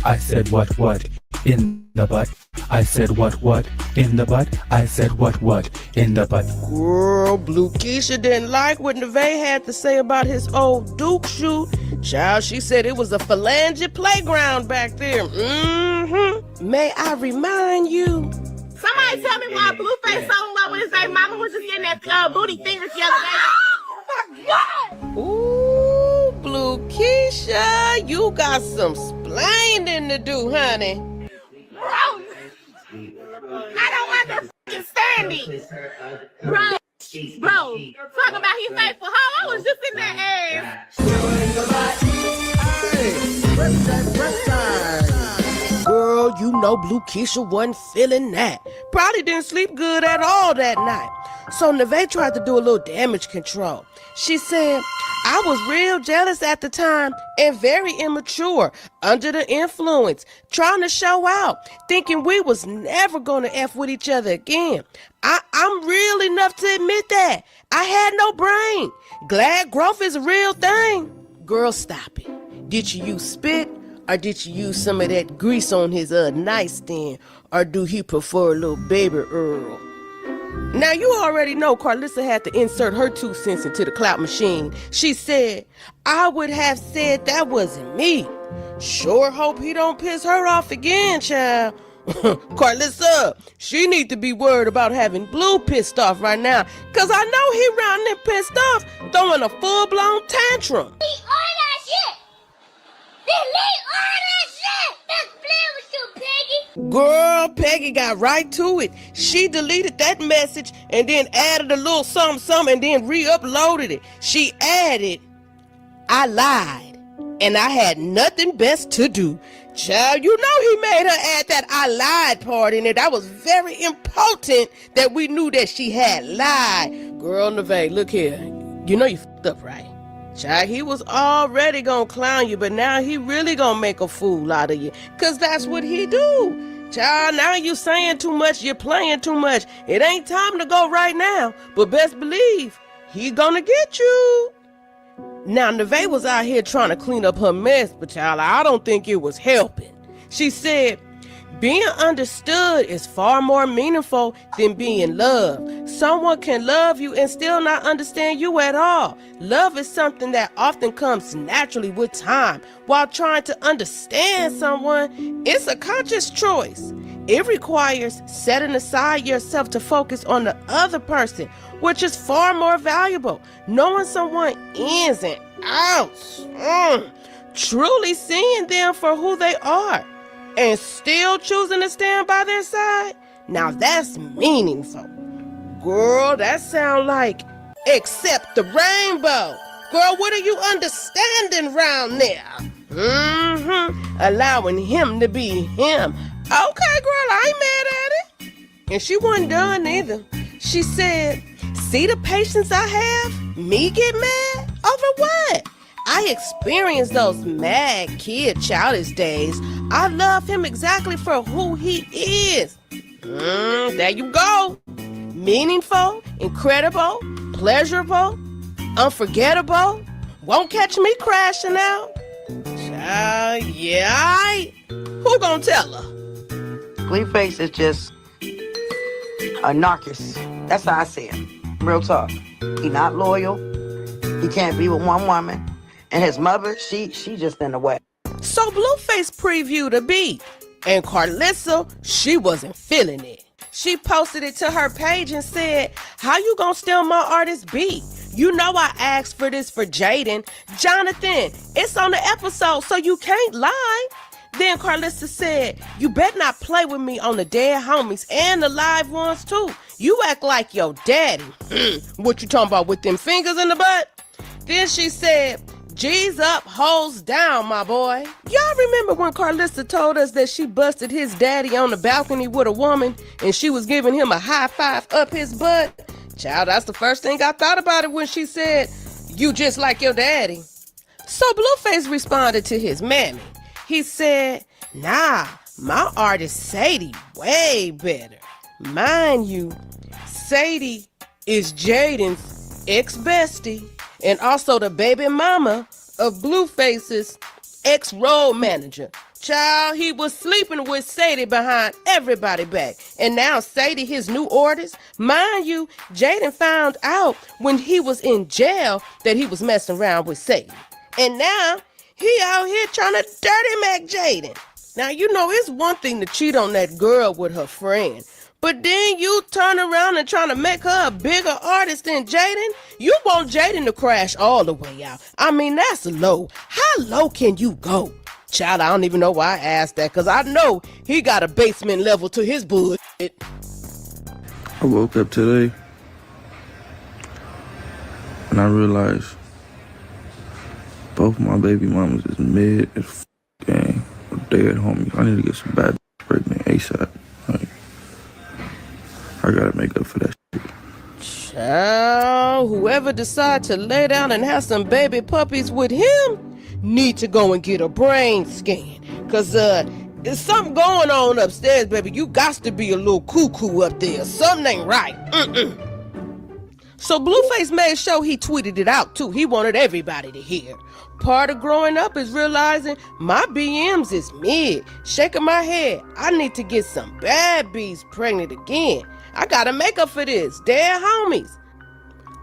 I said what in the butt. I said what in the butt. I said what in the butt. Girl, Blue Keisha didn't like what Nevaeh had to say about his old Duke shoot. Child, she said it was a phalange playground back there. May I remind you? Somebody tell me why Blueface so in love with his baby mama was just getting that booty fingers the other day. Oh my God! Ooh, Blue Keisha, you got some splaining to do, honey. Bro, I don't understand it. Bro, talk about his faithful hoe. I was just in that ass. Girl, you know Blue Keisha wasn't feeling that. Probably didn't sleep good at all that night. So Nevaeh tried to do a little damage control. She said, I was real jealous at the time and very immature, under the influence, trying to show out, thinking we was never going to F with each other again. I'm real enough to admit that. I had no brain. Glad growth is a real thing. Girl, stop it. Did you use spit? Or did you use some of that grease on his nightstand? Or do he prefer a little baby Earl? Now, you already know Carlissa had to insert her 2 cents into the clout machine. She said, I would have said that wasn't me. Sure hope he don't piss her off again, child. Carlissa, she need to be worried about having Blue pissed off right now, because I know he round there pissed off, throwing a full-blown tantrum. Delete all that shit! Delete all that shit! That's playing with you, Peggy! Girl, Peggy got right to it. She deleted that message and then added a little something and then re-uploaded it. She added, I lied, and I had nothing best to do. Child, you know he made her add that I lied part in it. That was very important that we knew that she had lied. Girl, Nevaeh, look here. You know you f***ed up, right? Child, he was already gonna clown you, but now he really gonna make a fool out of you. Cause that's what he do. Child, now you saying too much, you're playing too much. It ain't time to go right now, but best believe he gonna get you. Now, Nevaeh was out here trying to clean up her mess, but child, I don't think it was helping. She said, being understood is far more meaningful than being loved. Someone can love you and still not understand you at all. Love is something that often comes naturally with time. While trying to understand someone, it's a conscious choice. It requires setting aside yourself to focus on the other person, which is far more valuable. Knowing someone ins and outs, truly seeing them for who they are, and still choosing to stand by their side, now that's meaningful. Girl, that sound like accept the rainbow. Girl, what are you understanding round there? Allowing him to be him. Okay, girl, I ain't mad at it. And she wasn't done either. She said, see the patience I have? Me get mad? Over what? I experienced those mad kid childish days. I love him exactly for who he is. There you go. Meaningful, incredible, pleasurable, unforgettable. Won't catch me crashing out. Yeah, I. Who gonna tell her? Blueface is just a narcissist. That's how I see him. Real talk. He not loyal. He can't be with one woman. And his mother, she just in the way. So Blueface previewed a beat. And Carlissa, she wasn't feeling it. She posted it to her page and said, how you gonna steal my artist beat? You know I asked for this for Jaden. Jonathan, it's on the episode, so you can't lie. Then Carlissa said, you better not play with me on the dead homies and the live ones too. You act like your daddy. What you talking about, with them fingers in the butt? Then she said, G's up, hoes down, my boy. Y'all remember when Carlissa told us that she busted his daddy on the balcony with a woman and she was giving him a high five up his butt? Child, that's the first thing I thought about it when she said, you just like your daddy. So Blueface responded to his mammy. He said, nah, my artist Sadie way better. Mind you, Sadie is Jaden's ex-bestie and also the baby mama of Blueface's ex-road manager. Child, he was sleeping with Sadie behind everybody's back. And now Sadie, his new orders. Mind you, Jaden found out when he was in jail that he was messing around with Sadie. And now he out here trying to dirty Mac Jaden. Now, you know, it's one thing to cheat on that girl with her friend. But then you turn around and trying to make her a bigger artist than Jaden? You want Jaden to crash all the way out. I mean, that's low. How low can you go? Child, I don't even know why I asked that, because I know he got a basement level to his bullshit. I woke up today and I realized both my baby mamas is mid as gang. Dead homies. I need to get some bad pregnant ASAP. Like, I gotta make up for that shit. Child, whoever decides to lay down and have some baby puppies with him need to go and get a brain scan. Cause there's something going on upstairs, baby. You got to be a little cuckoo up there. Something ain't right. So Blueface made sure he tweeted it out too. He wanted everybody to hear. Part of growing up is realizing my BMs is mid. Shaking my head. I need to get some bad bees pregnant again. I gotta make up for this. Dead homies.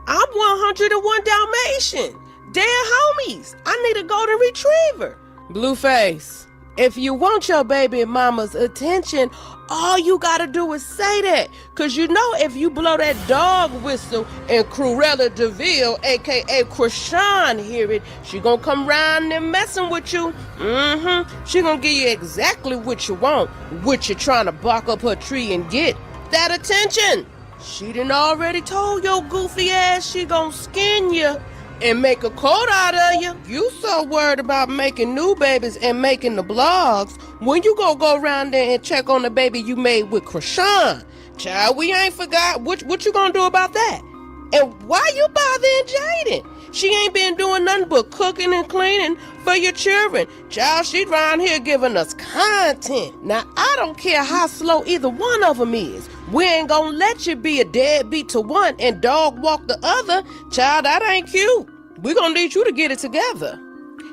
I'm 101 Dalmatian. Dead homies. I need a golden retriever. Blueface, if you want your baby mama's attention, all you gotta do is say that. Cause you know if you blow that dog whistle and Cruella DeVille, aka Chrisean, hear it, she gonna come round and messing with you. She gonna give you exactly what you want, what you're trying to bark up her tree and get. That attention. She done already told your goofy ass she gonna skin you and make a coat out of you. You so worried about making new babies and making the blogs when you go around there and check on the baby you made with Chrisean. Child, we ain't forgot. What you gonna do about that? And why you bothering Jaden? She ain't been doing nothing but cooking and cleaning for your children. Child, she around here giving us content. Now, I don't care how slow either one of them is. We ain't gonna let you be a deadbeat to one and dog walk the other. Child, that ain't cute. We gonna need you to get it together.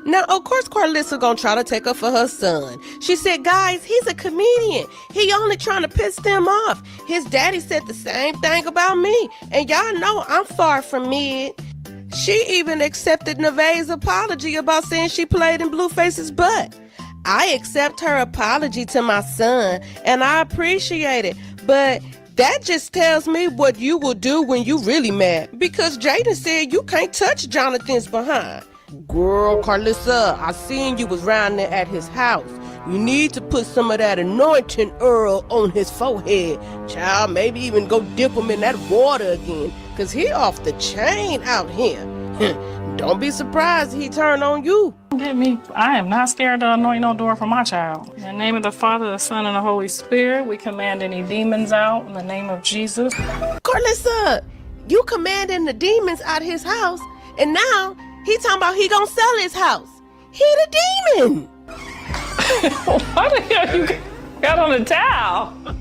Now, of course, Carlissa gonna try to take up for her son. She said, guys, he's a comedian. He only trying to piss them off. His daddy said the same thing about me. And y'all know I'm far from mid. She even accepted Nevaeh's apology about saying she played in Blueface's butt. I accept her apology to my son, and I appreciate it. But that just tells me what you will do when you really mad. Because Jaden said you can't touch Jonathan's behind. Girl, Carlissa, I seen you was round there at his house. You need to put some of that anointing oil on his forehead. Child, maybe even go dip him in that water again. Cause he off the chain out here. Don't be surprised he turned on you. Get me. I am not scared to anoint no door for my child. In the name of the Father, the Son, and the Holy Spirit, we command any demons out in the name of Jesus. Carlissa, you commanding the demons out his house, and now he talking about he gonna sell his house. He the demon. What the hell you got on the towel?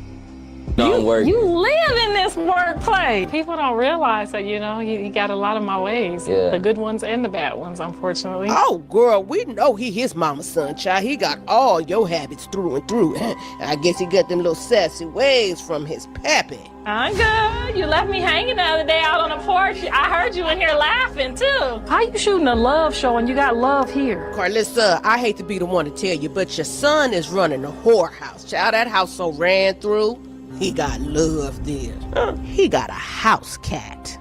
Don't work. You live in this workplace. People don't realize that, you know, you got a lot of my ways. Yeah. The good ones and the bad ones, unfortunately. Oh, girl, we know he his mama's son, child. He got all your habits through and through. I guess he got them little sassy ways from his pappy. I'm good. You left me hanging the other day out on the porch. I heard you in here laughing, too. How you shooting a love show and you got love here? Carlissa, I hate to be the one to tell you, but your son is running a whorehouse. Child, that house so ran through. He got love there. He got a house cat.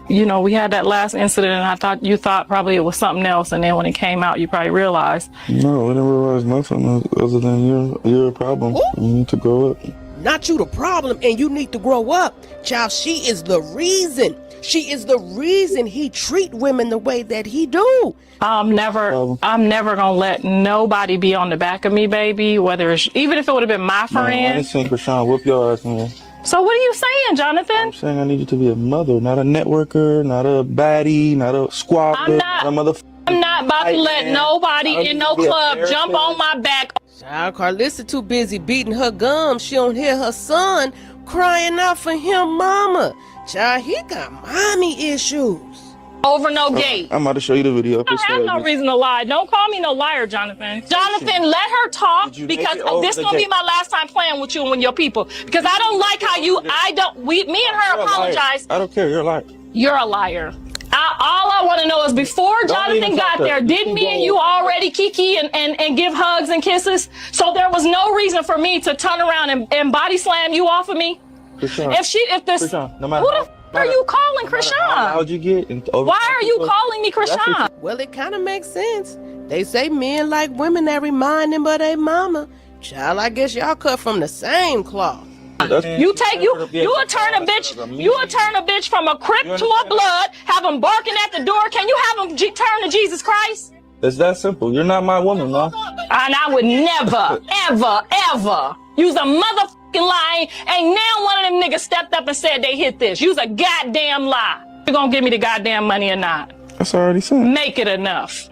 You know, we had that last incident, and you thought probably it was something else, and then when it came out, you probably realized. No, I didn't realize nothing other than you're a problem. Ooh. You need to grow up. Not you the problem, and you need to grow up. Child, she is the reason. She is the reason he treat women the way that he do. I'm never gonna let nobody be on the back of me, baby. Whether it's, even if it would have been my friend. I ain't saying Chrisean whoop your ass, man. So what are you saying, Jonathan? I'm saying I need you to be a mother, not a networker, not a baddie, not a squawker, not a motherfucker. I'm not about to let nobody in no club jump on my back. Child, Carlissa too busy beating her gums. She don't hear her son crying out for him, mama. Child, he got mommy issues. over no gate. I'm about to show you the video. I don't have no reason to lie. Don't call me no liar, Jonathan. Jonathan, let her talk because this is gonna be my last time playing with you and with your people. Because I don't like how you. Me and her apologize. I don't care. You're a liar. You're a liar. All I want to know is before Jonathan got there, did me and you already kiki and give hugs and kisses? So there was no reason for me to turn around and body slam you off of me? Chrisean, Chrisean, no matter who the f are you calling Chrisean? How'd you get? Why are you calling me Chrisean? Well, it kind of makes sense. They say men like women that remind them of their mama. Child, I guess y'all cut from the same cloth. You will turn a bitch from a Crip to a Blood, have them barking at the door. Can you have them turn to Jesus Christ? It's that simple. You're not my woman, no. And I would never, ever use a motherfucking lie. Ain't now one of them niggas stepped up and said they hit this. Use a goddamn lie. You gonna give me the goddamn money or not? That's already said. Make it enough.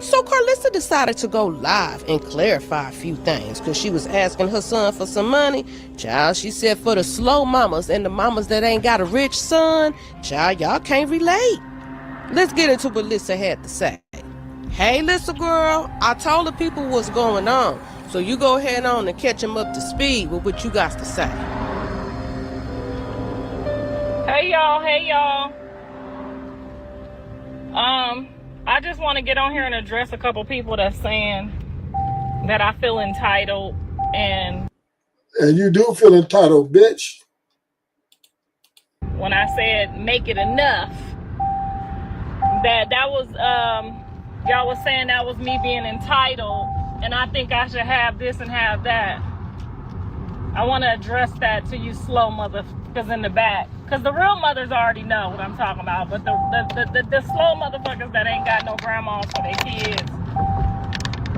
So Carlissa decided to go live and clarify a few things because she was asking her son for some money. Child, she said for the slow mamas and the mamas that ain't got a rich son, child, y'all can't relate. Let's get into what Lissa had to say. Hey, Lissa girl, I told the people what's going on, so you go ahead on and catch them up to speed with what you got to say. Hey y'all. I just want to get on here and address a couple people that's saying that I feel entitled and you do feel entitled, bitch. When I said make it enough, that was y'all was saying that was me being entitled and I think I should have this and have that. I want to address that to you slow motherfuckers in the back. Because the real mothers already know what I'm talking about. But the slow motherfuckers that ain't got no grandmas for their kids,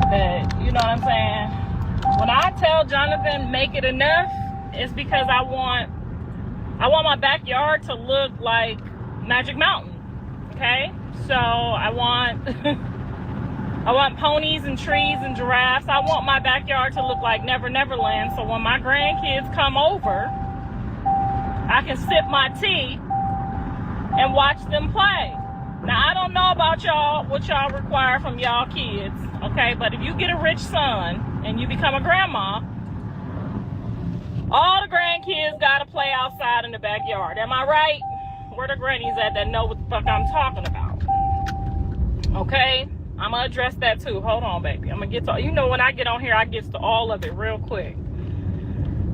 that, you know what I'm saying? When I tell Jonathan make it enough, it's because I want my backyard to look like Magic Mountain. Okay? So I want I want ponies and trees and giraffes. I want my backyard to look like Never Never Land. So when my grandkids come over, I can sip my tea and watch them play. Now, I don't know about y'all, what y'all require from y'all kids, okay? But if you get a rich son and you become a grandma, all the grandkids gotta play outside in the backyard. Am I right? Where the grannies at that know what the fuck I'm talking about? Okay? I'm gonna address that too. Hold on, baby. I'm gonna get to, you know, when I get on here, I get to all of it real quick.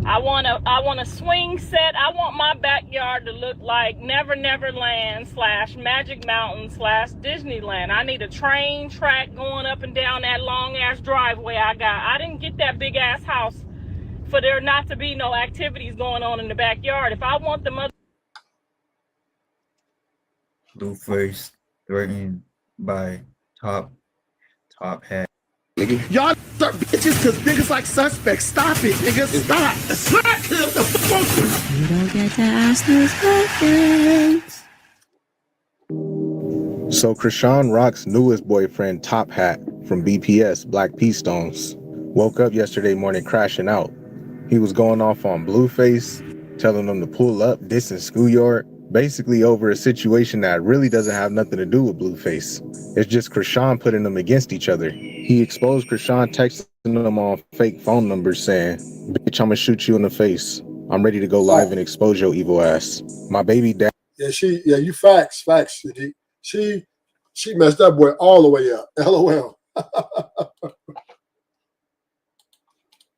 I want a swing set. I want my backyard to look like Never Never Land / Magic Mountain / Disneyland. I need a train track going up and down that long ass driveway I got. I didn't get that big ass house for there not to be no activities going on in the backyard. If I want the mother Blueface threatened by top hat. Y'all are bitches because niggas like suspects. Stop it, niggas. Stop. You don't get to ask those questions. So Chrisean Rock's newest boyfriend, Top Hat, from BPS, Black P Stones, woke up yesterday morning crashing out. He was going off on Blueface, telling them to pull up, dissing Schoolyard, basically over a situation that really doesn't have nothing to do with Blueface. It's just Chrisean putting them against each other. He exposed Chrisean texting them on fake phone numbers saying, "Bitch, I'ma shoot you in the face. I'm ready to go live and expose your evil ass. My baby dad." Yeah, you facts. She messed that boy all the way up. LOL.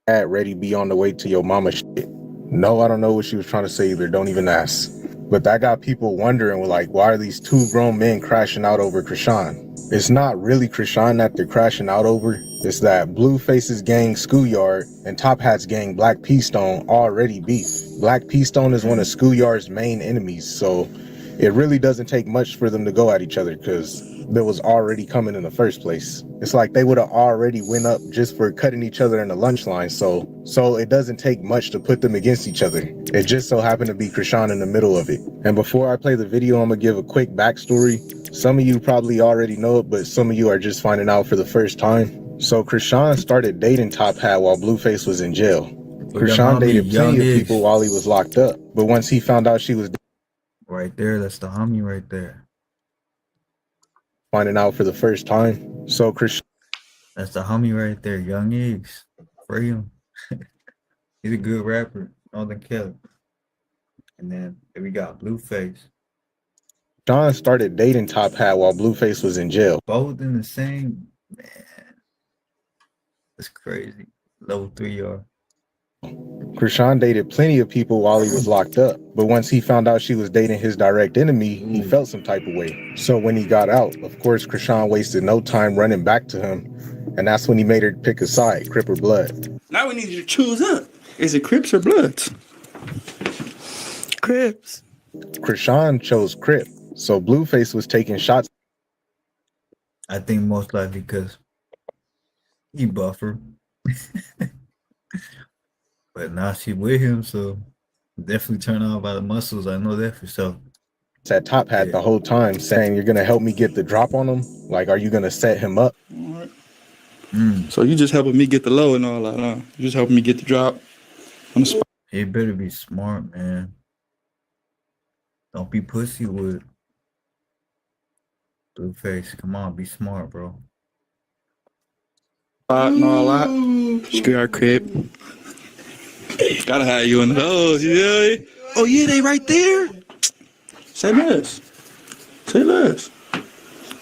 Ready be on the way to your mama shit. No, I don't know what she was trying to say either. Don't even ask. But that got people wondering, like, why are these two grown men crashing out over Chrisean? It's not really Chrisean that they're crashing out over. It's that Blueface's gang Schoolyard and Top Hat's gang Black P Stone already beef. Black P Stone is one of Schoolyard's main enemies, so it really doesn't take much for them to go at each other because there was already coming in the first place. It's like they would have already went up just for cutting each other in the lunch line, so it doesn't take much to put them against each other. It just so happened to be Chrisean in the middle of it. And before I play the video, I'm gonna give a quick backstory. Some of you probably already know it, but some of you are just finding out for the first time. So Chrisean started dating Top Hat while Blueface was in jail. Chrisean dated plenty of people while he was locked up, but once he found out she was right there, that's the homie right there. finding out for the first time. So Chrisean. That's the homie right there, Young Eggs. Free him. He's a good rapper, Northern Kelly. And then we got Blueface. Sean started dating Top Hat while Blueface was in jail. Both in the same, man. That's crazy. Level 3 Chrisean dated plenty of people while he was locked up, but once he found out she was dating his direct enemy, he felt some type of way. So when he got out, of course, Chrisean wasted no time running back to him, and that's when he made her pick a side, Crip or Blood. Now we need you to choose up. Is it Crips or Bloods? Crips. Chrisean chose Crip, so Blueface was taking shots. I think most likely because he buffer. But now she with him, so definitely turn on by the muscles. I know that for sure. At Top Hat the whole time saying, you're going to help me get the drop on him? Like, are you going to set him up? All right. So you just helping me get the low and all that, huh? You just helping me get the drop on the spot. He better be smart, man. Don't be pussy with Blueface. Come on, be smart, bro. And all that. Schoolyard Crip. Gotta have you in those, yeah. Oh yeah, they right there. Say less. Say less.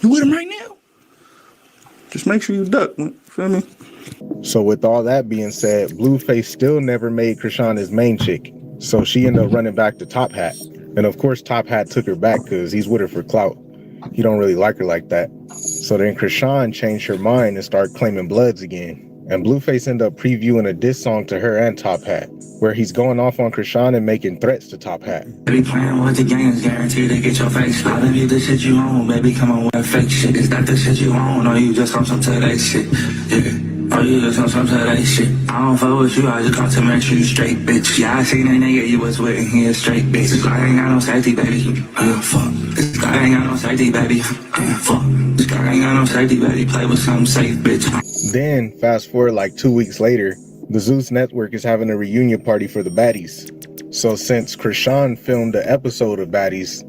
You with him right now? Just make sure you duck. Feel me? So with all that being said, Blueface still never made Chrisean his main chick. So she ended up running back to Top Hat. And of course, Top Hat took her back because he's with her for clout. He don't really like her like that. So then Chrisean changed her mind and started claiming Bloods again. And Blueface ended up previewing a diss song to her and Top Hat, where he's going off on Chrisean and making threats to Top Hat. Be playing with the games, guaranteed to get your face. I believe the shit you own, baby, come on with fake shit. Is that the shit you own, or you just on some today shit? Yeah, or you just on some today shit? I don't fuck with you, I just come to make sure you straight, bitch. Yeah, I seen that nigga you was with, and he a straight bitch. This guy ain't got no safety, baby. Yeah, fuck. This guy ain't got no safety, baby. Yeah, fuck. This guy ain't got no safety, baby. Play with something safe, bitch. Then, fast forward like 2 weeks later, the Zeus Network is having a reunion party for the baddies. So since Chrisean filmed an episode of Baddies,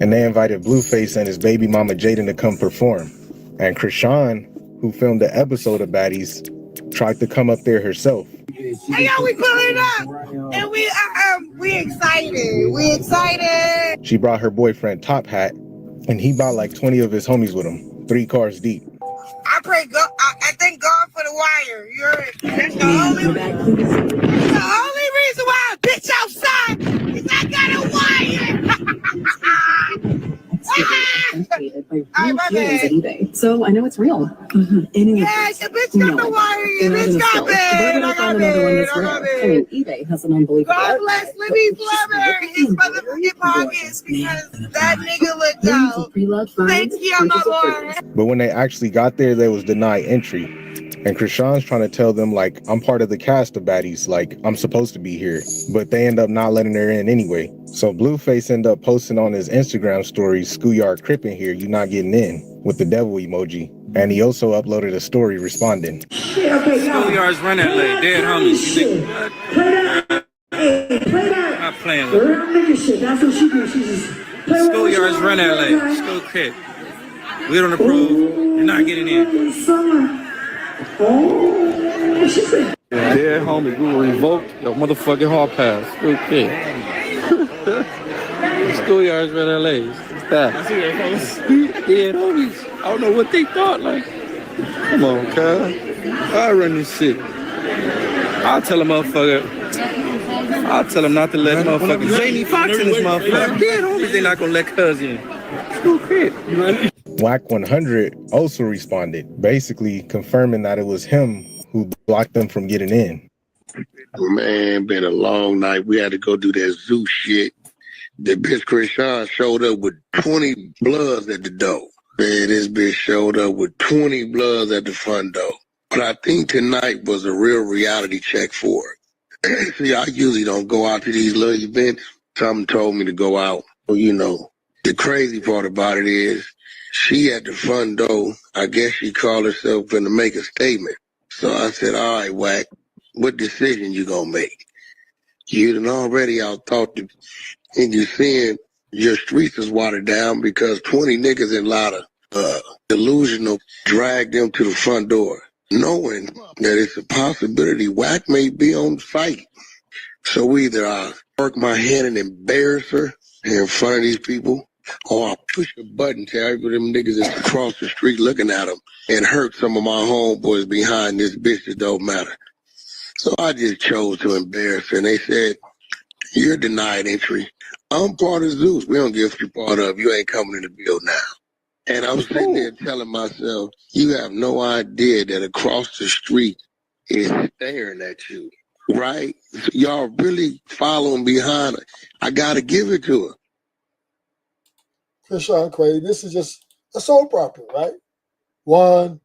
and they invited Blueface and his baby mama Jaden to come perform. And Chrisean, who filmed the episode of Baddies, tried to come up there herself. Hey, yo, we pulling up, and we excited. We excited. She brought her boyfriend Top Hat, and he brought like 20 of his homies with him, 3 cars deep. I pray God. I thank God for the wire. That's the only reason why I bitch outside is I got a wire. So I know it's real. Anyway, yeah, the bitch got the wire. The bitch got bad. I got bad. eBay has an unbelievable. God bless Libby Flubber and his motherfucking pockets because that nigga looked out. Thank you, my lord. But when they actually got there, they was denied entry. And Chrisean's trying to tell them, like, I'm part of the cast of Baddies, like, I'm supposed to be here. But they end up not letting her in anyway. So Blueface ended up posting on his Instagram story, Schoolyard Crip in here, you not getting in, with the devil emoji. And he also uploaded a story responding. Schoolyard's running late, dead homies. You think, I'm not playing with her. Schoolyard's running late. School Crip. We don't approve. You're not getting in. Yeah, homie, we will revoke your motherfucking hall pass. Okay. Schoolyards ran LA. What's that? Yeah, homies. I don't know what they thought. Like, come on, cuz. I run this shit. I'll tell a motherfucker. I'll tell him not to let motherfucker Jamie Foxx in this motherfucker. Yeah, homies, they not gonna let cuz in. Okay. Whack 100 also responded, basically confirming that it was him who blocked them from getting in. Man, been a long night. We had to go do that zoo shit. The bitch Chrisean showed up with 20 bloods at the door. Man, this bitch showed up with 20 bloods at the front door. But I think tonight was a real reality check for her. See, I usually don't go out to these little events. Something told me to go out. Well, you know, the crazy part about it is, she at the front door, I guess she called herself gonna make a statement. So I said, all right, Whack, what decision you gonna make? You done already out thought and you seeing your streets is watered down because 20 niggas in Lotta delusional, drag them to the front door, knowing that it's a possibility Wack may be on site. So either I work my hand and embarrass her in front of these people, or I push a button, tell every them niggas that's across the street looking at them, and hurt some of my homeboys behind this bitch that don't matter. So I just chose to embarrass her, and they said, "You're denied entry. I'm part of Zeus. We don't give you part of. You ain't coming in the bill now." And I'm sitting there telling myself, you have no idea that across the street is staring at you, right? So y'all really following behind her. I got to give it to her. Chrisean Craig, this is just a soap opera, right? One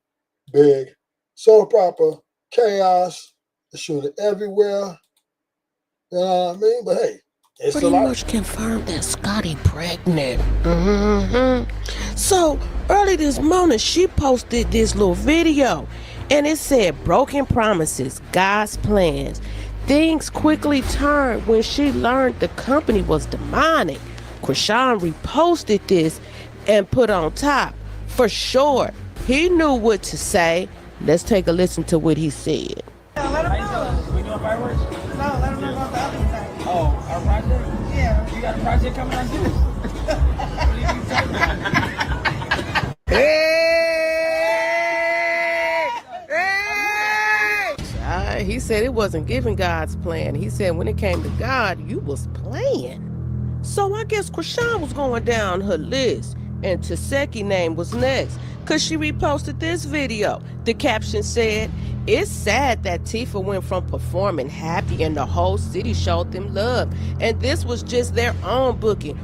big soap opera, chaos, shooting everywhere. You know what I mean? But hey, it's pretty much confirmed that Scotty pregnant. So early this morning, she posted this little video, and it said, "Broken promises, God's plans." Things quickly turned when she learned the company was demonic. Chrisean reposted this and put on top, "For sure, he knew what to say." Let's take a listen to what he said. Let him know. We doing fireworks? No, let him know about the other side. Oh, our project? Yeah. You got a project coming on too? He said it wasn't giving God's plan. He said when it came to God, you was playing. So I guess Chrisean was going down her list, and Taseki name was next, because she reposted this video. The caption said, "It's sad that Tifa went from performing happy and the whole city showed them love, and this was just their own booking.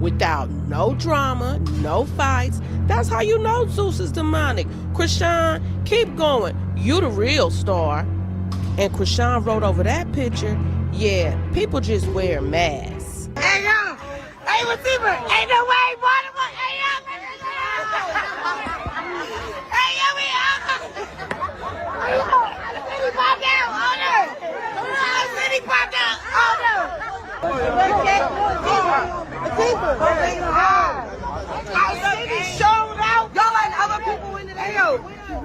Without no drama, no fights. That's how you know Zeus is demonic. Chrisean, keep going. You the real star." And Chrisean wrote over that picture, "Yeah, people just wear masks." Hey, yo! Hey, what's Tifa? Ain't no way, boy! Hey, yo! Hey, yo, we out! Hey, yo! City popped out! Oh, no! City popped out! Oh, no! Our city sold out! Y'all let other people in the video.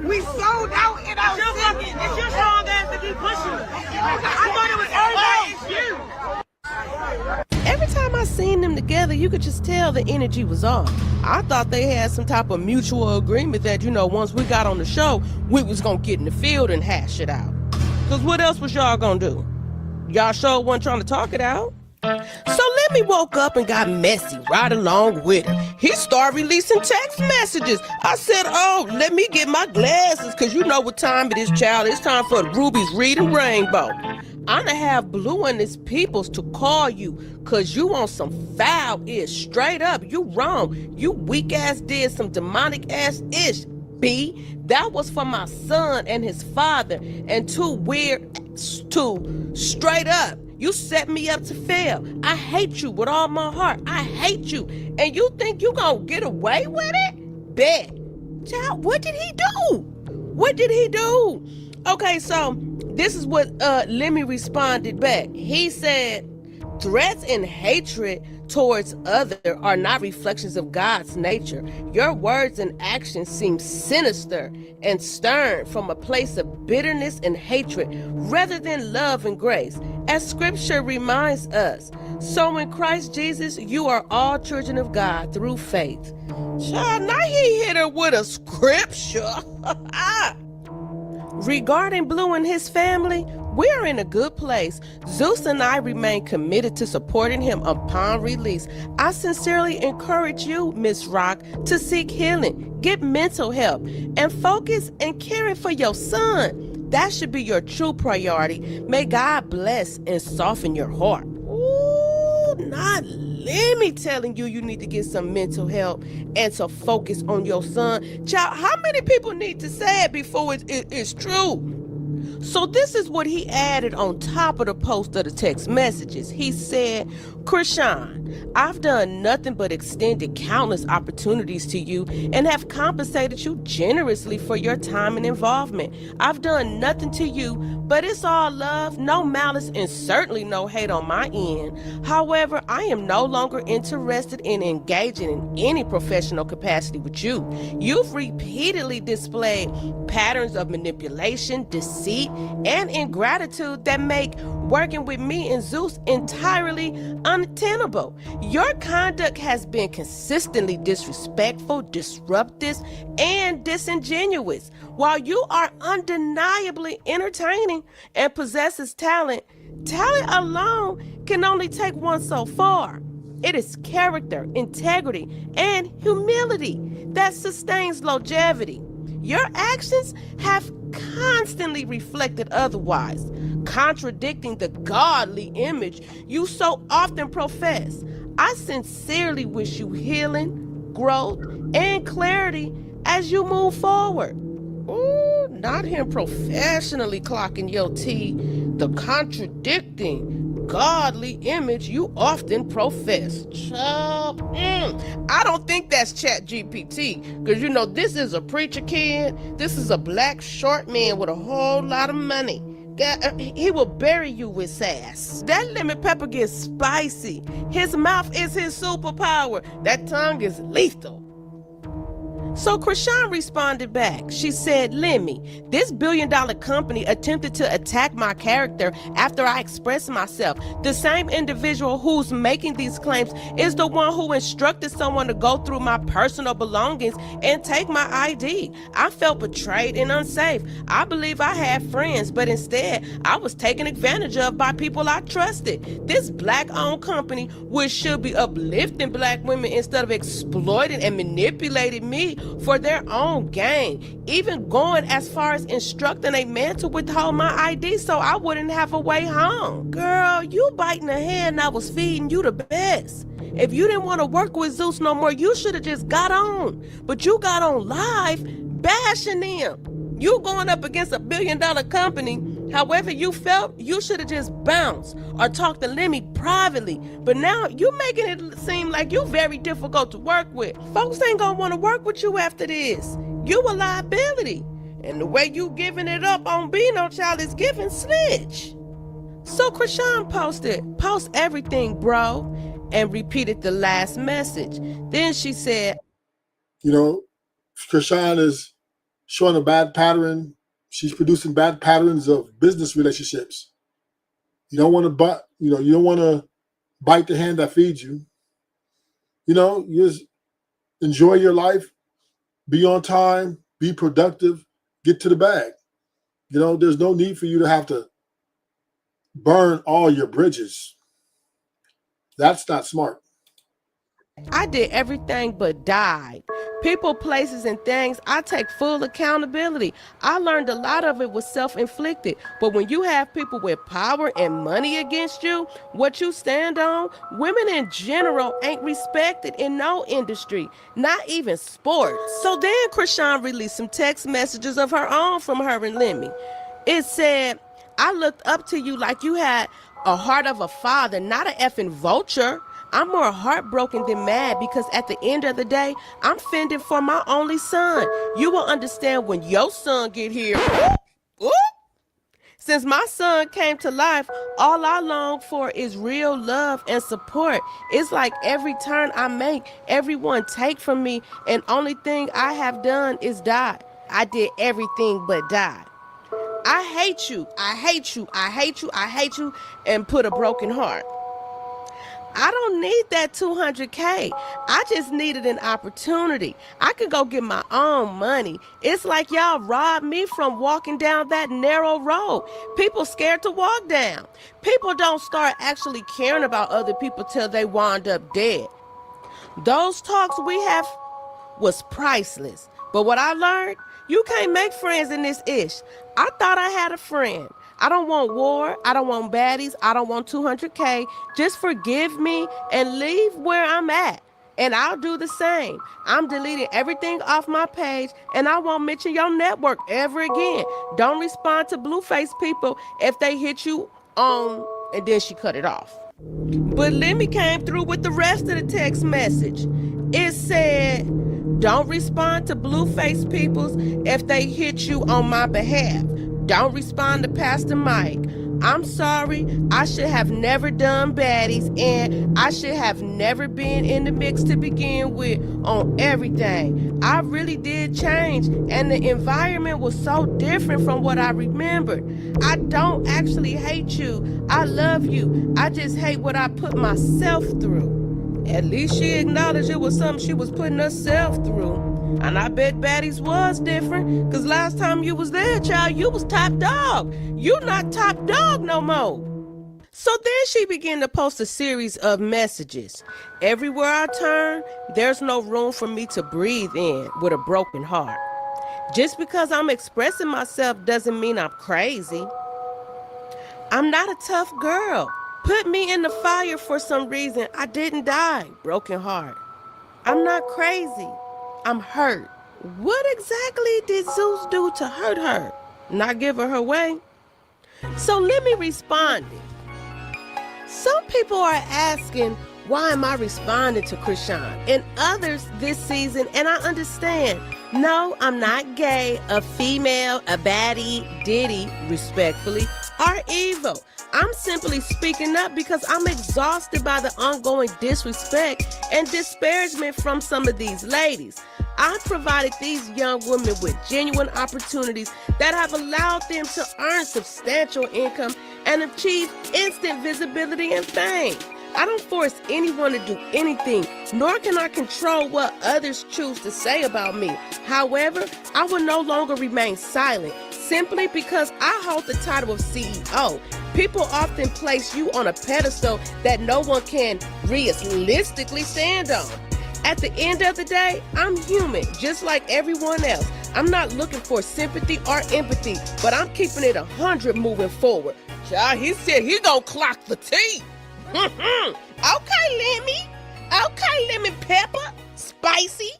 We sold out in our city! It's your strong ass to keep pushing. I thought it was everybody, it's you! Every time I seen them together, you could just tell the energy was off. I thought they had some type of mutual agreement that, you know, once we got on the show, we was gonna get in the field and hash it out. Cause what else was y'all gonna do? Y'all sure wasn't trying to talk it out. So Lemmy woke up and got messy right along with her. He started releasing text messages. I said, "Oh, let me get my glasses, cause you know what time it is, child. It's time for Ruby's Reading Rainbow. I'ma have Blue and his peoples to call you, cause you on some foul-ish. Straight up, you wrong. You weak-ass did some demonic-ass ish, B. That was for my son and his father, and too straight up. You set me up to fail. I hate you with all my heart. I hate you. And you think you gonna get away with it? Bet. Child, what did he do? What did he do?" Okay, so this is what Lemmy responded back. He said, "Threats and hatred towards others are not reflections of God's nature. Your words and actions seem sinister and stern from a place of bitterness and hatred rather than love and grace, as scripture reminds us. So in Christ Jesus, you are all children of God through faith." Child, now he hit her with a scripture. Regarding Blue and his family, we're in a good place. Zeus and I remain committed to supporting him upon release. I sincerely encourage you, Miss Rock, to seek healing, get mental help, and focus and caring for your son. That should be your true priority. May God bless and soften your heart. Ooh, not Lemmy telling you need to get some mental help and to focus on your son. Child, how many people need to say it before it's true? So this is what he added on top of the post of the text messages. He said, "Chrisean, I've done nothing but extended countless opportunities to you and have compensated you generously for your time and involvement. I've done nothing to you But it's all love, no malice, and certainly no hate on my end. However, I am no longer interested in engaging in any professional capacity with you. You've repeatedly displayed patterns of manipulation, deceit, and ingratitude that make working with me and Zeus entirely untenable. Your conduct has been consistently disrespectful, disruptive, and disingenuous. While you are undeniably entertaining and possesses talent, talent alone can only take one so far. It is character, integrity, and humility that sustains longevity. Your actions have constantly reflected otherwise, contradicting the godly image you so often profess. I sincerely wish you healing, growth, and clarity as you move forward. Ooh, not him professionally clocking your T, the contradicting godly image you often profess. Child, I don't think that's Chat GPT, because you know this is a preacher kid. This is a black short man with a whole lot of money. He will bury you with sass. That lemon pepper gets spicy. His mouth is his superpower. That tongue is lethal. So Chrisean responded back. She said, Lemmy, this billion-dollar company attempted to attack my character after I expressed myself. The same individual who's making these claims is the one who instructed someone to go through my personal belongings and take my ID. I felt betrayed and unsafe. I believe I had friends, but instead I was taken advantage of by people I trusted. This black-owned company, which should be uplifting black women instead of exploiting and manipulating me for their own gain, even going as far as instructing a man to withhold my ID so I wouldn't have a way home. Girl, you biting the hand that was feeding you the best. If you didn't want to work with Zeus no more, you should have just got on. But you got on live bashing them. You going up against a billion-dollar company. However you felt, you should have just bounced or talked to Lemmy privately. But now you making it seem like you're very difficult to work with. Folks ain't gonna want to work with you after this. You a liability. And the way you giving it up on Beano Child is giving snitch. So Chrisean posted, post everything, bro, and repeated the last message. Then she said, you know, Chrisean is showing a bad pattern. She's producing bad patterns of business relationships. You don't want to you don't want to bite the hand that feeds you. You know, you just enjoy your life, be on time, be productive, get to the bag. You know, there's no need for you to have to burn all your bridges. That's not smart. I did everything but died. People, places, and things, I take full accountability. I learned a lot of it was self-inflicted. But when you have people with power and money against you, what you stand on, women in general ain't respected in no industry, not even sports. So then Chrisean released some text messages of her own from her and Lemmy. It said, I looked up to you like you had a heart of a father, not an effing vulture. I'm more heartbroken than mad because at the end of the day, I'm fending for my only son. You will understand when your son get here. Ooh. Since my son came to life, all I long for is real love and support. It's like every turn I make, everyone take from me, and only thing I have done is die. I did everything but die. I hate you, I hate you, I hate you, I hate you, and put a broken heart. I don't need that 200K. I just needed an opportunity. I could go get my own money. It's like y'all robbed me from walking down that narrow road. People scared to walk down. People don't start actually caring about other people till they wind up dead. Those talks we have was priceless. But what I learned, you can't make friends in this ish. I thought I had a friend. I don't want war. I don't want baddies. I don't want 200K. Just forgive me and leave where I'm at. And I'll do the same. I'm deleting everything off my page and I won't mention your network ever again. Don't respond to blueface people if they hit you on, and then she cut it off. But Lemmy came through with the rest of the text message. It said, don't respond to blueface peoples if they hit you on my behalf. Don't respond to Pastor Mike. I'm sorry. I should have never done baddies, and I should have never been in the mix to begin with on everything. I really did change, and the environment was so different from what I remembered. I don't actually hate you. I love you. I just hate what I put myself through. At least she acknowledged it was something she was putting herself through. And I bet baddies was different, because last time you was there, child, you was top dog. You not top dog no more. So then she began to post a series of messages. Everywhere I turn, there's no room for me to breathe in with a broken heart. Just because I'm expressing myself doesn't mean I'm crazy. I'm not a tough girl. Put me in the fire for some reason. I didn't die. Broken heart. I'm not crazy. I'm hurt. What exactly did Zeus do to hurt her? Not give her way? So let me respond. Some people are asking, why am I responding to Chrisean and others this season? And I understand. No, I'm not gay, a female, a baddie, ditty, respectfully, or evil. I'm simply speaking up because I'm exhausted by the ongoing disrespect and disparagement from some of these ladies. I've provided these young women with genuine opportunities that have allowed them to earn substantial income and achieve instant visibility and fame. I don't force anyone to do anything, nor can I control what others choose to say about me. However, I will no longer remain silent simply because I hold the title of CEO. People often place you on a pedestal that no one can realistically stand on. At the end of the day, I'm human, just like everyone else. I'm not looking for sympathy or empathy, but I'm keeping it 100 moving forward. Child, he said he gonna clock the T. Okay, Lemmy. Okay, Lemon Pepper. Spicy.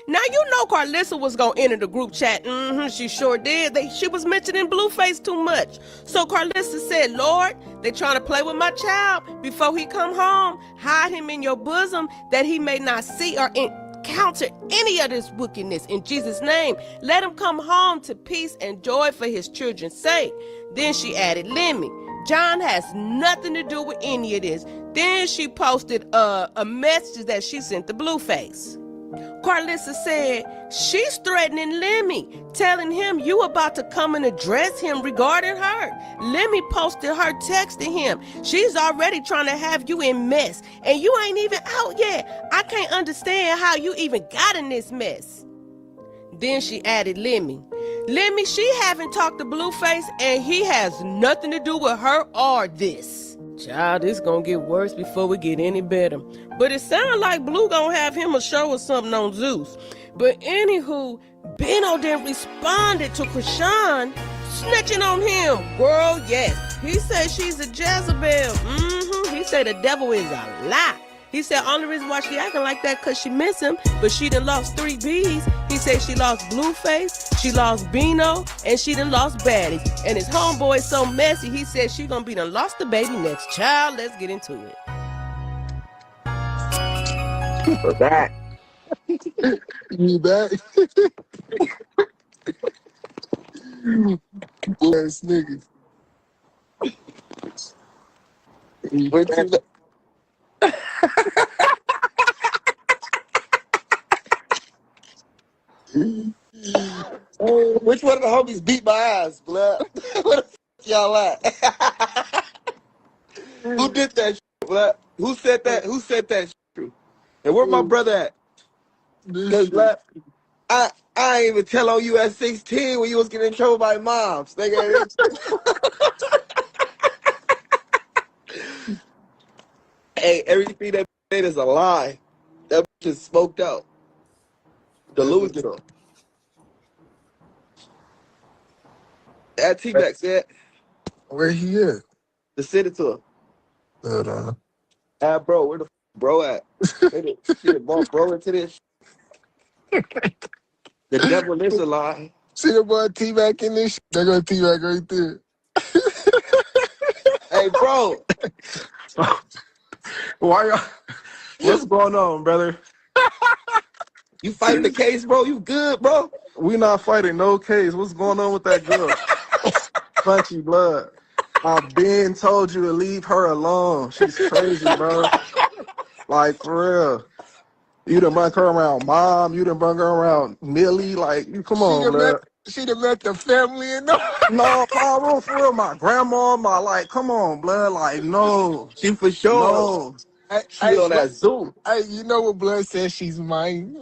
Now, you know Carlissa was going to enter the group chat. She sure did. She was mentioning Blueface too much. So Carlissa said, Lord, they trying to play with my child. Before he come home, hide him in your bosom that he may not see or encounter any of this wickedness. In Jesus' name, let him come home to peace and joy for his children's sake. Then she added, Lemmy, John has nothing to do with any of this. Then she posted a message that she sent to Blueface. Carlissa said, she's threatening Lemmy, telling him you about to come and address him regarding her. Lemmy posted her texting him. She's already trying to have you in mess, and you ain't even out yet. I can't understand how you even got in this mess. Then she added Lemmy, she haven't talked to Blueface, and he has nothing to do with her or this. Child, this gonna get worse before we get any better. But it sounds like Blue gonna have him a show or something on Zeus. But anywho, Beno then responded to Chrisean, snitching on him. Girl, yes. He said she's a Jezebel. He said the devil is a lie. He said only reason why she acting like that because she miss him, but she done lost 3 B's. He said she lost Blueface, she lost Beno, and she done lost Baddies. And his homeboy is so messy, he said she gonna be done lost the baby next. Child, let's get into it. We're back. You back? Ass niggas. Wait till the... Oh, which one of the homies beat my ass, blood? Where the f y'all at? Who did that shit, blood? Who said that? Who said that shit? And where my brother at? Cause blood, I ain't even tell on you at 16 when you was getting in trouble by moms. Nigga. Hey, everything that said is a lie. That just smoked out. Delusional. That T-Mac said. Where he at? Just send it to him. Hold on. Bro, where the bro at? Shit, bro into this. The devil is a lie. See the boy T-Mac in this shit? They got T-Mac right there. Hey, bro. Why y'all? What's going on, brother? You fighting the case, bro? You good, bro? We not fighting no case. What's going on with that girl? Punchy blood. I've been told you to leave her alone. She's crazy, bro. Like, for real. You done bring her around mom. You done bring her around Millie. Like, you come on, blood. She done met the family and no. No, Paul, for real. My grandma, like, come on, blood. Like, no. She for sure. No. She on that Zoom. Hey, you know what Blood says she's mine?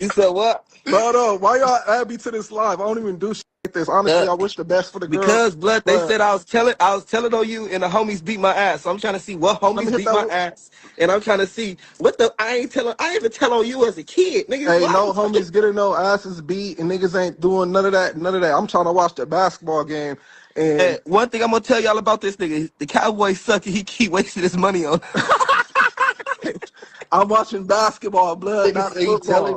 You said what? Brother, why y'all add me to this live? I don't even do shit like this. Honestly, I wish the best for the girl. Because blood, they said I was telling on you, and the homies beat my ass. So I'm trying to see what homies beat my ass, and I'm trying to see what the I ain't even tell on you as a kid, nigga. Hey, no homies getting no asses beat, and niggas ain't doing none of that. None of that. I'm trying to watch the basketball game. And one thing I'm gonna tell y'all about this nigga, the Cowboys suck, and he keep wasting his money on. I'm watching basketball, blood, not football.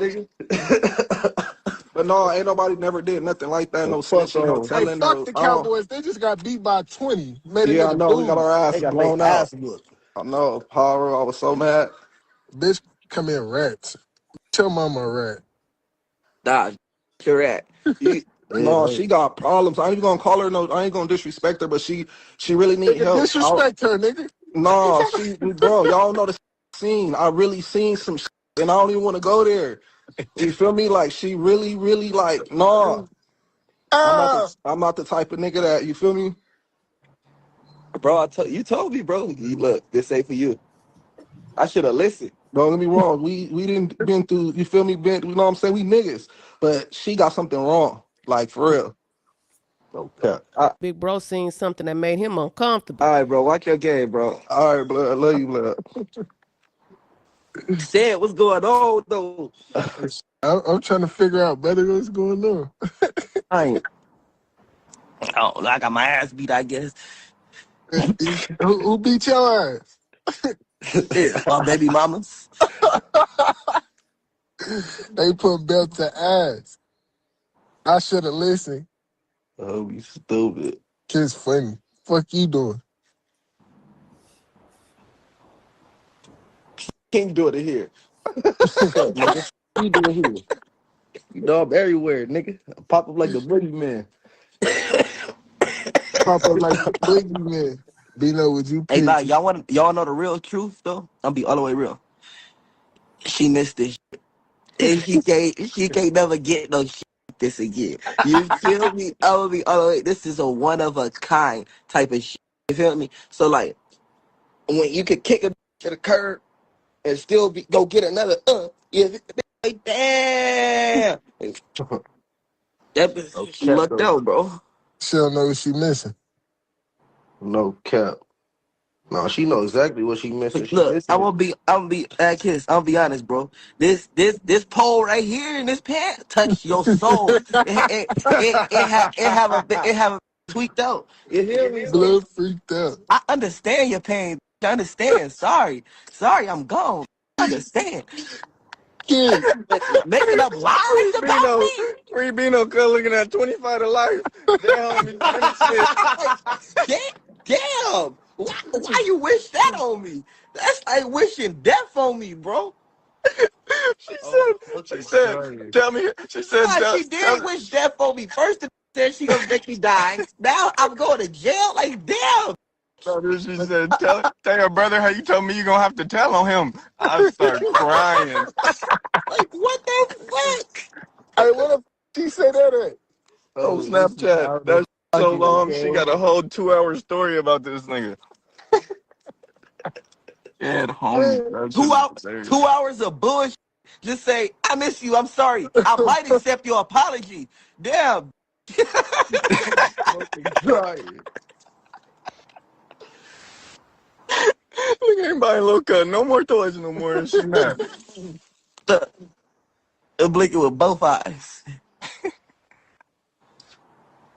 But no, ain't nobody never did nothing like that. No snitching, no telling. Hey, fuck the Cowboys. They just got beat by 20. Yeah, I know. We got our ass blown out. Look. I know, Power. I was so mad. Bitch, come here, rats. Tell mama a rat. Nah, you're rat. No, she got problems. I ain't even gonna call her. No, I ain't gonna disrespect her, but she really need help. Disrespect her, nigga. No, bro, y'all know the scene. I really seen some shit, and I don't even want to go there. You feel me? Like, she really, like, nah. I'm not the type of nigga that, you feel me? Bro, you told me, bro. Look, this ain't for you. I should have listened. Don't get me wrong. We didn't been through, you feel me? You know what I'm saying? We niggas. But she got something wrong. Like, for real. Okay. Big bro seen something that made him uncomfortable. All right, bro. Watch your game, bro. All right, blood. I love you, blood. Said, what's going on, though? I'm trying to figure out better what's going on. I got my ass beat, I guess. Who beat your ass? My baby mamas. They put belt to ass. I should have listened. Oh, you stupid. Kid's funny. Fuck you doing? Can't do it here. Nigga, you do it here. You know I'm everywhere, nigga. I pop up like the boogeyman. Pop up like the boogeyman. Bino, would you Hey, like, y'all know the real truth, though? I'll be all the way real. She missed this shit. And she can't never get no shit like this again. You feel me? I will be all the way. This is a one of a kind type of shit. You feel me? So, like, when you could kick a to the curb and still go get another, like, damn. That bitch, she lucked out, bro. She don't know what she missing. No cap. No, she know exactly what she missing. Look, I'm gonna be Kiss, I'm gonna be honest, bro. This pole right here in this pant touch your soul. It have a tweaked out. You hear me? Blood freaked out. I understand your pain. I understand. Sorry, I'm gone. I understand. Kid, making up lies about me. Free Bino looking at 25 to life. Damn. Why you wish that on me? That's like wishing death on me, bro. She said, tell me. She said, she did wish death on me. First, it said she gonna make me die. Now I'm going to jail. Like, damn. She said, tell your brother how you told me you gonna have to tell on him. I start crying. Like, what the fuck? Hey, what the she say that at? Oh, Snapchat. That's so long. She got a whole 2-hour story about this nigga. Yeah, homie. 2 hours of bullshit. Just say, I miss you. I'm sorry. I might accept your apology. Damn. Look, ain't buying Luca. No more toys no more. She mad. Blinking with both eyes.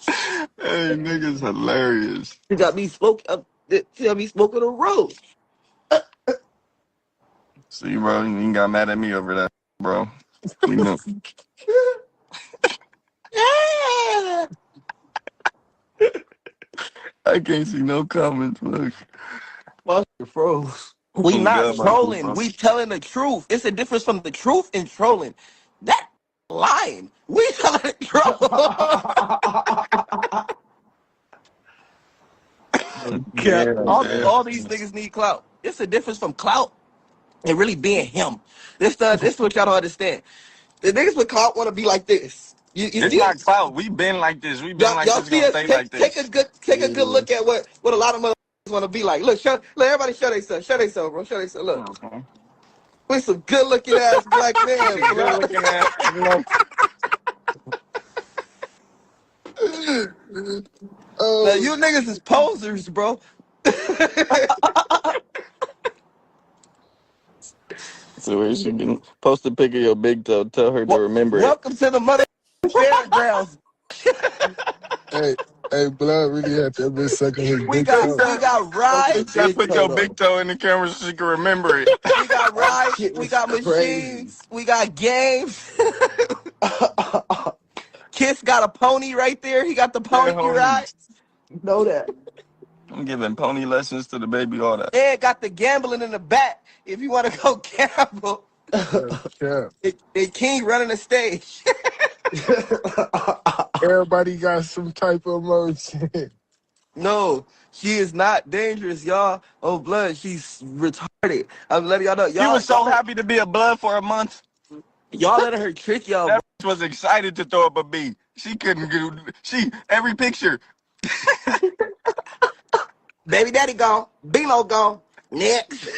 Hey, niggas hilarious. She got me smoking the road. See, bro, you ain't got mad at me over that, bro. You know. I can't see no comments. Look. My shit froze. We not Good, my trolling. people. We telling the truth. It's a difference from the truth and trolling. That lying. We telling the truth. Yeah, man. all these niggas need clout. It's a difference from clout and really being him. This is what y'all don't understand. The niggas with clout want to be like this. You It's see not it? clout. We been like this. We been like Y'all this. see Gonna us? stay like Take this. a good look at what a lot of motherfuckers want to be like. Look, everybody show themselves. Show themselves, bro. Show themselves. Look. Okay. We some good looking ass black men, Good bro. looking at, you know. Now you niggas is posers, bro. So where she can post a pic of your big toe. Tell her to remember it. Welcome to the mother fairgrounds. Hey, Blood really had that bitch sucking his We big got toe. rides. Just put your big toe in the camera so she can remember it. We got rides. We got machines. We got games. Kiss got a pony right there. He got the pony ride. Know that. I'm giving pony lessons to the baby, all that. And got the gambling in the back. If you want to go gamble. Yeah. The king running the stage. Everybody got some type of emotion. No, she is not dangerous, y'all. Oh, Blood, she's retarded. I'm letting y'all know. She was so happy to be a blood for a month. Y'all letting her trick y'all. That was excited to throw up a B. She couldn't do. Every picture. Baby daddy gone. Bino gone. Next.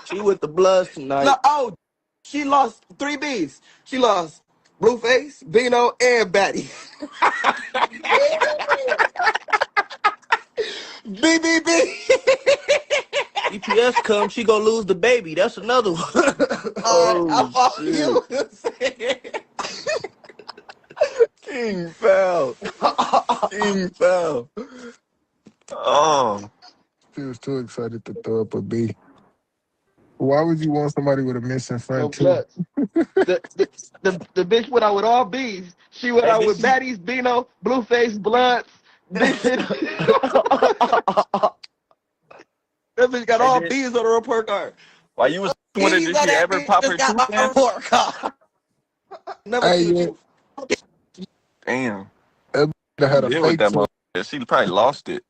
She with the Bloods tonight. No, she lost 3 Bs. She lost Blueface, Bino, and Batty. BBB. EPS come, she gonna lose the baby. That's another one. Oh, shit. King fell. King fell. Oh. She was too excited to throw up a B. Why would you want somebody with a missing front tooth? The bitch went out with all B's. She went out with Baddies, Bino, Blueface, Bloods. That bitch got all B's on the report card. While you was with her, did she ever pop her tooth in? Report card. Never seen a tooth. Damn. That had a Deal with fake that tooth. motherfucker. She probably lost it.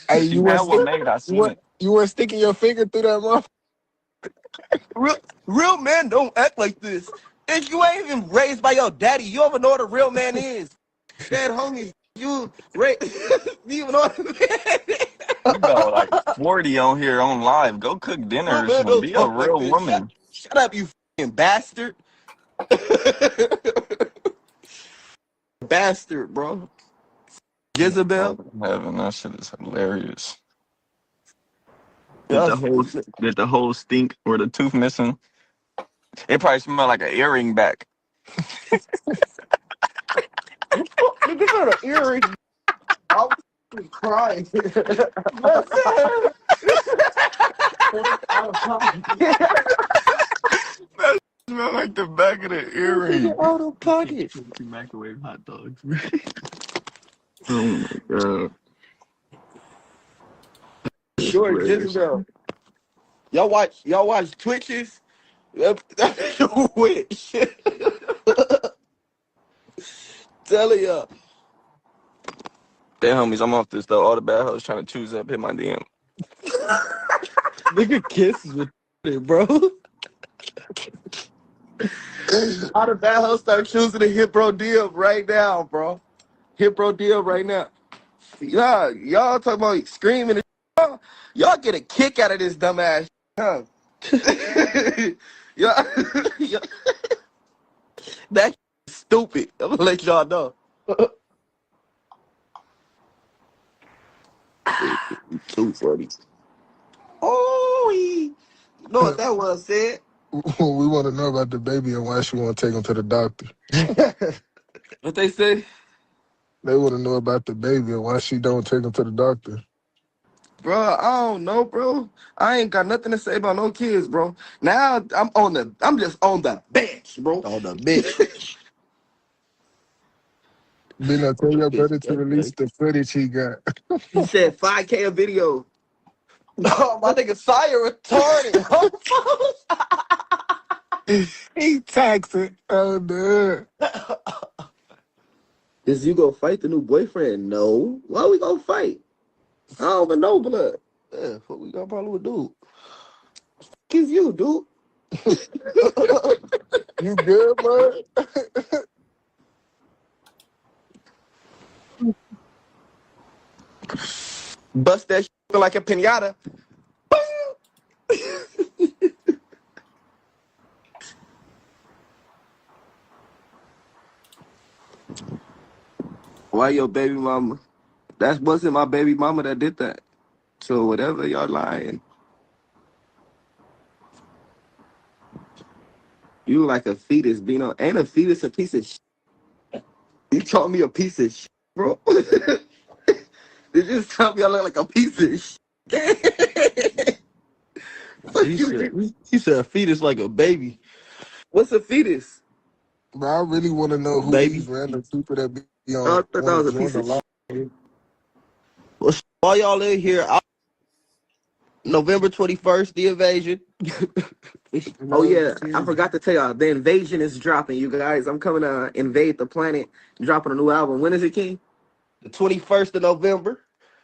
Hey, She had one made. I seen it. You weren't sticking your finger through that motherfucker? Real men don't act like this. If you ain't even raised by your daddy, you ever know what a real man is? Dad, homies, you even know what a man is? You got like 40 on here on live. Go cook dinner or something. Be a real woman. Shut up, you fucking bastard. Bastard, bro. Jezebel. Heaven, that shit is hilarious. Did the whole stink or the tooth missing? It probably smelled like an earring back. Nigga got an earring. I was crying. That smelled like the back of the earring. Out of pocket. Microwave hot dogs. Oh my god. Sure, Jezebel. Y'all watch Twitches? That's your witch. Telling y'all. Damn, homies, I'm off this though. All the bad hoes trying to choose up, hit my DM. Nigga kisses with it, bro. All the bad hoes start choosing to hit bro deal right now, bro. Hit bro deal right now. Y'all talking about screaming and y'all get a kick out of this dumbass, huh? y'all, that stupid. I'm gonna let y'all know. Too funny. Oh, you know what that was said? We want to know about the baby and why she want to take him to the doctor. What they say? They want to know about the baby and why she don't take him to the doctor. Bro, I don't know, bro. I ain't got nothing to say about no kids, bro. Now I'm just on the bench, bro. On the bench. Then I tell your brother to release the footage he got. He said 5K a video. Oh, my nigga Sire retarded. He taxing. Oh, no. Is you gonna fight the new boyfriend? No. Why we gonna fight? I don't even know blood. Yeah, what we got a problem with dude? Kiss you, dude. You good, bro? Bust that shit like a pinata. Why your baby mama? That wasn't my baby mama that did that. So whatever, y'all lying. You like a fetus, Bino. Ain't a fetus a piece of shit? You call me a piece of shit, bro? Did you just tell me I look like a piece of shit? He said a fetus like a baby. What's a fetus? Bro, I really want to know who Baby. these random people that be I on thought that was a join piece the of live. shit. Well, while y'all in here, November 21st, the invasion. Oh yeah, I forgot to tell y'all, the invasion is dropping, you guys. I'm coming to invade the planet, dropping a new album. When is it, King? The 21st of November.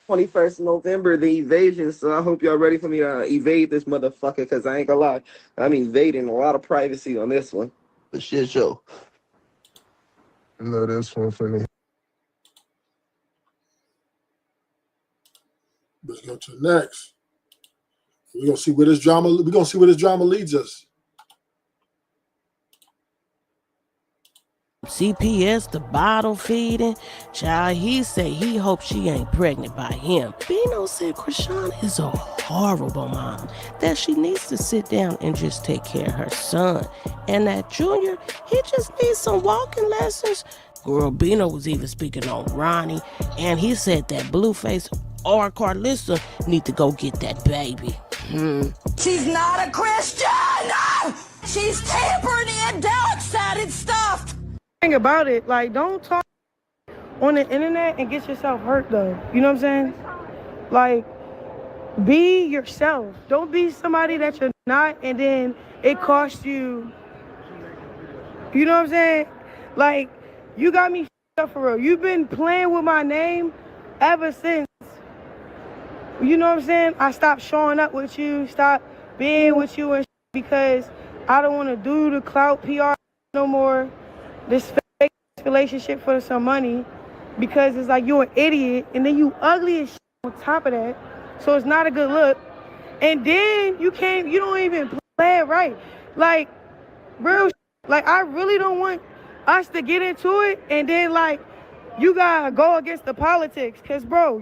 21st of November, the invasion. So I hope y'all ready for me to evade this motherfucker, because I ain't gonna lie, I'm invading a lot of privacy on this one. The shit show. I know this one funny. Let's go to the next. We're gonna see where this drama. We're gonna see where this drama leads us. CPS, the bottle feeding. Child, he said he hopes she ain't pregnant by him. Bino said Chrisean is a horrible mom, that she needs to sit down and just take care of her son. And that Junior, he just needs some walking lessons. Girl, Bino was even speaking on Ronnie, and he said that Blueface or Carlissa need to go get that baby. She's not a Christian! She's tampering in dark-sided stuff! Thing about it, like, don't talk on the internet and get yourself hurt, though. You know what I'm saying? Like, be yourself. Don't be somebody that you're not, and then it costs you. You know what I'm saying? Like, you got me up for real. You've been playing with my name ever since. You know what I'm saying? I stopped showing up with you, stopped being with you, and because I don't want to do the clout PR no more. This fake relationship for some money, because it's like you're an idiot, and then you ugly as shit on top of that, so it's not a good look. And then you don't even play it right. Like, real shit. Like, I really don't want us to get into it, and then, like, you gotta go against the politics, because, bro,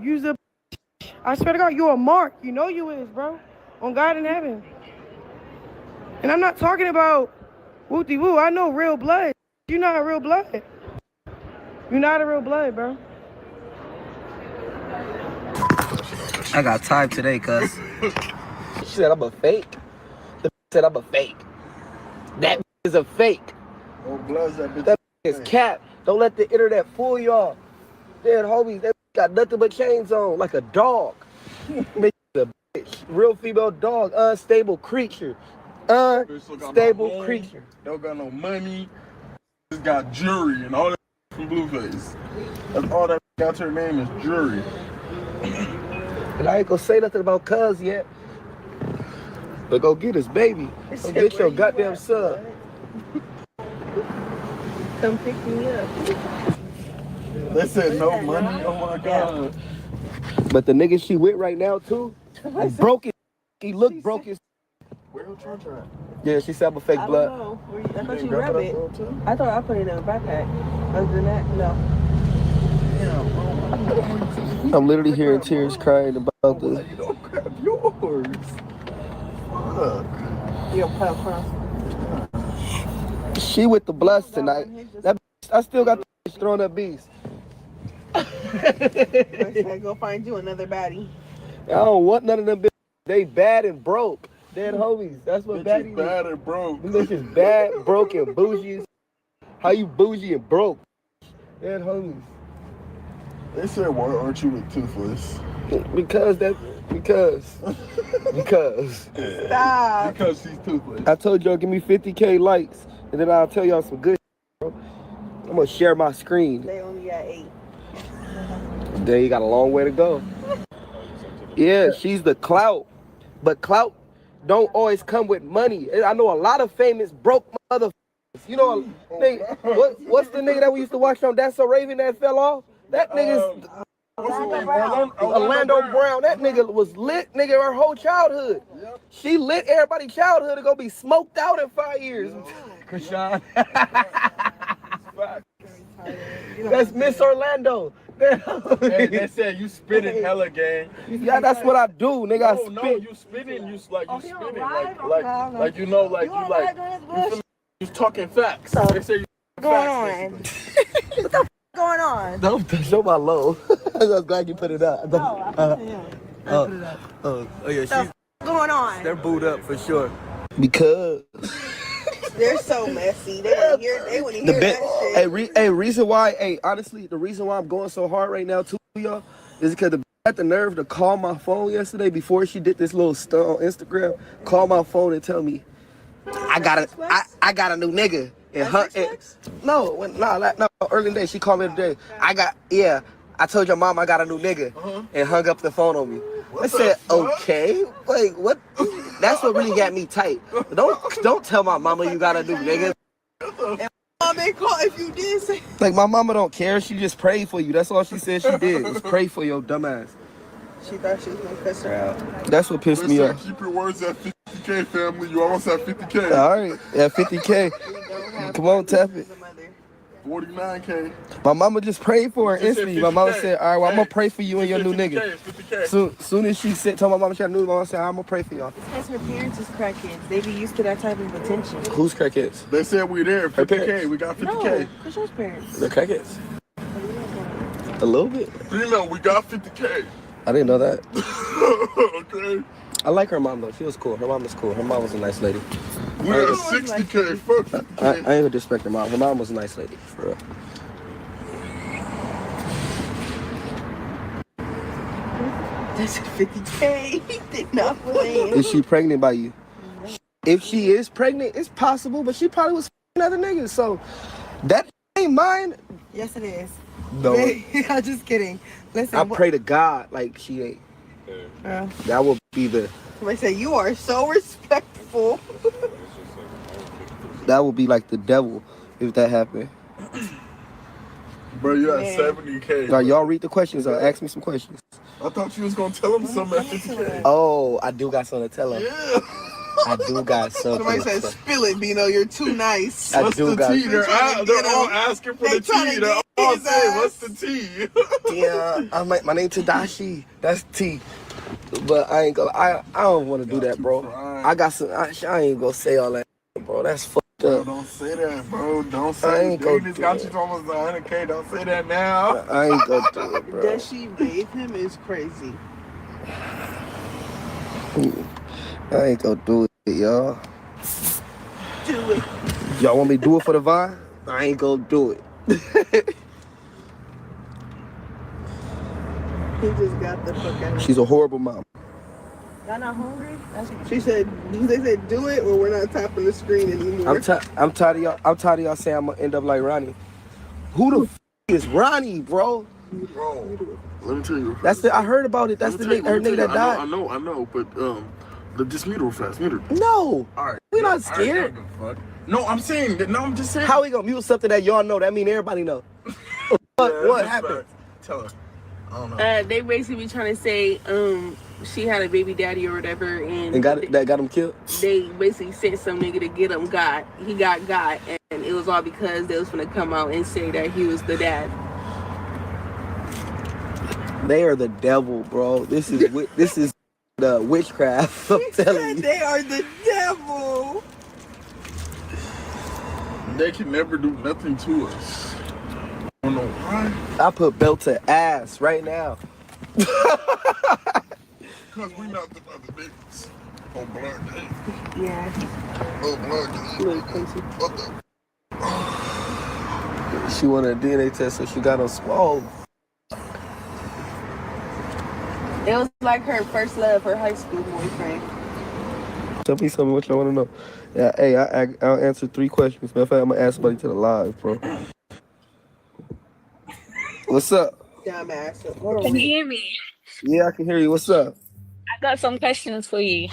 I swear to God, you're a mark. You know you is, bro. On God in heaven. And I'm not talking about woo-de-woo. I know real blood. You're not a real blood. You're not a real blood, bro. I got time today, cuz. She said I'm a fake. The said I'm a fake. That is a fake. Oh, bloods that bitch. That is cap. Don't let the internet fool y'all. Dead homies, that got nothing but chains on, like a dog. Bitch, a bitch. Real female dog, unstable creature. Unstable creature. Don't got no money. Just got jury and all that from Blueface. That's all that got her name is jury. And I ain't gonna say nothing about cuz yet. But go get his baby. Go get your goddamn son. Come pick me up. They said no money. Oh my God. But the nigga she with right now too, broke it. He looked broke as. Where her charger at? Yeah, she said I'm a fake blood. I thought you rub it. I thought I put it in a backpack. Other than that, no. I'm literally hearing tears crying about this. You don't grab yours. Fuck. She with the bloods tonight. That I still got the bitch throwing up bees. I go find you another baddie. I don't want none of them bitches. They bad and broke. Dead homies. That's what baddies bad and broke. This is bad, broke, and bougie. How you bougie and broke? Dead homies. They said, why aren't you with Toothless? Because. Stop. Because she's toothless. I told y'all give me 50K likes, and then I'll tell y'all some good bro. I'm gonna share my screen. They only got 8. Then you got a long way to go. Yeah, she's the clout. But clout don't always come with money. I know a lot of famous broke motherfuckers. You know, what's the nigga that we used to watch on That's So Raven that fell off? That nigga's Orlando Brown. That nigga was lit, nigga, her whole childhood. She lit everybody's childhood to go be smoked out in 5 years. Chrisean. That's Miss Orlando. Hey, they said you spitting hella, gang. Yeah, that's what I do, nigga. I spit. No, you spitting, you spitting, like you know, like you like, you talking facts. They say you Going on. What the f going on? Don't show my low. I'm glad you put it up. Oh yeah, she's Going on. they're booed up for sure. Because They're so messy. They wouldn't hear that shit. Reason why, honestly, the reason why I'm going so hard right now too, y'all, is because the had the nerve to call my phone yesterday before she did this little stunt on Instagram. Call my phone and tell me I got a new nigga. And no, early in the day she called me today. I told your mom I got a new nigga and hung up the phone on me. I said, okay, like what? That's what really got me tight. Don't tell my mama you got a new nigga. Mom ain't call if you did say. Like my mama don't care. She just prayed for you. That's all she said she did. Was pray for your dumb ass. She thought she was gonna cuss her out. That's what pissed me off. Keep your words at 50K, family. You almost at 50K. All right, at 50K. Come on, tap it. 49K. My mama just prayed for her instantly. My mama said, all right, well, I'm going to pray for you and your new nigga. 50K. Soon as she told my mama she had a new, my mama said, I'm going to pray for y'all. Because her parents is crackheads. They be used to that type of attention. Who's crackheads? They said we there, 50K. We got 50K. No, Chrisean's parents. They're crackheads. A little bit. You know, we got 50K. I didn't know that. Okay. I like her mom, though. She was cool. Her mom was cool. Her mom was a nice lady. We got 60K. Fuck 50K. I ain't gonna disrespect her mom. Her mom was a nice lady, for real. That's 50K. Did not believe. Is she pregnant by you? If she is pregnant, it's possible, but she probably was other niggas. So that ain't mine. Yes, it is. No. I'm just kidding. Listen. I pray to God like she ain't. That would be the. I say you are so respectful. That would be like the devil if that happened. Bro, you at 70K. All right, y'all read the questions. Ask me some questions. I thought you was gonna tell him something at 50K. Oh, I do got something to tell him. Yeah. I do got something. Somebody said, spill it, Bino. You're too nice. What's the tea? They're all asking for the tea. They're all saying, what's the tea? Yeah, my name Tadashi. That's T. But I ain't gonna. I don't want to do that, bro. I got some. I ain't gonna say all that, bro. That's fucked up. Don't say that, bro. Don't say that. David's got you to almost 100K. Don't say that now. I ain't gonna do it, bro. That she rape him is crazy. I ain't gonna do it, y'all. Do it. Y'all want me to do it for the Vine? I ain't gonna do it. He just got the fuck out. She's a horrible mom. Y'all not hungry? She said, they said do it or we're not tapping the screen anymore. I'm tired of y'all. I'm tired of y'all saying I'm gonna end up like Ronnie. Who the is Ronnie, bro? Bro, let me tell you. That's the. I heard about it. That's the nigga. Her nigga that died. I know, but just meet her fast. Meet her. No. All right. We not scared. No, I'm saying that. No, I'm just saying. How we gonna mute something that y'all know? That mean everybody know. What happened? Tell her. I don't know. They basically be trying to say she had a baby daddy or whatever, and got him killed. They basically sent some nigga to get him. He got, and it was all because they was gonna come out and say that he was the dad. They are the devil, bro. This is the witchcraft. I'm telling you. They are the devil. They can never do nothing to us. I don't know why. I put belt to ass right now. Because we not the other niggas on Blood Day. Yeah. Oh, Blood Day. What the? She wanted a DNA test, so she got on small. It was like her first love, her high school boyfriend. Tell me something what you want to know. Yeah, hey, I'll answer 3 questions. Matter of fact, I'm gonna ask somebody to the live, bro. What's up? Dumbass. Hold on, Can you wait. hear me? Yeah, I can hear you. What's up? I got some questions for you.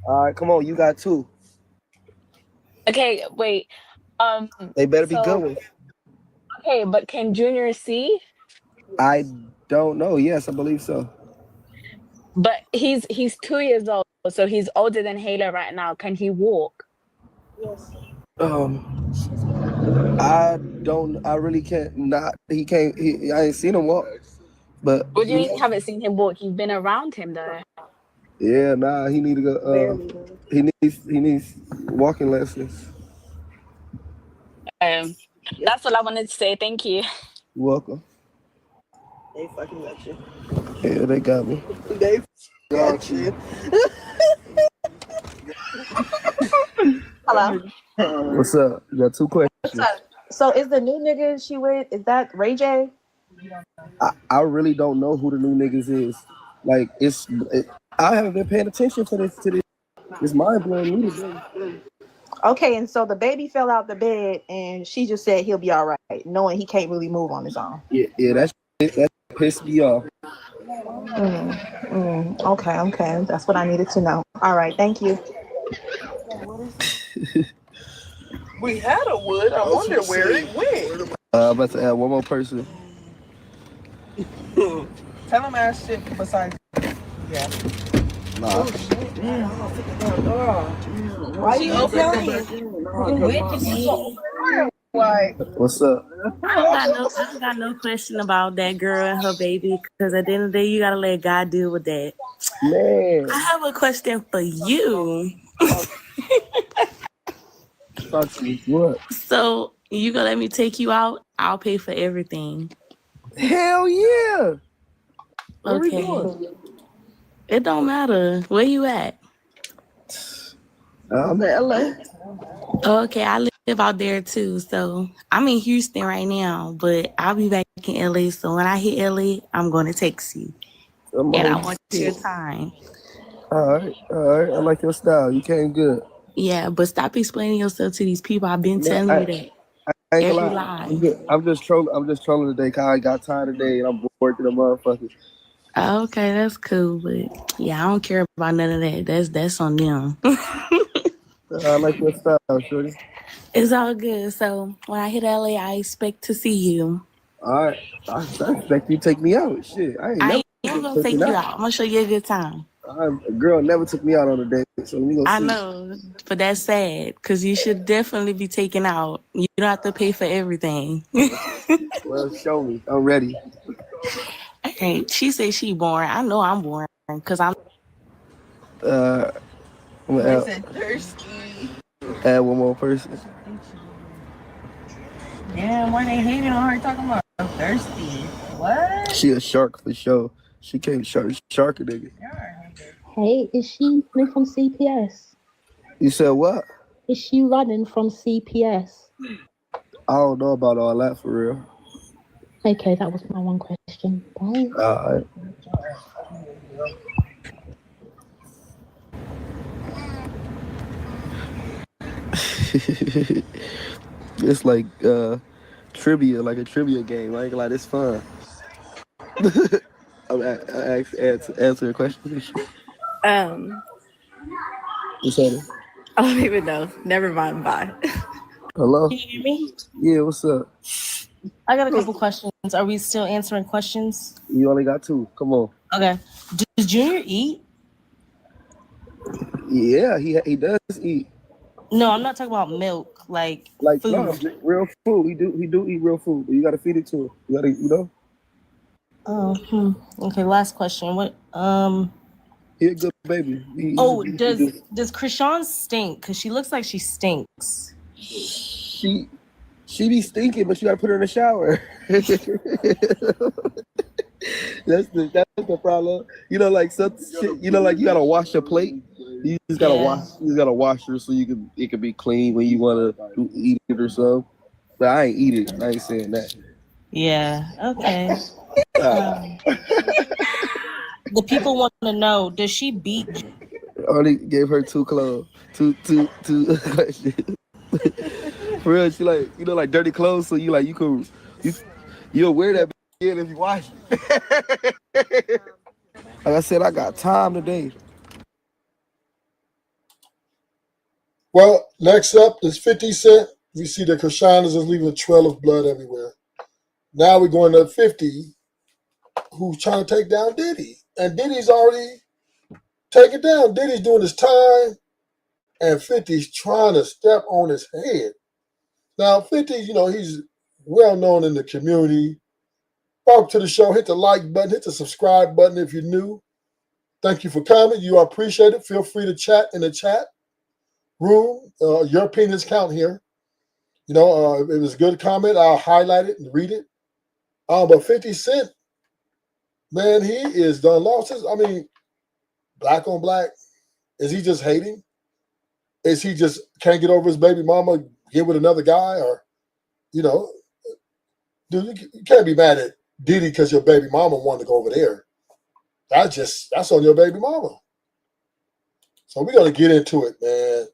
All right, come on. You got 2. Okay, wait. Um, They better be good so ones. okay, but can Junior see? I don't know. Yes, I believe so. But he's 2 years old, so he's older than Hayla right now. Can he walk? Yes. I don't. I really can't. Not. He can't. I ain't seen him walk. But What do you mean you haven't seen him walk? You've been around him though. yeah, nah. He need to go. Barely. He needs walking lessons. That's all I wanted to say. Thank you. You're welcome. They fucking got you. Yeah, they got me. They got you. Hello. What's up? You got 2 questions. What's up? So is the new nigga she with, is that Ray J? I really don't know who the new niggas is. Like I haven't been paying attention to this. It's mind blowing me today. Okay, and so the baby fell out the bed and she just said he'll be all right, knowing he can't really move on his own. Yeah, that pissed me off. Okay. That's what I needed to know. All right, thank you. We had a wood. I wonder where it went. I'm about to add one more person. Tell him ass shit besides. Yeah. Nah. Why you telling What's up? I don't got no question about that girl and her baby, because at the end of the day, you gotta let God deal with that. Man. I have a question for you. What? So you gonna let me take you out? I'll pay for everything. Hell yeah. Where we Okay. going? It don't matter. Where you at? I'm in LA. Okay, I live out there too. So I'm in Houston right now, but I'll be back in LA. So when I hit LA, I'm gonna text you. And I want your time. All right. I like your style. You came good. Yeah, but stop explaining yourself to these people. I've been telling you that. I ain't Every gonna lie. lie. I'm just trolling today because I got tired today and I'm bored to the motherfucker. Okay, that's cool, but yeah, I don't care about none of that. That's on them. I like your style, shorty. It's all good. So when I hit LA, I expect to see you. All right. I expect you to take me out. Shit, I ain't never gonna take you out. I'm gonna show you a good time. A girl never took me out on a date, so we gonna see. I know, but that's sad because you should definitely be taken out. You don't have to pay for everything. Well, show me. I'm ready. Okay, she said she boring. I know I'm boring because I'm. I'm gonna thirsty. add one more person. Damn, why they hating on her talking about thirsty? What? She a shark for sure. She can't shark a nigga. Hey, is she running from CPS? You said what? Is she running from CPS? I don't know about all that for real. Okay, that was my one question. Bye. All right. It's like trivia, like a trivia game. I ain't gonna lie, it's fun. I'm answer a question. What's happening? I don't even know. Never mind. Bye. Hello? Can you hear me? Yeah, what's up? I got a couple questions. Are we still answering questions? You only got 2. Come on. Okay. Does Junior eat? Yeah, he does eat. No, I'm not talking about milk, like food. No, real food. He do eat real food, but you gotta feed it to him. You gotta, Oh, okay. Last question. What? He a good baby. Does Chrisean stink? Cause she looks like she stinks. She be stinking, but you gotta put her in the shower. That's the problem. Like some shit. Like you gotta wash your plate. You just gotta wash her so it can be clean when you wanna eat it or something. But I ain't eat it. I ain't saying that. Yeah. Okay. The people want to know, does she beat? Only gave her two clothes, two questions. For real, she like like dirty clothes, so you'll wear that again if you wash it. Like I said, I got time today. Well, next up is 50 Cent. We see that Chrisean is leaving a trail of blood everywhere. Now we're going to 50, who's trying to take down Diddy. And Diddy's already taken down. Diddy's doing his time, and 50's trying to step on his head. Now, 50, he's well known in the community. Welcome to the show. Hit the like button, hit the subscribe button if you're new. Thank you for coming. You are appreciated. Feel free to chat in the chat room. Your opinions count here. If it was a good comment, I'll highlight it and read it. But 50 Cent, man, he is done lost his, black on black. Is he just hating? Is he just can't get over his baby mama, get with another guy? Or, dude, you can't be mad at Diddy because your baby mama wanted to go over there. That's on your baby mama. So we're going to get into it, man.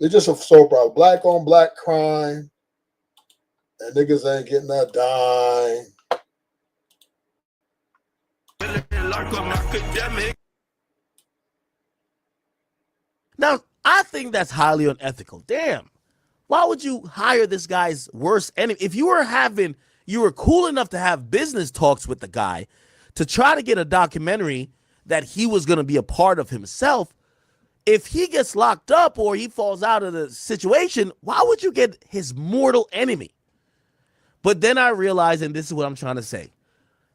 It's just a soap opera. Black on black crime. And niggas ain't getting that dime. Now, I think that's highly unethical. Damn. Why would you hire this guy's worst enemy? If you were cool enough to have business talks with the guy to try to get a documentary that he was going to be a part of himself, if he gets locked up or he falls out of the situation, why would you get his mortal enemy? But then I realized, and this is what I'm trying to say,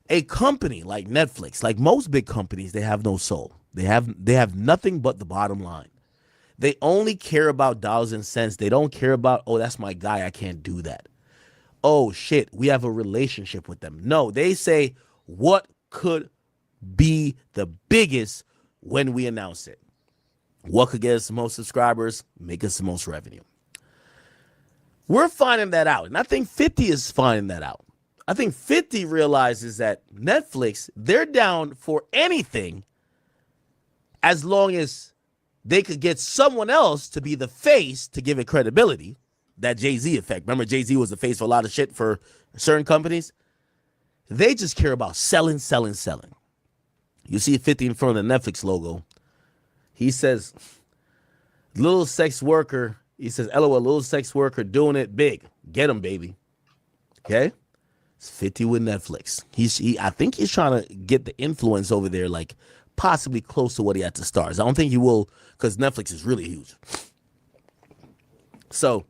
a company like Netflix, like most big companies, they have no soul. They have nothing but the bottom line. They only care about dollars and cents. They don't care about, oh, that's my guy, I can't do that. Oh, shit, we have a relationship with them. No, they say, what could be the biggest when we announce it? What could get us the most subscribers, make us the most revenue? We're finding that out, and I think 50 is finding that out. I think 50 realizes that Netflix, they're down for anything as long as they could get someone else to be the face to give it credibility. That Jay-Z effect. Remember, Jay-Z was the face for a lot of shit for certain companies? They just care about selling, selling, selling. You see 50 in front of the Netflix logo. He says, little sex worker, he says, LOL, little sex worker doing it big. Get him, baby. Okay? It's 50 with Netflix. I think he's trying to get the influence over there, like possibly close to what he had to Stars. I don't think he will, because Netflix is really huge. So,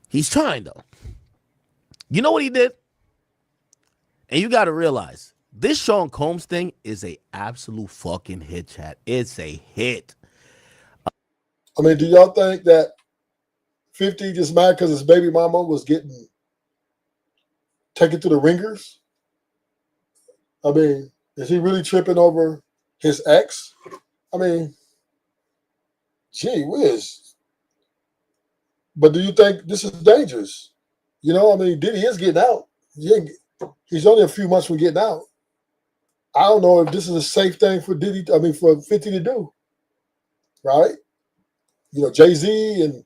he's trying, though. You know what he did? And you got to realize, this Sean Combs thing is a absolute fucking hit, chat. It's a hit. Do y'all think that 50 just mad because his baby mama was getting taken to the ringers? Is he really tripping over his ex? Gee whiz. But do you think this is dangerous? Diddy is getting out. He's only a few months from getting out. I don't know if this is a safe thing for for 50 to do. Right? Jay-Z and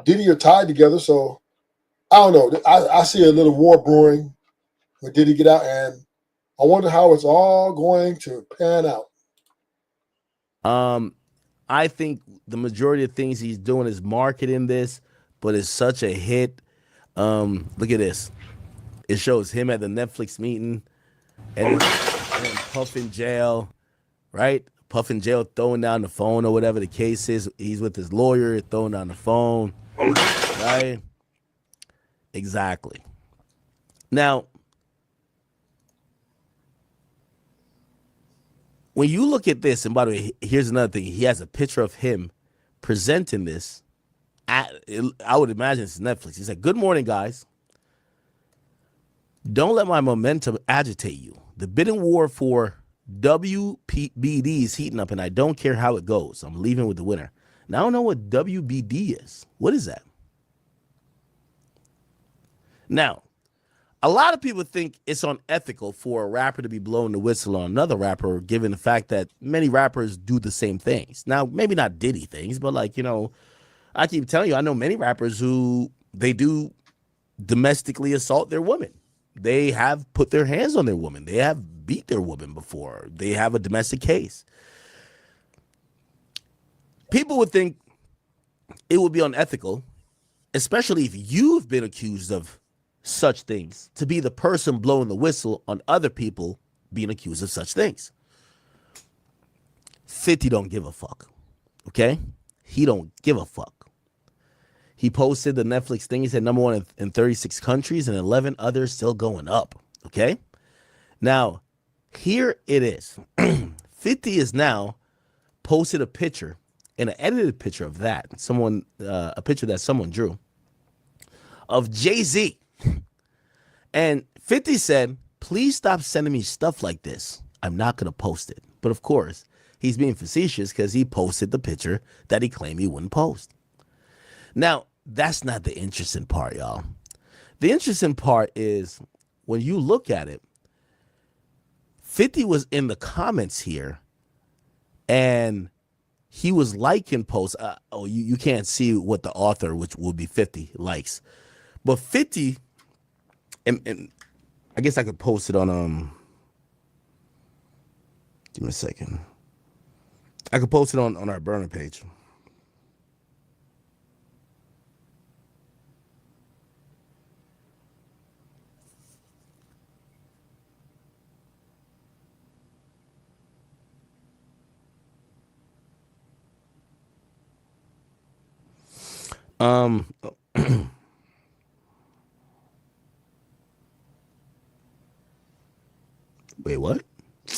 Diddy are tied together, so I don't know. I see a little war brewing when Diddy get out, and I wonder how it's all going to pan out. I think the majority of things he's doing is marketing this, but it's such a hit. Look at this. It shows him at the Netflix meeting and Puff in jail, right? Puff in jail throwing down the phone or whatever the case is. He's with his lawyer throwing down the phone, right? Exactly. Now, when you look at this, and by the way, here's another thing. He has a picture of him presenting this. I would imagine it's Netflix. He said, "Good morning, guys. Don't let my momentum agitate you. The bidding war for WBD is heating up, and I don't care how it goes. I'm leaving with the winner." Now, I don't know what WBD is. What is that? Now, a lot of people think it's unethical for a rapper to be blowing the whistle on another rapper, given the fact that many rappers do the same things. Now, maybe not Diddy things, but like, you know, I keep telling you, I know many rappers who they do domestically assault their women. They have put their hands on their woman. They have beat their woman before. They have a domestic case. People would think it would be unethical, especially if you've been accused of such things, to be the person blowing the whistle on other people being accused of such things. 50 don't give a fuck, okay? He don't give a fuck. He posted the Netflix thing. He said number one in 36 countries and 11 others still going up, okay? Now, here it is. 50 is now posted a picture, an edited picture of that. A picture that someone drew of Jay-Z. And 50 said, please stop sending me stuff like this. I'm not going to post it. But of course, he's being facetious because he posted the picture that he claimed he wouldn't post. Now, that's not the interesting part, y'all. The interesting part is when you look at it, 50 was in the comments here and he was liking posts. You can't see what the author, which will be 50, likes. But 50, and I guess I could post it on, give me a second. I could post it on our burner page. Wait, what?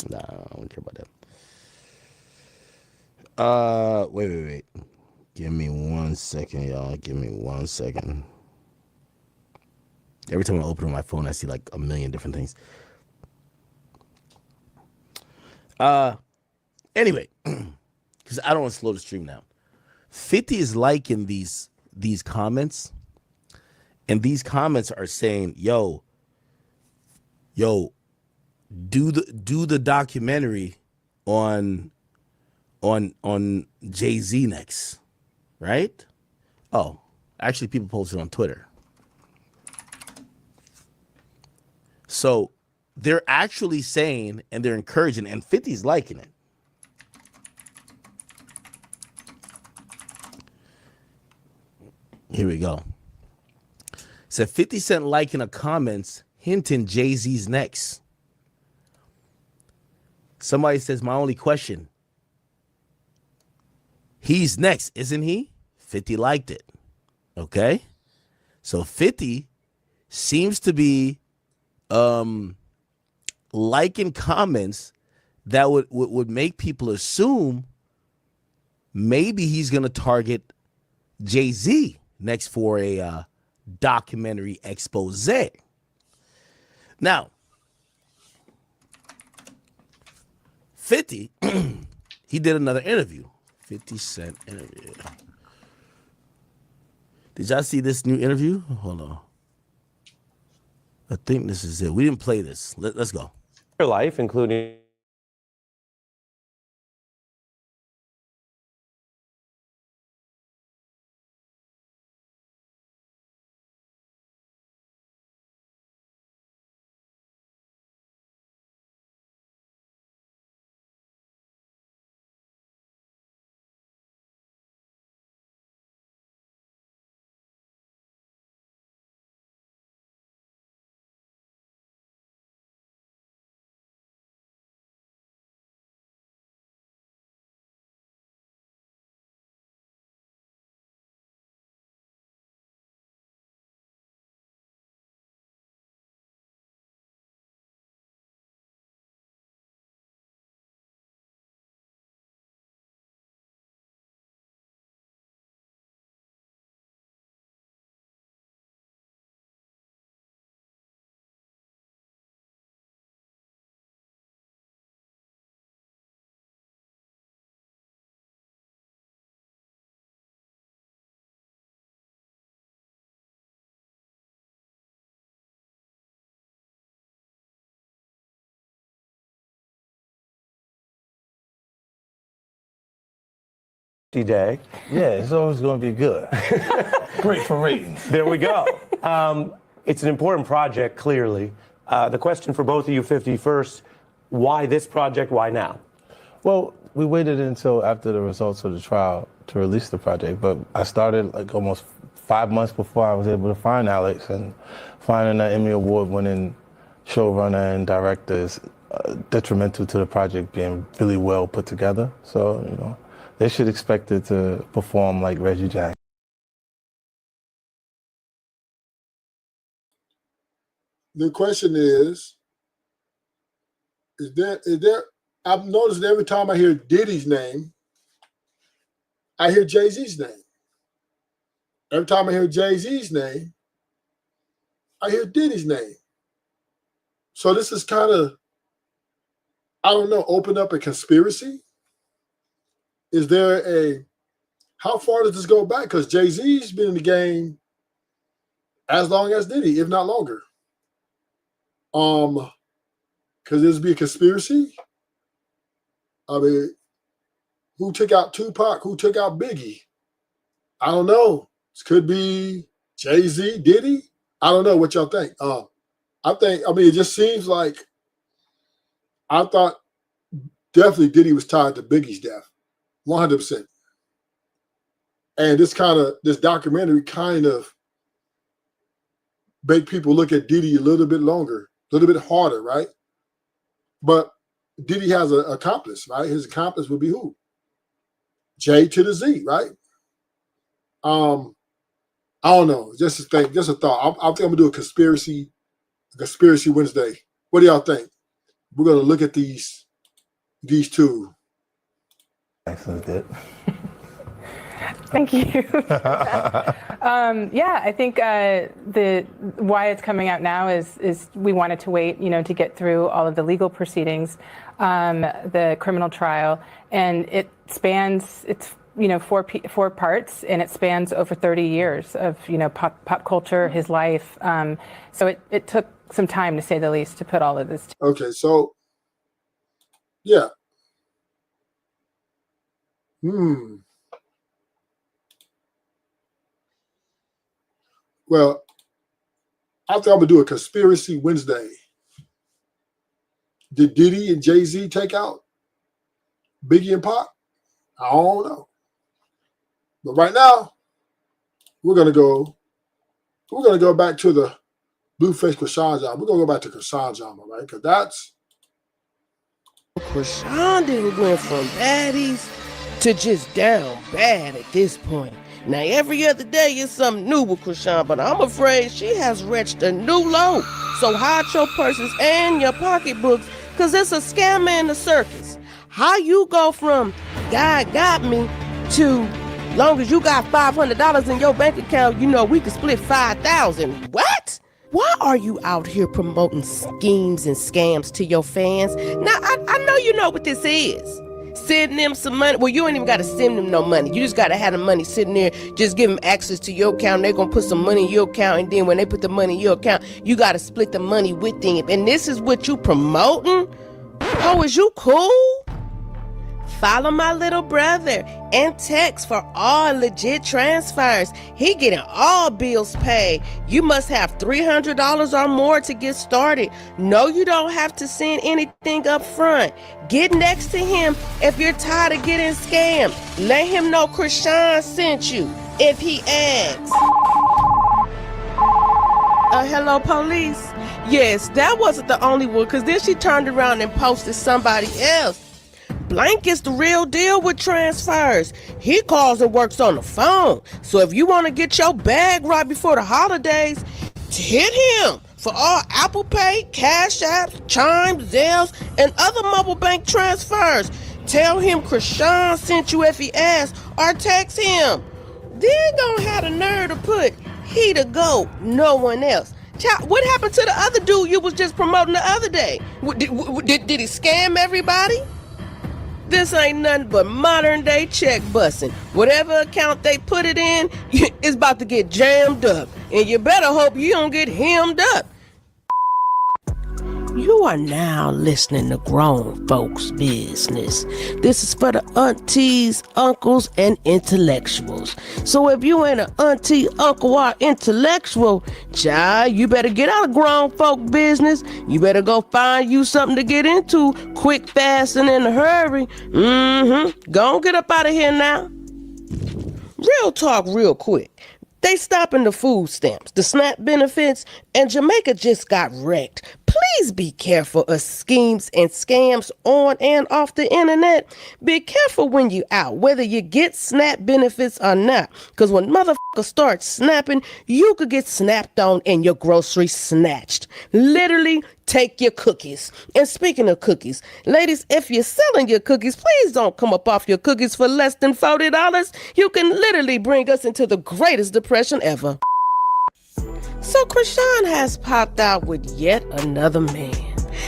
Nah, I don't care about that. Wait. Give me 1 second, y'all. Give me 1 second. Every time I open my phone, I see like a million different things. Anyway, because I don't want to slow the stream down. 50 is liking these comments, and these comments are saying, yo, do the documentary on Jay-Z next, right? Oh, actually, people posted on Twitter. So they're actually saying, and they're encouraging, and 50's liking it. Here we go. So 50 Cent liking a comments hinting Jay-Z's next. Somebody says, my only question, he's next, isn't he? 50 liked it. Okay? So 50 seems to be liking comments that would make people assume maybe he's going to target Jay-Z next for a documentary expose. Now, 50, he did another interview. 50 Cent interview. Did y'all see this new interview? Hold on. I think this is it. We didn't play this. Let's go. Your life, including day. Yeah, it's always going to be good. Great for ratings. There we go. It's an important project, clearly. The question for both of you, 51st, why this project, why now? Well, we waited until after the results of the trial to release the project, but I started like almost 5 months before I was able to find Alex, and finding an Emmy Award-winning showrunner and director is detrimental to the project being really well put together. So, you know, they should expect it to perform like Reggie Jackson. The question is there, I've noticed that every time I hear Diddy's name, I hear Jay-Z's name. Every time I hear Jay-Z's name, I hear Diddy's name. So this is kind of, I don't know, open up a conspiracy? Is there how far does this go back? Because Jay-Z's been in the game as long as Diddy, if not longer. Could this be a conspiracy? I mean, who took out Tupac? Who took out Biggie? I don't know. This could be Jay-Z, Diddy. I don't know what y'all think. It just seems like I thought definitely Diddy was tied to Biggie's death, 100%. And this documentary kind of make people look at Diddy a little bit longer, a little bit harder, right? But Diddy has an accomplice, right? His accomplice would be who? J to the Z, right? I don't know. Just a thing, just a thought. I think I'm gonna do a conspiracy Wednesday. What do y'all think? We're gonna look at these two. Excellent, good. Thank you. Yeah, I think why it's coming out now is we wanted to wait, to get through all of the legal proceedings, the criminal trial, and it spans four parts, and it spans over 30 years of pop culture, his life. So it took some time, to say the least, to put all of this. Okay, so yeah. Well, I think I'm gonna do a conspiracy Wednesday. Did Diddy and Jay-Z take out Biggie and Pac? I don't know. But right now, we're gonna go back to the blueface Chrisean genre. We're gonna go back to Chrisean genre, right? Because that's Chrisean didn't went from baddies to just down bad at this point. Now every other day is something new with Chrisean, but I'm afraid she has reached a new low. So hide your purses and your pocketbooks, cause it's a scammer in the circus. How you go from God got me to long as you got $500 in your bank account, we could split 5,000. What? Why are you out here promoting schemes and scams to your fans? Now, I know you know what this is. Send them some money. Well, you ain't even got to send them no money. You just got to have the money sitting there. Just give them access to your account. They're going to put some money in your account. And then when they put the money in your account, you got to split the money with them. And this is what you promoting? Oh, is you cool? Follow my little brother and text for all legit transfers. He getting all bills paid. You must have $300 or more to get started. No, you don't have to send anything up front. Get next to him if you're tired of getting scammed. Let him know Chrisean sent you if he asks. Hello, police? Yes, that wasn't the only one, because then she turned around and posted somebody else. Blank is the real deal with transfers. He calls and works on the phone. So if you want to get your bag right before the holidays, hit him for all Apple Pay, Cash Apps, Chime, Zelles, and other mobile bank transfers. Tell him Chrisean sent you if he asks, or text him. Then gonna have the nerve to put he the GOAT, no one else. Child, what happened to the other dude you was just promoting the other day? Did he scam everybody? This ain't nothing but modern day check busting. Whatever account they put it in, it's about to get jammed up. And you better hope you don't get hemmed up. You are now listening to Grown Folks Business. This is for the aunties, uncles, and intellectuals. So if you ain't an auntie, uncle, or intellectual, child, you better get out of grown folk business. You better go find you something to get into quick, fast, and in a hurry. Go on, get up out of here now. Real talk real quick. They stopping the food stamps, the SNAP benefits, and Jamaica just got wrecked. Please be careful of schemes and scams on and off the internet. Be careful when you out, whether you get SNAP benefits or not. Because when motherfuckers start snapping, you could get snapped on and your groceries snatched. Literally, take your cookies. And speaking of cookies, ladies, if you're selling your cookies, please don't come up off your cookies for less than $40. You can literally bring us into the greatest depression ever. So Chrisean has popped out with yet another man.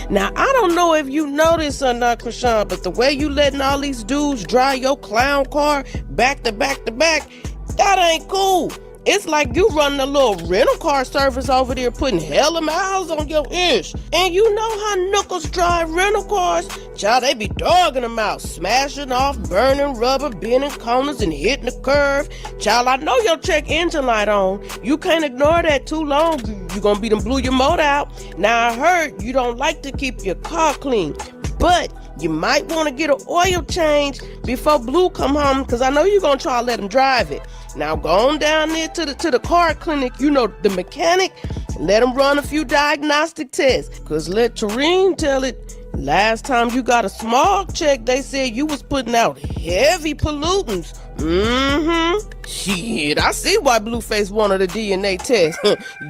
Now, I don't know if you know this or not, Chrisean, but the way you letting all these dudes drive your clown car back to back to back, that ain't cool. It's like you running a little rental car service over there putting hella miles on your ish. And you know how knuckles drive rental cars? Child, they be dogging them out, smashing off, burning rubber, bending corners, and hitting the curve. Child, I know your check engine light on. You can't ignore that too long. You gonna be them blew your motor out. Now, I heard you don't like to keep your car clean, but you might want to get an oil change before Blue come home, because I know you're going to try to let him drive it. Now go on down there to the car clinic, you know, the mechanic, let him run a few diagnostic tests, because let Tareen tell it, last time you got a smog check, they said you was putting out heavy pollutants. Shit, I see why Blueface wanted a DNA test.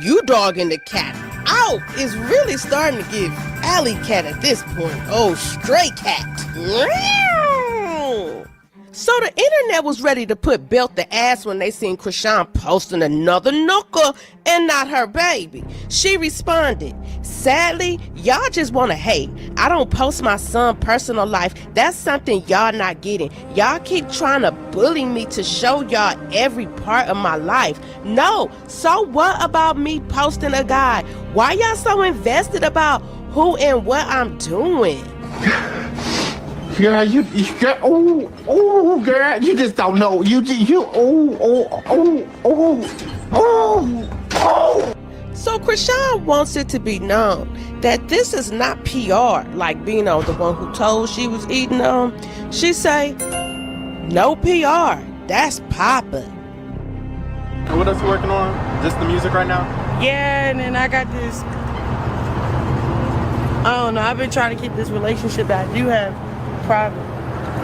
You dogging the cat out is really starting to give alley cat at this point. Oh, stray cat. So the internet was ready to put belt the ass when they seen Chrisean posting another knuckle and not her baby. She responded, "Sadly, y'all just want to hate. I don't post my son's personal life. That's something y'all not getting. Y'all keep trying to bully me to show y'all every part of my life. No, so what about me posting a guy? Why y'all so invested about who and what I'm doing?" Girl, girl, you just don't know. So Chrisean wants it to be known that this is not PR, like being on the one who told she was eating on. She say, no PR, that's Papa. What else you working on? Just the music right now? Yeah, and then I got this, I don't know, I've been trying to keep this relationship that I do have private.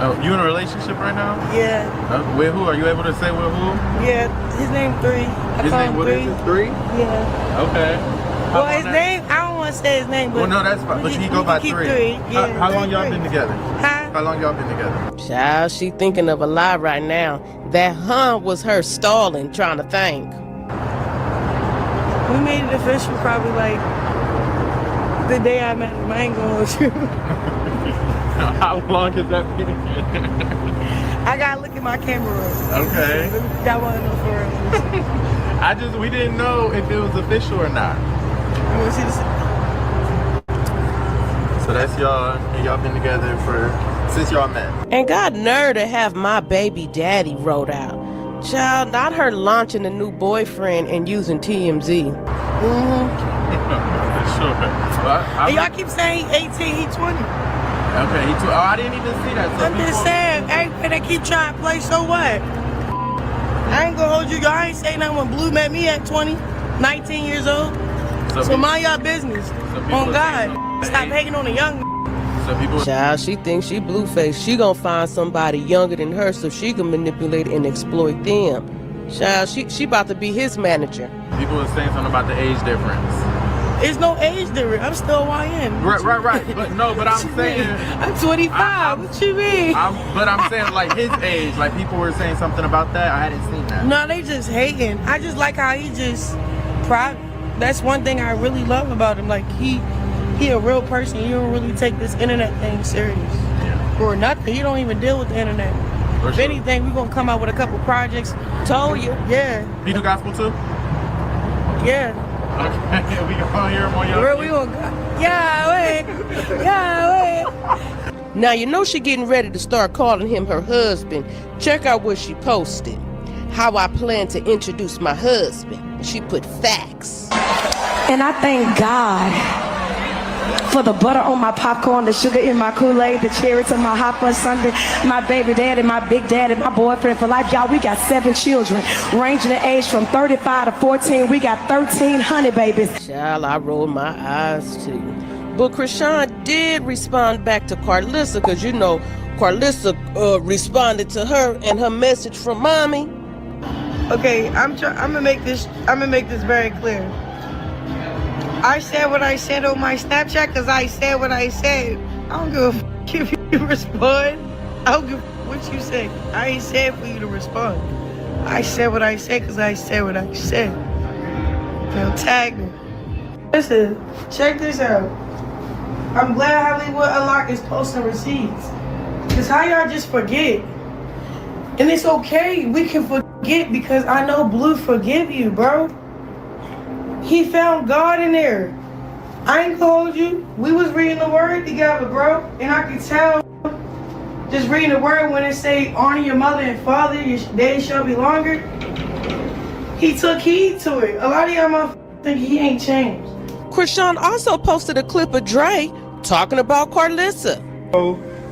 Oh, you in a relationship right now? Yeah. With who? Are you able to say with who? Yeah, his name 3. His name, what is it? 3? Yeah. Okay. Well, his name, I don't want to say his name, but... Well, no, that's fine. But he go by 3. Yeah. How long y'all been together? Huh? How long y'all been together? Child, she thinking of a lie right now. That was her stalling, trying to think. We made it official probably like the day I met him. I ain't gonna hold you. How long has that been? I gotta look at my camera. Okay. That wasn't no for real. We didn't know if it was official or not. You wanna see this? So that's y'all, and y'all been together since y'all met. And got nerve to have my baby daddy wrote out. Child, not her launching a new boyfriend and using TMZ. Sure. Well, and y'all keep saying 18, he 20. Okay, he 20. Oh, I didn't even see that. So I'm just saying, everybody they keep trying to play, so what? I ain't gonna hold you. Y'all ain't say nothing when Blue met me at 20, 19 years old. So mind y'all business. On God. Stop hating on a young. Child, she thinks she Blueface. She gonna find somebody younger than her so she can manipulate and exploit them. Child, she about to be his manager. People are saying something about the age difference. There's no age difference. I'm still YN. Right. But I'm saying... I'm 25. What you mean? But I'm saying, like, his age. Like, people were saying something about that. I hadn't seen that. No, they just hating. I just like how he just private. That's one thing I really love about him. Like, he a real person. He don't really take this internet thing serious. Yeah. Or nothing. He don't even deal with the internet. If anything, we're going to come out with a couple projects. Told you. Yeah. He do gospel too? Yeah. Okay, we gonna hear him on your... Yeah, wait. Now you know she getting ready to start calling him her husband. Check out what she posted. How I plan to introduce my husband. She put facts. And I thank God for the butter on my popcorn, the sugar in my Kool-Aid, the cherry to my hot fudge sundae, my baby daddy, my big daddy, my boyfriend for life. Y'all, we got 7 children, ranging in age from 35 to 14. We got 13 honey babies. Child, I rolled my eyes too. But Chrisean did respond back to Carlissa, because you know Carlissa responded to her and her message from mommy. Okay, I'm gonna make this very clear. I said what I said on my Snapchat because I said what I said. I don't give a f if you respond. I don't give a f what you say. I ain't said for you to respond. I said what I said because I said what I said. Now tag me. Listen, check this out. I'm glad Hollywood Unlocked is posting receipts. Because how y'all just forget? And it's okay, we can forget because I know Blue forgive you, bro. He found God in there. I ain't gonna hold you. We was reading the word together, bro. And I could tell just reading the word when it say honor your mother and father, your days shall be longer. He took heed to it. A lot of y'all motherfuckers think he ain't changed. Chrisean also posted a clip of Dre talking about Carlissa.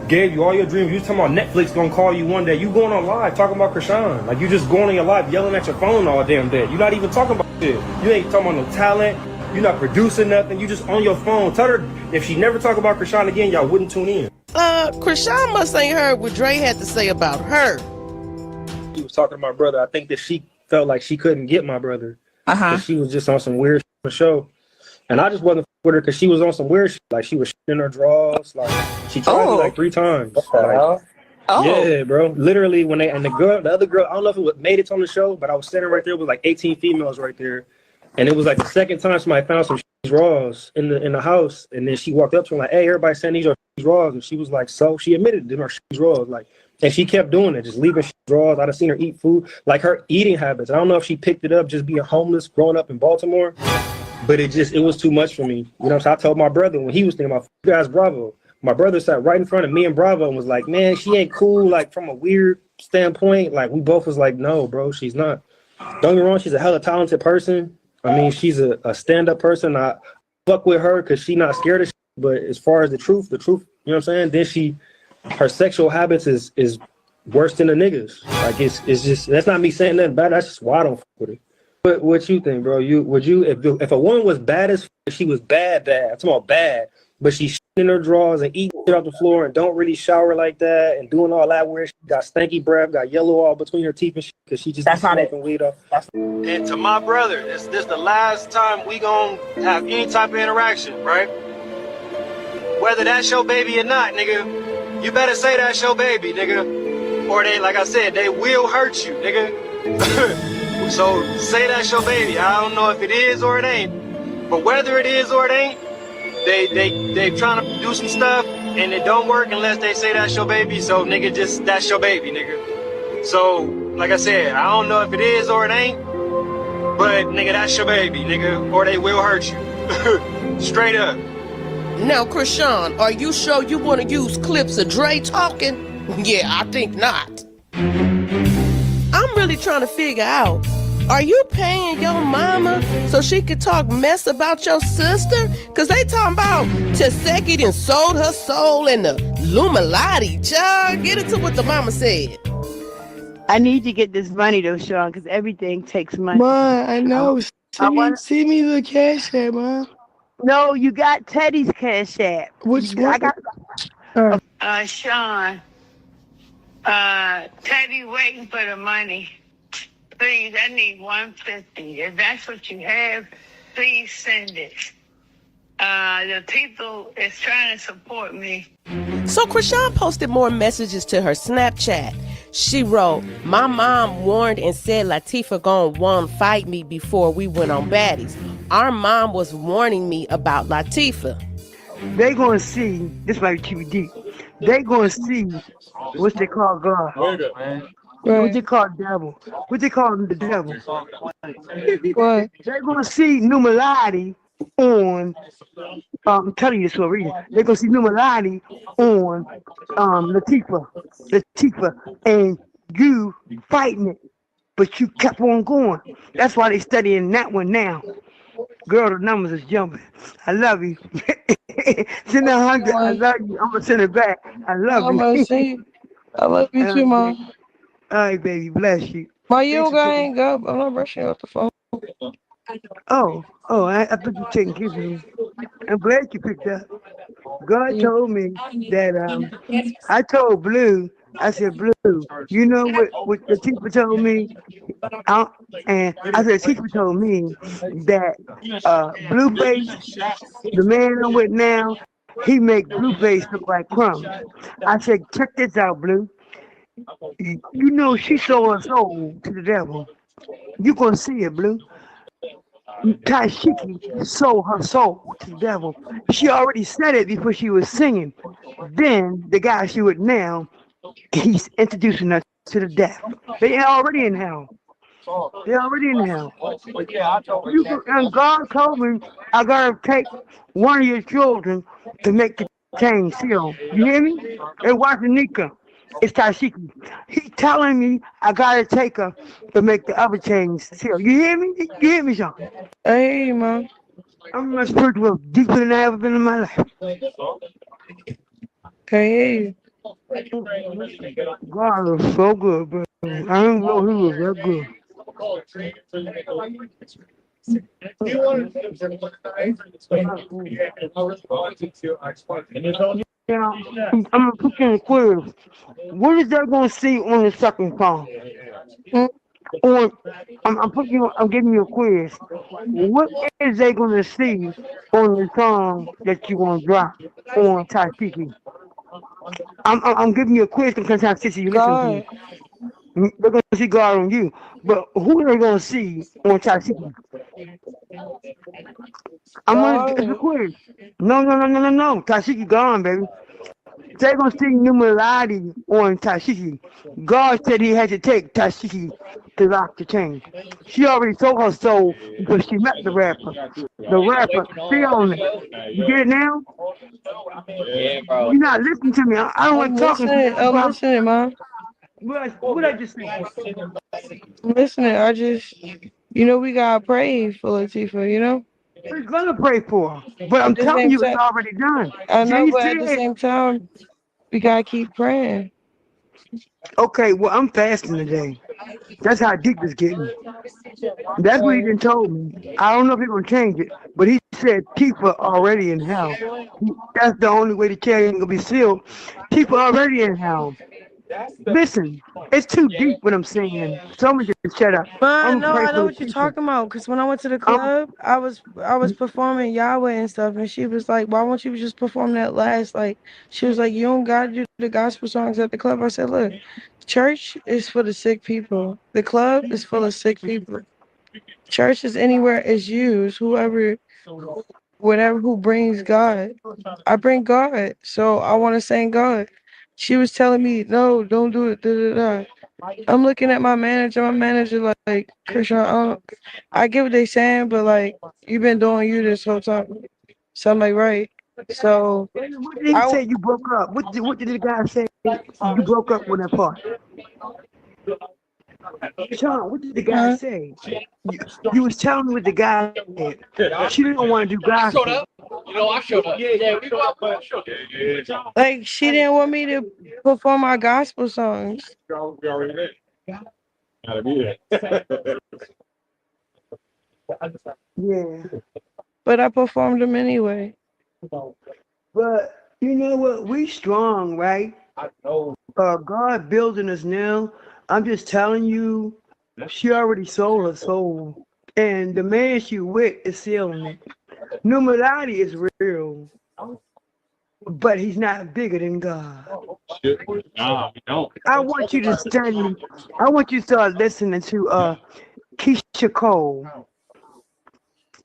Gave you all your dreams. You was talking about Netflix gonna call you one day. You going on live talking about Chrisean. Like you just going on your live yelling at your phone all damn day. You're not even talking about shit. You ain't talking about no talent. You're not producing nothing. You just on your phone. Tell her if she never talk about Chrisean again, y'all wouldn't tune in. Chrisean must ain't heard what Dre had to say about her. She was talking to my brother. I think that she felt like she couldn't get my brother. She was just on some weird shit for the show. And I just wasn't with her because she was on some weird shit. Like she was in her drawers. Like she tried me like 3 times. Like, yeah, bro. Literally when the other girl, I don't know if it made it on the show, but I was standing right there with like 18 females right there. And it was like the second time somebody found some drawers in the house. And then she walked up to him like, hey, everybody saying these are drawers. And she was like, so she admitted them are drawers. Like, and she kept doing it, just leaving drawers. I'd have seen her eat food, like her eating habits. I don't know if she picked it up just being homeless growing up in Baltimore. But it was too much for me. You know what I'm saying? I told my brother when he was thinking about you guys Bravo. My brother sat right in front of me and Bravo and was like, man, she ain't cool, like from a weird standpoint. Like we both was like, no, bro, she's not. Don't get me wrong, she's a hella talented person. I mean, she's a stand-up person. I fuck with her because she's not scared of shit. But as far as the truth, you know what I'm saying? Then her sexual habits is worse than the niggas. Like it's just, that's not me saying nothing bad. That's just why I don't fuck with her. What you think, bro? If a woman was bad as she was bad, I'm talking about bad, but she's in her drawers and eating shit off the floor and don't really shower like that and doing all that weird shit, got stanky breath, got yellow all between her teeth and shit because she just smoking weed off. And to my brother, this the last time we gonna have any type of interaction, right? Whether that's your baby or not, nigga, you better say that's your baby, nigga. Or they, like I said, they will hurt you, nigga. So say that's your baby. I don't know if it is or it ain't. But whether it is or it ain't, they trying to do some stuff and it don't work unless they say that's your baby. So nigga, just that's your baby, nigga. So like I said, I don't know if it is or it ain't, but nigga, that's your baby, nigga, or they will hurt you. Straight up. Now, Chrisean, are you sure you want to use clips of Dre talking? Yeah, I think not. I'm really trying to figure out, are you paying your mama so she could talk mess about your sister? Because they talking about Teseki done sold her soul in the Illuminati. Child, get into what the mama said. I need to get this money though, Sean, because everything takes money. Ma, I know. See me the cash app, Ma. No, you got Teddy's cash app. Which one? I got. Sean, Teddy waiting for the money. Please, I need $150. If that's what you have, please send it. The people is trying to support me. So Chrisean posted more messages to her Snapchat. She wrote, my mom warned and said Latifah gon' want to fight me before we went on baddies. Our mom was warning me about Latifah. They gonna see, this might be too deep. They gonna see what they call God. What they call devil. What they call the devil. What? They're gonna see Numalati on. I'm telling you this for a reason. They're gonna see Numalani on Latifah, and you fighting it, but you kept on going. That's why they studying that one now. Girl, the numbers is jumping. I love you. Send that 100. I love you. I'm gonna send it back. I love I'm you. gonna see. I love you too, Mom. All right, baby. Bless you. Ma, you Thanks don't for gotta taking. hang up. I'm not brushing you off the phone. I thought you were taking care of me. I'm glad you picked up. God told me that I told Blue, I said, Blue, you know what the teacher told me? And I said, the teacher told me that Blueface, the man I'm with now, he make Blueface look like crumbs. I said, check this out, Blue. You know she sold her soul to the devil. You gonna see it, Blue. Taishiki sold her soul to the devil. She already said it before she was singing. Then the guy she with now, he's introducing her to the death. They already in hell. They're already in hell. And God told me I gotta take one of your children to make the change seal. You hear me? It wasn't Nika. It's Tashiki. He telling me I gotta take her to make the other change seal. You hear me? You hear me, Sean? I hear you, Mom. I'm in my spiritual deeper than I ever been in my life. I hear you. God is so good, bro. I didn't know he was that good. Now, I'm gonna put you in the quiz. What is that gonna see on the second song? Or I'm giving you a quiz. What is they gonna see on the song that you gonna drop on Taishiki? I'm giving you a quiz because Taishiki you listen to. God. They're gonna see God on you, but who are they gonna see on Taishiki? It's a God. quiz. No. Taishiki gone, baby. They're gonna see Numerati on Tashiki. God said he had to take Tashiki to rock the chain. She already sold her soul because she met the rapper. The rapper feeling it. You get it now? You're not listening to me. I don't like I'm talking to you. listening. I'm listening, Mom. What I just say? I'm listening. We gotta pray for Latifah, you know? We're gonna pray for her. But I'm At the telling same you it's time, already done. I know, Jay but at the said, same time, we gotta keep praying. okay, well I'm fasting today. That's how deep it's getting. That's what he done told me. I don't know if he's gonna change it, but he said Tifa already in hell. That's the only way the chair ain't gonna be sealed. Tifa already in hell. Listen, it's too deep what I'm saying. Someone just shut up. But I'm no, gonna pray I for know the what you're Tifa. talking about. Cause when I went to the club, I was performing Yahweh and stuff, and she was like, "Why won't you just perform that last?" Like, she was like, "You don't gotta do the gospel songs at the club." I said, "Look, church is for the sick people. The club is full of sick people. Church is anywhere it's used. Whatever who brings God. I bring God, so I want to sing God." She was telling me, "No, don't do it." Da, da, da. I'm looking at my manager. My manager like, Chrisean, I get what they saying, but like, you've been doing you this whole time. So I'm like, right. So What did he I say you broke up? What did the guy say you broke up with that part? Sean, what did the guy say? You was telling me what the guy said. She didn't want to do gospel. I showed up. Yeah, we go out. Like she didn't want me to perform my gospel songs. We already did. Gotta be there. Yeah. But I performed them anyway. But you know what? We strong, right? I know. God building us now. I'm just telling you, she already sold her soul. And the man she with is sealing it. Numerati is real. But he's not bigger than God. Nah, we don't. I want you to study. I want you to start listening to Keisha Cole.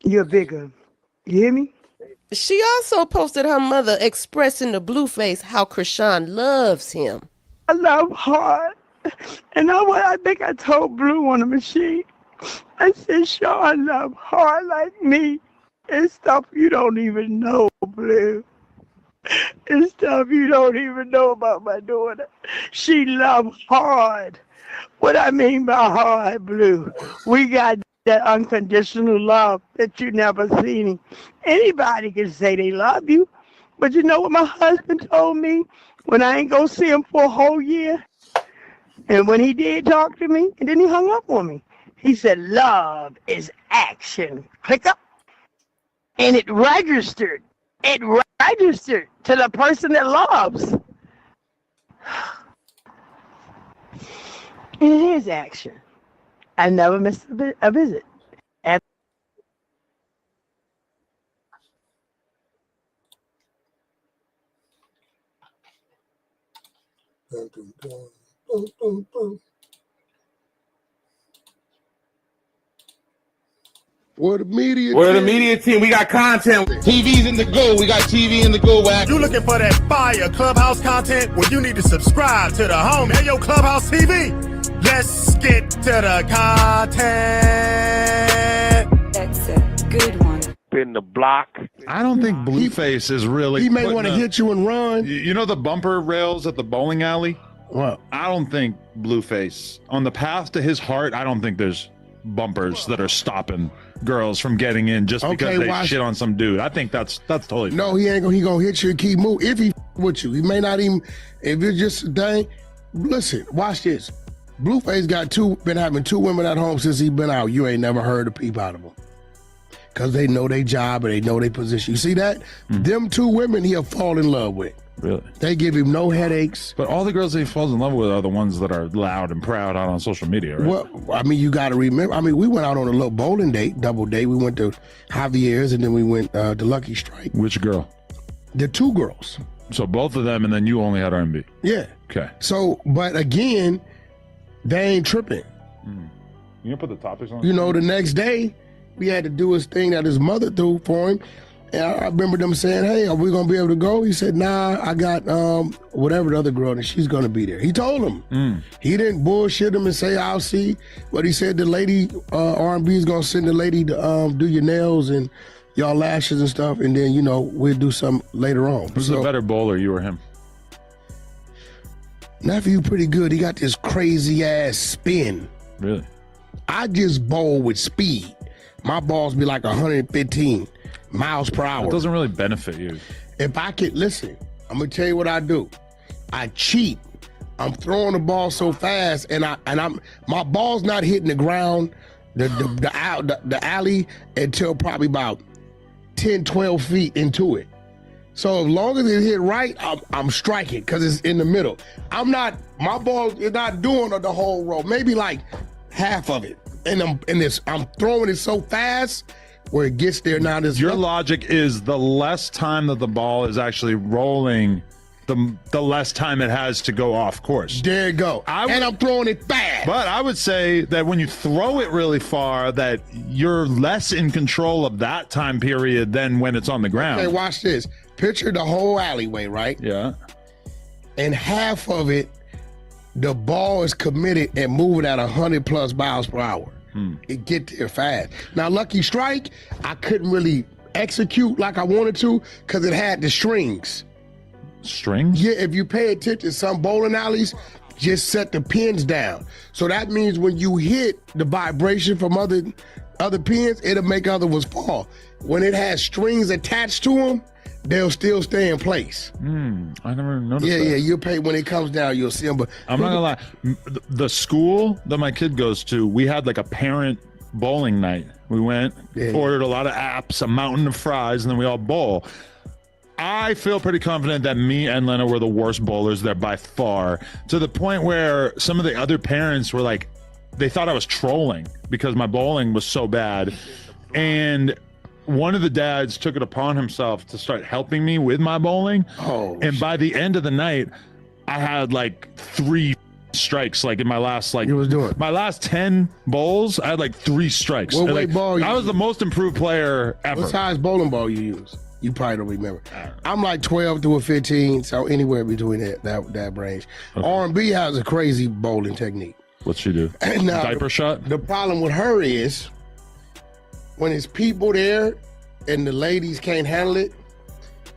You're bigger. You hear me? She also posted her mother expressing to Blueface how Chrisean loves him. I love hard. And I think I told Blue on the machine. I said, "Sure, I love hard like me." It's stuff you don't even know, Blue. It's stuff you don't even know about my daughter. She loves hard. What I mean by hard, Blue, we got that unconditional love that you never seen. Anybody can say they love you, but you know what my husband told me when I ain't go see him for a whole year? And when he did talk to me, and then he hung up on me. He said, love is action. Click up. And it registered. It registered to the person that loves. And it is action. I never missed a visit. And Where the media We're the team? media team. We got content. TV's in the go. We got TV in the go. You looking for that fire Clubhouse content? Well, you need to subscribe to the home. Hey, yo, Clubhouse TV. Let's get to the content. That's a good one. In the block. I don't think Blueface is really. He may want to hit you and run. You know the bumper rails at the bowling alley? What? I don't think Blueface on the path to his heart. I don't think there's bumpers that are stopping girls from getting in just because they shit on some dude. I think that's totally. No, he ain't gonna. He gonna hit you and keep moving. If he with you, he may not even. If it's just a thing, listen. Watch this. Blueface been having 2 women at home since he been out. You ain't never heard a peep out of them. Cause they know their job and they know their position. You see that? Them 2 women he'll fall in love with. Really? They give him no headaches. But all the girls that he falls in love with are the ones that are loud and proud out on social media, right? Well, I mean, you got to remember. I mean, we went out on a little bowling date, double date. We went to Javier's and then we went to Lucky Strike. Which girl? The 2 girls. So both of them, and then you only had R&B. Yeah. Okay. So, but again, they ain't tripping. You gonna put the topics on? You know, the next day, we had to do his thing that his mother threw for him. And I remember them saying, hey, are we going to be able to go? He said, nah, I got whatever the other girl, and she's going to be there. He told him. He didn't bullshit him and say, I'll see. But he said the lady, R&B is going to send the lady to do your nails and y'all lashes and stuff. And then, you know, we'll do something later on. Who's the better bowler, you or him? Nephew pretty good. He got this crazy ass spin. Really? I just bowl with speed. My balls be like 115 miles per hour. It doesn't really benefit you. If I could, listen, I'm gonna tell you what I do. I cheat. I'm throwing the ball so fast, and my ball's not hitting the ground, the alley until probably about 10, 12 feet into it. So as long as it hit right, I'm striking because it's in the middle. My ball is not doing the whole row, maybe like half of it. And I'm throwing it so fast where it gets there. Now Your logic is the less time that the ball is actually rolling, the less time it has to go off course. There you go. And I'm throwing it fast. But I would say that when you throw it really far, that you're less in control of that time period than when it's on the ground. Okay, watch this. Picture the whole alleyway, right? Yeah. And half of it, the ball is committed and moving at 100+ miles per hour. It get there fast. Now, Lucky Strike, I couldn't really execute like I wanted to because it had the strings. Strings? Yeah, if you pay attention, some bowling alleys just set the pins down. So that means when you hit the vibration from other pins, it'll make other ones fall. When it has strings attached to them, they'll still stay in place. I never noticed that. Yeah, you'll pay when it comes down, you'll see them. But I'm not gonna lie, the school that my kid goes to, we had like a parent bowling night. We went, ordered a lot of apps, a mountain of fries, and then we all bowl. I feel pretty confident that me and Lena were the worst bowlers there by far, to the point where some of the other parents were like, they thought I was trolling because my bowling was so bad. And one of the dads took it upon himself to start helping me with my bowling. And by the end of the night, I had like 3 strikes. Like in my last, my last 10 bowls, I had like 3 strikes. What weight ball I was the most improved player ever. What size bowling ball you use? You probably don't remember. I'm like 12 to a 15, so anywhere between that range. Okay. R&B has a crazy bowling technique. What'd she do? Now, diaper shot? The problem with her is when it's people there and the ladies can't handle it,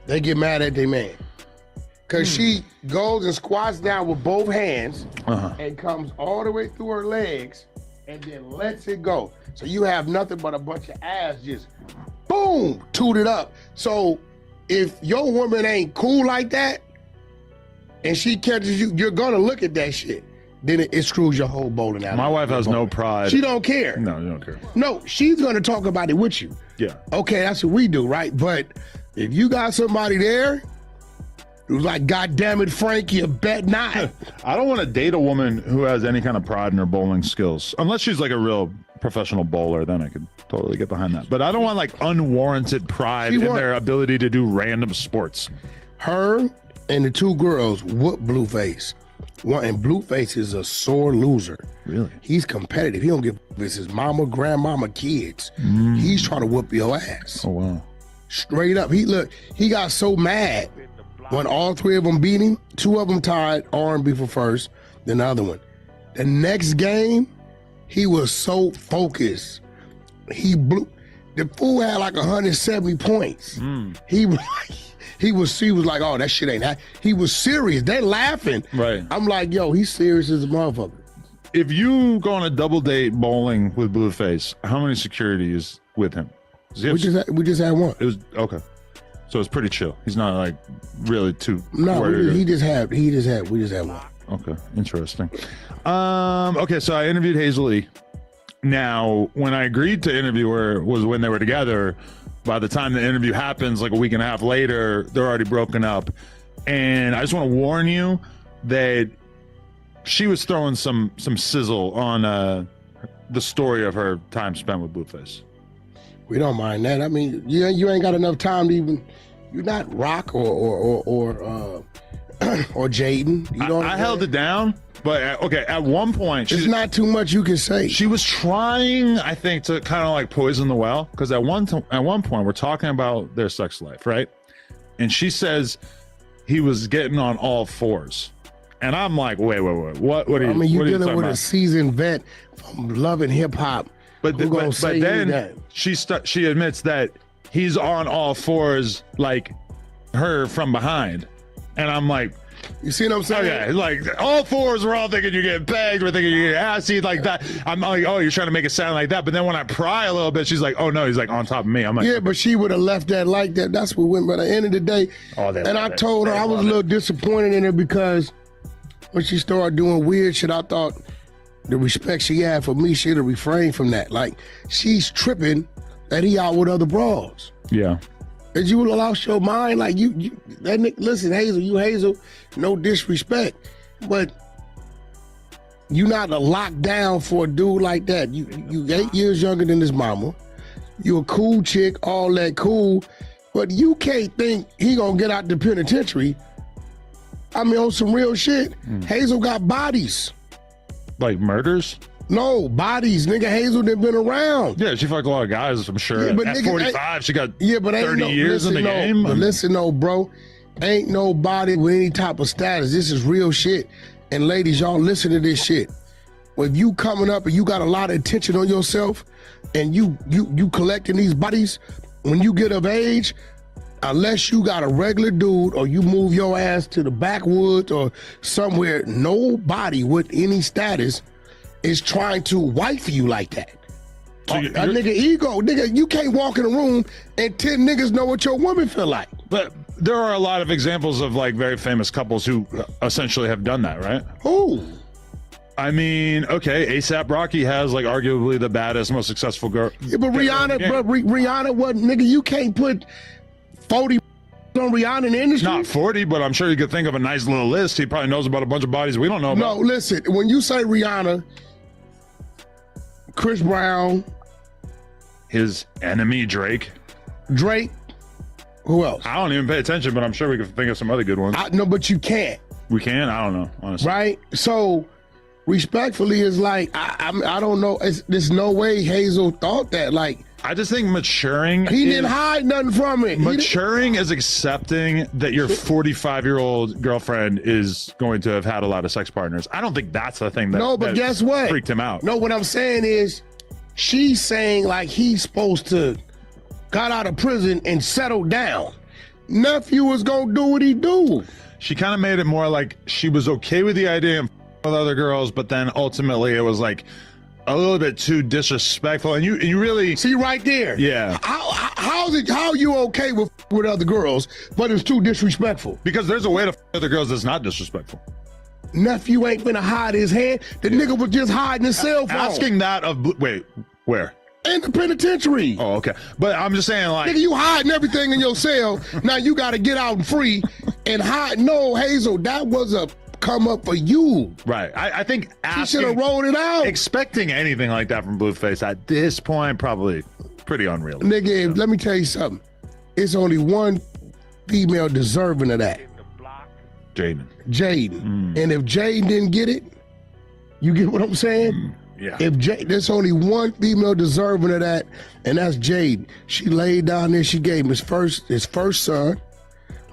they get mad at their man. Cause she goes and squats down with both hands and comes all the way through her legs and then lets it go. So you have nothing but a bunch of ass just boom, tooted up. So if your woman ain't cool like that and she catches you, you're gonna look at that shit. Then it screws your whole bowling out. My wife has no pride. She don't care. No, you don't care. No, she's gonna talk about it with you. Yeah. Okay, that's what we do, right? But if you got somebody there who's like, God damn it, Frank, you bet not. I don't want to date a woman who has any kind of pride in her bowling skills. Unless she's like a real professional bowler, then I could totally get behind that. But I don't want like unwarranted pride in their ability to do random sports. Her and the two girls whoop Blueface. And Blueface is a sore loser. Really? He's competitive. He don't give his mama, grandmama, kids. He's trying to whoop your ass. Oh, wow. Straight up. He got so mad when all three of them beat him. Two of them tied R&B for first, then the other one. The next game, he was so focused. He blew. The fool had like 170 points. He was like, oh, that shit ain't that. He was serious. They're laughing. Right. I'm like, yo, he's serious as a motherfucker. If you go on a double date bowling with Blueface, how many security is with him? We just had one. It was okay. So it's pretty chill. He's not like really too. No, worried. we just had one. Okay, interesting. Okay, so I interviewed Hazel E. Now, when I agreed to interview her was when they were together. By the time the interview happens, like a week and a half later, they're already broken up. And I just want to warn you that she was throwing some sizzle on the story of her time spent with Blueface. We don't mind that. I mean, you ain't got enough time to even. You're not Rock or Jaden. You know. I held it down, but okay. At one point, it's not too much you can say. She was trying, I think, to kind of like poison the well, because at one point we're talking about their sex life, right? And she says he was getting on all fours, and I'm like, wait, what? What are you? I mean, you're dealing with about? a seasoned vet from Love and Hip Hop. But then she admits that he's on all fours like her from behind, and I'm like, you see what I'm saying? Okay, like all fours, we're all thinking you're getting pegged, we're thinking you're getting assy like that. I'm like, oh, you're trying to make it sound like that. But then when I pry a little bit, she's like, oh no, he's like on top of me. I'm like, yeah, but she would have left that like that. That's what went. But at the end of the day, and I told her I was a little disappointed in her because when she started doing weird shit, I thought the respect she had for me, she'd have refrained from that. Like, she's tripping that he out with other bras. Yeah. Did you lost your mind? Like, listen, Hazel, no disrespect, but you not a lockdown for a dude like that. You 8 years younger than his mama. You a cool chick, all that cool, but you can't think he gonna get out the penitentiary. I mean, on some real shit. Hazel got bodies. Like murders? No, bodies. Nigga, Hazel done been around. Yeah, she fucked a lot of guys, I'm sure. Yeah, but at nigga, 45, she got but 30 years in the game. But listen, bro. Ain't nobody with any type of status. This is real shit. And ladies, y'all listen to this shit. If you coming up and you got a lot of attention on yourself and you collecting these bodies, when you get of age, unless you got a regular dude or you move your ass to the backwoods or somewhere, nobody with any status is trying to wife you like that. So a nigga ego, nigga, you can't walk in a room and 10 niggas know what your woman feel like. But there are a lot of examples of like very famous couples who essentially have done that, right? Who? I mean, okay, A$AP Rocky has like arguably the baddest, most successful girl. Yeah, but Rihanna wasn't, nigga, you can't put 40 on Rihanna in the industry. Not 40, but I'm sure you could think of a nice little list. He probably knows about a bunch of bodies we don't know about. No, listen, when you say Rihanna, Chris Brown, his enemy Drake. Who else? I don't even pay attention, but I'm sure we could think of some other good ones. No, but you can't. We can? I don't know, honestly. Right? So, respectfully, it's like, I don't know. There's no way Hazel thought that. Like, I just think maturing. He didn't hide nothing from it. Maturing is accepting that your 45-year-old girlfriend is going to have had a lot of sex partners. I don't think that's the thing that. No, but guess what? Freaked him out. No, what I'm saying is, she's saying like he's supposed to got out of prison and settled down. Nephew was gonna do what he do. She kind of made it more like she was okay with the idea of with other girls, but then ultimately it was like a little bit too disrespectful. And you really see right there. Yeah. How you okay with other girls, but it's too disrespectful? Because there's a way to other girls that's not disrespectful. Nephew ain't finna hide his hand. The nigga was just hiding his cell phone. Asking that of wait, where? In the penitentiary. Oh, okay. But I'm just saying, like, nigga, you hiding everything in your cell. Now you got to get out and free and hide. No, Hazel, that was a come up for you. Right. I think she should have rolled it out. Expecting anything like that from Blueface at this point, probably pretty unreal. Nigga, let me tell you something. It's only one female deserving of that. Jaden. And if Jaden didn't get it, you get what I'm saying? Yeah. There's only one female deserving of that, and that's Jade. She laid down there. She gave him his first son,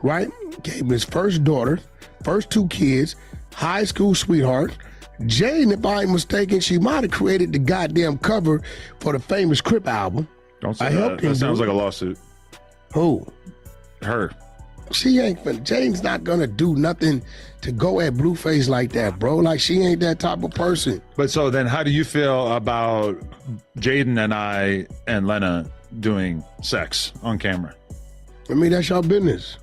right? Gave him his first daughter, first 2 kids, high school sweetheart. Jade, if I ain't mistaken, she might have created the goddamn cover for the famous Crip album. Don't say that. That sounds like a lawsuit. Who? Her. She ain't finna. Jane's not gonna do nothing to go at Blueface like that, bro. Like, she ain't that type of person. But so then how do you feel about Jaden and I and Lena doing sex on camera? I mean, that's your business.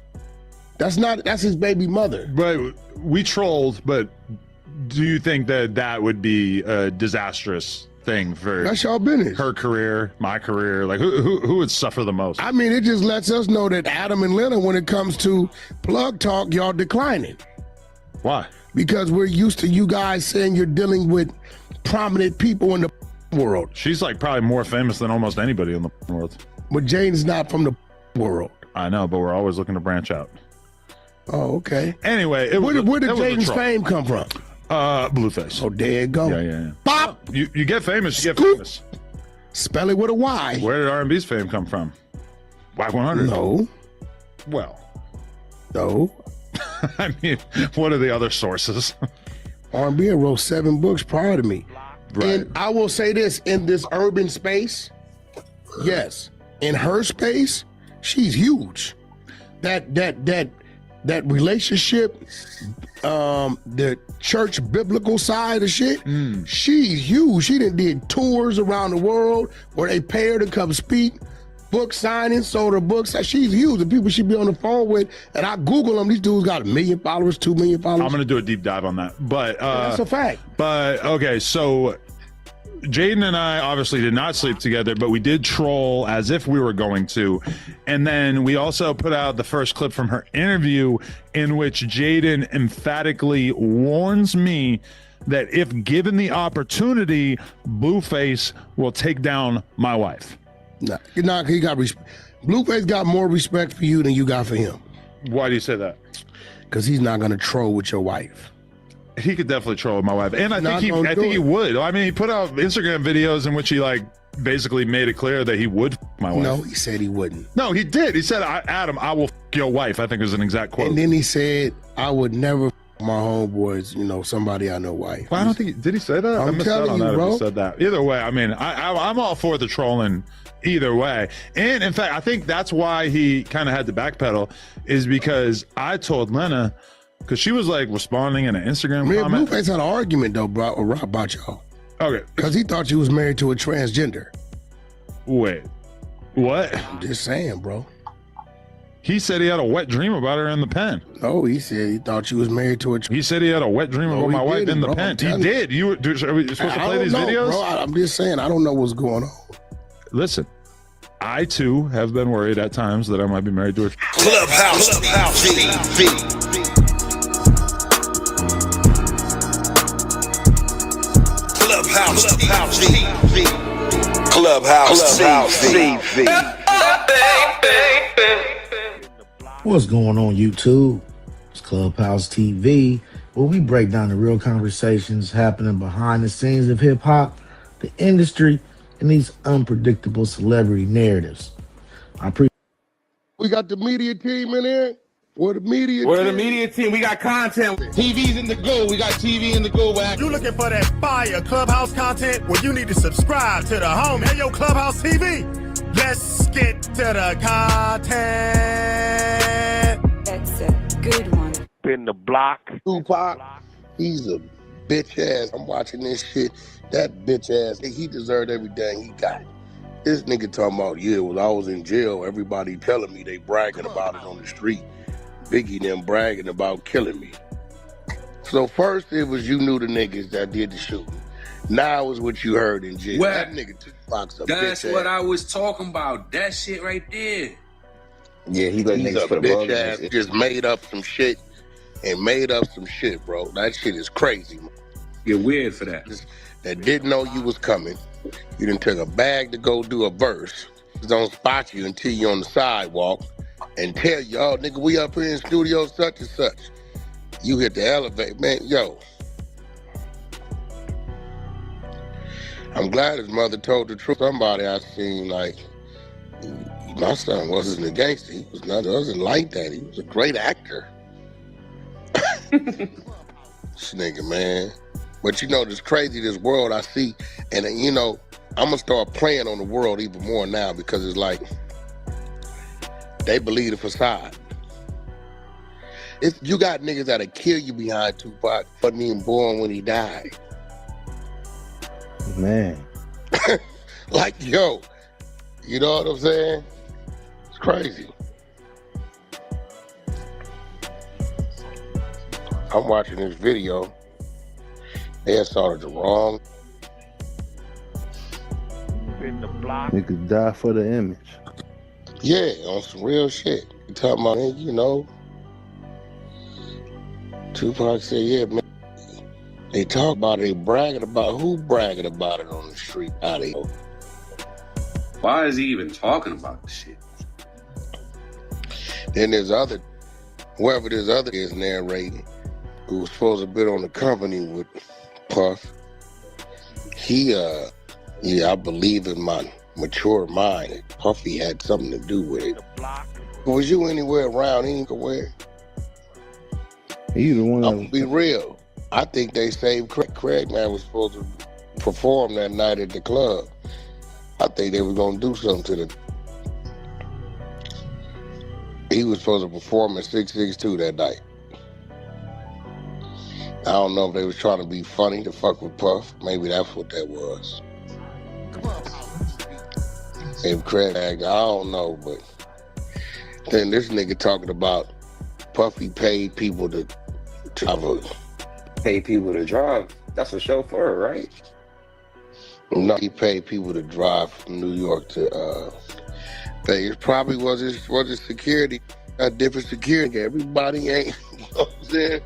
That's his baby mother. But we trolled, but do you think that that would be a disastrous thing for that's your business? Her career, my career, like who would suffer the most? I mean, it just lets us know that Adam and Lena, when it comes to plug talk, y'all declining. Why? Because we're used to you guys saying you're dealing with prominent people in the world. She's like probably more famous than almost anybody in the world. But Jaden's not from the world. I know, but we're always looking to branch out. Oh, okay. Anyway, where did Jaden's fame come from? Blueface. Oh, there you go. Yeah. Bop! You get famous, you get famous. Spell it with a Y. Where did R&B's fame come from? Whack 100? No. Well. No. I mean, what are the other sources? R&B wrote 7 books prior to me. Right. And I will say this, in this urban space, yes. In her space, she's huge. That relationship, the church biblical side of shit, she's huge. She did tours around the world where they pay her to come speak, book signing, sold her books. She's huge. The people she be on the phone with, and I Google them, these dudes got 1 million followers, 2 million followers. I'm going to do a deep dive on that. But that's a fact. But okay, so Jaden and I obviously did not sleep together, but we did troll as if we were going to. And then we also put out the first clip from her interview in which Jaden emphatically warns me that if given the opportunity, Blueface will take down my wife. No, he got respect. Blueface got more respect for you than you got for him. Why do you say that? Because he's not going to troll with your wife. He could definitely troll with my wife, and I think he would. I mean, he put out Instagram videos in which he like basically made it clear that he would my wife. No, he said he wouldn't. No, he did. He said, "Adam, I will your wife." I think was an exact quote. And then he said, "I would never my homeboys, somebody I know wife." Well, I don't think did he say that? I'm telling you, bro. If he said that. Either way, I mean, I'm all for the trolling. Either way, and in fact, I think that's why he kind of had to backpedal, is because I told Lena. Because she was like responding in an Instagram comment. Blueface had an argument though, bro, about y'all. Okay. Because he thought you was married to a transgender. Wait, what? I'm just saying, bro. He said he had a wet dream about her in the pen. No, he said he thought you was married to a He said he had a wet dream about my wife in the pen. He did. Are we supposed to play these videos? Bro, I'm just saying, I don't know what's going on. Listen, I too have been worried at times that I might be married to a Clubhouse TV. Clubhouse TV. What's going on, YouTube? It's Clubhouse TV, where we break down the real conversations happening behind the scenes of hip hop, the industry, and these unpredictable celebrity narratives. We got the media team in here. We're the media team. We got content. TV's in the go. We got TV in the go. You looking for that fire Clubhouse content? Well, you need to subscribe to the home. Hey, yo, Clubhouse TV. Let's get to the content. That's a good one. In the block. Tupac, he's a bitch ass. I'm watching this shit. That bitch ass, he deserved everything he got. This nigga talking about, yeah, when I was in jail, everybody telling me they bragging about it on the street. Biggie them bragging about killing me. So first it was you knew the niggas that did the shooting. Now it's what you heard in jail. Well, that nigga Tupac's a bitch that's what ass. I was talking about. That shit right there. Yeah, he let He's niggas a put a bitch bug in ass, his just made up some shit and made up some shit, bro. That shit is crazy. You're weird for that. That didn't know you was coming. You done took a bag to go do a verse. Don't spot you until you on the sidewalk and tell you, oh, nigga, we up here in studio such and such. You hit the elevator, man, yo. I'm glad his mother told the truth. Somebody I seen, like, my son wasn't a gangster. He wasn't like that. He was a great actor. This nigga, man. But you know, this crazy, this world I see, and you know, I'm gonna start playing on the world even more now because it's like, they believe the facade. You got niggas that'll kill you behind Tupac, wasn't even born when he died. Man. Like, yo, you know what I'm saying? It's crazy. I'm watching this video. They had started the wrong. In the block. Niggas die for the image. Yeah, on some real shit. You talking about, you know, Tupac said, yeah, man. They talk about it, they bragging about who bragging about it on the street. How they know? Why is he even talking about this shit? Then there's whoever this other is narrating, who was supposed to be on the company with Puff. He, I believe in my mature mind, Puffy had something to do with it. Was you anywhere around anywhere? He the one. I'm gonna be real. I think they saved Craig. Craig, man, was supposed to perform that night at the club. I think they were gonna do something to the. He was supposed to perform at 662 that night. I don't know if they was trying to be funny to fuck with Puff. Maybe that's what that was. If Craig, I don't know, but then this nigga talking about Puffy paid people to pay people to drive. That's a chauffeur, right? No, he paid people to drive from New York to Vegas. Probably was his security, a different security. Everybody ain't, you know what I'm saying?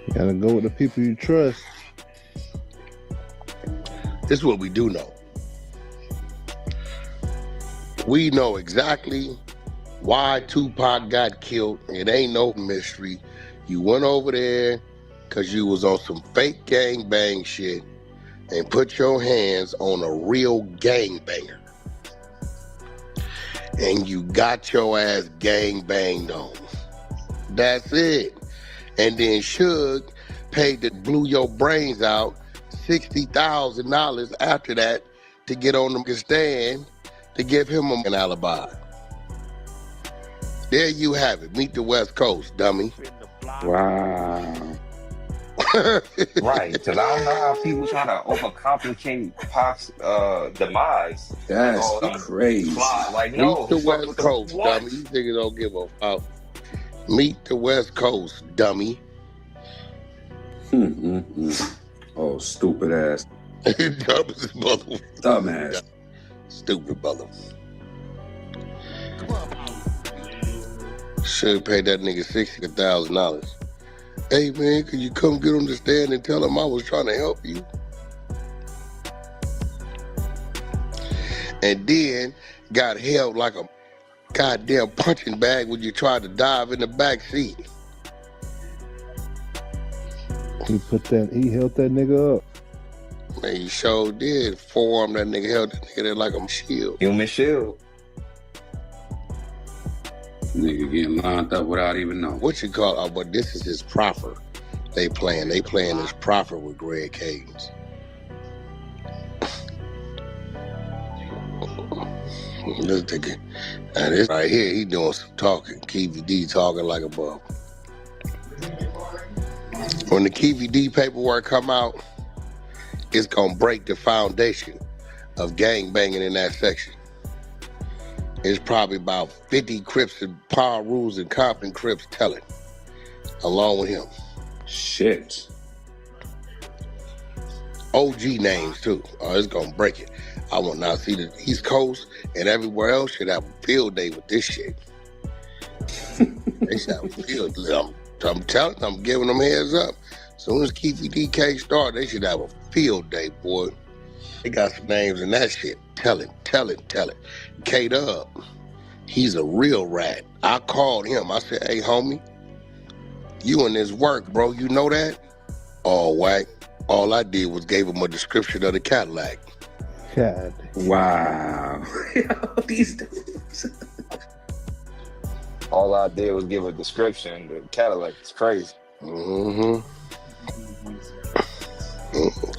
You gotta go with the people you trust. This is what we do know. We know exactly why Tupac got killed. It ain't no mystery. You went over there because you was on some fake gangbang shit and put your hands on a real gangbanger. And you got your ass gangbanged on. That's it. And then Suge paid to blew your brains out $60,000 after that to get on the stand to give him an alibi. There you have it. Meet the West Coast, dummy. Wow. Right, because I don't know how people try to overcomplicate Pac's demise. That's crazy. Like, no, Meet the West Coast, dummy. These niggas don't give a fuck. Meet the West Coast, dummy. Oh, stupid ass. Dumbass. Stupid brother. Should pay that nigga $60,000. Hey man, could you come get on the stand and tell him I was trying to help you? And then got held like a goddamn punching bag when you tried to dive in the back seat. He held that nigga up. Man, he sure did. Forearm that nigga, held that nigga there like a shield. Human shield. Nigga getting lined up without even knowing. What you call it? But this is his proffer. They playing his proffer with Greg Cadence. Let's take it. And this right here, he doing some talking. Keefy D talking like a bub. When the Keefy D paperwork come out, it's gonna break the foundation of gang banging in that section. It's probably about 50 Crips and Power Rules and Compton Crips telling, along with him. Shit. OG names too. Oh, it's gonna break it. I will not see the East Coast and everywhere else should have a field day with this shit. They should have a field day. I'm telling them, I'm giving them heads up. As soon as Keefy DK start, they should have a field day, boy. They got some names in that shit. Tell it. K-Dub, he's a real rat. I called him. I said, hey, homie, you in this work, bro. You know that? Oh, whack. All I did was gave him a description of the Cadillac. God. Wow. These dudes. All I did was give a description. The Cadillac is crazy. Mm-hmm.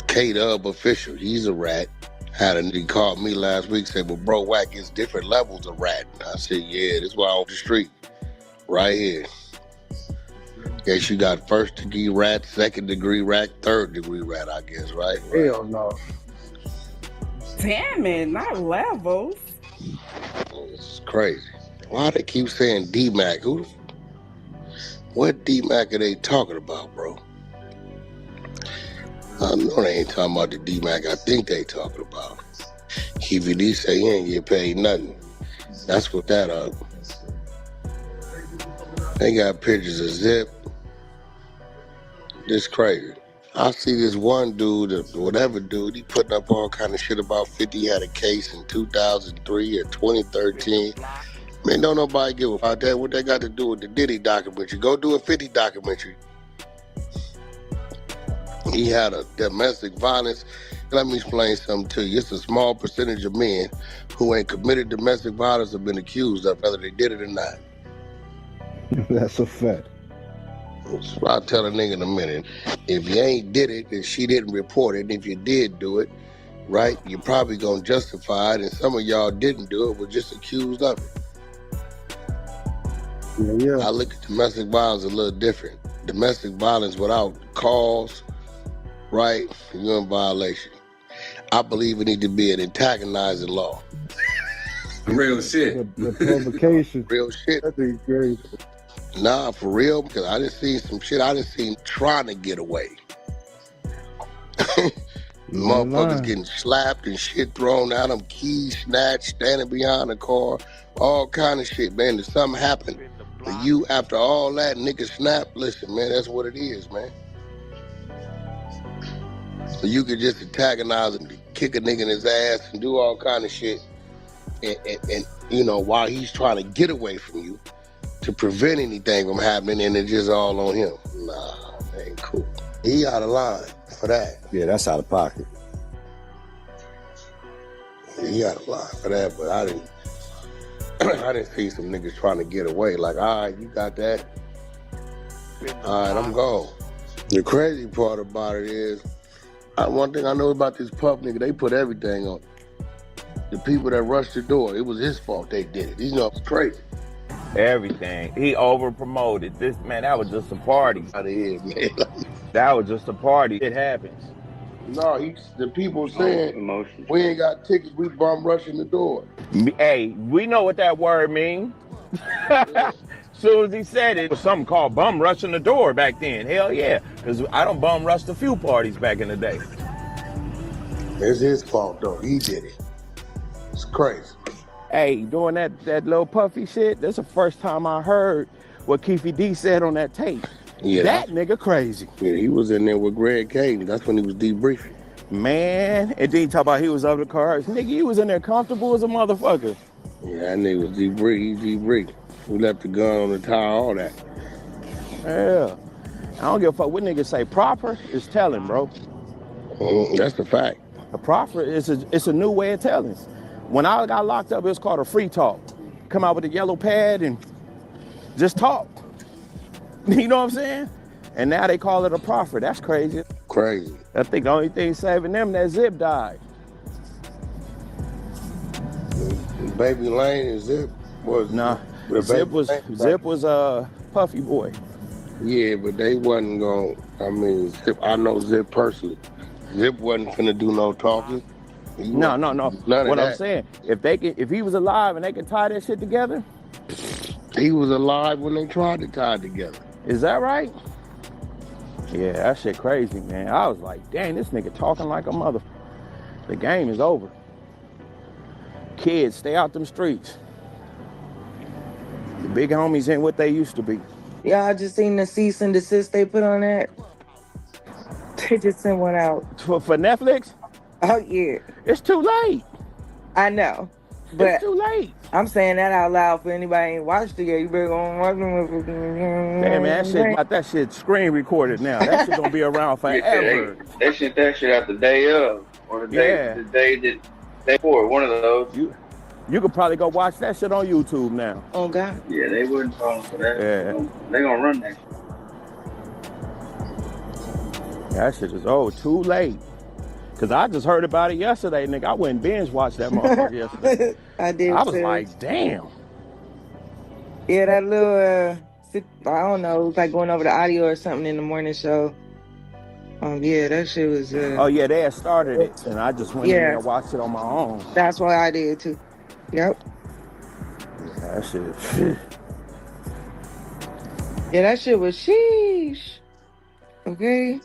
K-Dub official, he's a rat. Had a nigga called me last week, said, well, bro, whack, it's different levels of rat. I said, yeah, this is why I'm on the street. Right here. Guess you got first degree rat, second degree rat, third degree rat, I guess, right? Hell no. Damn it, not levels. This is crazy. Why they keep saying D-Mac? What D-Mac are they talking about, bro? I know they ain't talking about the D-Mac I think they talking about. Keefy D say he ain't get paid nothing. That's what that up. They got pictures of Zip. This crazy. I see this one dude, whatever dude, he putting up all kind of shit about 50 had a case in 2003 or 2013. Man, don't nobody give a fuck about that. What they got to do with the Diddy documentary? Go do a 50 documentary. He had a domestic violence. Let me explain something to you. It's a small percentage of men who ain't committed domestic violence or been accused of whether they did it or not. That's a fact. So I'll tell a nigga in a minute. If you ain't did it, then she didn't report it. And if you did do it, right, you're probably gonna justify it. And some of y'all didn't do it, were just accused of it. Yeah. I look at domestic violence a little different. Domestic violence without cause, right, you're in violation. I believe it need to be an antagonizing law. Real shit. The provocation. Real shit. That'd be great. Nah, for real, because I done seen some shit I done seen trying to get away. Motherfuckers getting slapped and shit thrown at them, keys snatched, standing behind the car, all kind of shit, man. If something happened to you after all that, nigga snap, listen, man, that's what it is, man. So you could just antagonize and kick a nigga in his ass and do all kind of shit, and you know, while he's trying to get away from you, to prevent anything from happening, and it's just all on him. Nah, that ain't cool. He out of line for that. Yeah, that's out of pocket. He out of line for that, but I didn't see some niggas trying to get away. Like, all right, you got that. All right, I'm gone. The crazy part about it is, one thing I know about this Puff nigga, they put everything on it. The people that rushed the door, it was his fault they did it. These know it's crazy. Everything. He over promoted. This man, that was just a party. That is, man. That was just a party. It happens. No, the people saying we ain't got tickets, we bum rushing the door. Hey, we know what that word means. Soon as he said it, was something called bum rushing the door back then. Hell yeah, because I done bum rushed a few parties back in the day. It's his fault though. He did it. It's crazy. Hey, doing that little puffy shit, that's the first time I heard what Keefy D said on that tape. Yeah, that nigga crazy. Yeah, he was in there with Greg Caden. That's when he was debriefing. Man, and then he talk about he was over the cars. Nigga, he was in there comfortable as a motherfucker. Yeah, that nigga was debriefing. We left the gun on the tire, all that. Yeah. I don't give a fuck what niggas say. Proper is telling, bro. That's the fact. A proper is a new way of telling. When I got locked up, it was called a free talk. Come out with a yellow pad and just talk. You know what I'm saying? And now they call it a proffer. That's crazy. Crazy. I think the only thing saving them, that Zip died. Baby Lane and Zip was Zip was Puffy Boy. Yeah, but they wasn't going. I mean, Zip. I know Zip personally. Zip wasn't finna do no talking. No. None What of I'm that. saying, if he was alive and they could tie that shit together, he was alive when they tried to tie it together. Is that right? Yeah, that shit crazy, man. I was like, dang, this nigga talking like a mother. The game is over. Kids, stay out them streets. The big homies ain't what they used to be. Y'all just seen the cease and desist they put on that? They just sent one out. For Netflix? Oh, yeah. It's too late. I know. But it's too late. I'm saying that out loud for anybody who ain't watched it yet. You better go and watch it. Damn, man, that shit screen recorded now. That shit gonna be around forever. They sent that shit out the day of, or the day before, one of those. You could probably go watch that shit on YouTube now. Oh, God. Yeah, they wouldn't fall for that. Yeah. They gonna run that shit. That shit is too late. Cause I just heard about it yesterday, nigga. I went and binge watched that motherfucker yesterday. I did. I was like, damn. Yeah, that little, I don't know, it was like going over the audio or something in the morning show. Yeah, that shit was. Oh yeah, they had started it, and I just went in there and watched it on my own. That's why I did too. Yep. Yeah, that shit. Yeah, that shit was sheesh. Okay.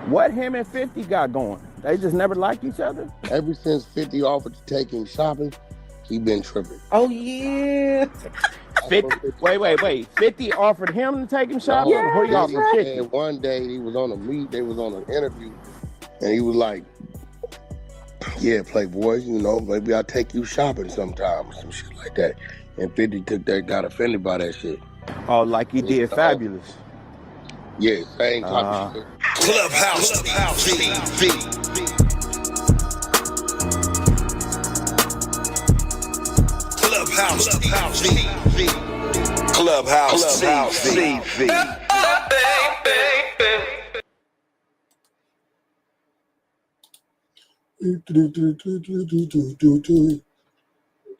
What him and 50 got going? They just never liked each other? Ever since 50 offered to take him shopping, he been tripping. Oh, yeah. 50, wait. 50 offered him to take him shopping? Yeah, Who he offered 50? And one day he was on they was on an interview, and he was like, yeah, Playboy, maybe I'll take you shopping sometime or some shit like that. And 50 got offended by that shit. Oh, like he did Fabulous. Yeah, same type of shit. Clubhouse TV. Clubhouse TV. Clubhouse TV.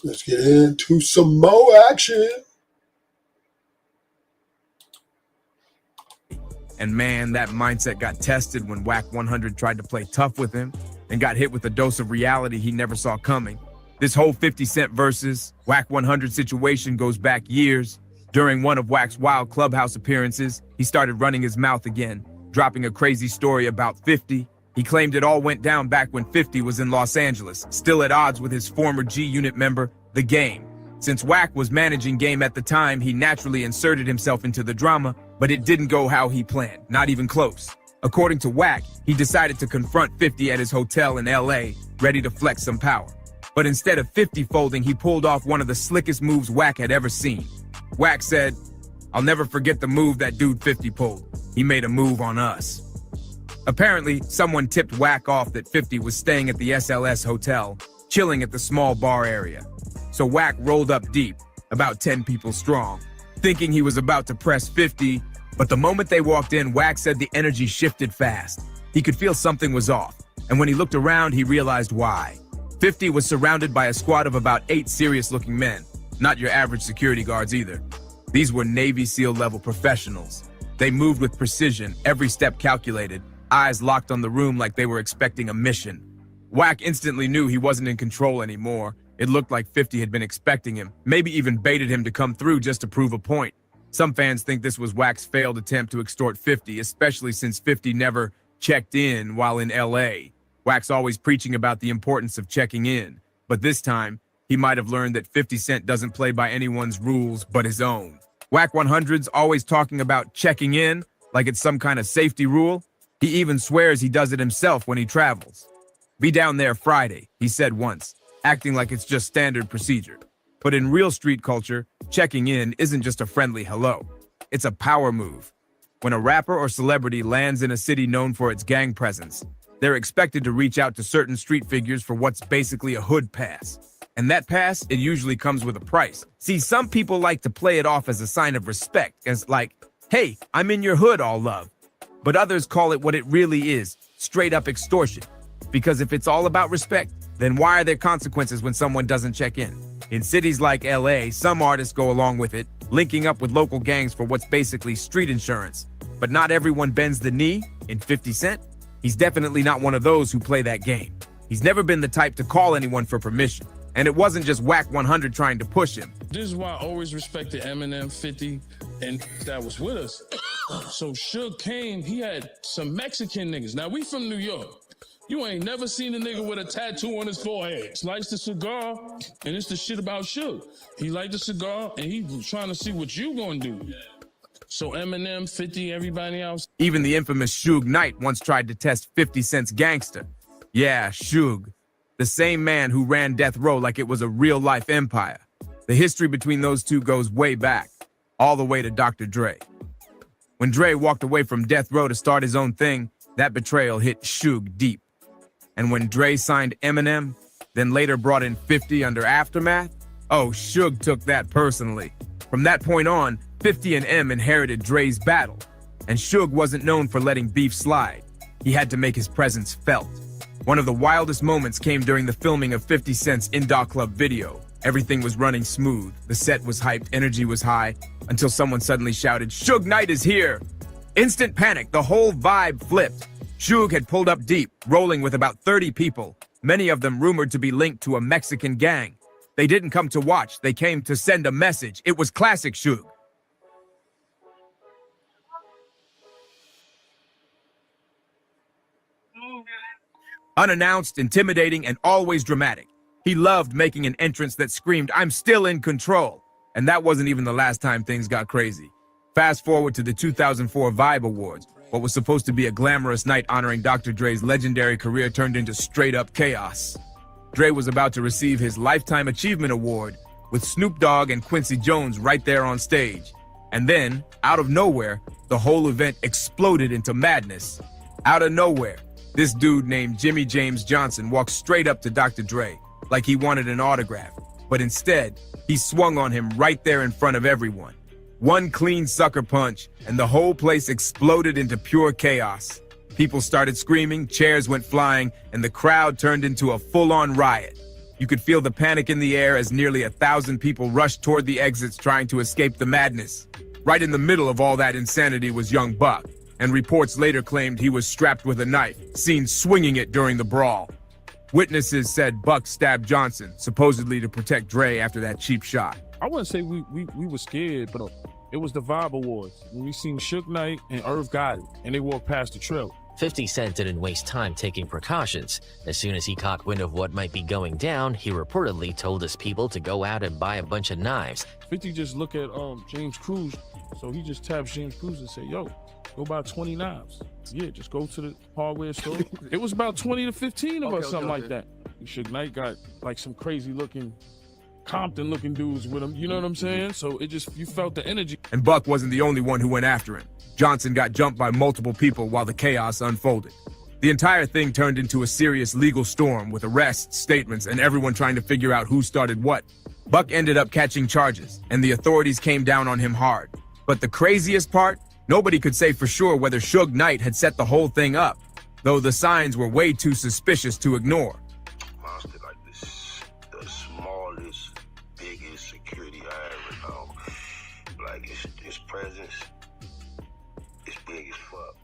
Let's get into some more action. And man, that mindset got tested when Whack 100 tried to play tough with him and got hit with a dose of reality he never saw coming. This whole 50 Cent versus Whack 100 situation goes back years. During one of Whack's wild clubhouse appearances, he started running his mouth again, dropping a crazy story about 50. He claimed it all went down back when 50 was in Los Angeles, still at odds with his former G-Unit member, The Game. Since Whack was managing Game at the time, he naturally inserted himself into the drama, but it didn't go how he planned, not even close. According to Whack, he decided to confront 50 at his hotel in LA, ready to flex some power. But instead of 50 folding, he pulled off one of the slickest moves Whack had ever seen. Whack said, "I'll never forget the move that dude 50 pulled. He made a move on us." Apparently, someone tipped Whack off that 50 was staying at the SLS hotel, chilling at the small bar area. So Whack rolled up deep, about 10 people strong, thinking he was about to press 50, but the moment they walked in, Whack said the energy shifted fast. He could feel something was off, and when he looked around, he realized why. 50 was surrounded by a squad of about 8 serious-looking men, not your average security guards either. These were Navy SEAL level professionals. They moved with precision, every step calculated, eyes locked on the room like they were expecting a mission. Whack instantly knew he wasn't in control anymore. It looked like 50 had been expecting him, maybe even baited him to come through just to prove a point. Some fans think this was Whack's failed attempt to extort 50, especially since 50 never checked in while in LA. Whack's always preaching about the importance of checking in, but this time, he might have learned that 50 Cent doesn't play by anyone's rules but his own. Whack 100's always talking about checking in like it's some kind of safety rule. He even swears he does it himself when he travels. "Be down there Friday," he said once, acting like it's just standard procedure. But in real street culture, checking in isn't just a friendly hello. It's a power move. When a rapper or celebrity lands in a city known for its gang presence, they're expected to reach out to certain street figures for what's basically a hood pass. And that pass, it usually comes with a price. See, some people like to play it off as a sign of respect, as like, "Hey, I'm in your hood, all love." But others call it what it really is, straight up extortion. Because if it's all about respect, then why are there consequences when someone doesn't check in? In cities like LA, some artists go along with it, linking up with local gangs for what's basically street insurance. But not everyone bends the knee. In 50 Cent, he's definitely not one of those who play that game. He's never been the type to call anyone for permission. And it wasn't just Whack 100 trying to push him. This is why I always respected Eminem, 50, and that was with us. So Suge came, he had some Mexican niggas. Now, we from New York. You ain't never seen a nigga with a tattoo on his forehead. Lights the cigar, and it's the shit about Suge. He liked the cigar, and he was trying to see what you gonna do. So Eminem, 50, everybody else. Even the infamous Suge Knight once tried to test 50 Cent's gangster. Yeah, Suge. The same man who ran Death Row like it was a real-life empire. The history between those two goes way back, all the way to Dr. Dre. When Dre walked away from Death Row to start his own thing, that betrayal hit Suge deep. And when Dre signed Eminem, then later brought in 50 under Aftermath, oh, Suge took that personally. From that point on, 50 and M inherited Dre's battle, and Suge wasn't known for letting beef slide. He had to make his presence felt. One of the wildest moments came during the filming of 50 Cent's Indoor Club video. Everything was running smooth, the set was hyped, energy was high, until someone suddenly shouted, "Suge Knight is here!" Instant panic, the whole vibe flipped. Suge had pulled up deep, rolling with about 30 people, many of them rumored to be linked to a Mexican gang. They didn't come to watch, they came to send a message. It was classic Suge. Unannounced, intimidating, and always dramatic. He loved making an entrance that screamed, "I'm still in control." And that wasn't even the last time things got crazy. Fast forward to the 2004 Vibe Awards. What was supposed to be a glamorous night honoring Dr. Dre's legendary career turned into straight-up chaos. Dre was about to receive his Lifetime Achievement Award with Snoop Dogg and Quincy Jones right there on stage. And then, out of nowhere, the whole event exploded into madness. Out of nowhere, this dude named Jimmy James Johnson walked straight up to Dr. Dre like he wanted an autograph. But instead, he swung on him right there in front of everyone. One clean sucker punch, and the whole place exploded into pure chaos. People started screaming, chairs went flying, and the crowd turned into a full-on riot. You could feel the panic in the air as nearly 1,000 people rushed toward the exits trying to escape the madness. Right in the middle of all that insanity was young Buck, and reports later claimed he was strapped with a knife, seen swinging it during the brawl. Witnesses said Buck stabbed Johnson, supposedly to protect Dre after that cheap shot. I wouldn't say we were scared, but it was the Vibe Awards. When we seen Suge Knight and Irv Gotti, and they walked past the trailer. 50 Cent didn't waste time taking precautions. As soon as he caught wind of what might be going down, he reportedly told his people to go out and buy a bunch of knives. 50 just look at James Cruz, so he just taps James Cruz and say, "Yo, go buy 20 knives." Yeah, just go to the hardware store. It was about 20 to 15 of us, something like that. Suge Knight got like some crazy looking Compton looking dudes with him, you know what I'm saying? So it just, you felt the energy. And Buck wasn't the only one who went after him. Johnson got jumped by multiple people while the chaos unfolded. The entire thing turned into a serious legal storm with arrests, statements, and everyone trying to figure out who started what. Buck ended up catching charges, and the authorities came down on him hard. But the craziest part, nobody could say for sure whether Suge Knight had set the whole thing up, though the signs were way too suspicious to ignore. Monster like this, the smallest, biggest security I ever know. Like his presence is big as fuck.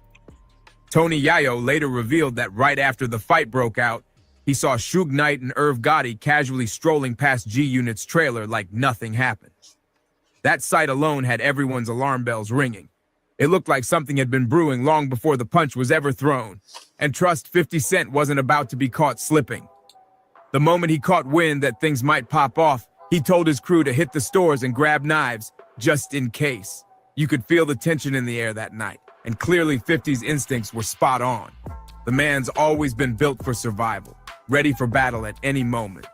Tony Yayo later revealed that right after the fight broke out, he saw Suge Knight and Irv Gotti casually strolling past G-Unit's trailer like nothing happened. That sight alone had everyone's alarm bells ringing. It looked like something had been brewing long before the punch was ever thrown. And trust 50 Cent wasn't about to be caught slipping. The moment he caught wind that things might pop off, he told his crew to hit the stores and grab knives, just in case. You could feel the tension in the air that night, and clearly 50's instincts were spot on. The man's always been built for survival, ready for battle at any moment.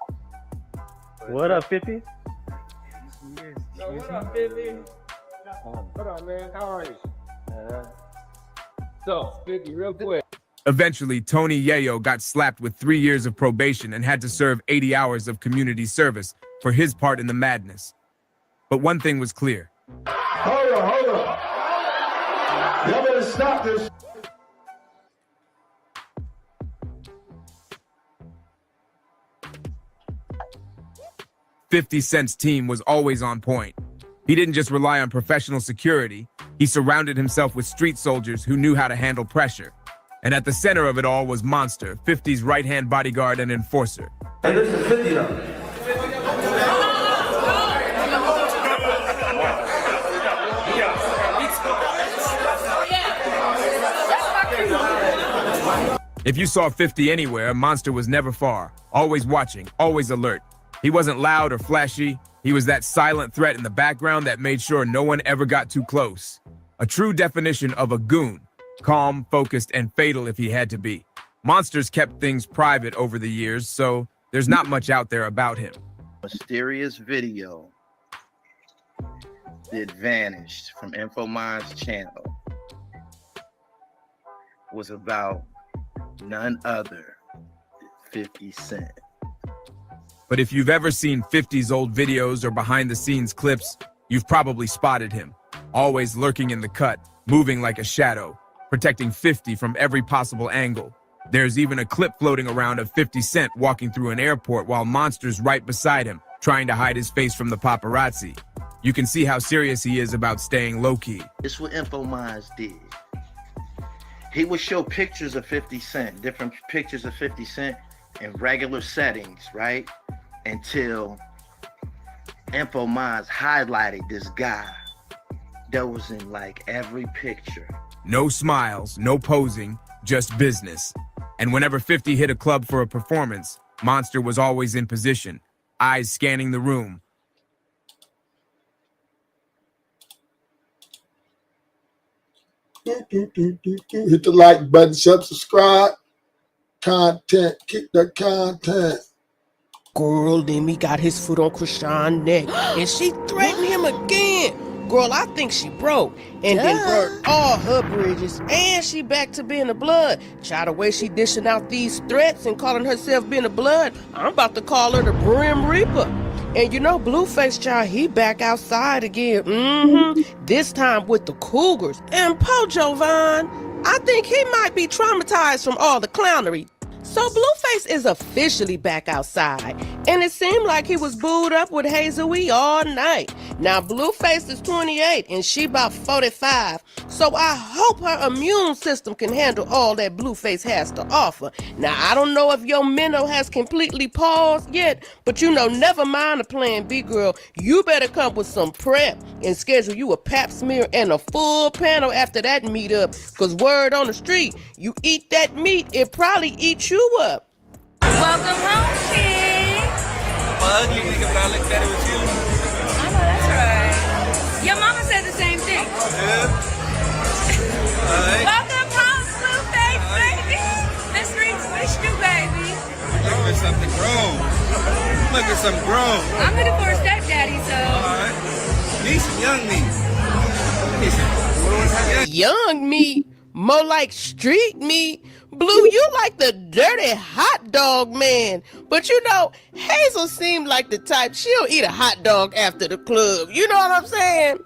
What up, 50? What up, 50? What up, man? How are you? So, 50, real quick. Eventually, Tony Yayo got slapped with 3 years of probation and had to serve 80 hours of community service for his part in the madness. But one thing was clear. Hold on. Y'all better stop this. 50 Cent's team was always on point. He didn't just rely on professional security, he surrounded himself with street soldiers who knew how to handle pressure. And at the center of it all was Monster, 50's right-hand bodyguard and enforcer. And this is 50 though. If you saw 50 anywhere, Monster was never far, always watching, always alert. He wasn't loud or flashy. He was that silent threat in the background that made sure no one ever got too close. A true definition of a goon, calm, focused, and fatal if he had to be. Monster's kept things private over the years, so there's not much out there about him. Mysterious video that vanished from InfoMind's channel was about none other than 50 Cent. But if you've ever seen 50's old videos or behind-the-scenes clips, you've probably spotted him, always lurking in the cut, moving like a shadow, protecting 50 from every possible angle. There's even a clip floating around of 50 Cent walking through an airport while Monster's right beside him, trying to hide his face from the paparazzi. You can see how serious he is about staying low-key. This is what InfoMinds did. He would show pictures of 50 Cent, different pictures of 50 Cent in regular settings, right? Until InfoMinds highlighted this guy that was in like every picture. No smiles, no posing, just business. And whenever 50 hit a club for a performance, Monster was always in position, eyes scanning the room. Hit the like button, subscribe. Content, keep the content. Girl, Lemmy got his foot on Chrisean's neck, and she threatened him again. Girl, I think she broke, and then burnt all her bridges, and she back to being a blood. Child, the way she dishing out these threats and calling herself being a blood, I'm about to call her the Grim Reaper. And you know, Blueface, child, he back outside again. This time with the Cougars. And Po Jovan, I think he might be traumatized from all the clownery. So Blueface is officially back outside, and it seemed like he was booed up with Hazel E all night. Now Blueface is 28 and she about 45, so I hope her immune system can handle all that Blueface has to offer. Now I don't know if your mental has completely paused yet, but you know, never mind a plan B, girl. You better come with some prep and schedule you a pap smear and a full panel after that meetup, cause word on the street, you eat that meat, it probably eats you up. Welcome home, kid. Ugly nigga, but I look better with you. I know that's right. Your mama said the same thing. Yeah. Welcome home, Blueface, baby. The streets wish you, baby. Look for something grown. Look at some grown. I'm looking for a stepdaddy, so. Alright. Need some young meat. Young meat? More like street meat. Blue, you like the dirty hot dog man. But you know, Hazel seemed like the type, she'll eat a hot dog after the club. You know what I'm saying?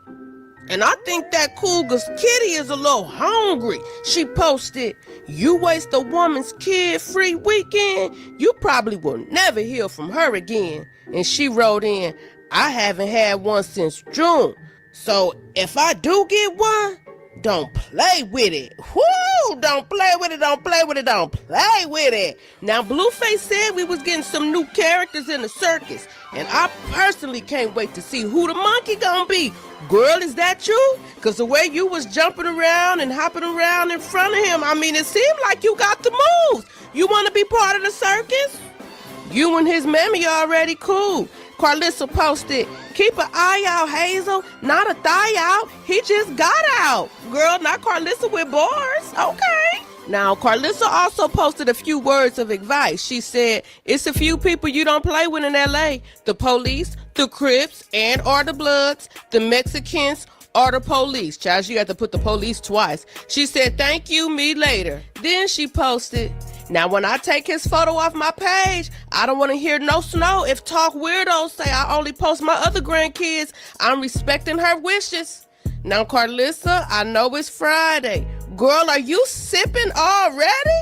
And I think that Cougar's kitty is a little hungry. She posted, "You waste a woman's kid-free weekend, you probably will never hear from her again." And she wrote in, "I haven't had one since June. So if I do get one, don't play with it." Whoo! Don't play with it, don't play with it, don't play with it. Now, Blueface said we was getting some new characters in the circus, and I personally can't wait to see who the monkey gonna be. Girl, is that you? Because the way you was jumping around and hopping around in front of him, I mean, it seemed like you got the moves. You want to be part of the circus? You and his mammy already cool. Carlissa posted, "Keep an eye out, Hazel. Not a thigh out. He just got out." Girl, not Carlissa with bars. Okay. Now, Carlissa also posted a few words of advice. She said, "It's a few people you don't play with in LA. The police, the Crips, and or the Bloods, the Mexicans, or the police." Child, you have to put the police twice. She said, "Thank you, me later." Then she posted, "Now when I take his photo off my page, I don't want to hear no snow if talk weirdos say I only post my other grandkids. I'm respecting her wishes." Now, Carlissa, I know it's Friday. Girl, are you sipping already?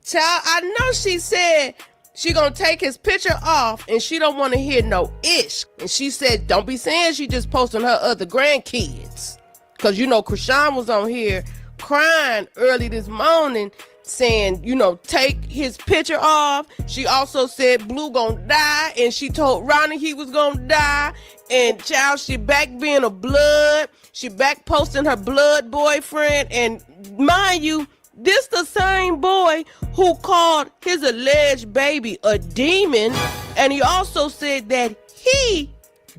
Child, I know she said, she gonna take his picture off and she don't want to hear no ish. And she said, don't be saying she just posting her other grandkids. Because, you know, Chrisean was on here crying early this morning saying, you know, take his picture off. She also said Blue gonna die, and she told Ronnie he was gonna die. And child, she back being a blood. She back posting her blood boyfriend. And mind you, this the same boy who called his alleged baby a demon. And he also said that he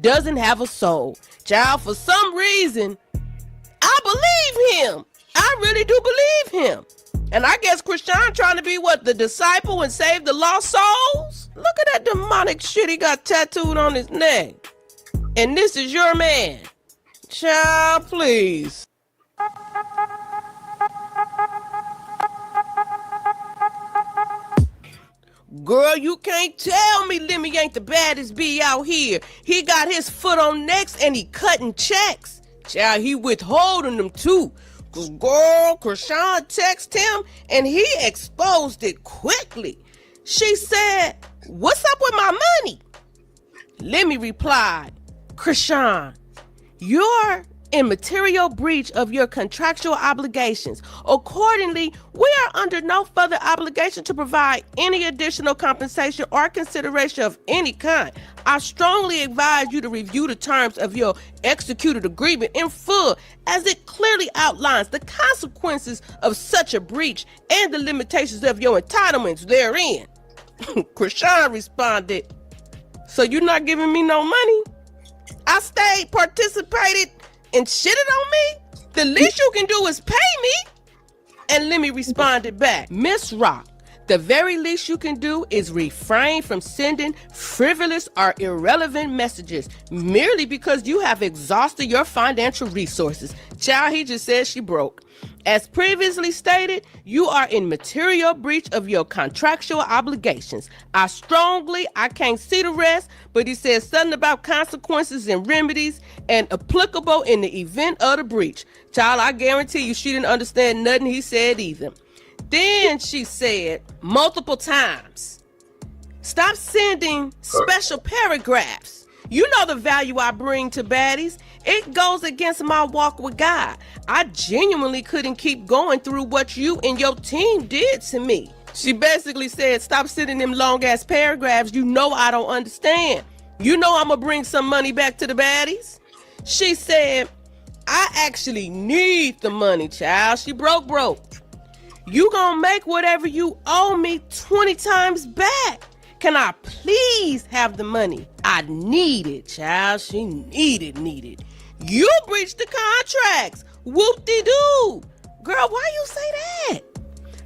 doesn't have a soul. Child, for some reason, I believe him. I really do believe him. And I guess Chrisean trying to be what, the disciple and save the lost souls? Look at that demonic shit he got tattooed on his neck. And this is your man. Child, please. Girl, you can't tell me Lemmy ain't the baddest bee out here. He got his foot on necks and he cutting checks. Child, he withholding them too. Cause girl, Chrisean texted him and he exposed it quickly. She said, what's up with my money? Lemmy replied, Chrisean, you're in material breach of your contractual obligations. Accordingly, we are under no further obligation to provide any additional compensation or consideration of any kind. I strongly advise you to review the terms of your executed agreement in full, as it clearly outlines the consequences of such a breach and the limitations of your entitlements therein. Chrisean responded, so you're not giving me no money? I stayed, participated, and shitted on me? The least you can do is pay me. And Lemmy responded back, Miss Rock, the very least you can do is refrain from sending frivolous or irrelevant messages merely because you have exhausted your financial resources. Child, he just said she broke. As previously stated, you are in material breach of your contractual obligations. I can't see the rest, but he said something about consequences and remedies and applicable in the event of the breach. Child, I guarantee you she didn't understand nothing he said either. Then she said multiple times, stop sending special paragraphs. You know the value I bring to baddies. It goes against my walk with God. I genuinely couldn't keep going through what you and your team did to me. She basically said, stop sending them long ass paragraphs. You know I don't understand. You know I'm gonna bring some money back to the baddies. She said, I actually need the money, child. She broke. You gonna make whatever you owe me 20 times back. Can I please have the money? I need it, child. She needed. You breached the contracts. Whoop-de-doo. Girl, why you say that?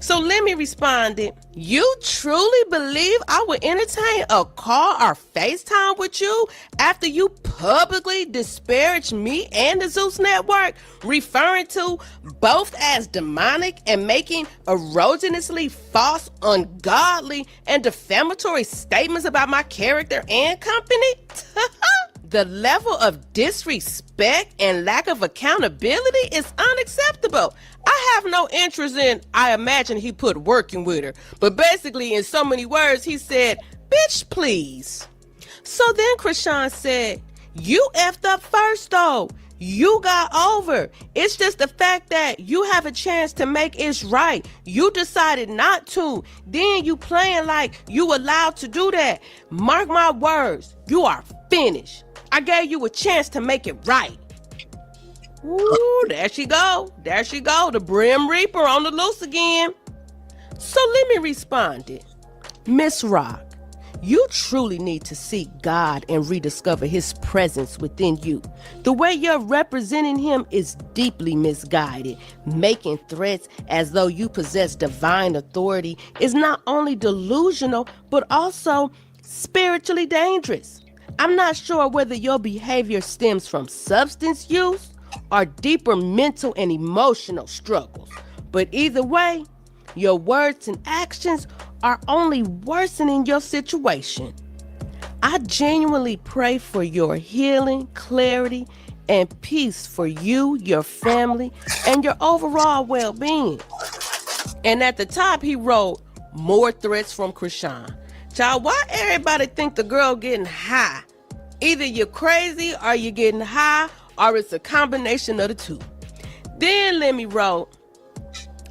So Lemmy responded, you truly believe I would entertain a call or FaceTime with you after you publicly disparaged me and the Zeus Network, referring to both as demonic and making erroneously false, ungodly, and defamatory statements about my character and company? The level of disrespect and lack of accountability is unacceptable. I have no interest in, I imagine he put working with her. But basically, in so many words, he said, bitch, please. So then Chrisean said, you effed up first though. You got over. It's just the fact that you have a chance to make it right. You decided not to. Then you playing like you allowed to do that. Mark my words, you are finished. I gave you a chance to make it right. Ooh, there she go. The Brim Reaper on the loose again. So Lemmy responded, Miss Rock, you truly need to seek God and rediscover his presence within you. The way you're representing him is deeply misguided. Making threats as though you possess divine authority is not only delusional, but also spiritually dangerous. I'm not sure whether your behavior stems from substance use or deeper mental and emotional struggles. But either way, your words and actions are only worsening your situation. I genuinely pray for your healing, clarity, and peace for you, your family, and your overall well-being. And at the top, he wrote, more threats from Chrisean. Child, why everybody think the girl getting high? Either you're crazy or you're getting high or it's a combination of the two. Then Lemmy wrote,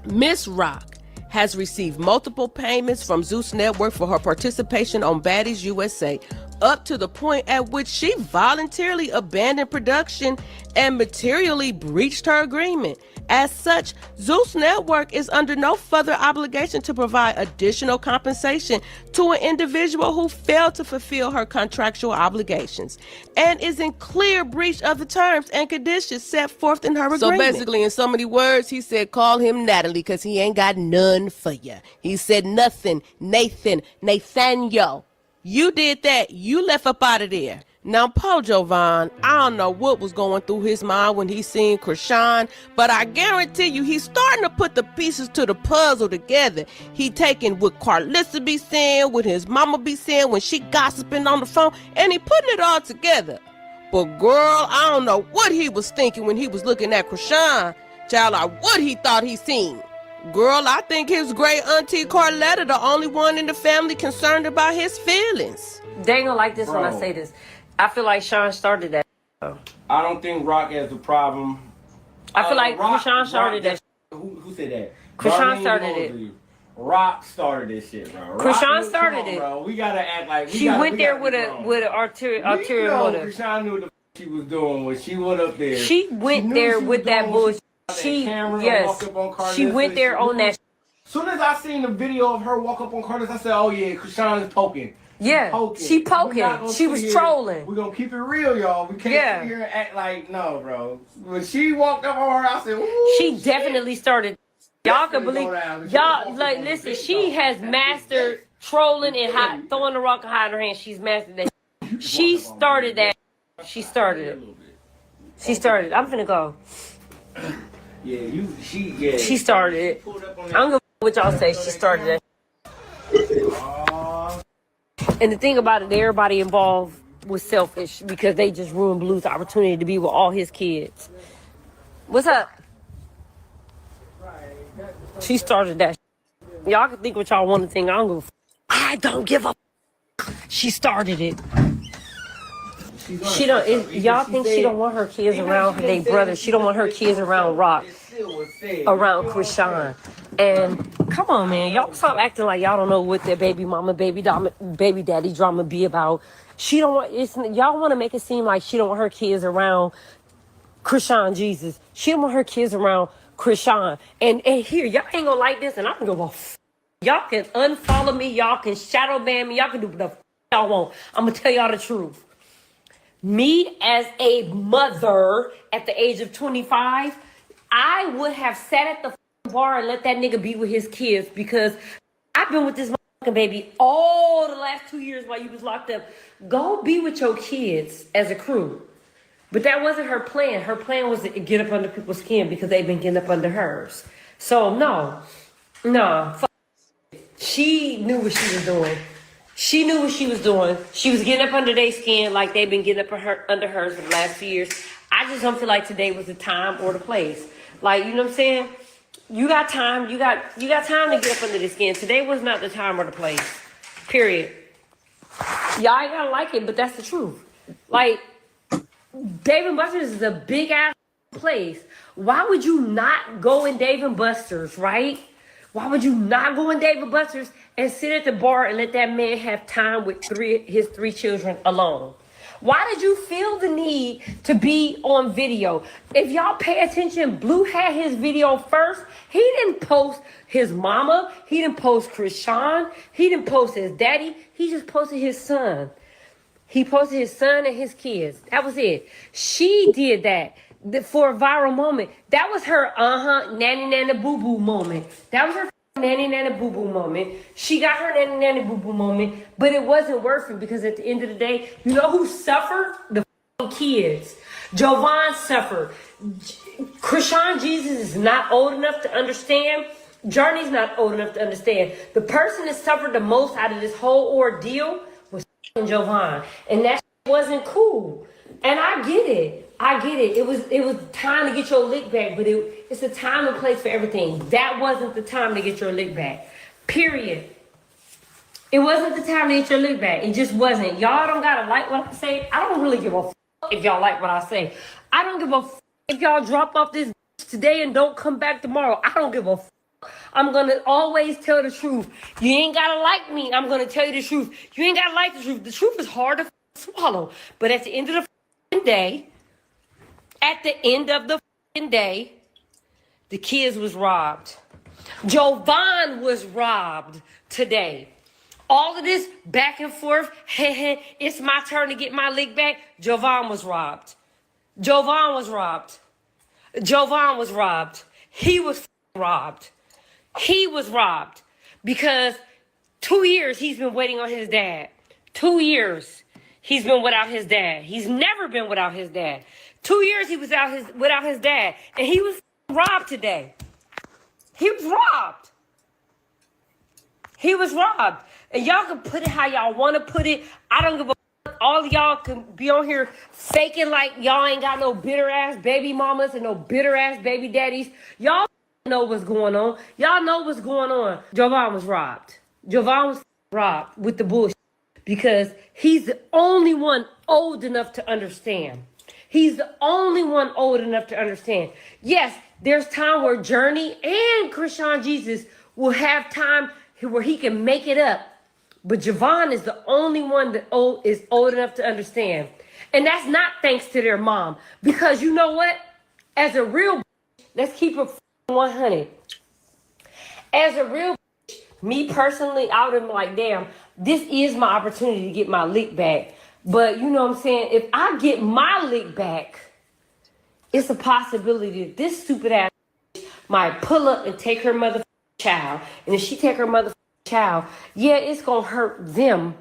Miss Rock has received multiple payments from Zeus Network for her participation on Baddies USA, up to the point at which she voluntarily abandoned production and materially breached her agreement. As such, Zeus Network is under no further obligation to provide additional compensation to an individual who failed to fulfill her contractual obligations and is in clear breach of the terms and conditions set forth in her agreement. So basically, in so many words, he said, call him Natalie because he ain't got none for you. He said nothing, Nathaniel. You did that. You left up out of there. Now, Paul Jovan, I don't know what was going through his mind when he seen Chrisean, but I guarantee you he's starting to put the pieces to the puzzle together. He taking what Carlissa be saying, what his mama be saying when she gossiping on the phone, and he putting it all together. But girl, I don't know what he was thinking when he was looking at Chrisean. Child, like what he thought he seen. Girl, I think his great auntie Carletta the only one in the family concerned about his feelings. They ain't gonna like this when I say this. I feel like Sean started that. I don't think Rock has a problem. I feel like Chrisean started that. Who said that? Chrisean started it. Rock started this shit, bro. Chrisean started it. Bro. We gotta act like she went there with an ulterior motive. Chrisean knew what the she was doing when she went up there. She went there with that bullshit. She went there on that. Soon as I seen the video of her walk up on Carlos, I said, "Oh yeah, Chrisean is poking." Yeah, she poking. She was trolling. We're gonna keep it real, y'all. We can't sit here and act like no, bro. When she walked up on her, I said, "Ooh." She definitely started. Y'all can believe. Y'all like listen. She has mastered trolling and throwing the rock and hiding her hand. She's mastered that. She started that. She started it. She started. I'm finna go. Yeah, She started it. I don't give a what y'all say. She started that. And the thing about it, everybody involved was selfish because they just ruined Blue's opportunity to be with all his kids. What's up? She started that. Y'all can think what y'all want to think. I don't give a. She started it. She don't. Y'all think she don't want her kids around their brother? She don't want her kids around Rock, around Chrisean. And come on, man, y'all stop acting like y'all don't know what their baby mama, baby daddy drama be about. She don't want. Y'all want to make it seem like she don't want her kids around Chrisean Jesus. She don't want her kids around Chrisean. And here, y'all ain't gonna like this, and I'm gonna go. Y'all can unfollow me. Y'all can shadow ban me. Y'all can do whatever y'all want. I'm gonna tell y'all the truth. Me as a mother at the age of 25, I would have sat at the bar and let that nigga be with his kids because I've been with this motherfucking baby all the last 2 years while you was locked up. Go be with your kids as a crew. But that wasn't her plan. Her plan was to get up under people's skin because they've been getting up under hers. So no. She knew what she was doing. She knew what she was doing. She was getting up under their skin like they've been getting up under hers for the last few years. I just don't feel like today was the time or the place. Like, you know what I'm saying? You got time. You got time to get up under the skin. Today was not the time or the place. Period. Y'all ain't gotta like it, but that's the truth. Like, Dave & Buster's is a big ass place. Why would you not go in Dave & Buster's, right? Why would you not go in Dave & Buster's and sit at the bar and let that man have time with his three children alone? Why did you feel the need to be on video? If y'all pay attention, Blue had his video first. He didn't post his mama. He didn't post Chrisean. He didn't post his daddy. He just posted his son. He posted his son and his kids. That was it. She did that for a viral moment. That was her nanny nana boo boo moment. That was her nanny nana boo boo moment. She got her nanny nana boo boo moment, but it wasn't worth it because at the end of the day, you know who suffered? The kids. Jovan suffered. Chrisean Jesus is not old enough to understand. Journey's not old enough to understand. The person that suffered the most out of this whole ordeal was Jovan, and that wasn't cool. And I get it. It was time to get your lick back, but it's a time and place for everything. That wasn't the time to get your lick back. Period. It wasn't the time to get your lick back. It just wasn't. Y'all don't gotta like what I say. I don't really give a if y'all like what I say. I don't give a if y'all drop off this today and don't come back tomorrow. I don't give a I'm gonna always tell the truth. You ain't gotta like me. I'm gonna tell you the truth. You ain't gotta like the truth. The truth is hard to swallow. But at the end of the day, the kids was robbed. Jovan was robbed today. All of this back and forth, it's my turn to get my lick back. Jovan was robbed. Jovan was robbed. Jovan was robbed. He was robbed. He was robbed because 2 years he's been waiting on his dad. 2 years he's been without his dad. He's never been without his dad. 2 years he was without his dad, and he was robbed today. He was robbed. He was robbed. And y'all can put it how y'all want to put it. I don't give a fuck. All of y'all can be on here faking like y'all ain't got no bitter ass baby mamas and no bitter ass baby daddies. Y'all know what's going on. Y'all know what's going on. Jovan was robbed. Jovan was robbed with the bullshit because he's the only one old enough to understand. He's the only one old enough to understand. Yes, there's time where Journey and Chrisean Jesus will have time where he can make it up. But Jovan is the only one that is old enough to understand. And that's not thanks to their mom. Because you know what? As a real let's keep it 100. As a real me personally, I would have been like, damn, this is my opportunity to get my lick back. But you know what I'm saying? If I get my lick back, it's a possibility that this stupid ass might pull up and take her motherfucking child. And if she take her motherfucking child, yeah, it's going to hurt them.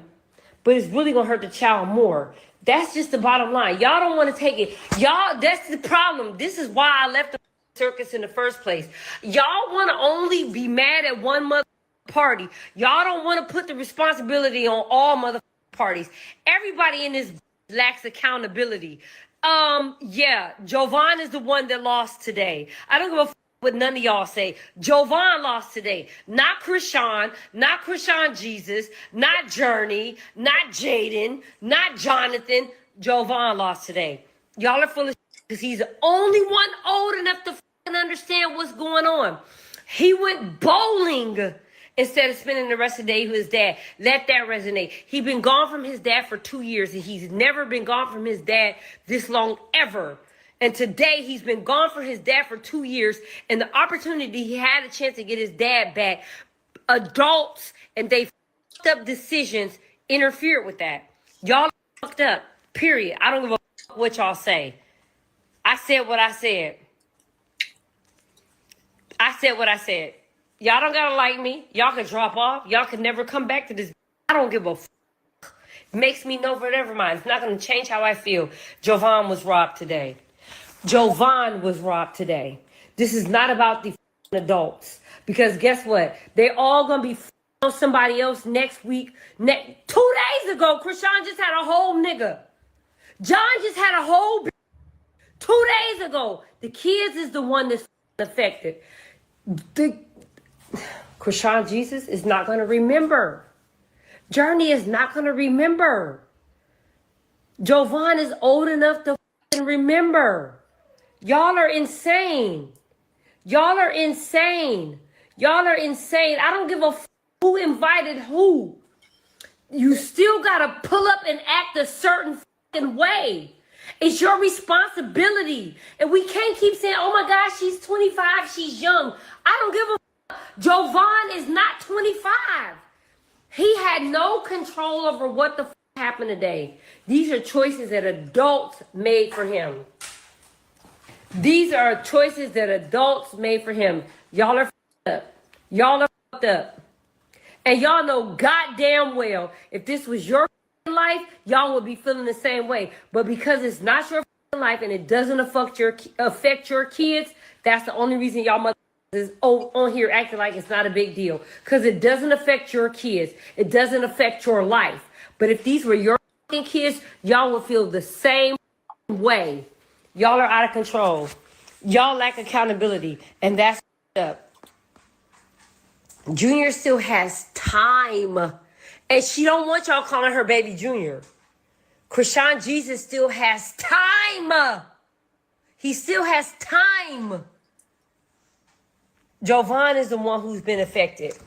But it's really going to hurt the child more. That's just the bottom line. Y'all don't want to take it. Y'all, that's the problem. This is why I left the circus in the first place. Y'all want to only be mad at one mother party. Y'all don't want to put the responsibility on all mother parties. Everybody in this lacks accountability. Yeah, Jovan is the one that lost today. I don't give a f what none of y'all say. Jovan lost today. Not Chrisean, not Chrisean Jesus, not Journey, not Jaden, not Jonathan. Jovan lost today. Y'all are full of because he's the only one old enough to understand what's going on. He went bowling instead of spending the rest of the day with his dad. Let that resonate. He's been gone from his dad for 2 years, and he's never been gone from his dad this long ever. And today he's been gone from his dad for 2 years, and the opportunity he had a chance to get his dad back. Adults and they fucked up decisions interfered with that. Y'all fucked up, period. I don't give a fuck what y'all say. I said what I said. I said what I said. Y'all don't gotta like me. Y'all can drop off. Y'all can never come back to this. I don't give a f. It makes me know whatever mind. It's not gonna change how I feel. Jovan was robbed today. Jovan was robbed today. This is not about the adults. Because guess what? They all gonna be on somebody else next week. 2 days ago, Chrisean just had a whole nigga. John just had a whole 2 days ago. The kids is the one that's affected. Chrisean Jesus is not going to remember. Journey is not going to remember. Jovan is old enough to remember. Y'all are insane. Y'all are insane. Y'all are insane. I don't give a who invited who. You still got to pull up and act a certain way. It's your responsibility. And we can't keep saying, oh my gosh, she's 25, she's young. I don't give a Jovan is not 25. He had no control over what the happened today. These are choices that adults made for him. These are choices that adults made for him. Y'all are up. Y'all are fucked up. And y'all know goddamn well, if this was your life, y'all would be feeling the same way. But because it's not your life and it doesn't affect your kids, that's the only reason y'all mother is on here acting like it's not a big deal. Because it doesn't affect your kids. It doesn't affect your life. But if these were your kids, y'all would feel the same way. Y'all are out of control. Y'all lack accountability. And that's up. Junior still has time. And she don't want y'all calling her baby Junior. Chrisean Jesus still has time. He still has time. Jovan is the one who's been affected.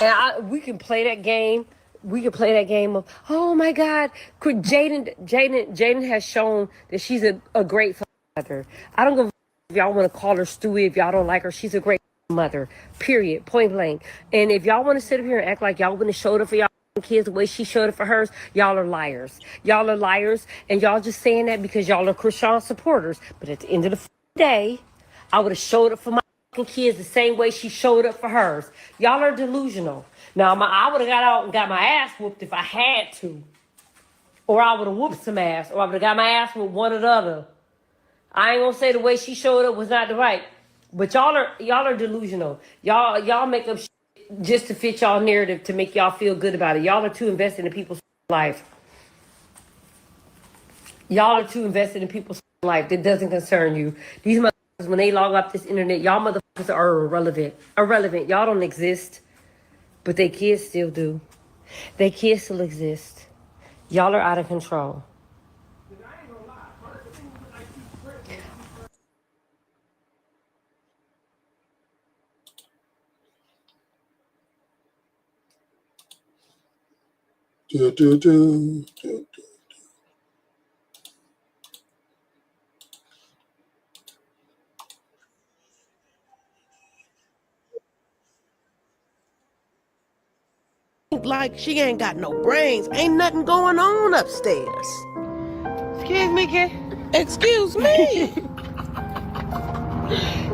And we can play that game. We can play that game of, oh my God, Jaden has shown that she's a great mother. I don't give a if y'all want to call her Stewie, if y'all don't like her, she's a great mother, period, point blank. And if y'all want to sit up here and act like y'all wouldn't have showed up for y'all kids the way she showed up for hers, y'all are liars. Y'all are liars, and y'all just saying that because y'all are Chrisean supporters. But at the end of the day, I would have showed up for my kids the same way she showed up for hers. Y'all are delusional. Now, I would have got out and got my ass whooped if I had to. Or I would have whooped some ass. Or I would have got my ass with one or the other. I ain't gonna say the way she showed up was not the right. But y'all are delusional. Y'all make up shit just to fit y'all narrative to make y'all feel good about it. Y'all are too invested in people's life. Y'all are too invested in people's life. That doesn't concern you. These motherfuckers, when they log off this internet, y'all motherfuckers are irrelevant. Irrelevant. Y'all don't exist. But their kids still do. Their kids still exist. Y'all are out of control. Like she ain't got no brains. Ain't nothing going on upstairs. Excuse me, kid. Excuse me.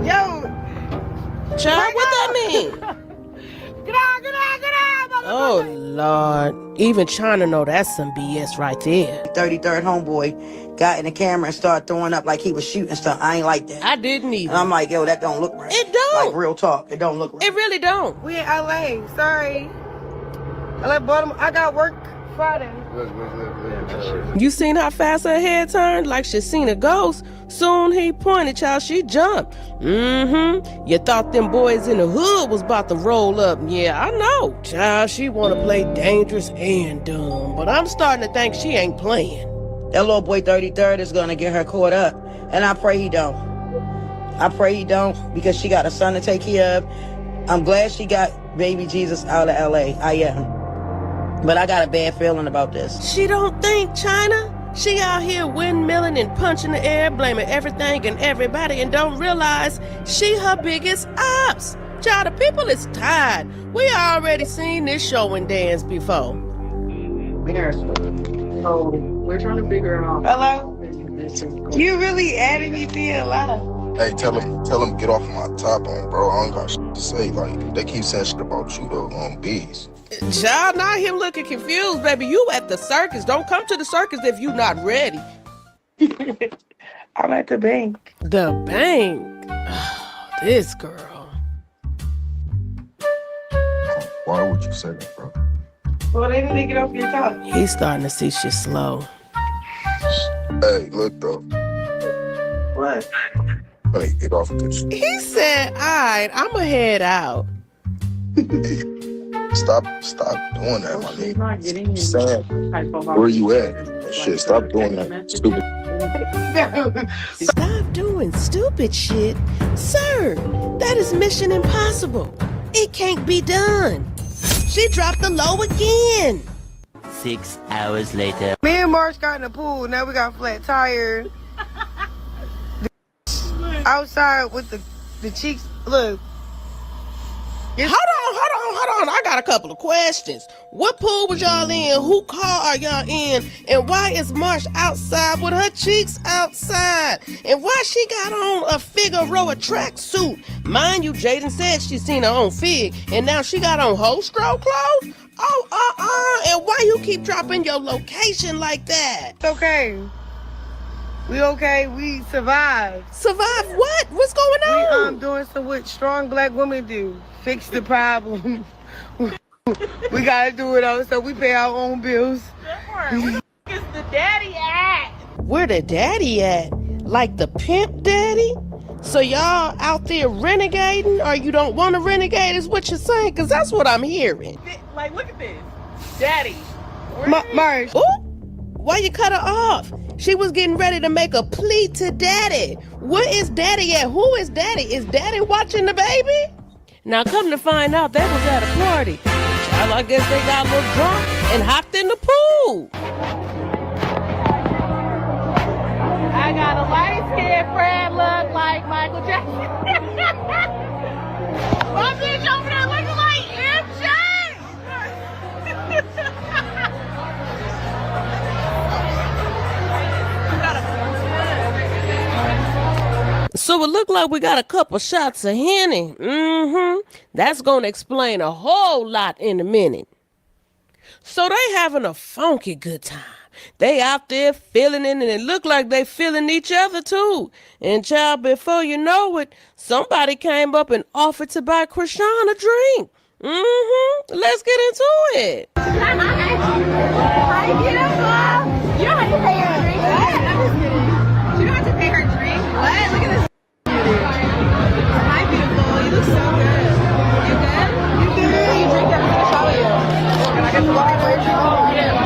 Yo. Child, what that mean? Get out, Oh, Lord. Even China know that's some BS right there. 33rd homeboy got in the camera and started throwing up like he was shooting stuff. I ain't like that. I didn't either. And I'm like, yo, that don't look right. It don't. Like, real talk. It don't look right. It really don't. We in LA. Sorry. I left Baltimore. I got work Friday. You seen how fast her head turned? Like she seen a ghost. Soon he pointed, child, she jumped. Mm-hmm. You thought them boys in the hood was about to roll up. Yeah, I know. Child, she wanna play dangerous and dumb. But I'm starting to think she ain't playing. That little boy 33rd is gonna get her caught up. And I pray he don't. I pray he don't, because she got a son to take care of. I'm glad she got baby Jesus out of LA. I am. But I got a bad feeling about this. She don't think, China. She out here windmilling and punching the air, blaming everything and everybody, and don't realize she her biggest ops. Child, the people is tired. We already seen this show and dance before. So we're trying to figure out. Hello? You really added me to your life. Hey, tell him get off my top on, bro. I don't got shit to say. Like, they keep saying shit about you, though, on bees. Child, not him looking confused, baby. You at the circus. Don't come to the circus if you not ready. I'm at the bank. The bank? Oh, this girl. Why would you say that, bro? Well, they need to get off your top. He's starting to see shit slow. Hey, look, though. What? Hey, get off of this. He said, all right, I'ma head out. Stop doing that, my nigga. I'm saying, where you at? Shit, stop doing that stupid. Stop doing stupid shit. Sir, that is mission impossible. It can't be done. She dropped the low again. 6 hours later. Me and Marsh got in the pool. Now we got flat tires. Outside with the cheeks. Look. Hold on. I got a couple of questions. What pool was y'all in? Who car are y'all in? And why is Marsh outside with her cheeks outside? And why she got on a Figueroa tracksuit? Mind you, Jaden said she seen her own Fig, and now she got on Holstro clothes? Oh, and why you keep dropping your location like that? It's okay. We okay. We survived. Survive what? What's going on? We doing some what strong black women do. Fix the problem. We gotta do it all, so we pay our own bills. Where is the daddy at? Where the daddy at? Like the pimp daddy? So y'all out there renegading, or you don't want to renegade is what you're saying? Because that's what I'm hearing. Like, look at this. Daddy. Marge. Ooh, why you cut her off? She was getting ready to make a plea to Daddy. Where is Daddy at? Who is Daddy? Is Daddy watching the baby? Now come to find out, that was at a party. Child, I guess they got a little drunk and hopped in the pool. I got a light-skinned friend look like Michael Jackson. My bitch over there looking like MJ. So it looked like we got a couple shots of Henny. That's gonna explain a whole lot in a minute. So they having a funky good time. They out there feeling it, and it look like they feeling each other too. And child, before you know it, somebody came up and offered to buy Chrisean a drink. Let's get into it. Hi, beautiful. You don't have to pay her drink. What? I'm just kidding. You don't have to pay her drink. What? Look at this. Hi, beautiful. You look so good. You good? You good? You drink that? I'm gonna shower you. Can I get the water? Yeah.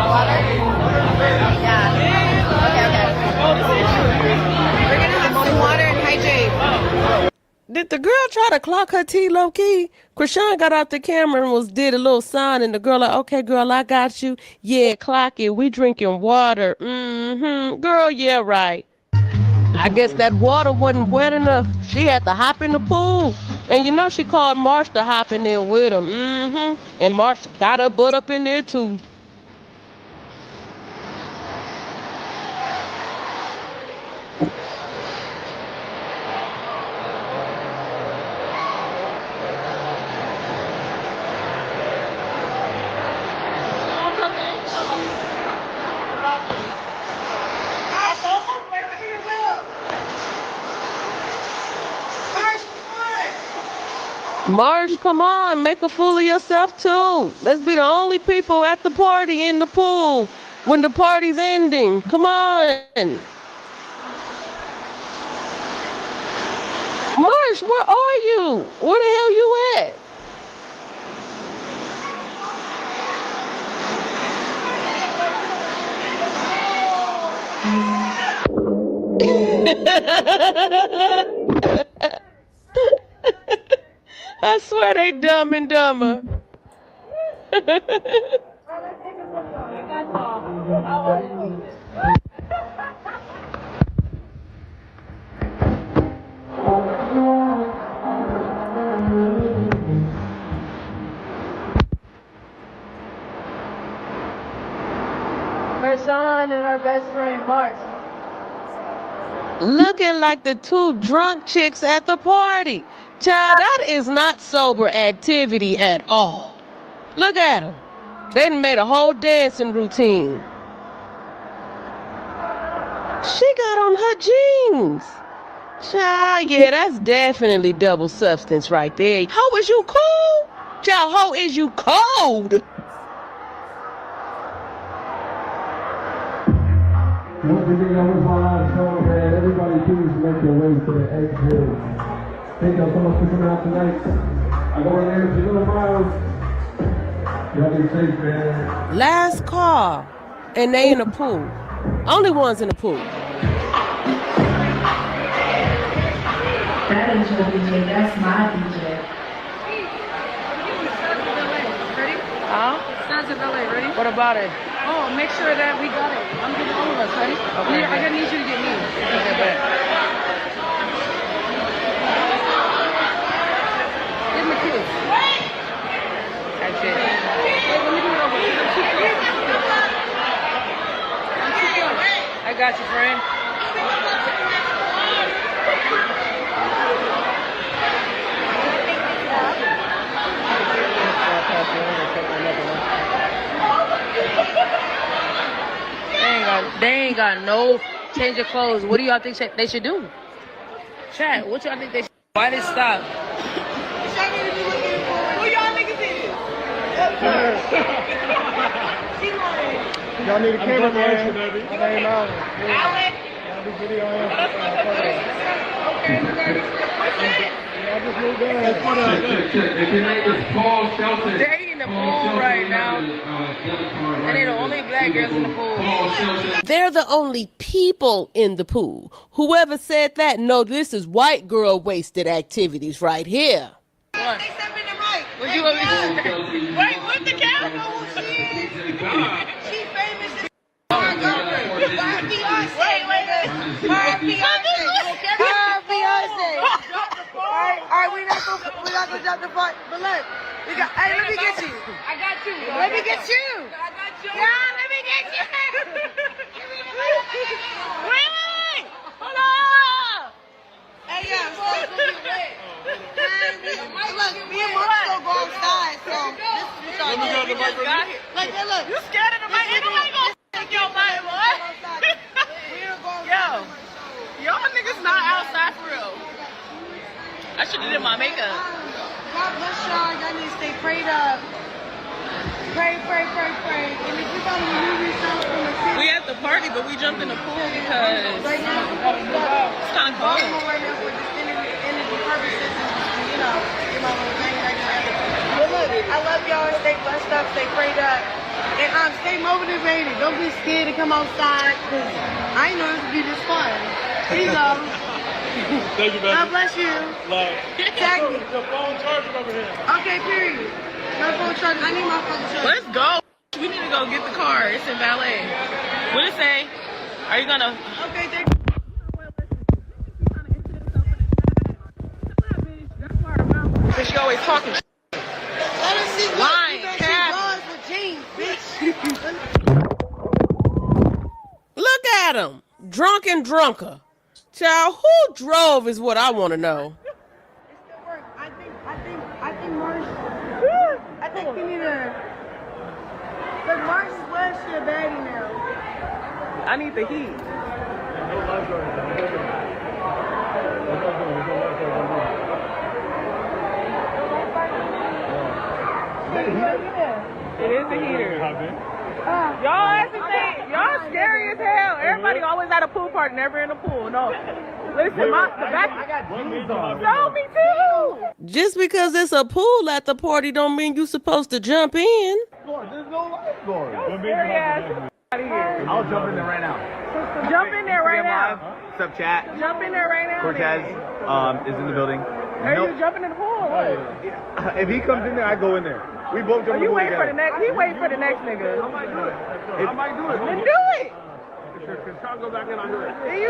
Water? Yeah. Okay. We're gonna have some water and hydrate. Did the girl try to clock her tea low key? Chrisean got out the camera and did a little sign, and the girl like, okay, girl, I got you. Yeah, clock it. We drinking water. Girl, yeah, right. I guess that water wasn't wet enough. She had to hop in the pool. And you know she called Marsh to hop in there with him. And Marsh got her butt up in there too. Marge, come on, make a fool of yourself too. Let's be the only people at the party in the pool when the party's ending. Come on. Marge, where are you? Where the hell you at? I swear they dumb and dumber. Her son and her best friend, Mark. Looking like the two drunk chicks at the party. Child, that is not sober activity at all. Look at them. They done made a whole dancing routine. She got on her jeans. Child, yeah, that's definitely double substance right there. How is you cold? Child, how is you cold? Everybody please make your way to the exit. Thank y'all so much for coming out tonight. I go in there to little miles. Y'all be safe, man. Last call, and they in the pool. Only ones in the pool. That ain't your DJ, that's my DJ. Ready? Huh? Stars of LA, ready? What about it? Oh, make sure that we got it. I'm getting all of us, ready? Okay. I gotta need you to get me. Okay, bet. Give him a kiss. That's it. Wait, let me do it over. I'm too close. I'm too close. I got you, friend. They ain't got no change of clothes. What do y'all think they should do? Chat, what y'all think they should do? Why they stop? Who y'all niggas is? Y'all need a cameraman. My name Alan. Alex? Y'all be video. Okay. They're in the pool right now. And they're the only black girls in the pool. They're the only people in the pool. Whoever said that, no, this is white girl wasted activities right here. What? What you want me to say? Wait, what's the camera? She famous as her girlfriend. Her fiance. Wait. Her fiance. Her fiance. Alright, we're not gonna drop the part. But look, we got. Hey, let me get you. I got you. Let me get you. I got you. Yeah, let me get you. Wait! Hold on! Hey, yeah, so it's gonna be wet. Look, me and Mark still go outside, so this is what y'all do. Like, look. You scared of the mic? Ain't nobody gonna take your mic, boy. Yo, y'all niggas not outside for real. I should have did my makeup. God bless y'all. Y'all need to stay prayed up. Pray. And if you gotta remove yourself from the city. We at the party, but we jumped in the pool because right now it's kind of cold. Right now for this energy purposes, you know, get my little thing right together. But look, I love y'all. Stay blessed up. Stay prayed up. And stay motivated. Don't be scared to come outside because I know this will be this fun. Here you go. Thank you, baby. God bless you. Love. Tag me. Your phone charger over here. Okay, period. My phone charger. I need my phone charger. Let's go. We need to go get the car. It's in valet. What did it say? Are you gonna? Okay, thank you. Because she always talking. Let us see. Lying. Look at him, drunk and drunker. Child, who drove is what I want to know. I think Mars. I think we need to. But Mars is where she a baddie now. I need the heat. It is the heater. Y'all scary as hell. Everybody always at a pool party, never in a pool. No. Listen, the back. I got jeans on. No, me too. Just because it's a pool at the party don't mean you're supposed to jump in. There's no lifeguard. Scary ass out of here. I'll jump in there right now. Jump in there right now. What's up, chat? Jump in there right now. Cortez is in the building. Are you jumping in the pool? If he comes in there, I go in there. We both jump in the pool wait for together. the next. He wait for the next nigga. I might do it. Then do it. Krishan go back in, I'll do it. He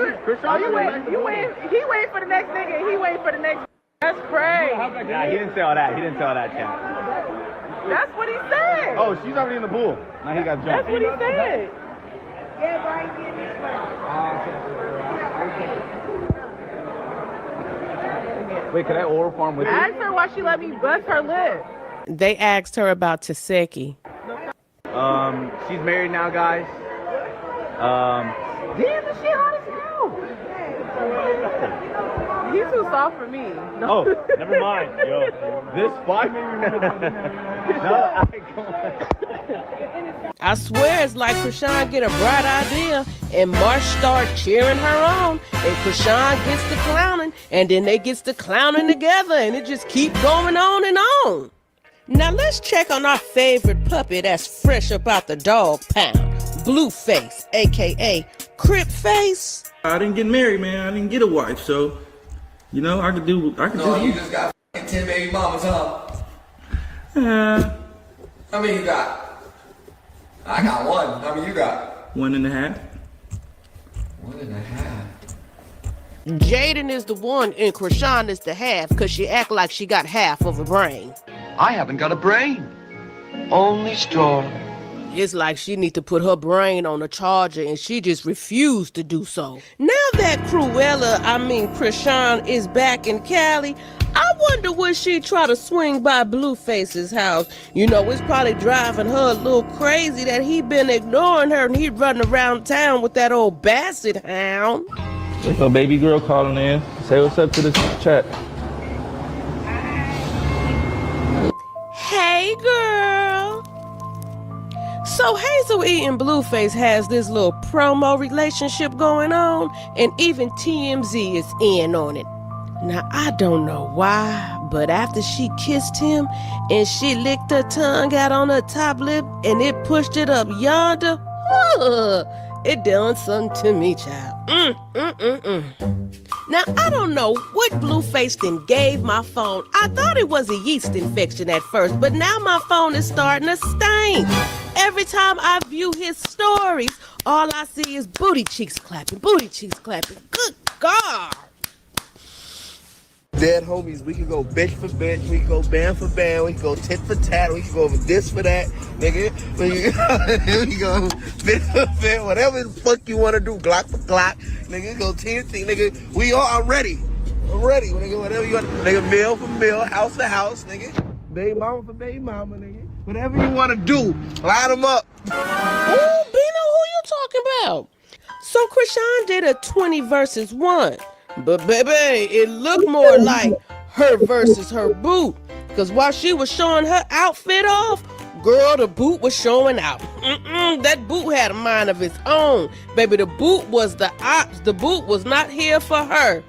wait for the next nigga. And he wait for the next. That's crazy. Yeah, he didn't say all that. Chat. That's what he said. Oh, she's already in the pool. Now he got jumped. That's what he said. Yeah, Brian, get this one. Wait, can I oral farm with you? Ask her why she let me bust her lip. They asked her about Taseki. She's married now, guys. Damn, this shit hot as hell. He's too soft for me. No. Oh, never mind, yo. This 5 minutes. I swear it's like Chrisean get a bright idea and Marsh start cheering her on and Chrisean gets to clowning and then they gets to clowning together and it just keep going on and on. Now let's check on our favorite puppy that's fresh about the dog pound, Blueface, aka Crip Face. I didn't get married, man. I didn't get a wife, so you know I could do. No, you just got 10 baby mamas, huh? How many you got? I got one. How many you got? 1.5. 1.5. Jaden is the one and Chrisean is the half because she act like she got half of a brain. I haven't got a brain. Only straw. It's like she need to put her brain on a charger and she just refused to do so. Now that Chrisean is back in Cali, I wonder would she try to swing by Blueface's house. You know, it's probably driving her a little crazy that he been ignoring her and he running around town with that old basset hound. There's a baby girl calling in. Say what's up to the chat. Hey, girl. So Hazel E and Blueface has this little promo relationship going on, and even TMZ is in on it. Now, I don't know why, but after she kissed him and she licked her tongue out on her top lip and it pushed it up yonder, it done something to me, child. Now, I don't know what Blueface then gave my phone. I thought it was a yeast infection at first, but now my phone is starting to stain. Every time I view his stories, all I see is booty cheeks clapping, booty cheeks clapping. Good God. Dead homies, we can go bitch for bitch, we can go band for band, we can go tit for tat, we can go this for that, nigga. We can go bit for bit, whatever the fuck you want to do, Glock for Glock, nigga, go TNT, nigga. We all are ready. I'm ready, nigga, whatever you want, nigga, meal for meal, house for house, nigga. Baby mama for baby mama, nigga. Whatever you want to do, line them up. Ooh, Bino, who you talking about? So Chrisean did a 20 versus 1. But baby, it looked more like her versus her boot. Because while she was showing her outfit off, girl, the boot was showing out. That boot had a mind of its own. Baby, the boot was the ops. The boot was not here for her.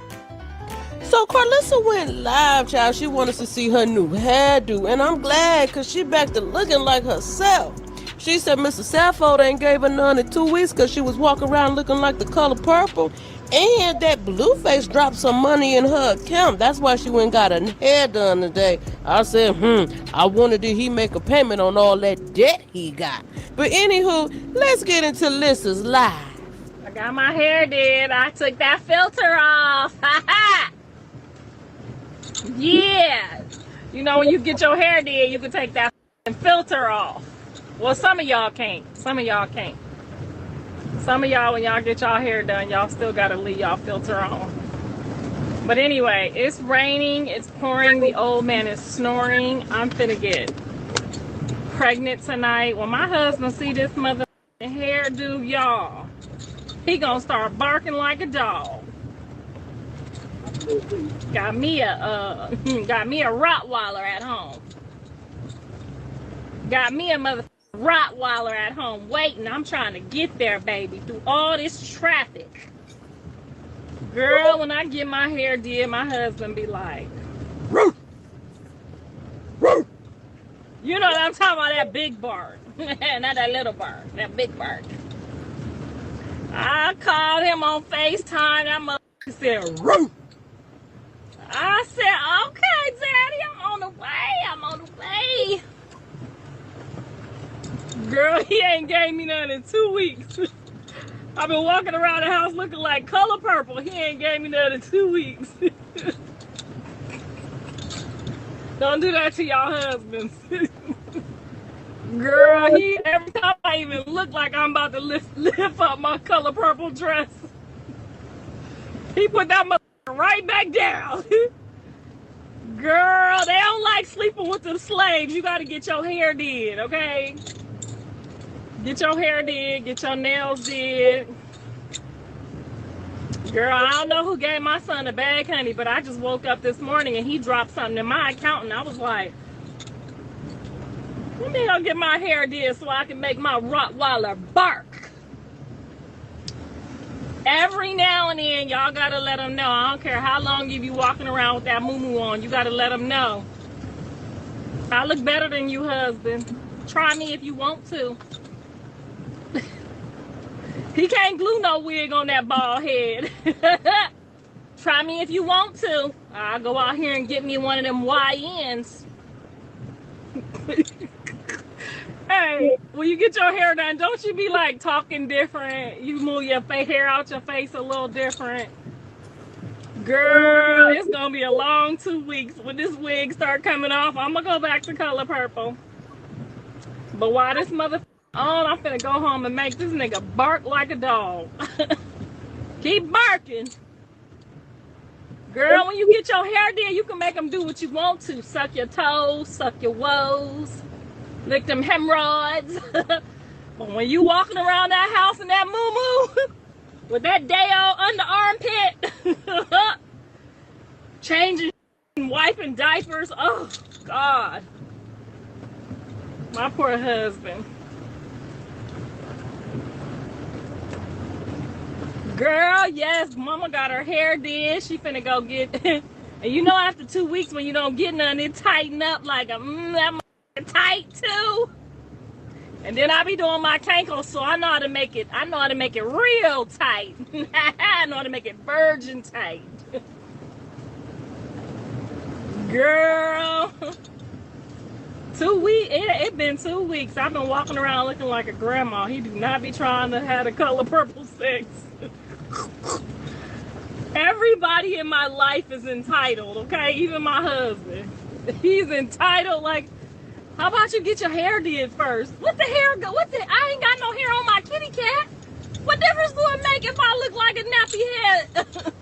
So Carlissa went live, child. She wanted to see her new hairdo. And I'm glad because she back to looking like herself. She said Mr. Sappho ain't gave her none in 2 weeks because she was walking around looking like the color purple. And that Blueface dropped some money in her account. That's why she went and got her hair done today. I said, I wonder did he make a payment on all that debt he got. But anywho, let's get into Lissa's live. I got my hair did. I took that filter off. Yeah. You know, when you get your hair did, you can take that filter off. Well, some of y'all can't. Some of y'all can't. Some of y'all, when y'all get y'all hair done, y'all still gotta leave y'all filter on. But anyway, it's raining, it's pouring, the old man is snoring. I'm finna get pregnant tonight. When my husband see this mother hairdo, y'all, he gonna start barking like a dog. Got me a Rottweiler at home. Got me a mother Rottweiler at home waiting. I'm trying to get there, baby, through all this traffic. Girl, when I get my hair did, my husband be like, "Roof, roof." You know what I'm talking about, that big bark. Not that little bark, that big bark. I called him on FaceTime. That motherfucker said, "Roof." I said, "Okay, Daddy, I'm on the way. Girl, he ain't gave me none in 2 weeks. I've been walking around the house looking like color purple. He ain't gave me none in 2 weeks. Don't do that to y'all husbands. Girl, every time I even look like I'm about to lift up my color purple dress, he put that motherfucker right back down. Girl, they don't like sleeping with the slaves. You gotta get your hair did, okay? Get your hair did, get your nails did. Girl, I don't know who gave my son a bag, honey, but I just woke up this morning and he dropped something in my account and I was like, let me go get my hair did so I can make my Rottweiler bark. Every now and then, y'all gotta let them know. I don't care how long you be walking around with that moo-moo on, you gotta let them know. I look better than you, husband. Try me if you want to. He can't glue no wig on that bald head. Try me if you want to. I'll go out here and get me one of them YNs. Hey, when you get your hair done, don't you be like talking different? You move your hair out your face a little different. Girl, it's gonna be a long 2 weeks. When this wig start coming off, I'm gonna go back to color purple. But while this mother on, I'm finna go home and make this nigga bark like a dog. Keep barking. Girl, when you get your hair did, you can make them do what you want to. Suck your toes, suck your woes, lick them hemorrhoids. But when you walking around that house in that moo-moo, with that day-old under armpit, changing and wiping diapers, oh, God. My poor husband. Girl, yes, mama got her hair did. She finna go get And you know, after 2 weeks, when you don't get none, it tighten up like that tight too. And then I be doing my cankles, so I know how to make it. I know how to make it real tight. I know how to make it virgin tight. Girl, 2 weeks. It been 2 weeks. I've been walking around looking like a grandma. He do not be trying to have the color purple sex. Everybody in my life is entitled, okay? Even my husband. He's entitled. Like, how about you get your hair did first? What the hair go? I ain't got no hair on my kitty cat. What difference do it make if I look like a nappy head?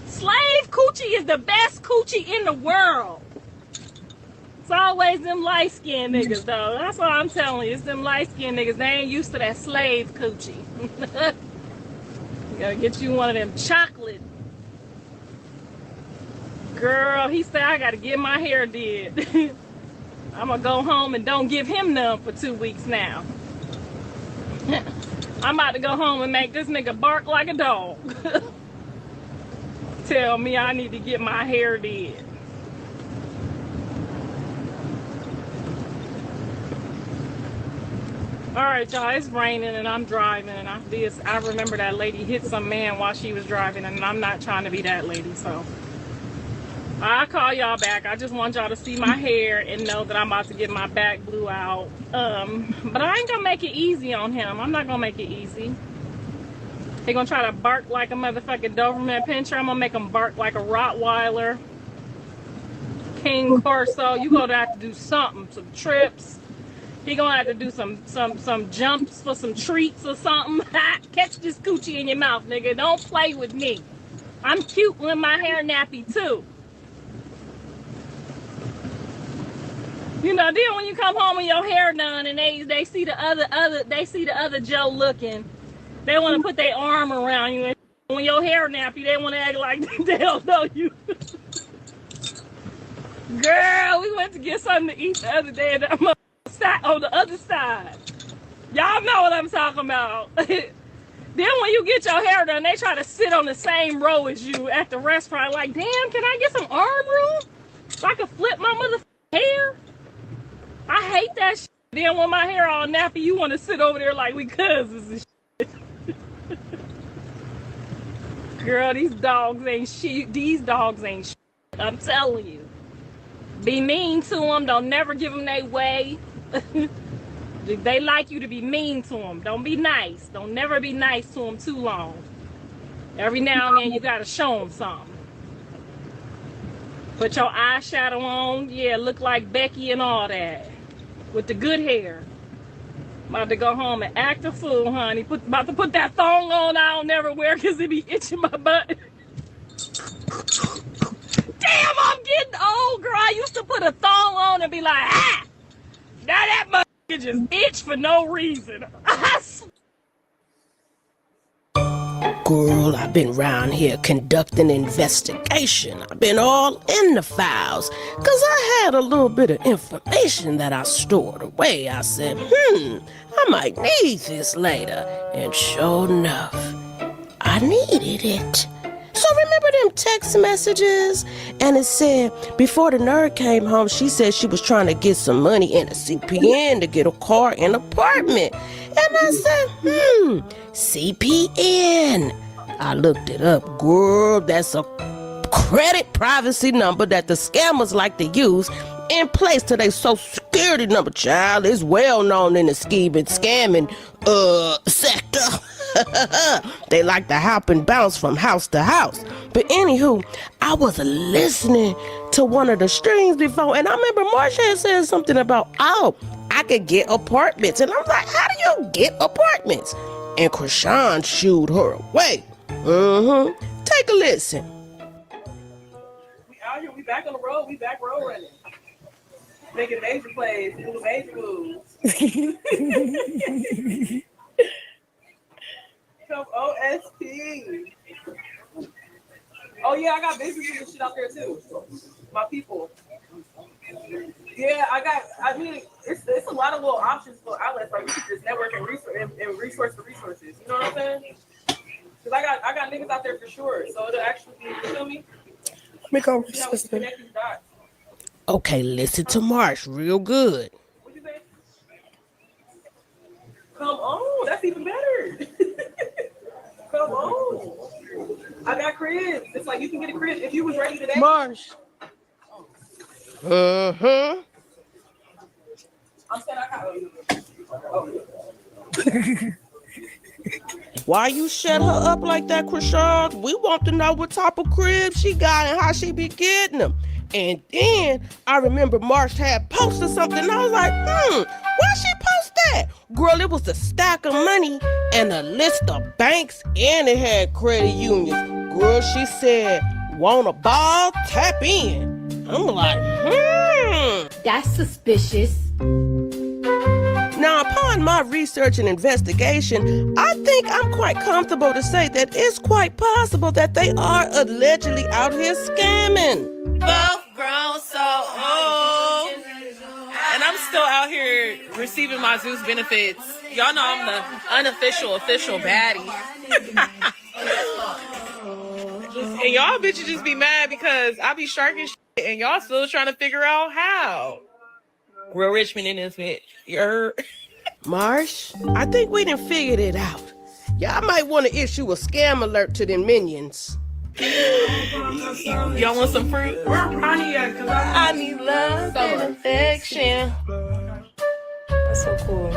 Slave coochie is the best coochie in the world. It's always them light-skinned niggas, though. That's what I'm telling you. It's them light-skinned niggas. They ain't used to that slave coochie. You gotta get you one of them chocolate. Girl, he said I gotta get my hair did. I'm gonna go home and don't give him none for 2 weeks now. I'm about to go home and make this nigga bark like a dog. Tell me I need to get my hair did. All right, y'all, it's raining and I'm driving, and I remember that lady hit some man while she was driving, and I'm not trying to be that lady, so I'll call y'all back. I just want y'all to see my hair and know that I'm about to get my back blew out. But I ain't gonna make it easy on him. I'm not gonna make it easy. He gonna try to bark like a motherfucking Doberman Pinscher. I'm gonna make him bark like a Rottweiler. King Corso, you gonna have to do something, some trips. He gonna have to do some jumps for some treats or something. Catch this coochie in your mouth, nigga. Don't play with me. I'm cute with my hair nappy too. You know, then when you come home and your hair done and they see the other Joe looking, they want to put their arm around you, and when your hair nappy, they want to act like they don't know you. Girl, we went to get something to eat the other day and that on the other side. Y'all know what I'm talking about. Then when you get your hair done, they try to sit on the same row as you at the restaurant. Like, damn, can I get some arm room so I can flip my motherfucking hair? I hate that shit. Then when my hair all nappy, you want to sit over there like we cousins and shit. Girl, these dogs ain't shit. These dogs ain't shit. I'm telling you. Be mean to them. Don't never give them their way. They like you to be mean to them. Don't be nice. Don't never be nice to them too long. Every now and then you gotta show them something. Put your eyeshadow on. Yeah, look like Becky and all that. With the good hair. About to go home and act a fool, honey. About to put that thong on I don't never wear because it be itching my butt. Damn, I'm getting old, girl. I used to put a thong on and be like, ah! Now that motherfucker just itch for no reason. Girl, I've been round here conducting investigation. I've been all in the files, cause I had a little bit of information that I stored away. I said, I might need this later. And sure enough, I needed it. So remember them text messages? And it said, before the nerd came home, she said she was trying to get some money in a CPN to get a car and apartment. And I said, CPN. I looked it up, girl. That's a credit privacy number that the scammers like to use in place to their social security number. Child is well known in the scamming sector. They like to hop and bounce from house to house. But anywho, I was listening to one of the streams before, and I remember Marsha had said something about, I could get apartments. And I'm like, how do you get apartments? And Chrisean shooed her away. Take a listen. We out here, we back on the road, we back road running. Making major plays, doing major moves. Come OSP. Oh yeah, I got businesses and shit out there too. My people. Yeah, I mean, it's a lot of little options for outlets. Like, we can just network and resource the resources. You know what I'm saying? Because I got niggas out there for sure. So it'll actually be, you feel me? Let me go, sister. Okay, listen to Marsh real good. Come on, that's even better. Come on. I got cribs. It's like you can get a crib if you was ready today. Marsh. Uh-huh. I'm saying I got Why you shut her up like that, Chrisean? We want to know what type of crib she got and how she be getting them. And then I remember Marsh had posted something. And I was like, why she post that? Girl, it was a stack of money and a list of banks, and it had credit unions. Girl, she said, want a ball? Tap in. I'm like, That's suspicious. Now, upon my research and investigation, I think I'm quite comfortable to say that it's quite possible that they are allegedly out here scamming. both grown so old. And I'm still out here receiving my Zeus benefits. Y'all know I'm the unofficial, official baddie. And y'all bitches just be mad because I be sharking shit and y'all still trying to figure out how. Real Richmond in this bitch. You're Marsh, I think we done figured it out. Y'all might want to issue a scam alert to them minions. Y'all want some fruit? I need love and affection. That's so cool.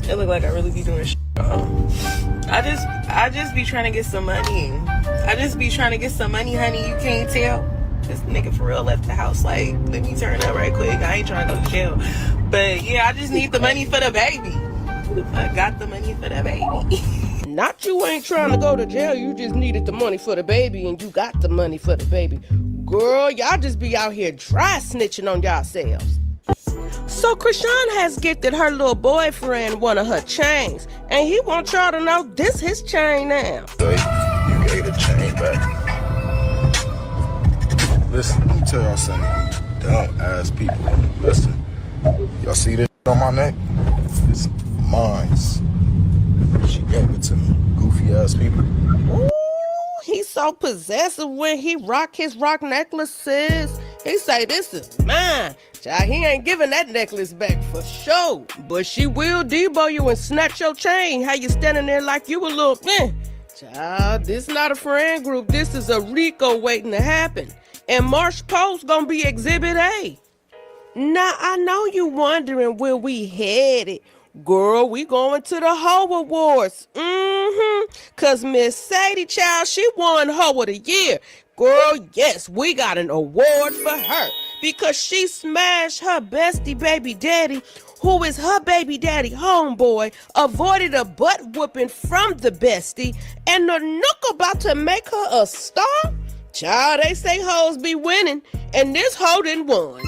It look like I really be doing shit. I just be trying to get some money. I just be trying to get some money, honey. You can't tell. This nigga for real left the house like, let me turn up right quick. I ain't trying to go to jail. But yeah, I just need the money for the baby. I got the money for the baby. Not you ain't trying to go to jail. You just needed the money for the baby and you got the money for the baby. Girl, y'all just be out here dry snitching on yourselves. So Chrisean has gifted her little boyfriend one of her chains, and he wants y'all to know this his chain now. You gave the chain back. Listen, let me tell y'all something. You dumb ass people. Listen, y'all see this on my neck? It's mine's. She gave it to me. Goofy ass people. Ooh, he's so possessive when he rock his rock necklaces. He say, this is mine. Child, he ain't giving that necklace back for sure. But she will debo you and snatch your chain. How you standing there like you a little, Child, this not a friend group. This is a Rico waiting to happen. And Marsh Post gonna be Exhibit A. Now, I know you wondering where we headed. Girl, we going to the Hoe Awards. Cause Miss Sadie Child, she won Hoe of the Year. Girl, yes, we got an award for her because she smashed her bestie baby daddy, who is her baby daddy homeboy, avoided a butt whooping from the bestie, and the nook about to make her a star. Child, they say hoes be winning, and this hoe done won.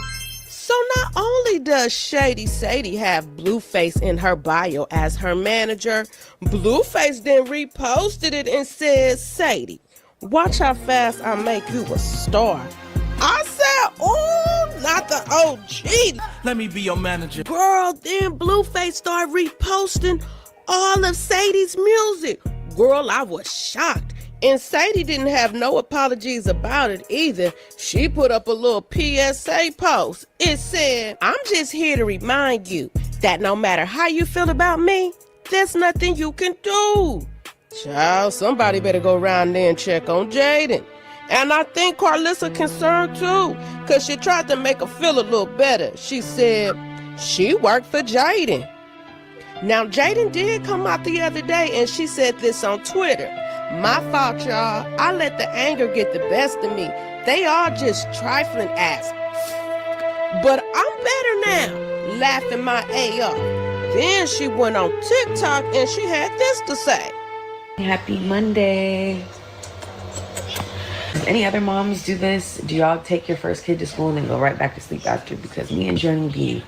So not only does Shady Sadie have Blueface in her bio as her manager, Blueface then reposted it and said, Sadie, watch how fast I make you a star. I said, ooh, not the OG. Let me be your manager. Girl, then Blueface started reposting all of Sadie's music. Girl, I was shocked. And Sadie didn't have no apologies about it either. She put up a little PSA post. It said, I'm just here to remind you that no matter how you feel about me, there's nothing you can do. Child, somebody better go around there and check on Jaden. And I think Carlissa concerned too, because she tried to make her feel a little better. She said she worked for Jaden. Now, Jaden did come out the other day and she said this on Twitter. My fault, y'all. I let the anger get the best of me. They all just trifling ass. But I'm better now, laughing my A off. Then she went on TikTok and she had this to say. Happy Monday. Does any other moms do this? Do y'all take your first kid to school and then go right back to sleep after? Because me and Jenny be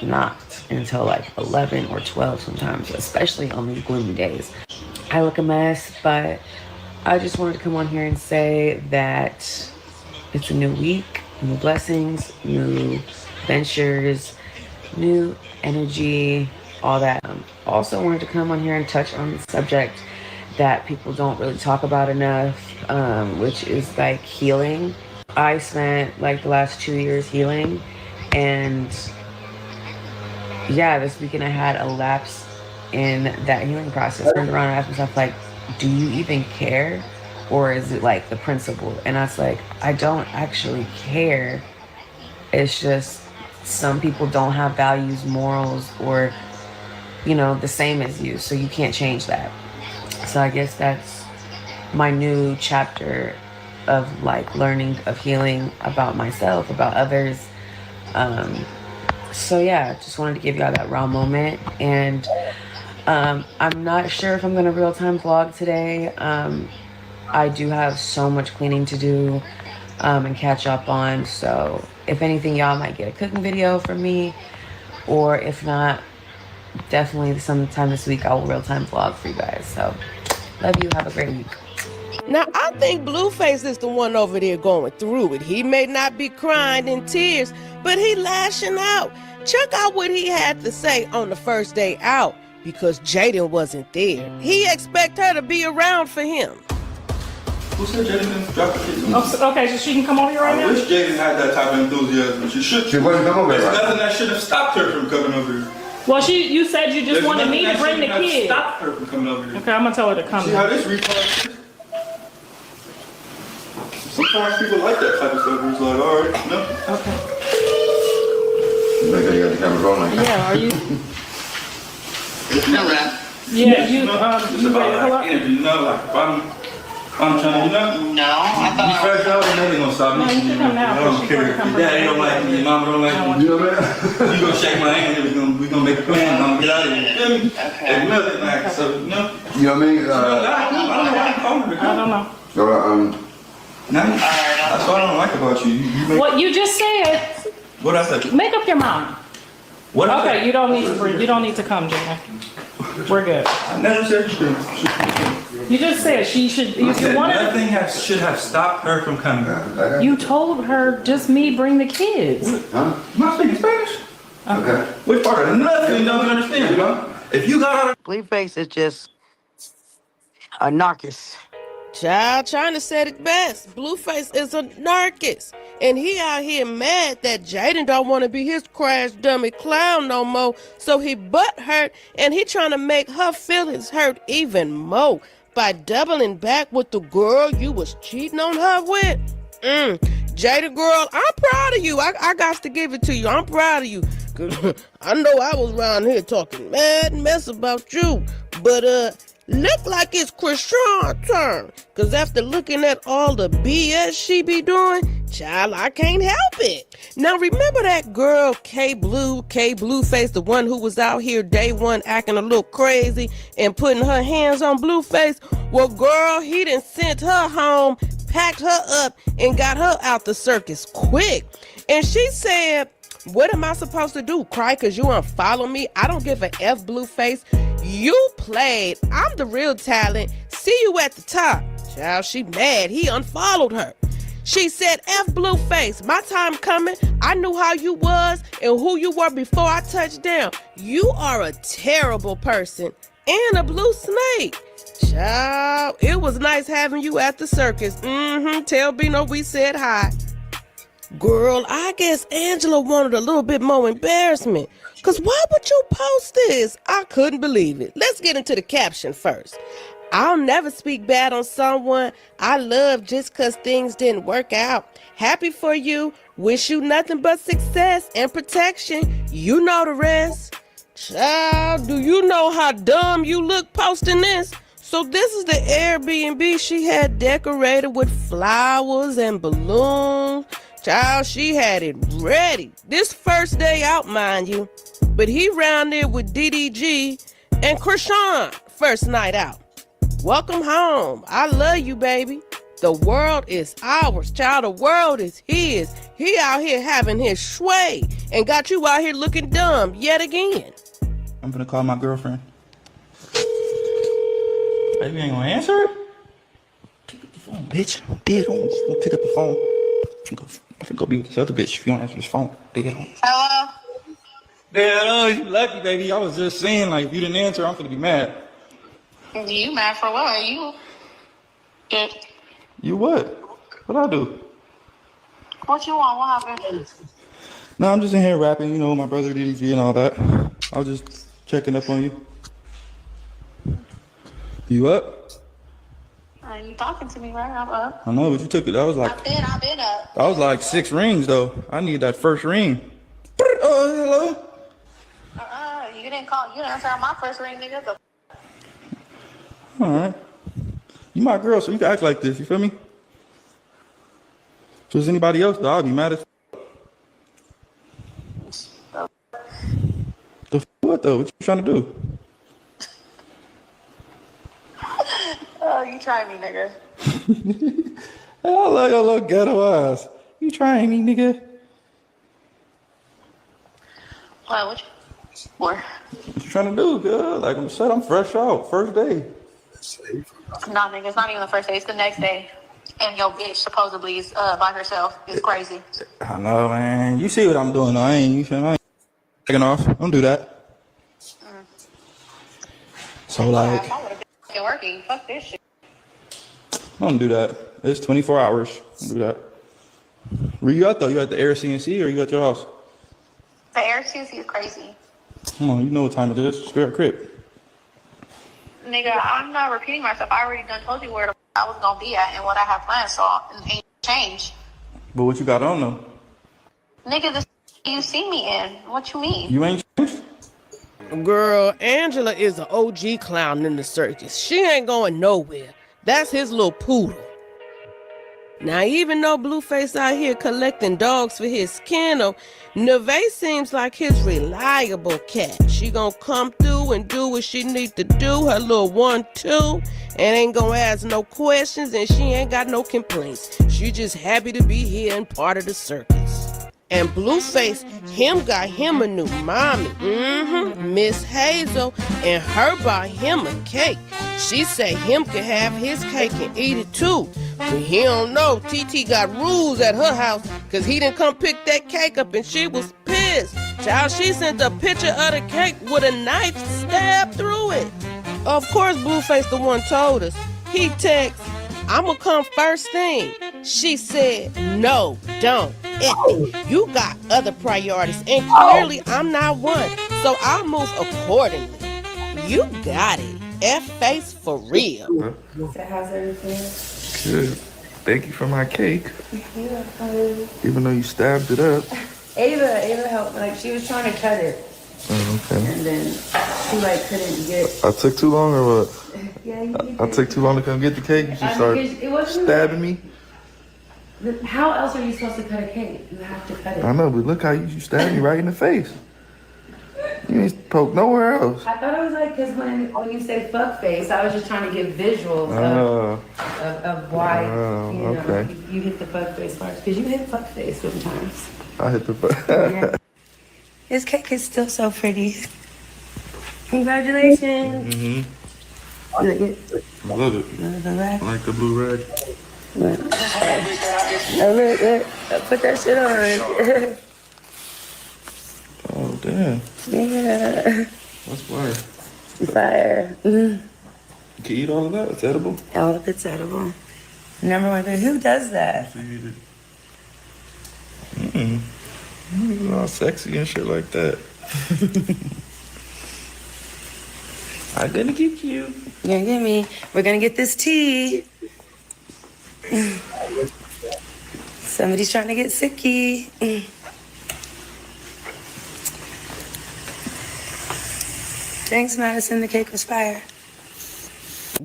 knocked until like 11 or 12 sometimes, especially on these gloomy days. I look a mess, but I just wanted to come on here and say that it's a new week, new blessings, new ventures, new energy, all that. Also wanted to come on here and touch on the subject that people don't really talk about enough, which is like healing. I spent like the last 2 years healing, and yeah, this weekend I had a lapse in that healing process. Turned around and asked myself, like, do you even care? Or is it like the principle? And I was like, I don't actually care. It's just some people don't have values, morals, or, you know, the same as you. So you can't change that. So I guess that's my new chapter of like learning, of healing about myself, about others. So yeah, just wanted to give y'all that raw moment. And I'm not sure if I'm gonna real-time vlog today. I do have so much cleaning to do and catch up on. So if anything, y'all might get a cooking video from me, or if not, definitely sometime this week I will real-time vlog for you guys. So love you, have a great week. Now, I think Blueface is the one over there going through it. He may not be crying in tears, but he lashing out. Check out what he had to say on the first day out, because Jaden wasn't there. He expect her to be around for him. Who said Jaden didn't drop the kids? Oh, okay, so she can come over here right now? I wish Jaden had that type of enthusiasm. She should. She wouldn't come over There's here. nothing that should have stopped her from coming over here. Well, you said you just There's wanted nothing me to that bring the shouldn't have kids. stopped her from coming over here. Okay, I'm gonna tell her to come. See how this retard is? Sometimes people like that type of stuff. It's like, all right, no. Okay. Make sure you got the camera rolling. Yeah, are you? No, man. Yeah, you, it's about like energy, you know, like if I'm trying, you know? No, I thought. You fresh out and then they gonna stop me. No, you can come now. I don't care. Your daddy don't like me, your mama don't like me. You know what I mean? You gonna shake my hand and we gonna make a plan. I'm gonna get out of here. You feel me? Okay. Nothing like so, you know? You know what I mean? I don't know. So, no, that's what I don't like about you. What you just said. What I said? Make up your mind. What I said? Okay, you don't need to bring. You don't need to come, Jenna. We're good. I never said you should. You just said she should. If you wanted, nothing should have stopped her from coming. you told her just me bring the kids. Huh? Am I speaking Spanish? Okay. Which part of nothing don't you understand, you know? If you got out of Blueface is just a narcissist. Child trying to say it best. Blueface is a narcissist. And he out here mad that Jaden don't want to be his crash dummy clown no more. So he butt hurt and he trying to make her feelings hurt even more by doubling back with the girl you was cheating on her with. Jaden girl, I'm proud of you. I got to give it to you. I'm proud of you. Cause I know I was around here talking mad mess about you. But look like it's Chrisean's turn. Cause after looking at all the BS she be doing, child, I can't help it. Now remember that girl K Blueface, the one who was out here day one acting a little crazy and putting her hands on Blueface? Well, girl, he done sent her home, packed her up, and got her out the circus quick. And she said, what am I supposed to do? Cry because you unfollow me? I don't give a F, Blueface. You played. I'm the real talent. See you at the top. Child, she mad. He unfollowed her. She said, F Blueface, my time coming. I knew how you was and who you were before I touched down. You are a terrible person and a blue snake. Child, it was nice having you at the circus. Tell Bino we said hi. Girl, I guess Angela wanted a little bit more embarrassment. Cause why would you post this? I couldn't believe it. Let's get into the caption first. I'll never speak bad on someone I love just cause things didn't work out. Happy for you. Wish you nothing but success and protection. You know the rest. Child, do you know how dumb you look posting this? So this is the Airbnb she had decorated with flowers and balloons. Child, she had it ready. This first day out, mind you. But he round there with DDG and Chrisean first night out. Welcome home. I love you, baby. The world is ours, child. The world is his. He out here having his sway and got you out here looking dumb yet again. I'm gonna call my girlfriend. Baby ain't gonna answer it? Pick up the phone, bitch. I'm dead on. Don't pick up the phone. I can go be with this other bitch if you don't answer this phone. Dead on. Hello? Dead on. You lucky, baby. I was just saying, like, if you didn't answer, I'm gonna be mad. You mad for what? You You what? What'd I do? What you want? What happened? No, I'm just in here rapping, you know, my brother DDG and all that. I was just checking up on you. You up? You talking to me, right? I'm up. I know, but you took it. That was like, I've been up. that was like 6 rings though. I need that first ring. Oh, hello. You didn't call. You didn't answer my first ring, nigga. All right. You my girl, so you can act like this. You feel me? If it was anybody else, though, I'd be mad as. What though? What you trying to do? Oh, you try me, nigga. I like your little ghetto ass. You trying me, nigga? What for? What you trying to do, girl? Like I'm said, I'm fresh out. First day. Nah, nigga, it's not even the first day. It's the next day. And your bitch supposedly is by herself. It's crazy. I know, man. You see what I'm doing, though. I ain't taking off. Don't do that. So, like, I would have been working. Fuck this shit. don't do that. It's 24 hours. Don't do that. Where you at, though? You at the Air CNC or you at your house? The air CNC is crazy. Come on, you know what time it is. Spirit crib. Nigga, I'm not repeating myself. I already done told you where I was gonna be at and what I have planned, so it ain't changed. But what you got on, though? Nigga, this you see me in. What you mean? You ain't changed? Girl, Angela is an OG clown in the circus. She ain't going nowhere. That's his little poodle. Now, even though Blueface out here collecting dogs for his kennel, Neve seems like his reliable cat. She gonna come through and do what she need to do, her little 1-2, and ain't gonna ask no questions, and she ain't got no complaints. She just happy to be here and part of the circus. And Blueface, him got him a new mommy, Miss Hazel, and her bought him a cake. She say him could have his cake and eat it too. But he don't know, TT got rules at her house, cause he didn't come pick that cake up and she was pissed. Child, she sent a picture of the cake with a knife stabbed through it. Of course, Blueface the one told us. He texts, I'ma come first thing. She said, no, don't. You got other priorities, and clearly I'm not one, so I'll move accordingly. You got it. F-face for real. So how's everything? Good. Thank you for my cake. Yeah, Even though you stabbed it up. Ava helped. Like she was trying to cut it, Oh, okay. and then she like couldn't get. I took too long or what? Yeah, you did. I took too long to come get the cake. You should start it wasn't stabbing me. How else are you supposed to cut a cake? You have to cut it. I know, but look how you stabbed me right in the face. You ain't poke nowhere else. I thought it was like because when you say fuck face, I was just trying to give visuals of why you know okay. you hit the fuck face part because you hit fuck face sometimes. I hit the Yeah. His cake is still so pretty. Congratulations. Mm-hmm. Look it. I love it. I like the blue rag. Look. Put that shit on. Oh, damn. Yeah. That's fire. Fire. Mm-hmm. You can eat all of that? It's edible? All of it's edible. Number one thing, who does that? You're all sexy and shit like that. I'm gonna get you. You're gonna get me. We're gonna get this tea. Somebody's trying to get sicky. Thanks, Madison. The cake was fire.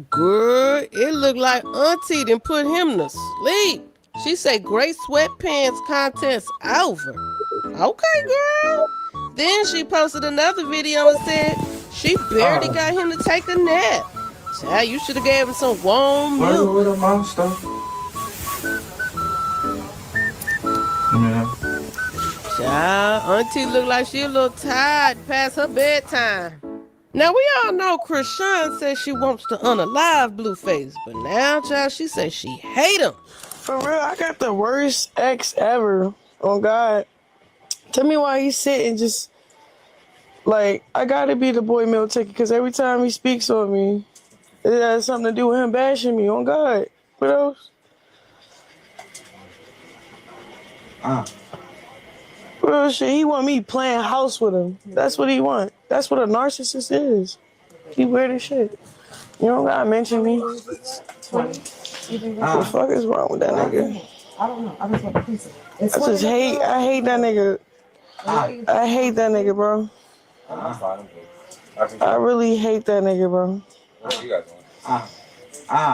Girl, it looked like Auntie done put him to sleep. She said gray sweatpants contest over. Okay, girl. Then she posted another video and said she barely got him to take a nap. Child, you should have gave him some warm milk. With a monster. Yeah. Child, Auntie look like she a little tired past her bedtime. Now, we all know Chrisean says she wants to unalive Blueface, but now, child, she says she hate him. For real, I got the worst ex ever. Oh, God. Tell me why he's sitting just, like, I gotta be the boy meal ticket, because every time he speaks on me, it has something to do with him bashing me. Oh, God. What else? Real shit, he want me playing house with him. That's what he want. That's what a narcissist is. He weird as shit. You don't gotta mention me. What the fuck is wrong with that nigga? I don't know. I hate that nigga. I hate that nigga, bro. I really hate that nigga, bro.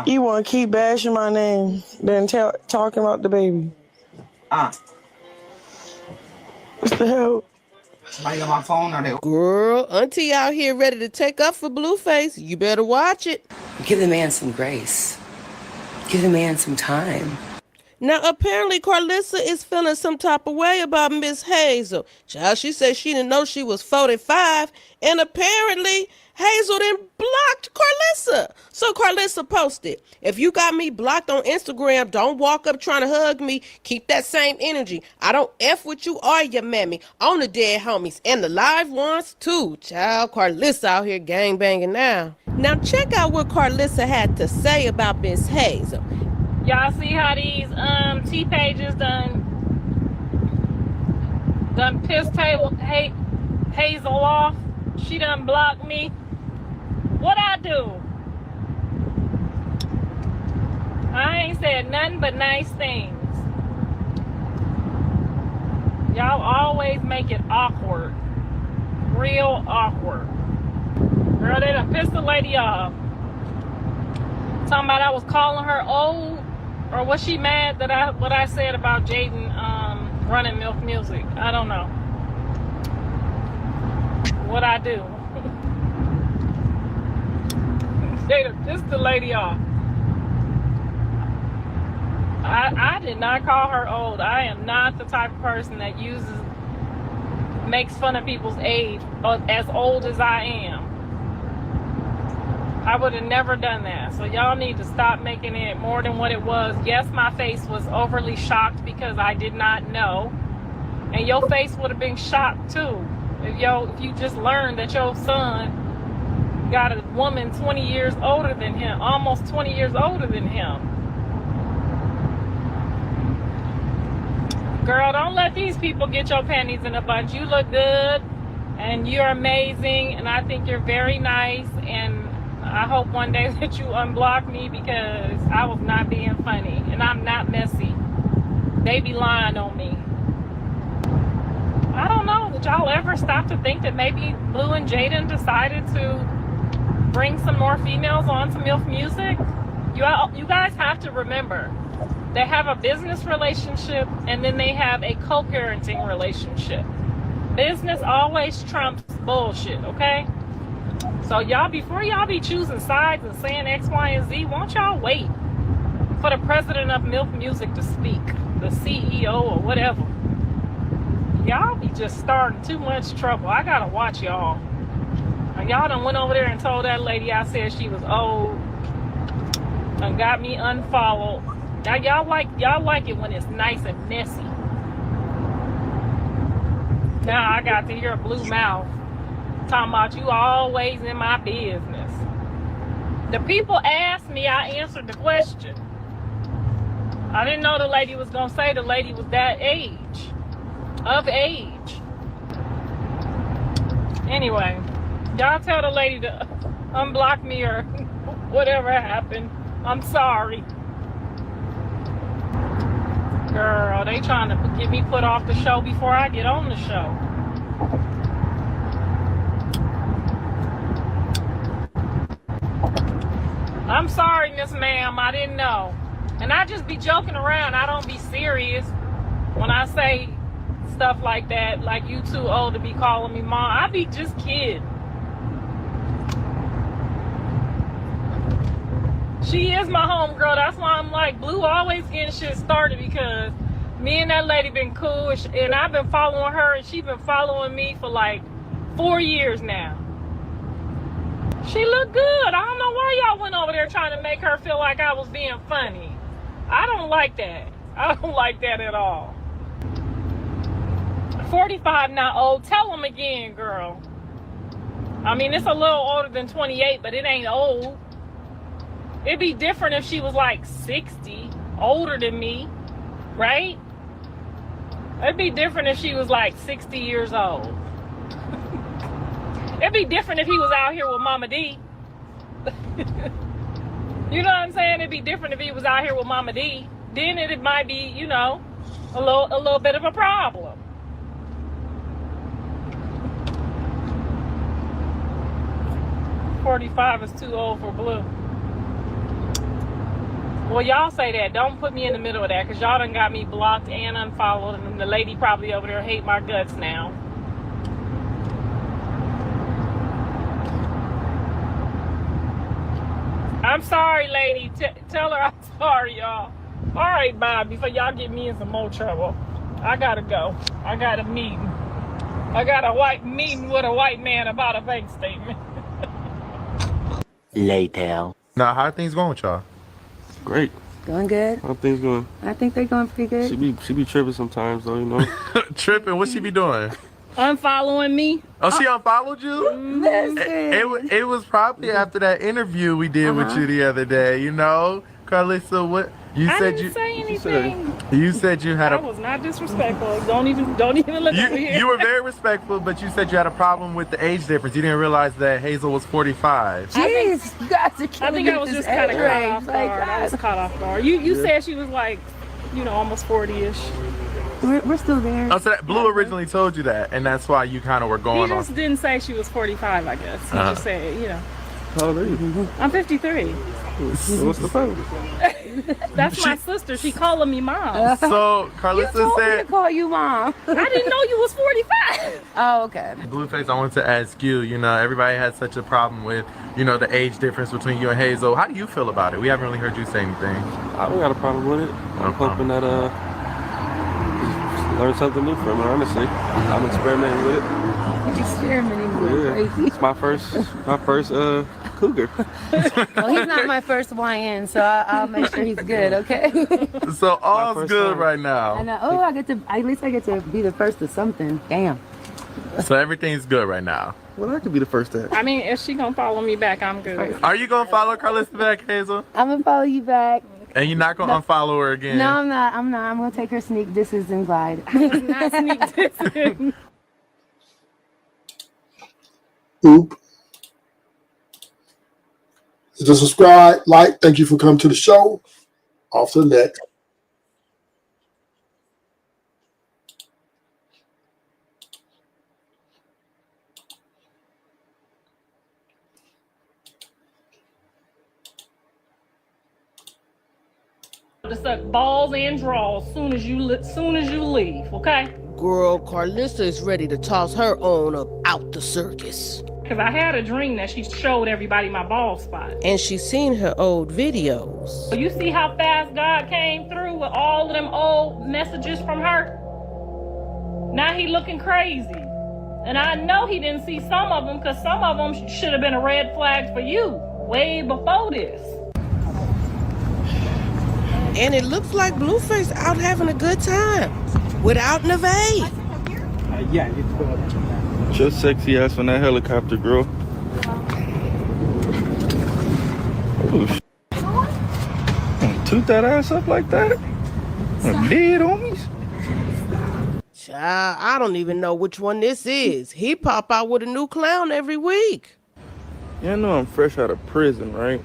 He want to keep bashing my name, then talking about the baby. What the hell? Somebody got my phone or they... Girl, auntie out here ready to take up for Blueface. You better watch it. Give the man some grace. Give the man some time. Now, apparently, Carlissa is feeling some type of way about Miss Hazel. Child, she said she didn't know she was 45, and apparently, Hazel then blocked Carlissa. So Carlissa posted, if you got me blocked on Instagram, don't walk up trying to hug me. Keep that same energy. I don't F with you or your mammy. On the dead homies, and the live ones too. Child, Carlissa out here gangbanging now. Now, check out what Carlissa had to say about Miss Hazel. Y'all see how these T-pages done pissed Hazel off? She done blocked me. What I do? I ain't said nothing but nice things. Y'all always make it awkward. Real awkward. Girl, they done pissed the lady off. Talking about I was calling her old. Or was she mad that what I said about Jaden running Milk Music? I don't know. What I do? They pissed the lady off. I did not call her old. I am not the type of person that makes fun of people's age as old as I am. I would have never done that. So y'all need to stop making it more than what it was. Yes, my face was overly shocked because I did not know. And your face would have been shocked too. If you just learned that your son got a woman 20 years older than him, almost 20 years older than him. Girl, don't let these people get your panties in a bunch. You look good and you're amazing and I think you're very nice, and I hope one day that you unblock me because I was not being funny and I'm not messy. They be lying on me. I don't know. Did y'all ever stop to think that maybe Blue and Jaden decided to bring some more females onto MILF Music? You guys have to remember, they have a business relationship and then they have a co-parenting relationship. Business always trumps bullshit, okay? So y'all, before y'all be choosing sides and saying X, Y, and Z, won't y'all wait for the president of MILF Music to speak, the CEO or whatever? Y'all be just starting too much trouble. I gotta watch y'all. And y'all done went over there and told that lady I said she was old and got me unfollowed. Now y'all like it when it's nice and messy. Now I got to hear a blue mouth talking about you always in my business. The people asked me, I answered the question. I didn't know the lady was gonna say the lady was that age. Of age. Anyway, y'all tell the lady to unblock me or whatever happened. I'm sorry. Girl, they trying to get me put off the show before I get on the show. I'm sorry, Miss Ma'am, I didn't know. And I just be joking around. I don't be serious when I say stuff like that, like you too old to be calling me mom. I be just kidding. She is my homegirl. That's why I'm like, Blue always getting shit started because me and that lady been cool, and I've been following her and she been following me for like 4 years now. She look good. I don't know why y'all went over there trying to make her feel like I was being funny. I don't like that. I don't like that at all. 45 not old. Tell them again, girl. I mean, it's a little older than 28, but it ain't old. It'd be different if she was like 60, older than me, right? It'd be different if she was like 60 years old. It'd be different if he was out here with Mama D. You know what I'm saying? It'd be different if he was out here with Mama D. Then it might be, you know, a little bit of a problem. "45 is too old for Blue." Well, y'all say that. Don't put me in the middle of that, because y'all done got me blocked and unfollowed, and the lady probably over there hate my guts now. I'm sorry, lady. Tell her I'm sorry, y'all. All right, bye, before y'all get me in some more trouble. I gotta go. I got a meeting. I got a meeting with a white man about a bank statement. Later. Now, how are things going with y'all? Great. Going good. How things going? I think they're going pretty good. She be tripping sometimes though, you know. Tripping? What she be doing? Unfollowing me. Oh, she unfollowed you? Listen. It was probably after that interview we did with you the other day, you know? Carlissa, what you I said didn't say anything. You said you had I was not disrespectful. Don't even look over here. You were very respectful, but you said you had a problem with the age difference. You didn't realize that Hazel was 45. Jeez, you guys are I killing think I was me just with kind this of age caught range. off guard. I was caught off guard. You said she was like, you know, almost 40-ish. We're still there. Oh, so that Blue originally told you that, and that's why you kind of were He going just on. didn't say she was 45, I guess. He just said, you know. How old are you? I'm 53. What's the problem? That's my sister. She calling me mom. So You Carlissa told me to said, call you mom. I didn't know you was 45. Oh, okay. Blueface, I wanted to ask you, you know, everybody had such a problem with, you know, the age difference between you and Hazel. How do you feel about it? We haven't really heard you say anything. I don't got a problem with it. I'm hoping that learn something new from it, honestly. I'm experimenting with it. Experimenting with it. Crazy. It's my first cougar. Well, he's not my first YN, so I'll make sure he's good, okay? So all's good right now. I know. Oh, at least I get to be the first of something. Damn. So everything's good right now. Well, I could be the first to. I mean, if she gonna follow me back, I'm good. Are you gonna follow Carlissa back, Hazel? I'm gonna follow you back. And you're not gonna unfollow her again? No, I'm not. I'm gonna take her sneak disses and glide. Not sneak dissing. Oop. Just subscribe, like. Thank you for coming to the show. Off to the next. To suck balls and draws soon as you leave, okay? Girl, Carlissa is ready to toss her own up out the circus. Because I had a dream that she showed everybody my bald spot. And she's seen her old videos. So you see how fast God came through with all of them old messages from her? Now he looking crazy. And I know he didn't see some of them, because some of them should have been a red flag for you way before this. And it looks like Blueface out having a good time without Nevaeh. Yeah, you can go. Just sexy ass on that helicopter, girl. Oh, toot that ass up like that? I'm dead, homies. Child, I don't even know which one this is. He pop out with a new clown every week. Yeah, I know I'm fresh out of prison, right?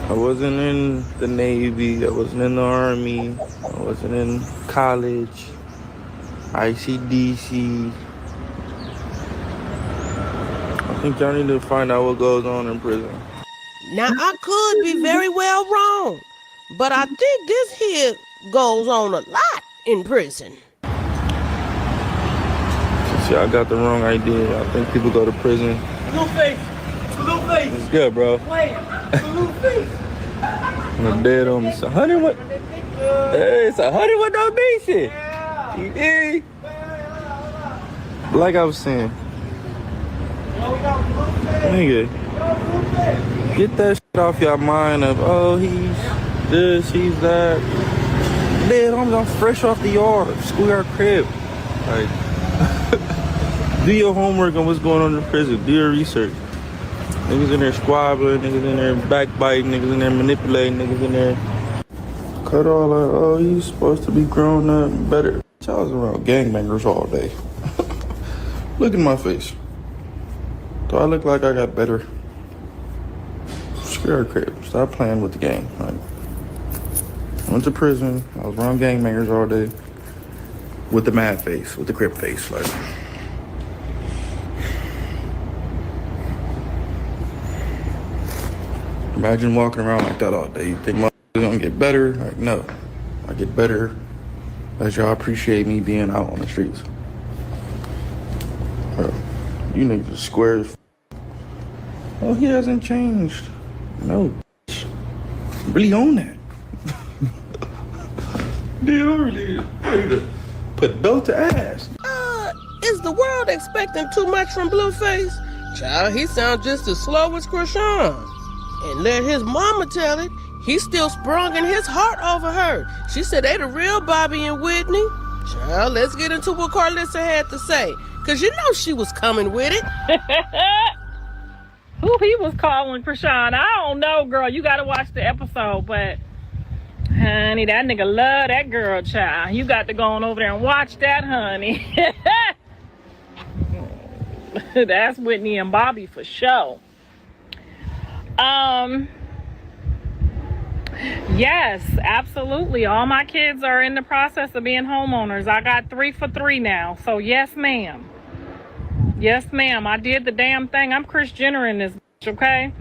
I wasn't in the Navy, I wasn't in the Army, I wasn't in college, ICDC. I think y'all need to find out what goes on in prison. Now, I could be very well wrong, but I think this here goes on a lot in prison. See, I got the wrong idea. I think people go to prison. Blueface! Blueface! It's good, bro. Wait! Blueface! I'm dead on me. It's 100 with... Hey, it's 100 with no decent. Yeah. Like I was saying. Nigga. Get that shit off your mind of, oh, he's this, he's that. Dead homies, I'm fresh off the yard. Schoolyard crib. Like, do your homework on what's going on in prison. Do your research. Niggas in there squabbling, niggas in there backbiting, niggas in there manipulating, niggas in there cut all that. Oh, he's supposed to be grown up better. I was around gangbangers all day. Look at my face. Do I look like I got better? Scare crib. Stop playing with the game. Like, I went to prison. I was around gangbangers all day. With the mad face, with the crip face. Like, imagine walking around like that all day. You think my gonna get better? Like, no. I get better as y'all appreciate me being out on the streets. Bro, you niggas square as oh, he hasn't changed. No, really own that. Dude, really ready to put belt to ass. Is the world expecting too much from Blueface? Child, he sounds just as slow as Chrisean. And let his mama tell it, he's still sprung in his heart over her. She said they the real Bobby and Whitney. Child, let's get into what Carlissa had to say. Cause you know she was coming with it. Who he was calling Chrisean? I don't know, girl. You gotta watch the episode, but honey, that nigga love that girl, child. You got to go on over there and watch that, honey. That's Whitney and Bobby for sure. Yes, absolutely. All my kids are in the process of being homeowners. I got 3 for 3 now. So yes, ma'am. Yes, ma'am. I did the damn thing. I'm Kris Jenner in this bitch, okay?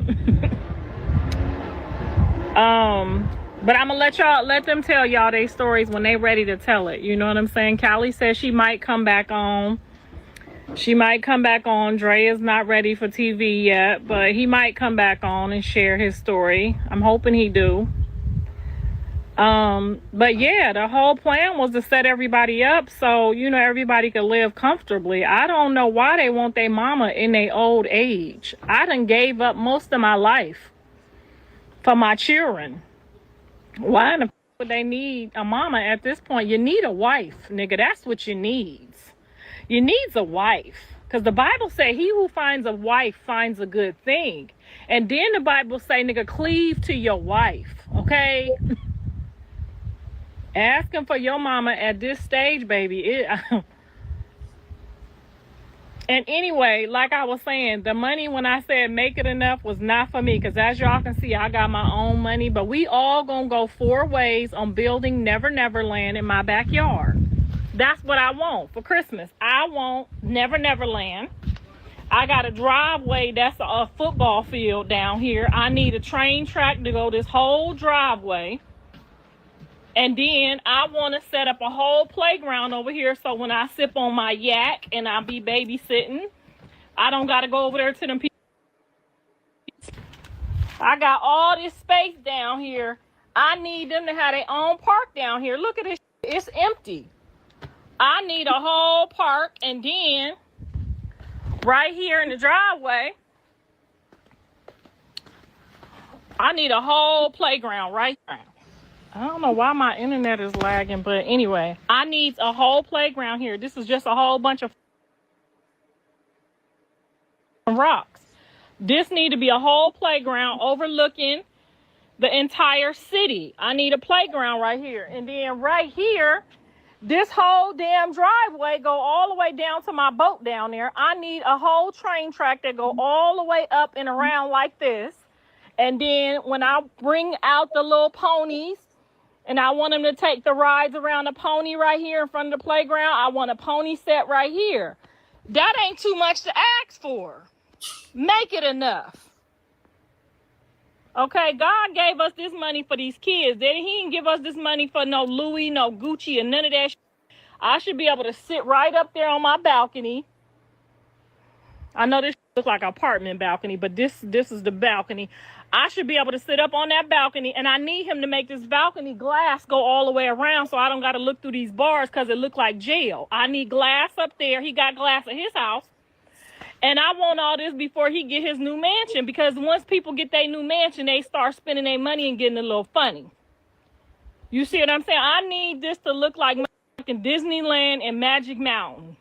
But I'm gonna let them tell y'all their stories when they ready to tell it. You know what I'm saying? Callie says she might come back on. She might come back on. Dre is not ready for TV yet, but he might come back on and share his story. I'm hoping he do. But yeah, the whole plan was to set everybody up so, you know, everybody could live comfortably. I don't know why they want their mama in their old age. I done gave up most of my life for my children. Why in the would they need a mama at this point? You need a wife, nigga. That's what you need. You needs a wife. Because the Bible say he who finds a wife finds a good thing. And then the Bible say, nigga, cleave to your wife. Okay? Asking for your mama at this stage, baby. And anyway, like I was saying, the money when I said make it enough was not for me. Because as y'all can see, I got my own money. But we all gonna go 4 ways on building Never Never Land in my backyard. That's what I want for Christmas. I want Never Never Land. I got a driveway that's a football field down here. I need a train track to go this whole driveway. And then I want to set up a whole playground over here so when I sip on my yak and I be babysitting, I don't got to go over there to them people. I got all this space down here. I need them to have their own park down here. Look at this. It's empty. I need a whole park, and then right here in the driveway, I need a whole playground right there. I don't know why my internet is lagging, but anyway, I need a whole playground here. This is just a whole bunch of rocks. This need to be a whole playground overlooking the entire city. I need a playground right here. And then right here, this whole damn driveway go all the way down to my boat down there. I need a whole train track that go all the way up and around like this. And then when I bring out the little ponies, and I want them to take the rides around the pony right here in front of the playground, I want a pony set right here. That ain't too much to ask for. Make it enough. Okay, God gave us this money for these kids. He didn't give us this money for no Louis, no Gucci, and none of that. I should be able to sit right up there on my balcony. I know this looks like an apartment balcony, but this is the balcony. I should be able to sit up on that balcony, and I need him to make this balcony glass go all the way around so I don't got to look through these bars because it look like jail. I need glass up there. He got glass at his house. And I want all this before he get his new mansion, because once people get their new mansion, they start spending their money and getting a little funny. You see what I'm saying? I need this to look like Disneyland and Magic Mountain.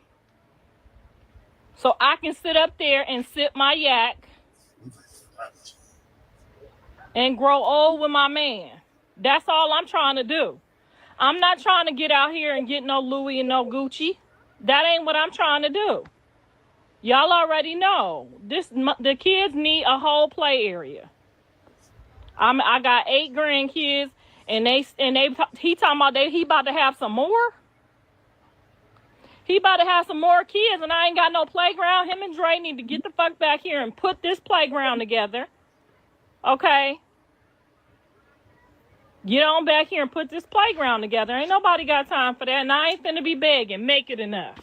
So I can sit up there and sip my yak and grow old with my man. That's all I'm trying to do. I'm not trying to get out here and get no Louis and no Gucci. That ain't what I'm trying to do. Y'all already know. The kids need a whole play area. I got 8 grandkids, and he talking about he about to have some more. He about to have some more kids, and I ain't got no playground. Him and Dre need to get the fuck back here and put this playground together. Okay? Get on back here and put this playground together. Ain't nobody got time for that, and I ain't finna be begging. Make it enough.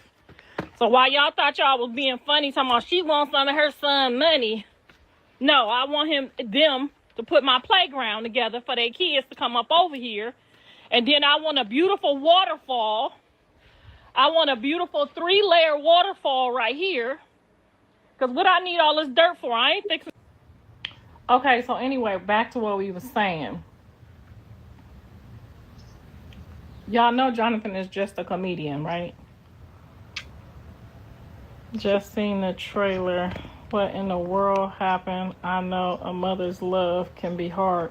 So while y'all thought y'all was being funny, talking about she wants some of her son money, no, I want them to put my playground together for their kids to come up over here. And then I want a beautiful waterfall. I want a beautiful 3-layer waterfall right here. Because what I need all this dirt for, I ain't fixing. Okay, so anyway, back to what we was saying. Y'all know Jonathan is just a comedian, right? Just seen the trailer. What in the world happened? I know a mother's love can be hard.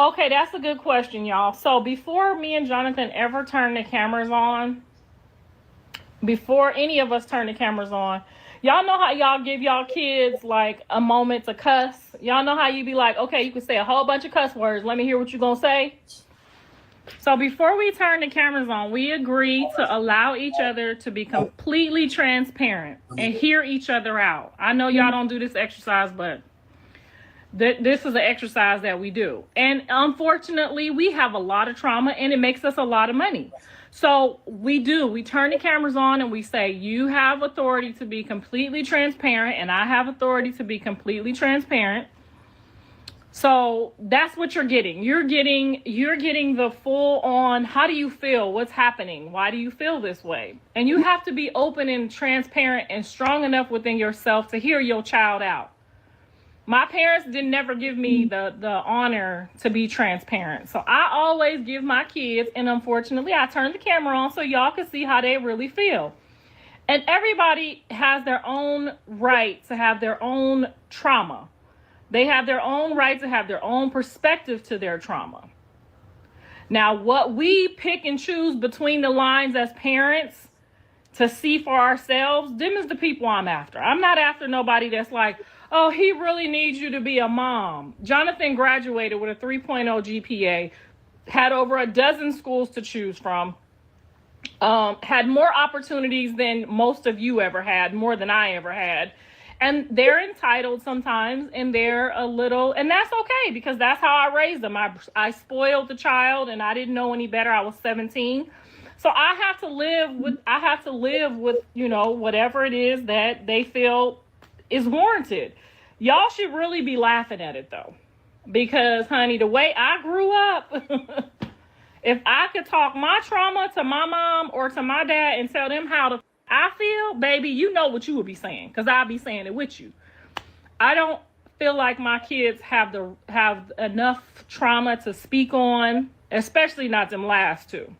Okay, that's a good question, y'all. So before me and Jonathan ever turn the cameras on, before any of us turn the cameras on, y'all know how y'all give y'all kids like a moment to cuss? Y'all know how you be like, okay, you can say a whole bunch of cuss words. Let me hear what you're gonna say. So before we turn the cameras on, we agreed to allow each other to be completely transparent and hear each other out. I know y'all don't do this exercise, but this is an exercise that we do. And unfortunately, we have a lot of trauma and it makes us a lot of money. So we turn the cameras on and we say, you have authority to be completely transparent and I have authority to be completely transparent. So that's what you're getting. You're getting the full on, how do you feel? What's happening? Why do you feel this way? And you have to be open and transparent and strong enough within yourself to hear your child out. My parents didn't never give me the honor to be transparent. So I always give my kids, and unfortunately I turn the camera on so y'all can see how they really feel. And everybody has their own right to have their own trauma. They have their own right to have their own perspective to their trauma. Now, what we pick and choose between the lines as parents to see for ourselves, them is the people I'm after. I'm not after nobody that's like, oh, he really needs you to be a mom. Jonathan graduated with a 3.0 GPA, had over a dozen schools to choose from, had more opportunities than most of you ever had, more than I ever had. And they're entitled sometimes, and they're a little, and that's okay because that's how I raised them. I spoiled the child, and I didn't know any better. I was 17, so I have to live with you know, whatever it is that they feel is warranted. Y'all should really be laughing at it though, because honey, the way I grew up, if I could talk my trauma to my mom or to my dad and tell them how to I feel, baby, you know what you would be saying, because I'll be saying it with you. I don't feel like my kids have enough trauma to speak on, especially not them last two.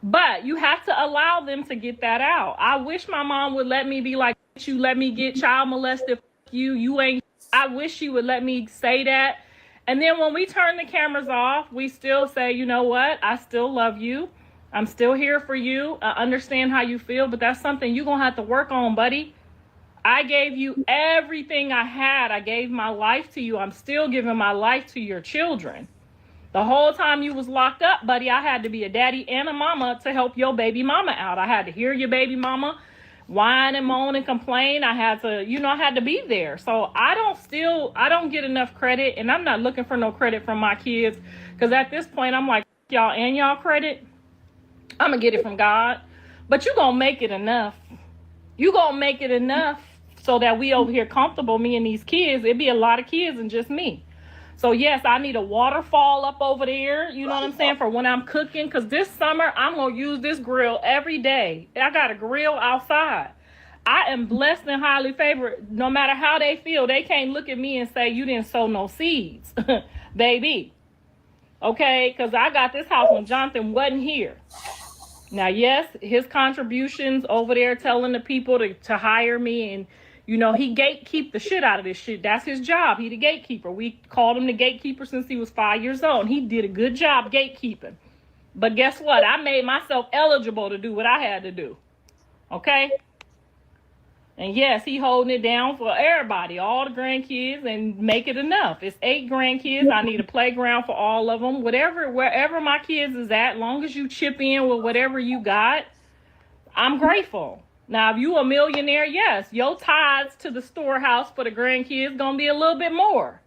But you have to allow them to get that out. I wish my mom would let me be like, you let me get child molested, you ain't. I wish she would let me say that. And then when we turn the cameras off, we still say, you know what? I still love you. I'm still here for you. I understand how you feel, but that's something you're going to have to work on, buddy. I gave you everything I had. I gave my life to you. I'm still giving my life to your children. The whole time you was locked up, buddy, I had to be a daddy and a mama to help your baby mama out. I had to hear your baby mama whine and moan and complain. I had to be there. So I don't get enough credit, and I'm not looking for no credit from my kids, because at this point, I'm like, y'all and y'all credit. I'm going to get it from God. But you're going to make it enough. You're going to make it enough so that we over here comfortable, me and these kids. It'd be a lot of kids and just me. So, yes, I need a waterfall up over there, you know what I'm saying, for when I'm cooking. Because this summer, I'm going to use this grill every day. I got a grill outside. I am blessed and highly favored. No matter how they feel, they can't look at me and say, you didn't sow no seeds, baby. Okay, because I got this house when Jonathan wasn't here. Now, yes, his contributions over there telling the people to hire me and You know, he gatekeep the shit out of this shit. That's his job. He the gatekeeper. We called him the gatekeeper since he was 5 years old. He did a good job gatekeeping. But guess what? I made myself eligible to do what I had to do. Okay? And yes, he holding it down for everybody, all the grandkids, and make it enough. It's 8 grandkids. I need a playground for all of them. Wherever my kids is at, long as you chip in with whatever you got, I'm grateful. Now, if you a millionaire, yes, your tithes to the storehouse for the grandkids gonna be a little bit more.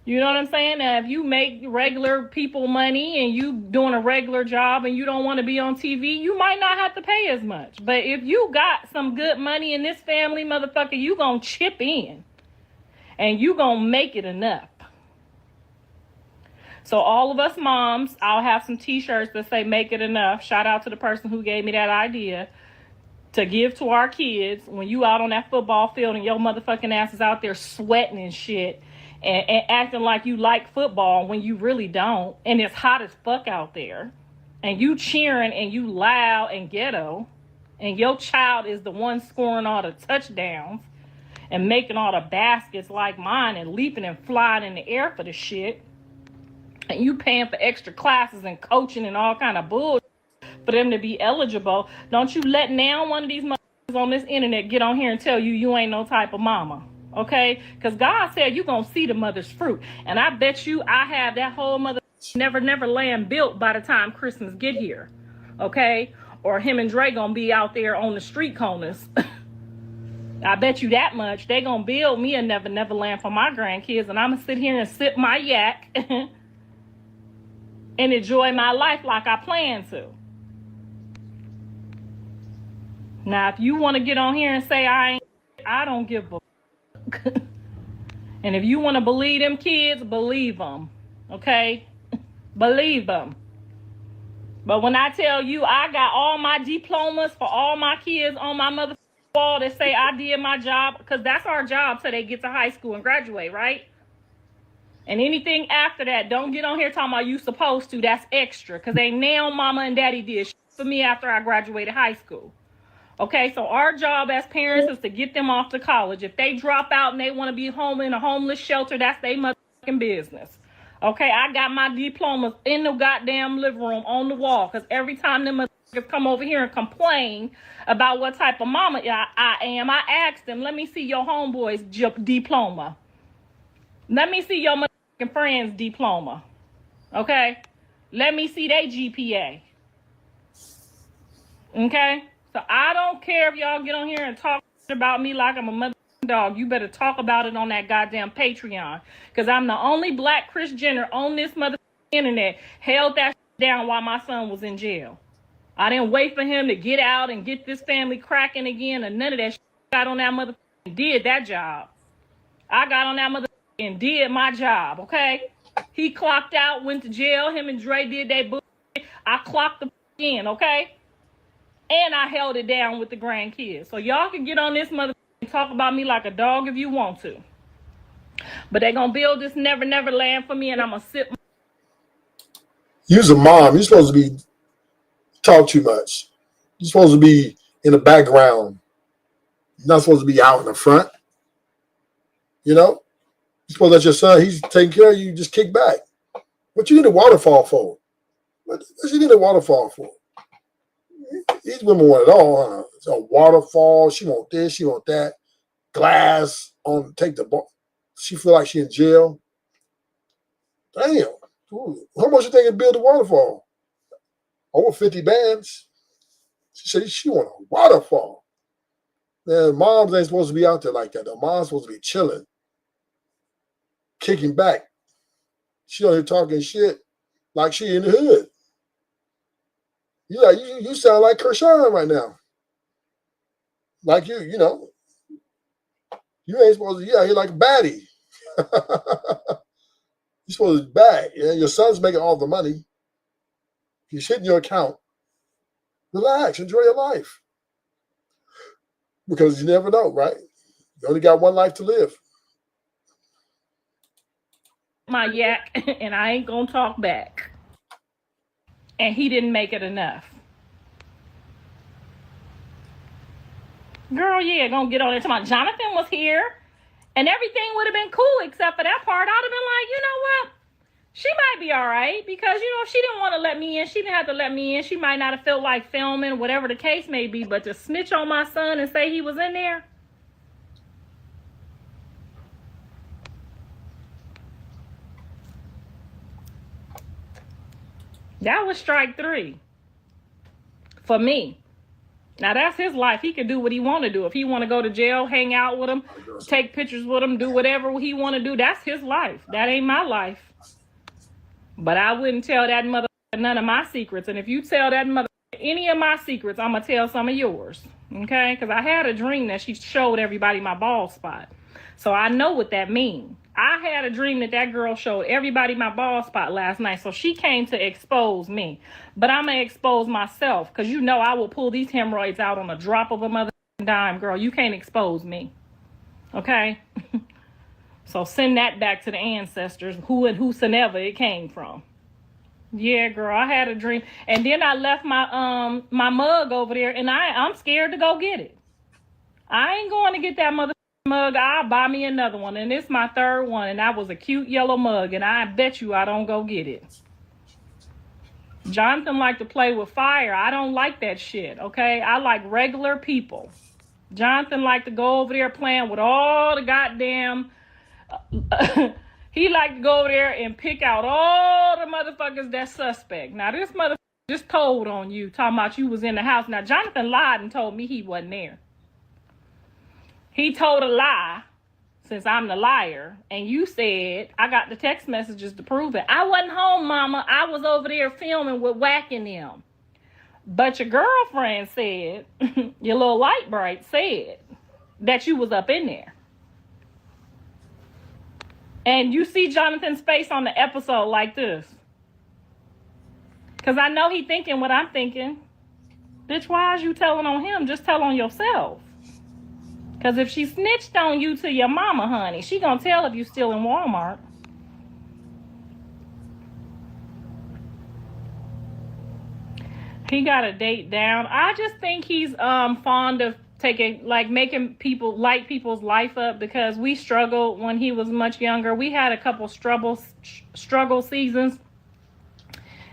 You know what I'm saying? Now, if you make regular people money and you doing a regular job and you don't want to be on TV, you might not have to pay as much. But if you got some good money in this family, motherfucker, you gonna chip in and you gonna make it enough. So all of us moms, I'll have some t-shirts that say make it enough. Shout out to the person who gave me that idea to give to our kids when you out on that football field and your motherfucking ass is out there sweating and shit and acting like you like football when you really don't, and it's hot as fuck out there, and you cheering and you loud and ghetto, and your child is the one scoring all the touchdowns and making all the baskets like mine and leaping and flying in the air for the shit, and you paying for extra classes and coaching and all kind of bullshit for them to be eligible. Don't you let now one of these motherfuckers on this internet get on here and tell you you ain't no type of mama. Okay? Because God said you gonna see the mother's fruit. And I bet you I have that whole mother never land built by the time Christmas get here. Okay? Or him and Dre gonna be out there on the street corners. I bet you that much. They gonna build me a never land for my grandkids, and I'm gonna sit here and sip my yak and enjoy my life like I plan to. Now, if you want to get on here and say I don't give a fuck. And if you want to believe them kids, believe them. Okay? Believe them. But when I tell you I got all my diplomas for all my kids on my motherfucking wall that say I did my job, because that's our job till they get to high school and graduate, right? And anything after that, don't get on here talking about you supposed to. That's extra, because ain't now mama and daddy did shit for me after I graduated high school. Okay, so our job as parents is to get them off to college. If they drop out and they want to be home in a homeless shelter, that's their motherfucking business. Okay, I got my diplomas in the goddamn living room on the wall, because every time them motherfuckers come over here and complain about what type of mama I am, I ask them, let me see your homeboy's diploma. Let me see your motherfucking friend's diploma. Okay? Let me see their GPA. Okay? So I don't care if y'all get on here and talk about me like I'm a mother dog. You better talk about it on that goddamn Patreon. Because I'm the only black Kris Jenner on this mother internet held that down while my son was in jail. I didn't wait for him to get out and get this family cracking again, and none of that shit. Got on that mother and did that job. I got on that mother and did my job, okay? He clocked out, went to jail. Him and Dre did that bullshit. I clocked the in, okay? And I held it down with the grandkids. So y'all can get on this mother and talk about me like a dog if you want to. But they gonna build this never land for me, and I'm gonna sit. You're a mom. You're supposed to be talk too much. You're supposed to be in the background. You're not supposed to be out in the front. You know? You're supposed to let your son, he's taking care of you, just kick back. What you need a waterfall for? What you need a waterfall for? These women want it all, huh? It's a waterfall. She want this, she want that. Glass on, take the ball. She feel like she in jail. Damn. How much you think it build a waterfall? Over 50 bands. She said she want a waterfall. Man, moms ain't supposed to be out there like that. The mom's supposed to be chilling, kicking back. She out here talking shit like she in the hood. You sound like Chrisean right now. Like you know. You ain't supposed to, you out here like a baddie. You're supposed to be bad. Yeah? Your son's making all the money. He's hitting your account. Relax, enjoy your life. Because you never know, right? You only got one life to live. My yak, and I ain't gonna talk back. And he didn't make it enough. Girl, yeah, gonna get on there. Tomorrow, Jonathan was here, and everything would have been cool except for that part. I'd have been like, you know what? She might be all right because, you know, she didn't want to let me in. She didn't have to let me in. She might not have felt like filming, whatever the case may be. But to snitch on my son and say he was in there. That was strike 3 for me. Now, that's his life. He can do what he want to do. If he want to go to jail, hang out with him, take pictures with him, do whatever he want to do, that's his life. That ain't my life. But I wouldn't tell that mother none of my secrets. And if you tell that mother any of my secrets, I'm going to tell some of yours. Okay? Because I had a dream that she showed everybody my bald spot. So I know what that means. I had a dream that that girl showed everybody my bald spot last night. So she came to expose me. But I'm going to expose myself. Because you know I will pull these hemorrhoids out on a drop of a mother dime. Girl, you can't expose me. Okay? So send that back to the ancestors, who and whosoever it came from. Yeah, girl, I had a dream. And then I left my my mug over there, and I'm scared to go get it. I ain't going to get that mother mug. I'll buy me another one. And it's my 3rd one, and that was a cute yellow mug, and I bet you I don't go get it. Jonathan liked to play with fire. I don't like that shit, okay? I like regular people. Jonathan liked to go over there playing with all the goddamn... he liked to go over there and pick out all the motherfuckers that's suspect. Now, this motherfucker just told on you, talking about you was in the house. Now, Jonathan lied and told me he wasn't there. He told a lie, since I'm the liar, and you said, I got the text messages to prove it. I wasn't home, mama. I was over there filming with whacking them. But your girlfriend said, your little light bright said that you was up in there. And you see Jonathan's face on the episode like this. Because I know he thinking what I'm thinking. Bitch, why is you telling on him? Just tell on yourself. Because if she snitched on you to your mama, honey, she gonna tell if you still in Walmart. He got a date down. I just think he's fond of making people light people's life up, because we struggled when he was much younger. We had a couple struggle seasons,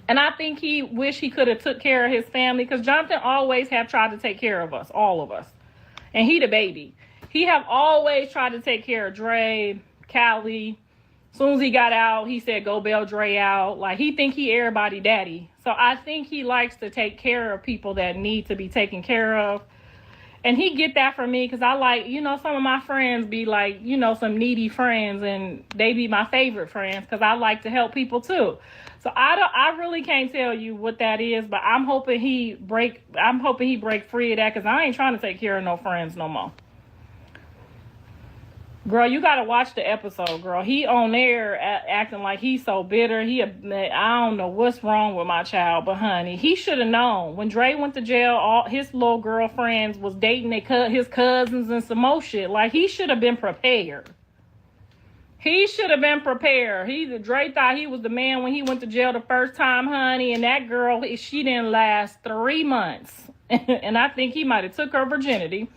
and I think he wish he could have took care of his family, because Jonathan always have tried to take care of us, all of us, and he the baby. He have always tried to take care of Dre, Callie. As soon as he got out, he said, go bail Dre out. Like, he think he everybody daddy. So I think he likes to take care of people that need to be taken care of. And he get that from me, because I like, you know, some of my friends be like, you know, some needy friends, and they be my favorite friends because I like to help people too. So I really can't tell you what that is, but I'm hoping he break free of that, because I ain't trying to take care of no friends no more. Girl, you gotta watch the episode, girl. He on there acting like he's so bitter. I don't know what's wrong with my child, but honey, he should have known. When Dre went to jail, all his little girlfriends was dating his cousins and some more shit. Like, he should have been prepared. He should have been prepared. Dre thought he was the man when he went to jail the first time, honey, and that girl, she didn't last 3 months. And I think he might have took her virginity.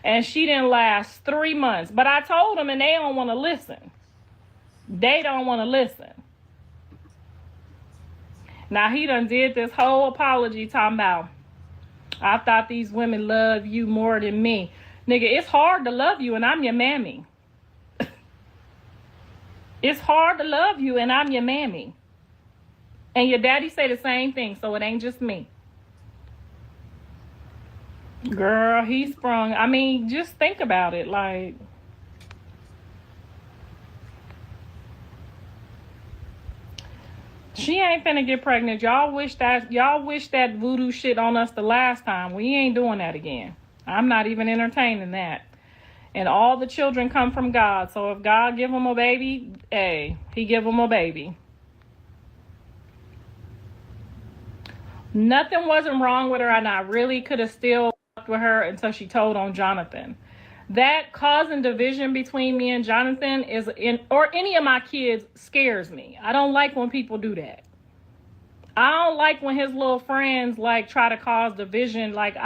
And she didn't last 3 months. But I told them, and they don't want to listen. They don't want to listen. Now, he done did this whole apology talking about, I thought these women love you more than me. Nigga, it's hard to love you, and I'm your mammy. It's hard to love you, and I'm your mammy. And your daddy say the same thing, so it ain't just me. Girl, he sprung. I mean, just think about it. Like, she ain't finna get pregnant. Y'all wish that voodoo shit on us the last time. We ain't doing that again. I'm not even entertaining that. And all the children come from God. So if God give them a baby, hey, he give them a baby. Nothing wasn't wrong with her, and I really could have still with her until she told on Jonathan. That causing division between me and Jonathan or any of my kids scares me. I don't like when people do that. I don't like when his little friends like try to cause division. Like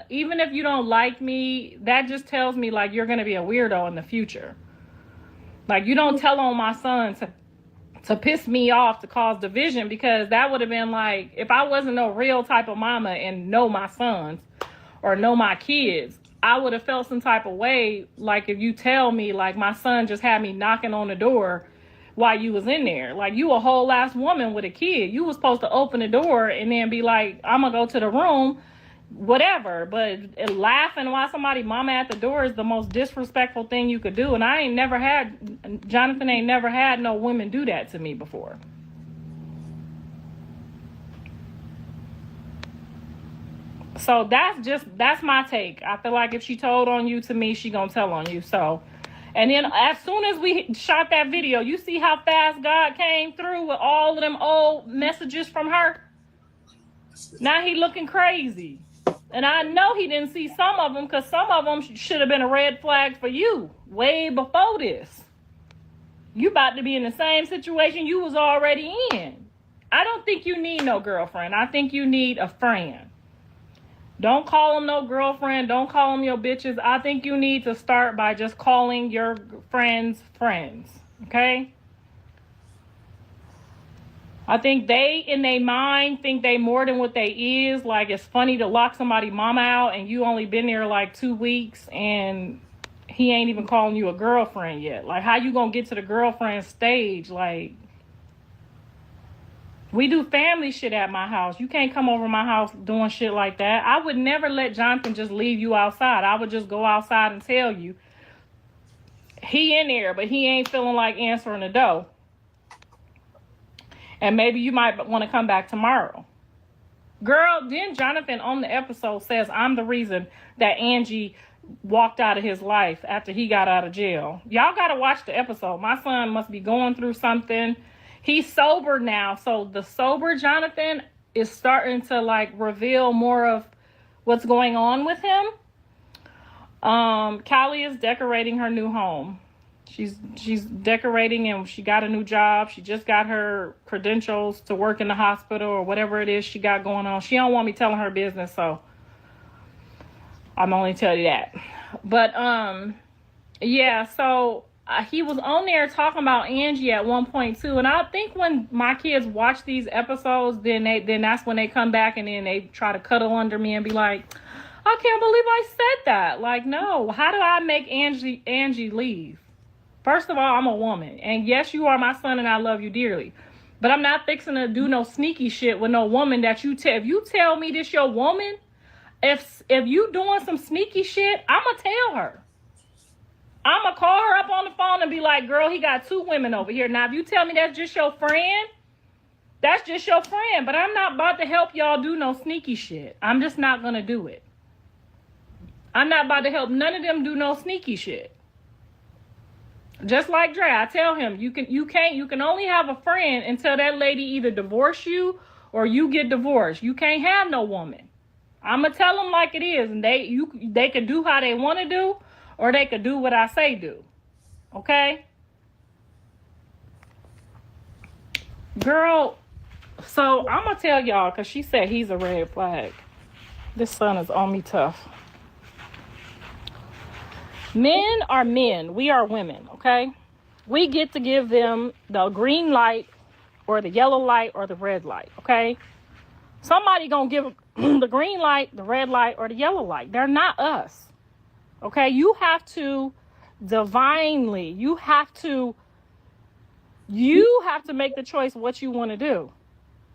even if you don't like me, that just tells me like you're gonna be a weirdo in the future. Like you don't tell on my son to piss me off to cause division, because that would have been like if I wasn't no real type of mama and know my sons or know my kids, I would have felt some type of way. Like if you tell me like my son just had me knocking on the door while you was in there. Like you a whole ass woman with a kid. You was supposed to open the door and then be like, I'm gonna go to the room, whatever. But laughing while somebody mama at the door is the most disrespectful thing you could do. And Jonathan ain't never had no women do that to me before. So that's my take. I feel like if she told on you to me, she gonna tell on you. So, and then as soon as we shot that video, you see how fast God came through with all of them old messages from her? Now he looking crazy. And I know he didn't see some of them, because some of them should have been a red flag for you way before this. You about to be in the same situation you was already in. I don't think you need no girlfriend. I think you need a friend. Don't call them no girlfriend. Don't call them your bitches. I think you need to start by just calling your friends friends. Okay? I think they, in their mind, think they more than what they is. Like, it's funny to lock somebody mama out and you only been there like 2 weeks and he ain't even calling you a girlfriend yet. Like, how you gonna get to the girlfriend stage? Like, we do family shit at my house. You can't come over my house doing shit like that. I would never let Jonathan just leave you outside. I would just go outside and tell you he in there, but he ain't feeling like answering the door. And maybe you might want to come back tomorrow. Girl, then Jonathan on the episode says, I'm the reason that Angie walked out of his life after he got out of jail. Y'all got to watch the episode. My son must be going through something. He's sober now. So the sober Jonathan is starting to like reveal more of what's going on with him. Callie is decorating her new home. She's decorating, and she got a new job. She just got her credentials to work in the hospital or whatever it is she got going on. She don't want me telling her business, so I'm only telling you that. But yeah, so he was on there talking about Angie at one point too, and I think when my kids watch these episodes, then that's when they come back and then they try to cuddle under me and be like, I can't believe I said that. Like, no, how do I make Angie leave? First of all, I'm a woman, and yes, you are my son and I love you dearly, but I'm not fixing to do no sneaky shit with no woman that if you tell me this your woman, if you doing some sneaky shit, I'ma tell her. I'ma call her up on the phone and be like, girl, he got 2 women over here. Now, if you tell me that's just your friend, that's just your friend, but I'm not about to help y'all do no sneaky shit. I'm just not gonna do it. I'm not about to help none of them do no sneaky shit. Just like Dre, I tell him, you can only have a friend until that lady either divorce you or you get divorced. You can't have no woman. I'm gonna tell them like it is, and they can do how they want to do, or they could do what I say do. Okay? Girl, so I'm gonna tell y'all, because she said he's a red flag. This son is on me tough. Men are men. We are women, okay? We get to give them the green light or the yellow light or the red light, okay? Somebody gonna give the green light, the red light, or the yellow light. They're not us, okay? You have to divinely, you have to make the choice what you want to do.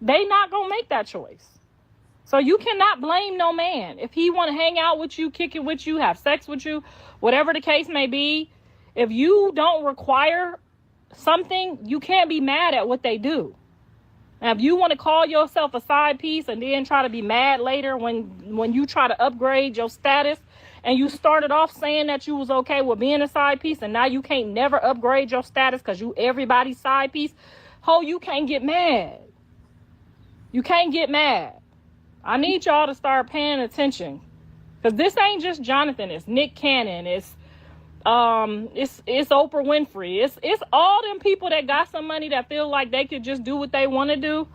They not gonna make that choice. So you cannot blame no man. If he want to hang out with you, kick it with you, have sex with you, whatever the case may be, if you don't require something, you can't be mad at what they do. Now, if you want to call yourself a side piece and then try to be mad later when you try to upgrade your status and you started off saying that you was okay with being a side piece and now you can't never upgrade your status because you everybody's side piece, you can't get mad. You can't get mad. I need y'all to start paying attention, because this ain't just Jonathan. It's Nick Cannon. It's Oprah Winfrey. It's all them people that got some money that feel like they could just do what they want to do.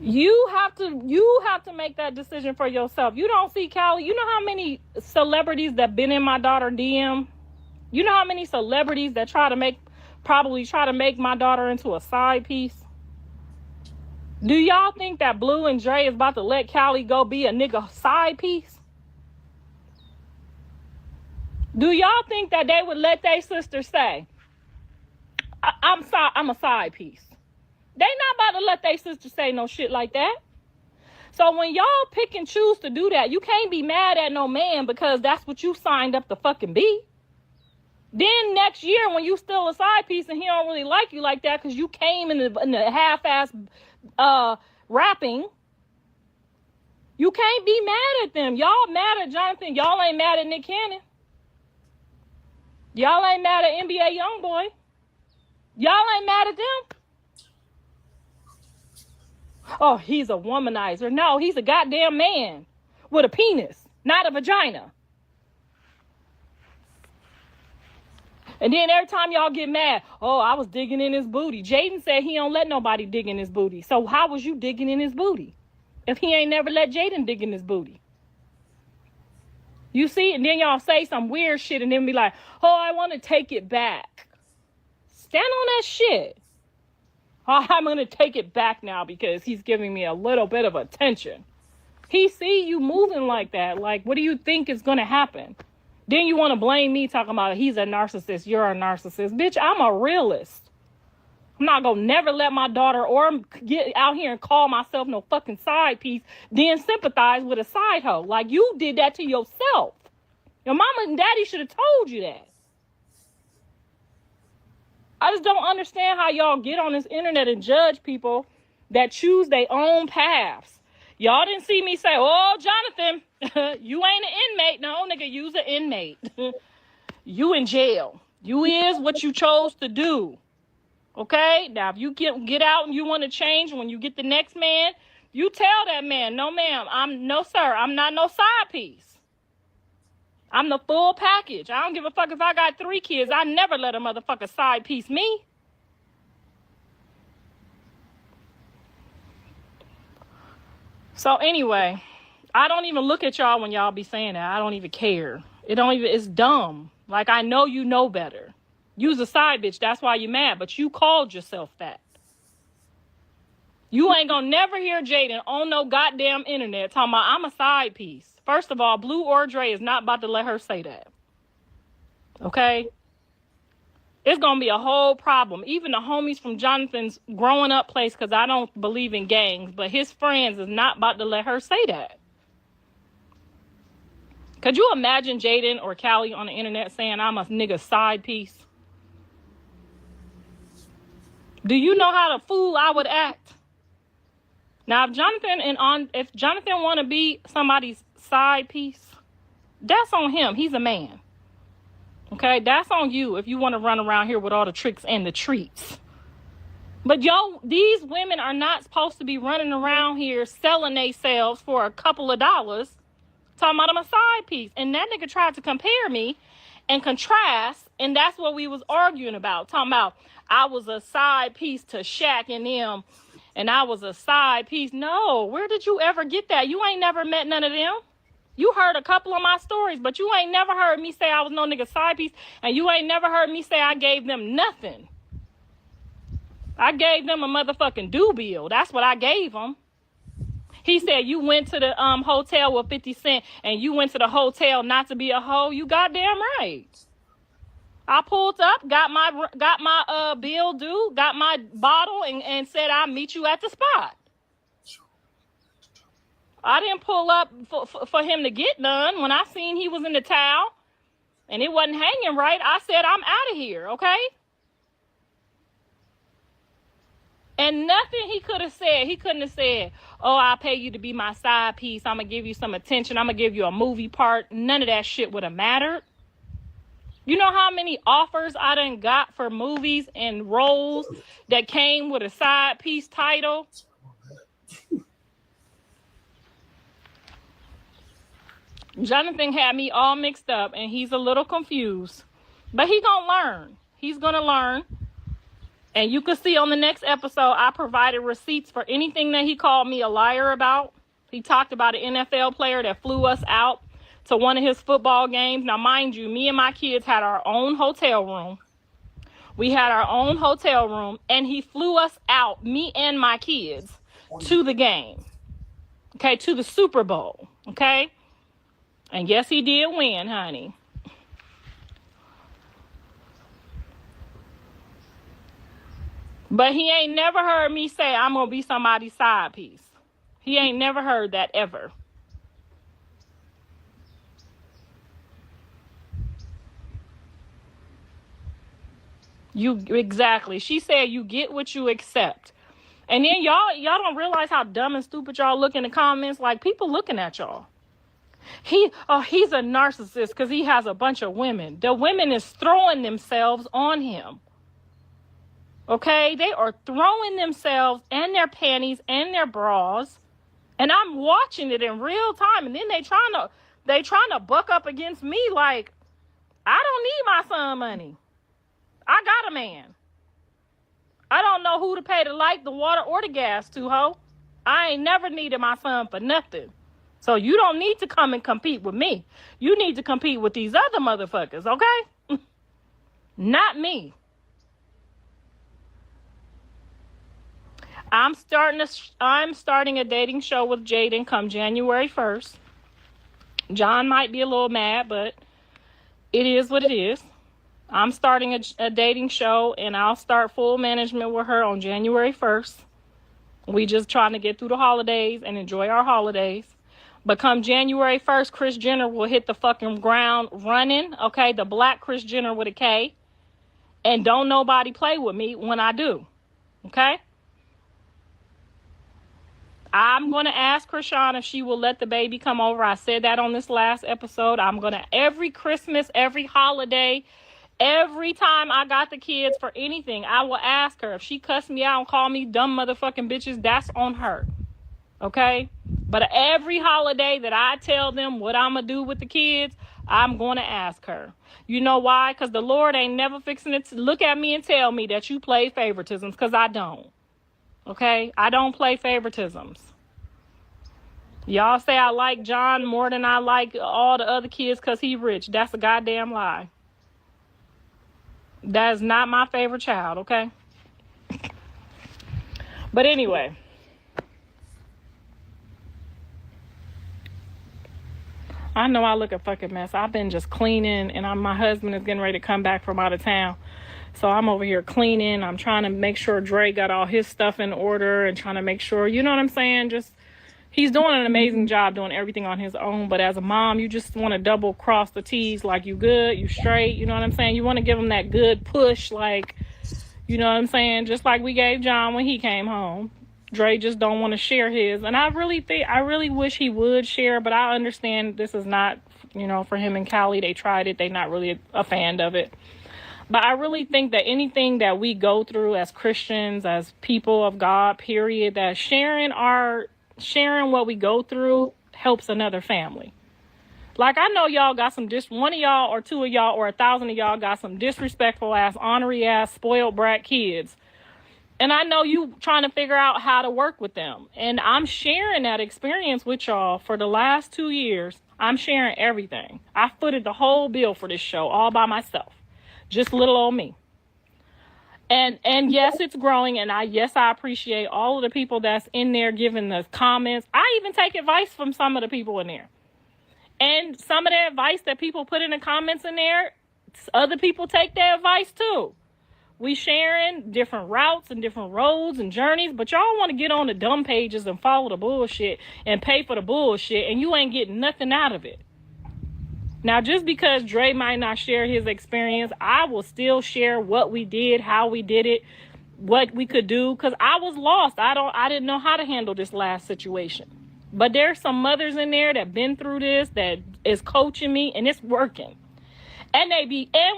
You have to make that decision for yourself. You don't see Callie. You know how many celebrities that been in my daughter DM? You know how many celebrities that probably try to make my daughter into a side piece? Do y'all think that Blue and Dre is about to let Callie go be a nigga side piece? Do y'all think that they would let their sister say, I'm a side piece? They not about to let their sister say no shit like that. So when y'all pick and choose to do that, you can't be mad at no man because that's what you signed up to fucking be. Then next year when you still a side piece and he don't really like you like that because you came in the half-ass rapping, you can't be mad at them. Y'all mad at Jonathan. Y'all ain't mad at Nick Cannon. Y'all ain't mad at NBA Youngboy. Y'all ain't mad at them. Oh, he's a womanizer. No, he's a goddamn man with a penis, not a vagina. And then every time y'all get mad, oh, I was digging in his booty. Jaden said he don't let nobody dig in his booty. So how was you digging in his booty if he ain't never let Jaden dig in his booty? You see? And then y'all say some weird shit and then be like, oh, I want to take it back. Stand on that shit. Oh, I'm going to take it back now because he's giving me a little bit of attention. He see you moving like that. Like, what do you think is going to happen? Then you want to blame me talking about he's a narcissist. You're a narcissist. Bitch, I'm a realist. I'm not going to never let my daughter or get out here and call myself no fucking side piece, then sympathize with a side hoe. Like, you did that to yourself. Your mama and daddy should have told you that. I just don't understand how y'all get on this internet and judge people that choose their own paths. Y'all didn't see me say, oh, Jonathan, you ain't an inmate. No, nigga, you's an inmate. You in jail. You is what you chose to do. Okay? Now, if you get out and you want to change when you get the next man, you tell that man, no, ma'am, no, sir, I'm not no side piece. I'm the full package. I don't give a fuck if I got 3 kids. I never let a motherfucker side piece me. So anyway, I don't even look at y'all when y'all be saying that. I don't even care. It's dumb. Like, I know you know better. You's a side bitch. That's why you mad. But you called yourself that. You ain't gonna never hear Jaden on no goddamn internet talking about I'm a side piece. First of all, Blue or Dre is not about to let her say that. Okay? It's gonna be a whole problem. Even the homies from Jonathan's growing up place, because I don't believe in gangs, but his friends is not about to let her say that. Could you imagine Jaden or Callie on the internet saying I'm a nigga side piece? Do you know how the fool I would act? Now, if Jonathan want to be somebody's side piece, that's on him. He's a man. Okay, that's on you if you want to run around here with all the tricks and the treats. But these women are not supposed to be running around here selling themselves for a couple of dollars, talking about I'm a side piece. And that nigga tried to compare me and contrast, and that's what we was arguing about. Talking about I was a side piece to Shaq and them, and I was a side piece. No, where did you ever get that? You ain't never met none of them. You heard a couple of my stories, but you ain't never heard me say I was no nigga side piece, and you ain't never heard me say I gave them nothing. I gave them a motherfucking due bill. That's what I gave them. He said you went to the hotel with 50 Cent, and you went to the hotel not to be a hoe. You goddamn right. I pulled up, got my bill due, got my bottle, and said I'll meet you at the spot. I didn't pull up for him to get none. When I seen he was in the towel and it wasn't hanging right, I said, I'm out of here, okay? And nothing he could have said. He couldn't have said, oh, I'll pay you to be my side piece. I'm going to give you some attention. I'm going to give you a movie part. None of that shit would have mattered. You know how many offers I done got for movies and roles that came with a side piece title? Jonathan had me all mixed up, and he's a little confused. But he gonna learn. He's gonna learn. And you can see on the next episode, I provided receipts for anything that he called me a liar about. He talked about an NFL player that flew us out to one of his football games. Now, mind you, me and my kids had our own hotel room. We had our own hotel room, and he flew us out, me and my kids, to the game. Okay, to the Super Bowl. Okay? And yes, he did win, honey. But he ain't never heard me say I'm going to be somebody's side piece. He ain't never heard that ever. Exactly. She said you get what you accept. And then y'all don't realize how dumb and stupid y'all look in the comments. Like, people looking at y'all. He's a narcissist because he has a bunch of women. The women is throwing themselves on him. Okay? They are throwing themselves and their panties and their bras. And I'm watching it in real time. And then they trying to buck up against me like, I don't need my son money. I got a man. I don't know who to pay the light, the water, or the gas to, ho. I ain't never needed my son for nothing. So you don't need to come and compete with me. You need to compete with these other motherfuckers, okay? Not me. I'm starting a dating show with Jaden come January 1st. John might be a little mad, but it is what it is. I'm starting a dating show, and I'll start full management with her on January 1st. We just trying to get through the holidays and enjoy our holidays. But come January 1st, Kris Jenner will hit the fucking ground running, okay? The black Kris Jenner with a K. And don't nobody play with me when I do, okay? I'm going to ask Chrisean if she will let the baby come over. I said that on this last episode. I'm going to, every Christmas, every holiday, every time I got the kids for anything, I will ask her. If she cuss me out and call me dumb motherfucking bitches, that's on her. Okay? But every holiday that I tell them what I'm going to do with the kids, I'm going to ask her. You know why? Because the Lord ain't never fixing it to look at me and tell me that you play favoritisms, because I don't. Okay? I don't play favoritisms. Y'all say I like John more than I like all the other kids because he rich. That's a goddamn lie. That is not my favorite child, okay? But anyway. I know I look a fucking mess. I've been just cleaning, and my husband is getting ready to come back from out of town. So I'm over here cleaning. I'm trying to make sure Dre got all his stuff in order and trying to make sure, you know what I'm saying? Just, he's doing an amazing job doing everything on his own. But as a mom, you just want to double cross the T's, like you good, you straight. You know what I'm saying? You want to give him that good push, like, you know what I'm saying? Just like we gave John when he came home. Dre just don't want to share his. And I really wish he would share, but I understand this is not, you know, for him and Callie. They tried it. They're not really a fan of it. But I really think that anything that we go through as Christians, as people of God, period, that sharing what we go through helps another family. Like, I know y'all got some one of y'all or two of y'all or 1,000 of y'all got some disrespectful ass, ornery ass, spoiled brat kids. And I know you trying to figure out how to work with them. And I'm sharing that experience with y'all for the last 2 years. I'm sharing everything. I footed the whole bill for this show all by myself. Just little old me. And yes, it's growing. And I appreciate all of the people that's in there giving the comments. I even take advice from some of the people in there. And some of the advice that people put in the comments in there, other people take their advice too. We sharing different routes and different roads and journeys, but y'all want to get on the dumb pages and follow the bullshit and pay for the bullshit, and you ain't getting nothing out of it. Now, just because Dre might not share his experience, I will still share what we did, how we did it, what we could do, because I was lost. I didn't know how to handle this last situation. But there's some mothers in there that been through this, that is coaching me, and it's working. And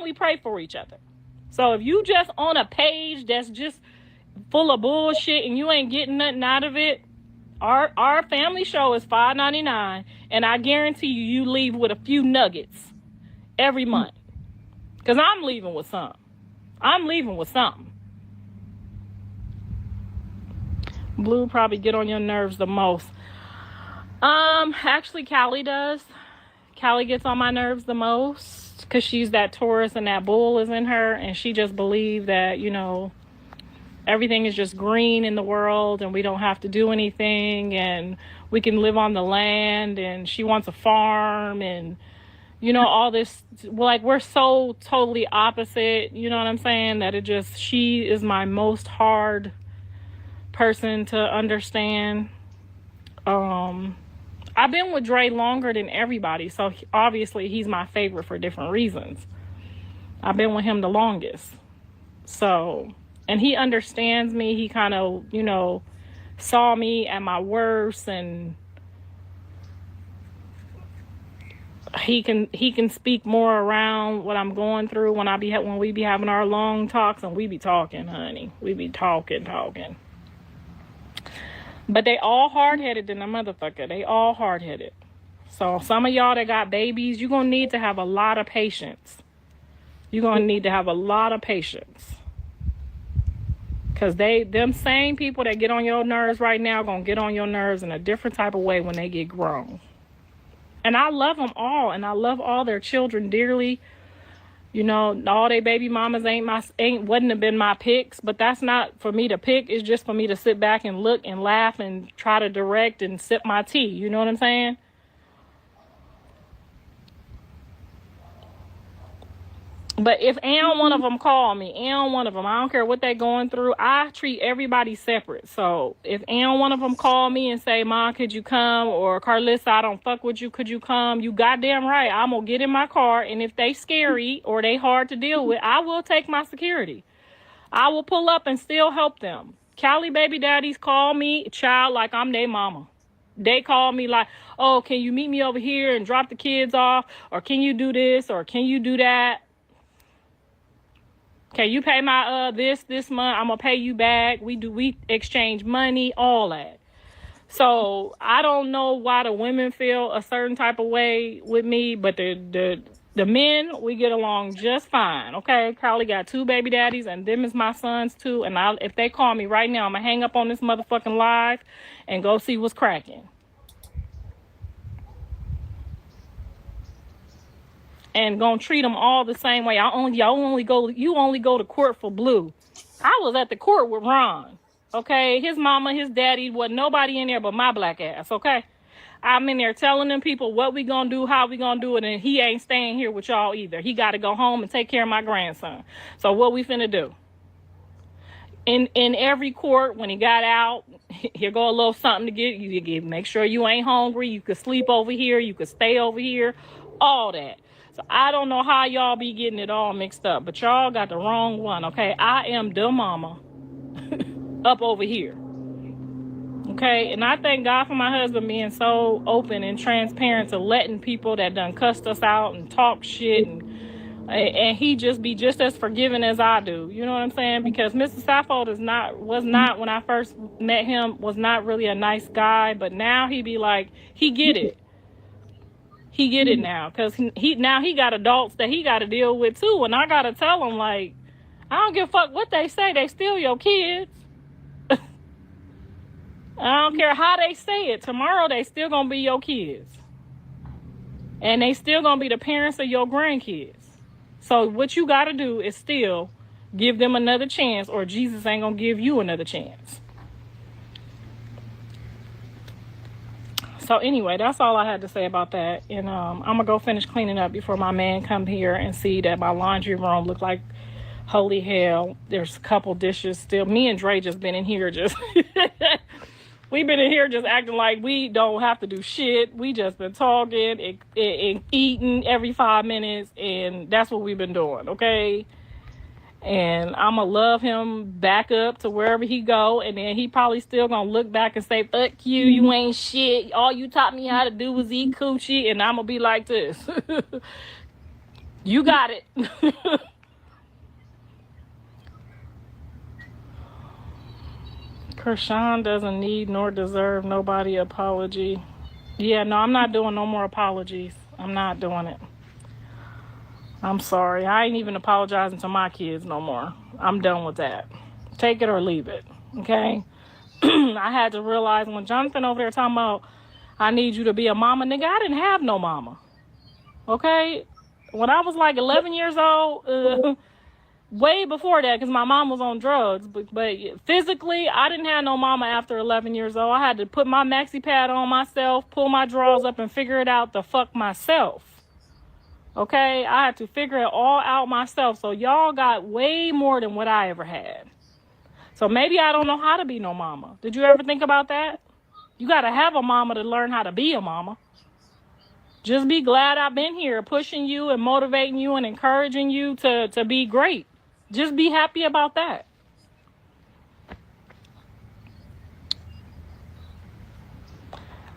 we pray for each other. So if you just on a page that's just full of bullshit and you ain't getting nothing out of it, our family show is $5.99, and I guarantee you leave with a few nuggets every month. Because I'm leaving with something. I'm leaving with something. Blue probably get on your nerves the most. Actually, Callie does. Callie gets on my nerves the most because she's that Taurus and that bull is in her, and she just believes that, you know, everything is just green in the world and we don't have to do anything and we can live on the land, and she wants a farm and, you know, all this. Like, we're so totally opposite, you know what I'm saying, that it just, she is my most hard person to understand. I've been with Dre longer than everybody, so obviously he's my favorite for different reasons. I've been with him the longest. So, and he understands me. He kind of, you know, saw me at my worst, and he can speak more around what I'm going through when we be having our long talks, and we be talking, honey. We be talking. But they all hard-headed than a motherfucker. They all hard-headed. So some of y'all that got babies, you're going to need to have a lot of patience. You're going to need to have a lot of patience. Because them same people that get on your nerves right now are going to get on your nerves in a different type of way when they get grown. And I love them all. And I love all their children dearly. You know, all they baby mamas wouldn't have been my picks, but that's not for me to pick. It's just for me to sit back and look and laugh and try to direct and sip my tea. You know what I'm saying? But if one of them call me, one of them, I don't care what they're going through, I treat everybody separate. So if one of them call me and say, "Mom, could you come?" or "Carlissa, I don't fuck with you, could you come?" You goddamn right. I'm going to get in my car, and if they scary or they hard to deal with, I will take my security. I will pull up and still help them. Callie baby daddies call me, child, like I'm their mama. They call me like, "Oh, can you meet me over here and drop the kids off? Or can you do this? Or can you do that? Can you pay my this month? I'm gonna pay you back." We exchange money, all that. So I don't know why the women feel a certain type of way with me, but the men, we get along just fine. Okay, Callie got 2 baby daddies, and them is my sons too. And if they call me right now, I'm gonna hang up on this motherfucking live and go see what's cracking. And gonna treat them all the same way. You only go to court for Blue. I was at the court with Ron. Okay, his mama, his daddy, wasn't nobody in there but my black ass. Okay, I'm in there telling them people what we gonna do, how we gonna do it, and he ain't staying here with y'all either. He got to go home and take care of my grandson. So what we finna do? In every court, when he got out, here go a little something to get you. Make sure you ain't hungry. You could sleep over here. You could stay over here. All that. So I don't know how y'all be getting it all mixed up, but y'all got the wrong one, okay? I am the mama up over here, okay? And I thank God for my husband being so open and transparent to letting people that done cussed us out and talk shit, and he just be just as forgiving as I do. You know what I'm saying? Because Mr. Saffold was not when I first met him, was not really a nice guy, but now he be like, he get it. He get it now, because he got adults that he got to deal with too, and I got to tell him, like, I don't give a fuck what they say. They still your kids. I don't care how they say it. Tomorrow they still gonna be your kids, and they still gonna be the parents of your grandkids. So what you got to do is still give them another chance, or Jesus ain't gonna give you another chance. So anyway, that's all I had to say about that. And I'm going to go finish cleaning up before my man come here and see that my laundry room look like holy hell. There's a couple dishes still. Me and Dre just been in here just... We've been in here just acting like we don't have to do shit. We just been talking and eating every 5 minutes. And that's what we've been doing, okay? And I'm going to love him back up to wherever he go. And then he probably still going to look back and say, "Fuck you, you ain't shit. All you taught me how to do was eat coochie." And I'm going to be like this. You got it. Chrisean doesn't need nor deserve nobody apology. Yeah, no, I'm not doing no more apologies. I'm not doing it. I'm sorry. I ain't even apologizing to my kids no more. I'm done with that. Take it or leave it, okay? I had to realize when Jonathan over there talking about, I need you to be a mama, nigga, I didn't have no mama. Okay? When I was like 11 years old, way before that, because my mom was on drugs, but physically, I didn't have no mama after 11 years old. I had to put my maxi pad on myself, pull my drawers up, and figure it out the fuck myself. Okay? I had to figure it all out myself. So y'all got way more than what I ever had. So maybe I don't know how to be no mama. Did you ever think about that? You got to have a mama to learn how to be a mama. Just be glad I've been here pushing you and motivating you and encouraging you to be great. Just be happy about that.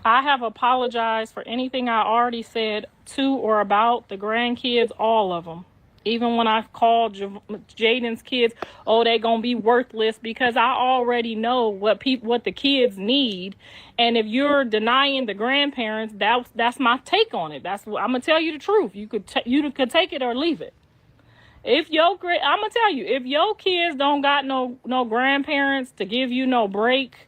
I have apologized for anything I already said to or about the grandkids, all of them. Even when I called Jaden's kids, oh, they gonna be worthless, because I already know what the kids need. And if you're denying the grandparents, that's my take on it. I'm gonna tell you the truth. You could take it or leave it. I'm gonna tell you, if your kids don't got no grandparents to give you no break,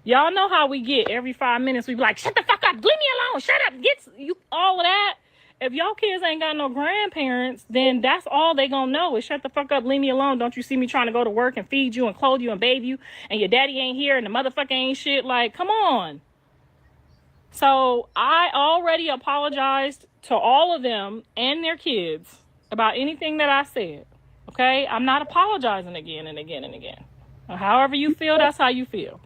y'all know how we get every 5 minutes. We be like, shut the fuck up, leave me alone, shut up, get you all of that. If y'all kids ain't got no grandparents, then that's all they gonna know is shut the fuck up, leave me alone. Don't you see me trying to go to work and feed you and clothe you and bathe you, and your daddy ain't here and the motherfucker ain't shit? Like, come on. So I already apologized to all of them and their kids about anything that I said. Okay? I'm not apologizing again and again and again. However you feel, that's how you feel.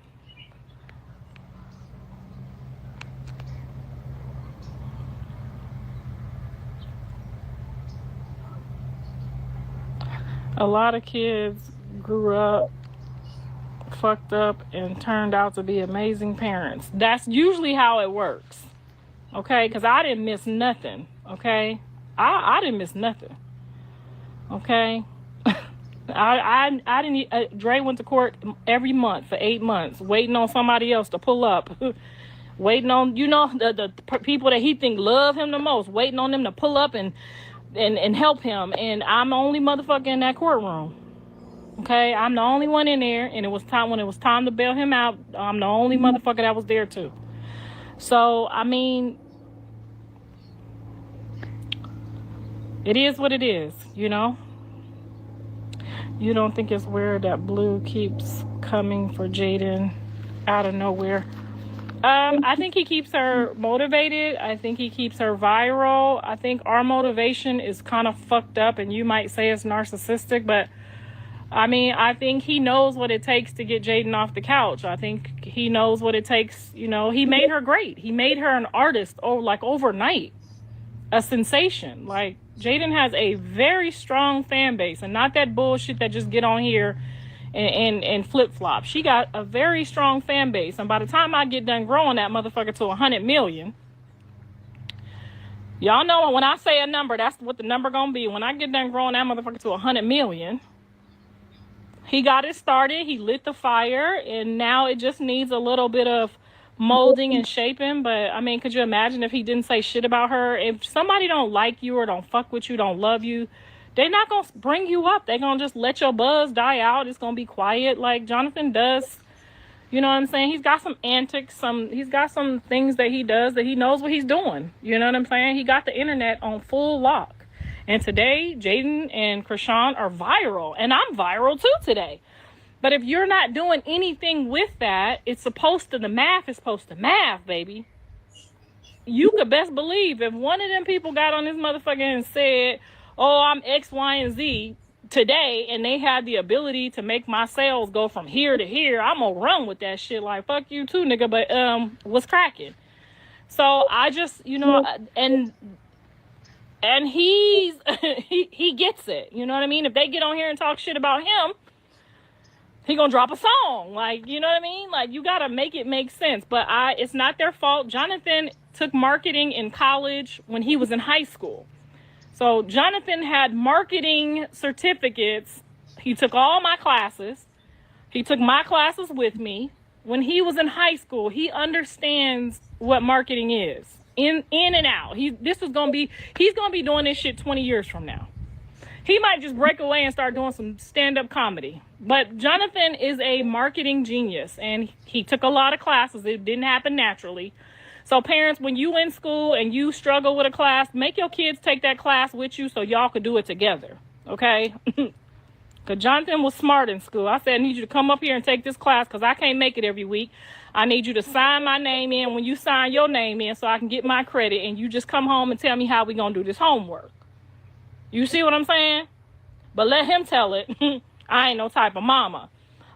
A lot of kids grew up fucked up and turned out to be amazing parents. That's usually how it works. Okay? Because I didn't miss nothing. Okay? I didn't miss nothing. Okay? I didn't. Dre went to court every month for 8 months, waiting on somebody else to pull up. Waiting on, the people that he think love him the most, waiting on them to pull up and help him. And I'm the only motherfucker in that courtroom. Okay, I'm the only one in there, and when it was time to bail him out, I'm the only motherfucker that was there too. So I mean, it is what it is, You don't think it's weird that Blue keeps coming for Jaden out of nowhere? I think he keeps her motivated. I think he keeps her viral. I think our motivation is kind of fucked up, and you might say it's narcissistic, but I mean, I think he knows what it takes to get Jaden off the couch. I think he knows what it takes. He made her great. He made her an artist, overnight, a sensation. Like, Jaden has a very strong fan base, and not that bullshit that just get on here and flip-flop. She got a very strong fan base, and by the time I get done growing that motherfucker to 100 million, y'all know when I say a number, that's what the number gonna be. When I get done growing that motherfucker to 100 million, he got it started, he lit the fire, and now it just needs a little bit of molding and shaping. But I mean, could you imagine if he didn't say shit about her? If somebody don't like you or don't fuck with you, don't love you, they're not gonna bring you up. They're gonna just let your buzz die out. It's gonna be quiet like Jonathan does. You know what I'm saying? He's got some antics, he's got some things that he does that he knows what he's doing. You know what I'm saying? He got the internet on full lock. And today, Jaden and Chrisean are viral, and I'm viral too today. But if you're not doing anything with that, the math is supposed to math, baby. You could best believe if one of them people got on this motherfucker and said, oh, I'm X, Y, and Z today, and they had the ability to make my sales go from here to here, I'm gonna run with that shit like, fuck you too, nigga, but what's cracking? So I just, and he gets it, you know what I mean? If they get on here and talk shit about him, he gonna drop a song, like, you know what I mean? Like, you gotta make it make sense. But it's not their fault. Jonathan took marketing in college when he was in high school. So Jonathan had marketing certificates. He took all my classes. He took my classes with me. When he was in high school, he understands what marketing is in and out. He's gonna be doing this shit 20 years from now. He might just break away and start doing some stand-up comedy. But Jonathan is a marketing genius, and he took a lot of classes. It didn't happen naturally. So parents, when you in school and you struggle with a class, make your kids take that class with you so y'all could do it together, okay? Because Jonathan was smart in school. I said, I need you to come up here and take this class because I can't make it every week. I need you to sign my name in when you sign your name in so I can get my credit, and you just come home and tell me how we going to do this homework. You see what I'm saying? But let him tell it. I ain't no type of mama.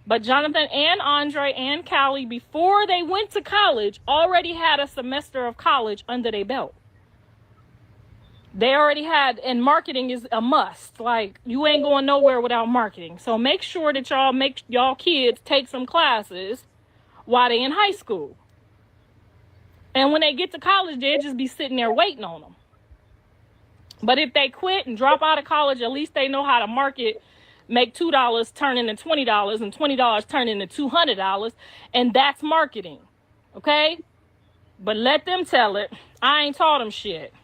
But Jonathan and Andre and Callie, before they went to college, already had a semester of college under their belt. They already had, and marketing is a must. Like, you ain't going nowhere without marketing. So make sure that y'all make y'all kids take some classes while they in high school. And when they get to college, they'll just be sitting there waiting on them. But if they quit and drop out of college, at least they know how to market, make $2 turn into $20 and $20 turn into $200. And that's marketing. Okay? But let them tell it. I ain't taught them shit.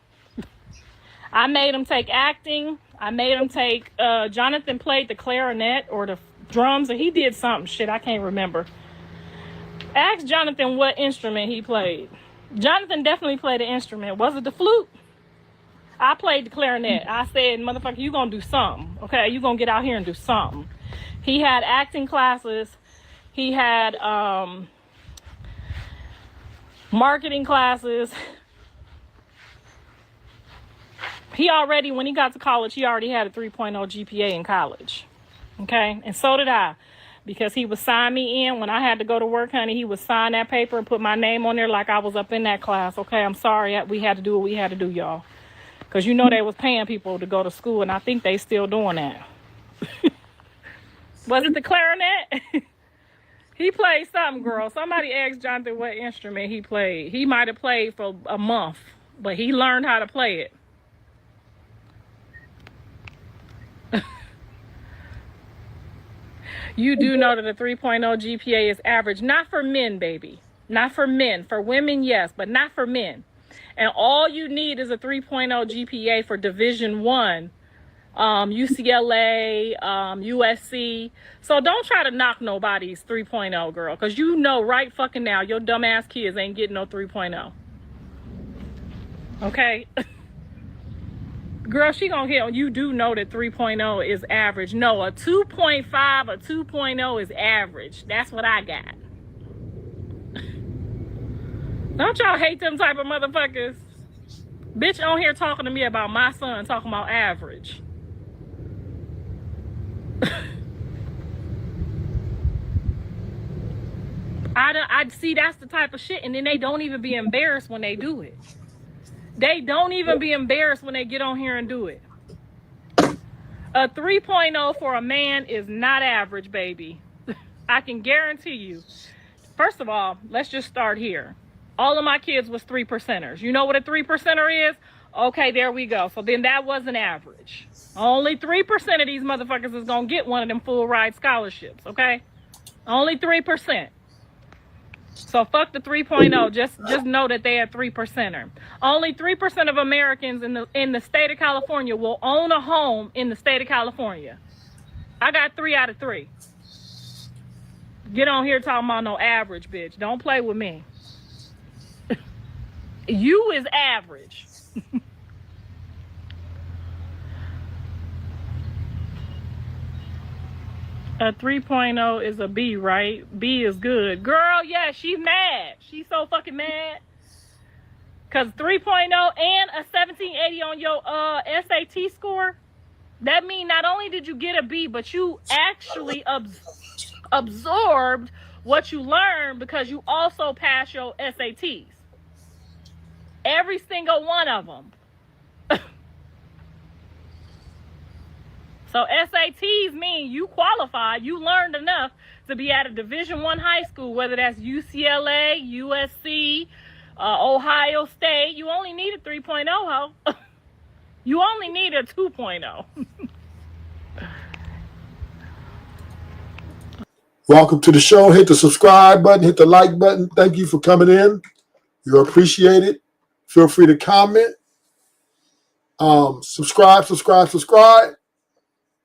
I made them take acting. I made them take, Jonathan played the clarinet or the drums, or he did something. Shit, I can't remember. Ask Jonathan what instrument he played. Jonathan definitely played an instrument. Was it the flute? I played the clarinet. I said, motherfucker, you gonna do something, okay? You gonna get out here and do something. He had acting classes. He had marketing classes. He already, when he got to college, he already had a 3.0 GPA in college, okay? And so did I, because he would sign me in when I had to go to work, honey. He would sign that paper and put my name on there like I was up in that class, okay? I'm sorry, we had to do what we had to do, y'all. Because you know they was paying people to go to school, and I think they still doing that. Was it the clarinet? He played something, girl. Somebody asked Jonathan what instrument he played. He might have played for a month, but he learned how to play it. You do know that a 3.0 GPA is average. Not for men, baby. Not for men. For women, yes, but not for men. And all you need is a 3.0 GPA for Division 1, UCLA, USC. So don't try to knock nobody's 3.0, girl, because you know right fucking now your dumbass kids ain't getting no 3.0. Okay? Girl, she gonna hit on you. Do know that 3.0 is average. No, a 2.5 or 2.0 is average. That's what I got. Don't y'all hate them type of motherfuckers? Bitch on here talking to me about my son, talking about average. I see that's the type of shit, and then they don't even be embarrassed when they do it. They don't even be embarrassed when they get on here and do it. A 3.0 for a man is not average, baby. I can guarantee you. First of all, let's just start here. All of my kids was 3%ers. You know what a 3%er is? Okay, there we go. So then that wasn't average. Only 3% of these motherfuckers is going to get one of them full ride scholarships, okay? Only 3%. So fuck the 3.0. Just know that they are 3%er. Only 3% of Americans in the state of California will own a home in the state of California. I got 3 out of 3. Get on here talking about no average, bitch. Don't play with me. You is average. A 3.0 is a B, right? B is good. Girl, yeah, she's mad. She's so fucking mad. Because 3.0 and a 1780 on your SAT score, that means not only did you get a B, but you actually absorbed what you learned because you also passed your SATs. Every single one of them. So SATs mean you qualified, you learned enough to be at a Division I high school, whether that's UCLA, USC, Ohio State. You only need a 3.0, ho. You only need a 2.0. Welcome to the show. Hit the subscribe button, hit the like button. Thank you for coming in. You're appreciated. Feel free to comment. Subscribe.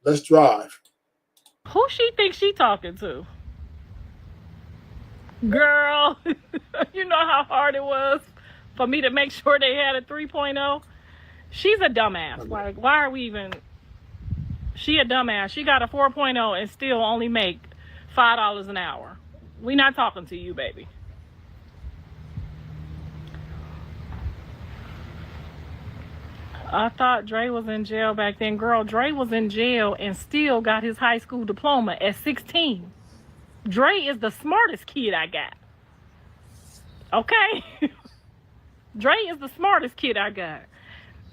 Let's drive. Who she thinks she talking to? Girl, you know how hard it was for me to make sure they had a 3.0? She's a dumbass. Like, why are we even... She a dumbass. She got a 4.0 and still only make $5 an hour. We not talking to you, baby. I thought Dre was in jail back then. Girl, Dre was in jail and still got his high school diploma at 16. Dre is the smartest kid I got. Okay? Dre is the smartest kid I got.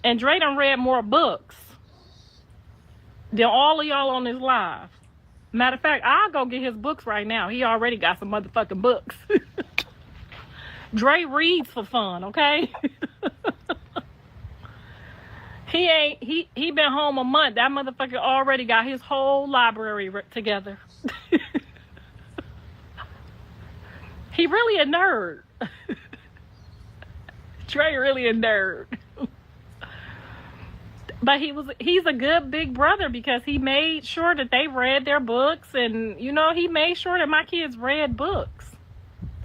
And Dre done read more books than all of y'all on this live. Matter of fact, I'll go get his books right now. He already got some motherfucking books. Dre reads for fun, okay? He been home a month. That motherfucker already got his whole library together. He really a nerd. Dre really a nerd. But he's a good big brother because he made sure that they read their books, and you know, he made sure that my kids read books.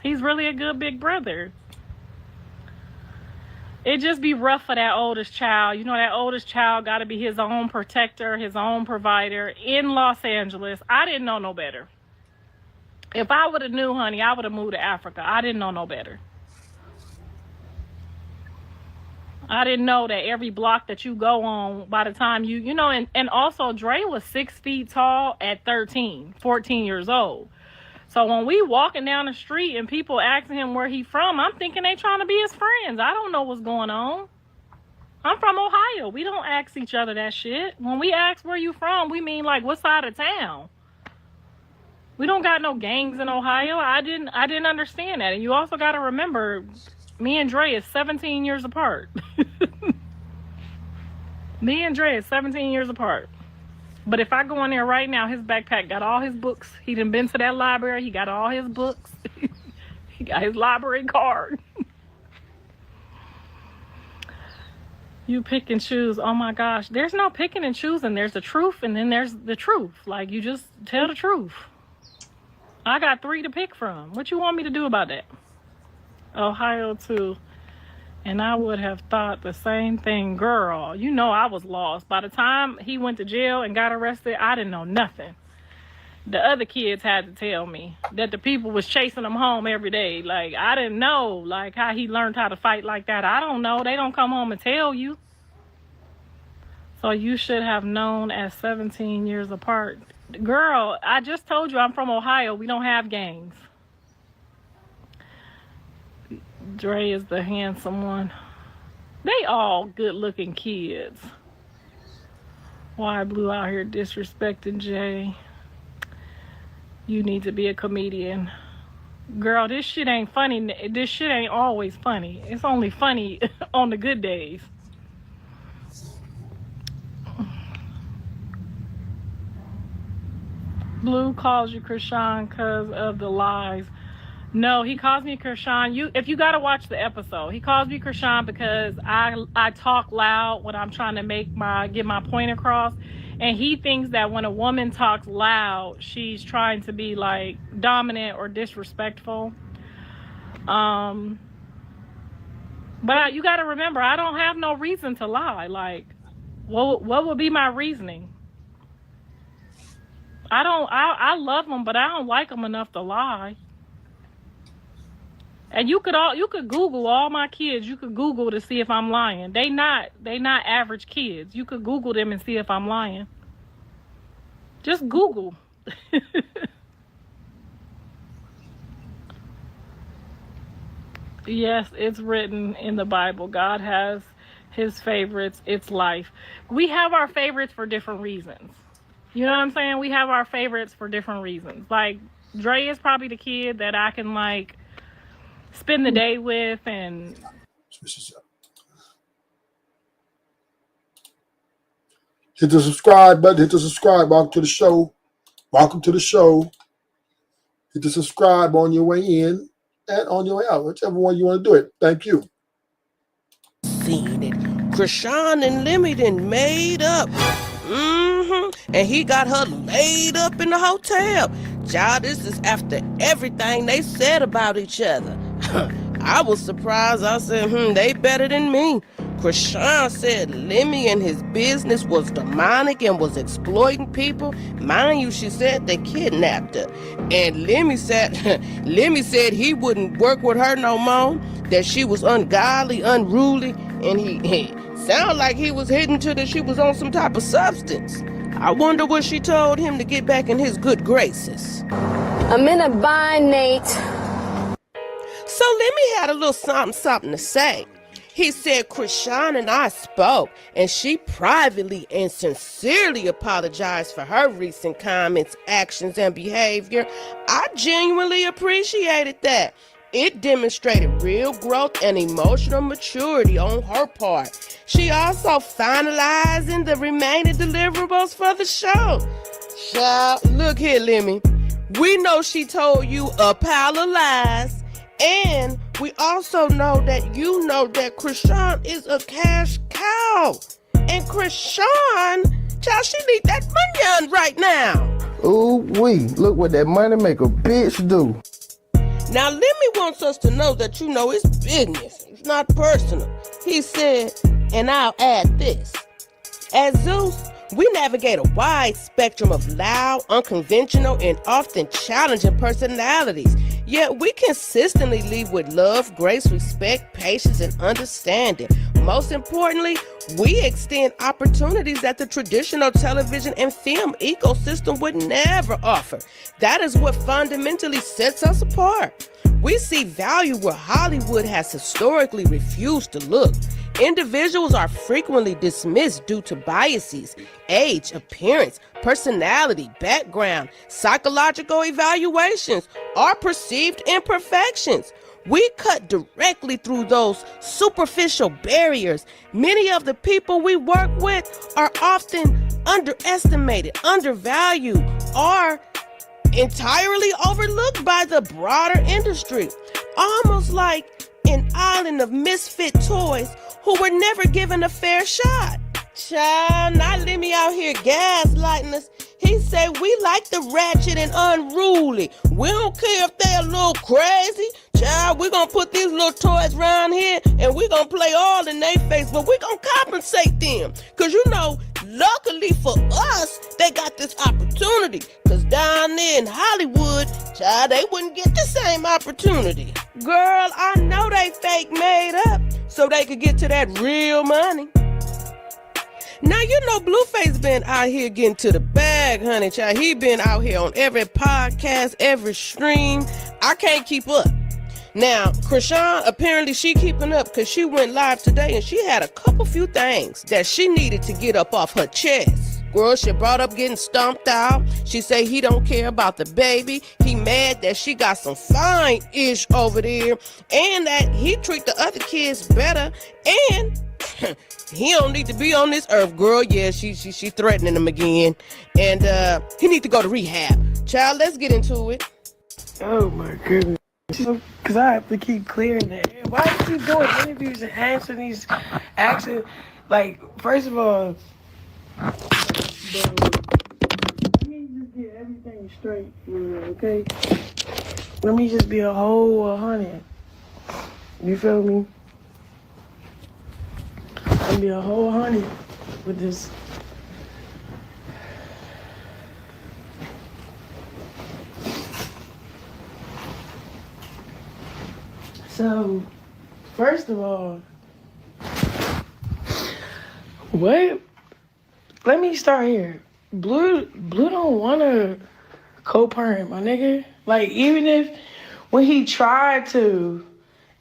He's really a good big brother. It just be rough for that oldest child. You know, that oldest child got to be his own protector, his own provider in Los Angeles. I didn't know no better. If I would have knew, honey, I would have moved to Africa. I didn't know no better. I didn't know that every block that you go on, by the time you know, and also Dre was 6 feet tall at 14 years old. So when we walking down the street and people asking him where he from, I'm thinking they trying to be his friends. I don't know what's going on. I'm from Ohio. We don't ask each other that shit. When we ask where you from, we mean like what side of town. We don't got no gangs in Ohio. I didn't understand that. And you also got to remember, me and Dre is 17 years apart. Me and Dre is 17 years apart. But if I go in there right now, his backpack got all his books. He done been to that library. He got all his books. He got his library card. You pick and choose. Oh my gosh. There's no picking and choosing. There's the truth and then there's the truth. Like, you just tell the truth. I got 3 to pick from. What you want me to do about that? Ohio too. And I would have thought the same thing. Girl, you know I was lost. By the time he went to jail and got arrested, I didn't know nothing. The other kids had to tell me that the people was chasing him home every day. Like, I didn't know, like, how he learned how to fight like that. I don't know. They don't come home and tell you. So you should have known at 17 years apart. Girl, I just told you I'm from Ohio. We don't have gangs. Dre is the handsome one. They all good-looking kids. Why Blue out here disrespecting Jay? You need to be a comedian. Girl, this shit ain't funny. This shit ain't always funny. It's only funny on the good days. Blue calls you Chrisean because of the lies. No, he calls me Chrisean. If you gotta watch the episode, he calls me Chrisean because I talk loud when I'm trying to get my point across, and he thinks that when a woman talks loud, she's trying to be like dominant or disrespectful. But you gotta remember, I don't have no reason to lie. Like, what would be my reasoning? I love them, but I don't like them enough to lie. And you could Google all my kids. You could Google to see if I'm lying. They not average kids. You could Google them and see if I'm lying. Just Google. Yes, it's written in the Bible. God has his favorites. It's life. We have our favorites for different reasons. You know what I'm saying? We have our favorites for different reasons. Like, Dre is probably the kid that I can, like, spend the day with and... Hit the subscribe button. Hit the subscribe. Welcome to the show. Welcome to the show. Hit the subscribe on your way in and on your way out. Whichever one you want to do it. Thank you. Seen it. Chrisean and Lemmy done made up. And he got her laid up in the hotel. Child, this is after everything they said about each other. I was surprised. I said, they better than me. Chrisean said Lemmy and his business was demonic and was exploiting people. Mind you, she said they kidnapped her. And Lemmy said he wouldn't work with her no more, that she was ungodly, unruly, and he sounded like he was hitting to that she was on some type of substance. I wonder what she told him to get back in his good graces. I'm in a bind, Nate. So Lemmy had a little something to say. He said Chrisean and I spoke, and she privately and sincerely apologized for her recent comments, actions, and behavior. I genuinely appreciated that. It demonstrated real growth and emotional maturity on her part. She also finalizing the remaining deliverables for the show. Child, look here, Lemmy. We know she told you a pile of lies. And we also know that you know that Chrisean is a cash cow. And Chrisean, child, she need that money right now. Ooh wee, look what that money make a bitch do. Now Lemmy wants us to know that you know it's business. It's not personal. He said, and I'll add this. At Zeus, we navigate a wide spectrum of loud, unconventional, and often challenging personalities. Yet we consistently lead with love, grace, respect, patience, and understanding. Most importantly, we extend opportunities that the traditional television and film ecosystem would never offer. That is what fundamentally sets us apart. We see value where Hollywood has historically refused to look. Individuals are frequently dismissed due to biases, age, appearance, personality, background, psychological evaluations, or perceived imperfections. We cut directly through those superficial barriers. Many of the people we work with are often underestimated, undervalued, or entirely overlooked by the broader industry. Almost like an island of misfit toys who were never given a fair shot. Child, not let me out here gaslighting us. He said we like the ratchet and unruly. We don't care if they're a little crazy. Child, we're gonna put these little toys around here and we're gonna play all in their face, but we're gonna compensate them. Cause you know, luckily for us, they got this opportunity. Cause down there in Hollywood, child, they wouldn't get the same opportunity. Girl, I know they fake made up so they could get to that real money. Now, you know, Blueface been out here getting to the bag, honey, child. He been out here on every podcast, every stream. I can't keep up. Now, Chrisean, apparently she keeping up because she went live today and she had a few things that she needed to get up off her chest. Girl, she brought up getting stomped out. She say he don't care about the baby. He mad that she got some fine ish over there and that he treat the other kids better and he don't need to be on this earth, girl. Yeah, she threatening him again. And he need to go to rehab. Child, let's get into it. Oh my goodness. Because I have to keep clearing that. Why do you keep doing interviews and answering these actions? Like, first of all, let me just get everything straight, okay? Let me just be a whole 100. You feel me? Let me be a whole 100 with this. So, first of all, what? Let me start here. Blue don't want to co-parent, my nigga. Like, even if when he tried to,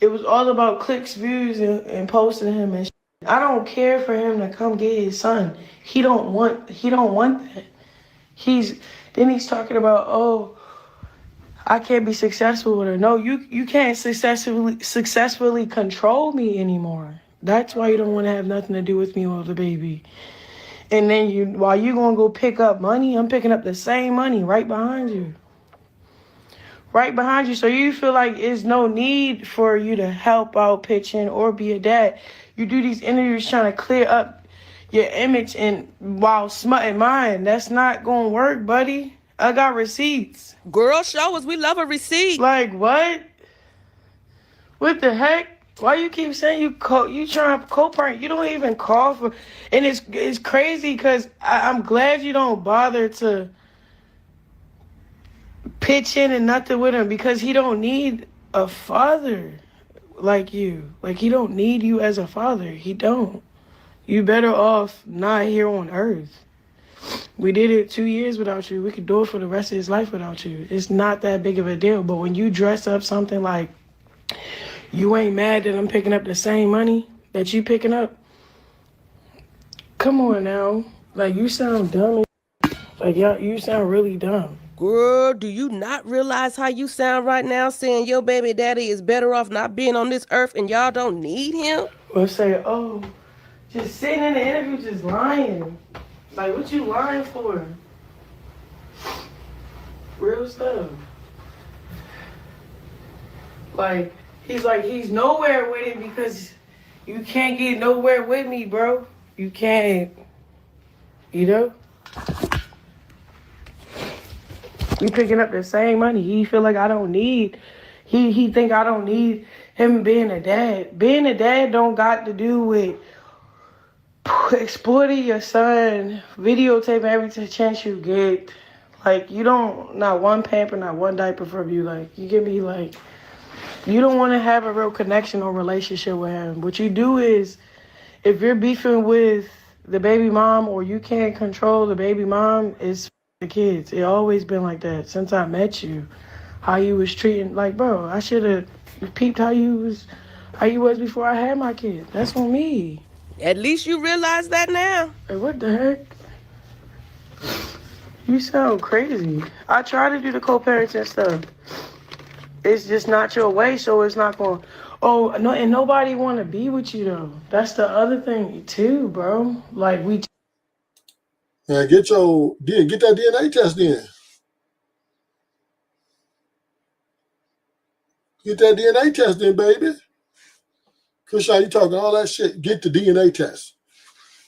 it was all about clicks, views, and posting him and shit. I don't care for him to come get his son. He don't want that. He's talking about, oh, I can't be successful with her. No, you can't successfully control me anymore. That's why you don't want to have nothing to do with me or the baby. And then while you gonna go pick up money, I'm picking up the same money right behind you. Right behind you. So you feel like there's no need for you to help out, pitch in, or be a dad. You do these interviews trying to clear up, your image and while smutting mine. That's not gonna work, buddy. I got receipts. Girl, show us. We love a receipt. Like what? What the heck? Why you keep saying you trying to co-parent? You don't even call for, and it's crazy because I'm glad you don't bother to pitch in and nothing with him because he don't need a father like you. Like he don't need you as a father. He don't. You better off not here on earth. We did it 2 years without you. We could do it for the rest of his life without you. It's not that big of a deal. But when you dress up something like you ain't mad that I'm picking up the same money that you picking up, come on now. Like you sound dumb. Like you sound really dumb. Girl, do you not realize how you sound right now saying your baby daddy is better off not being on this earth and y'all don't need him? Or say, oh, just sitting in the interview just lying. Like, what you lying for? Real stuff. Like, he's nowhere with it because you can't get nowhere with me, bro. You can't, you know? We picking up the same money. He feel like I don't need, he think I don't need him being a dad. Being a dad don't got to do with exploiting your son, videotaping every chance you get. Like, you don't, not one pamper, not one diaper from you. Like, you get me? Like, you don't want to have a real connection or relationship with him. What you do is, if you're beefing with the baby mom or you can't control the baby mom, it's the kids. It always been like that since I met you. How you was treating, like, bro, I should have peeped how you was before I had my kid. That's on me. At least you realize that now. Hey, what the heck? You sound crazy. I try to do the co-parenting stuff. It's just not your way, so it's not going. Oh no, and nobody want to be with you though. That's the other thing too, bro. Like we. Man, get that DNA test in. Get that DNA test in, baby. Chrisean, you talking all that shit. Get the DNA test.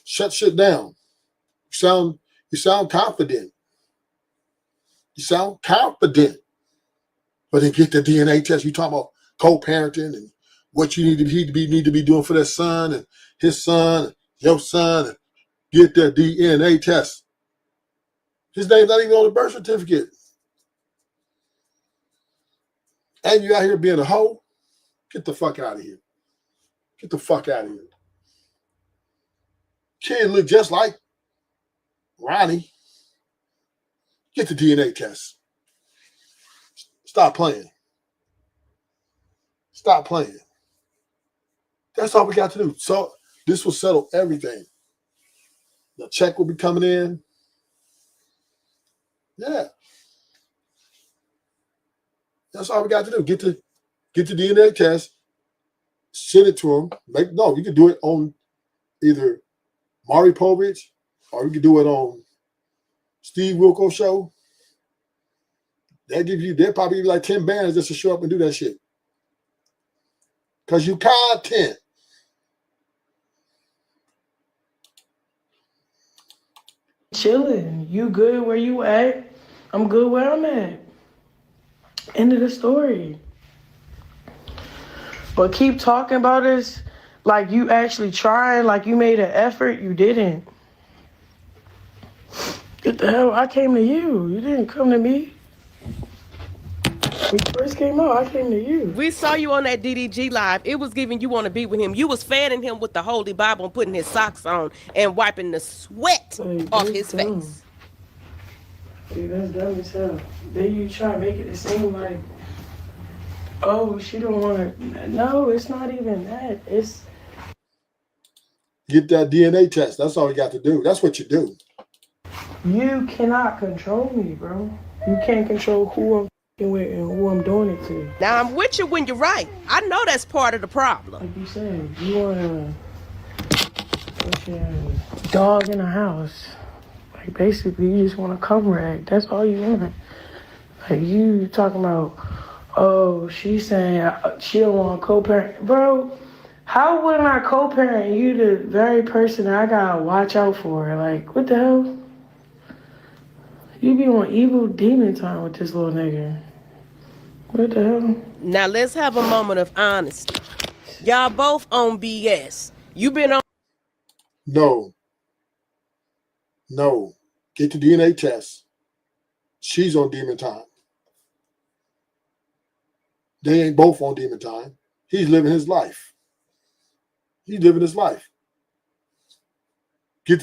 Shut shit down. You sound confident. You sound confident. But then get the DNA test. You talking about co-parenting and what you need to be doing for that son and his son and your son. And get that DNA test. His name's not even on the birth certificate. And you out here being a hoe? Get the fuck out of here. Get the fuck out of here. Kid look just like Ronnie. Get the DNA test. Stop playing. Stop playing. That's all we got to do. So this will settle everything. The check will be coming in. Yeah. That's all we got to do. Get the DNA test. Send it to him. You can do it on either Maury Povich or you can do it on Steve Wilco show. They'll probably give you like 10 bands just to show up and do that shit. Because you content. Chilling. You good where you at? I'm good where I'm at. End of the story. But keep talking about this like you actually trying, like you made an effort. You didn't. What the hell? I came to you. You didn't come to me. When you first came out, I came to you. We saw you on that DDG live. It was giving you want to be with him. You was fanning him with the Holy Bible and putting his socks on and wiping the sweat off his face. Dude, that's dumb as hell. Then you try to make it seem like, oh, she don't want to. No, it's not even that. It's. Get that DNA test. That's all you got to do. That's what you do. You cannot control me, bro. You can't control who I'm with and who I'm doing it to. Now, I'm with you when you're right. I know that's part of the problem. Like you said, you want a dog in a house. Like, basically, you just want a cum rag. That's all you want. Like, you talking about, oh, she's saying she don't want to co-parent. Bro, How wouldn't I co-parent you, the very person that I gotta watch out for? Like, what the hell? You be on evil demon time with this little nigga. What the hell? Now let's have a moment of honesty. Y'all both on BS. You been on. No. Get the DNA test. She's on demon time. They ain't both on demon time. He's living his life. Get the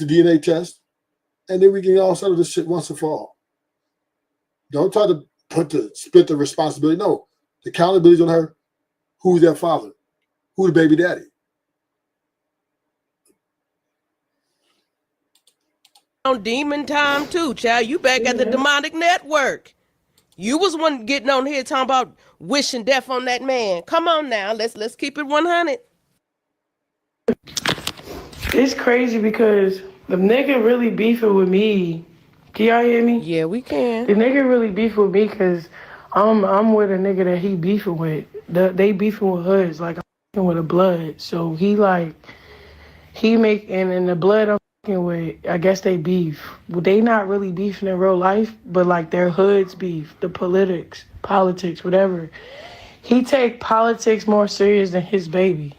DNA test, and then we can all settle this shit once and for all. Don't try to split the responsibility. No, the accountability is on her. Who's their father? Who the baby daddy? On demon time too, child. You back at the demonic network. You was one getting on here talking about wishing death on that man. Come on now, let's keep it 100. It's crazy because the nigga really beefing with me. Can y'all hear me? Yeah, we can. The nigga really beefing with me because I'm with a nigga that he beefing with. They beefing with hoods, like I'm fucking with a blood. So he and the blood I'm fucking with, I guess they beef. Well, they not really beefing in real life, but like their hoods beef, the politics, whatever. He take politics more serious than his baby.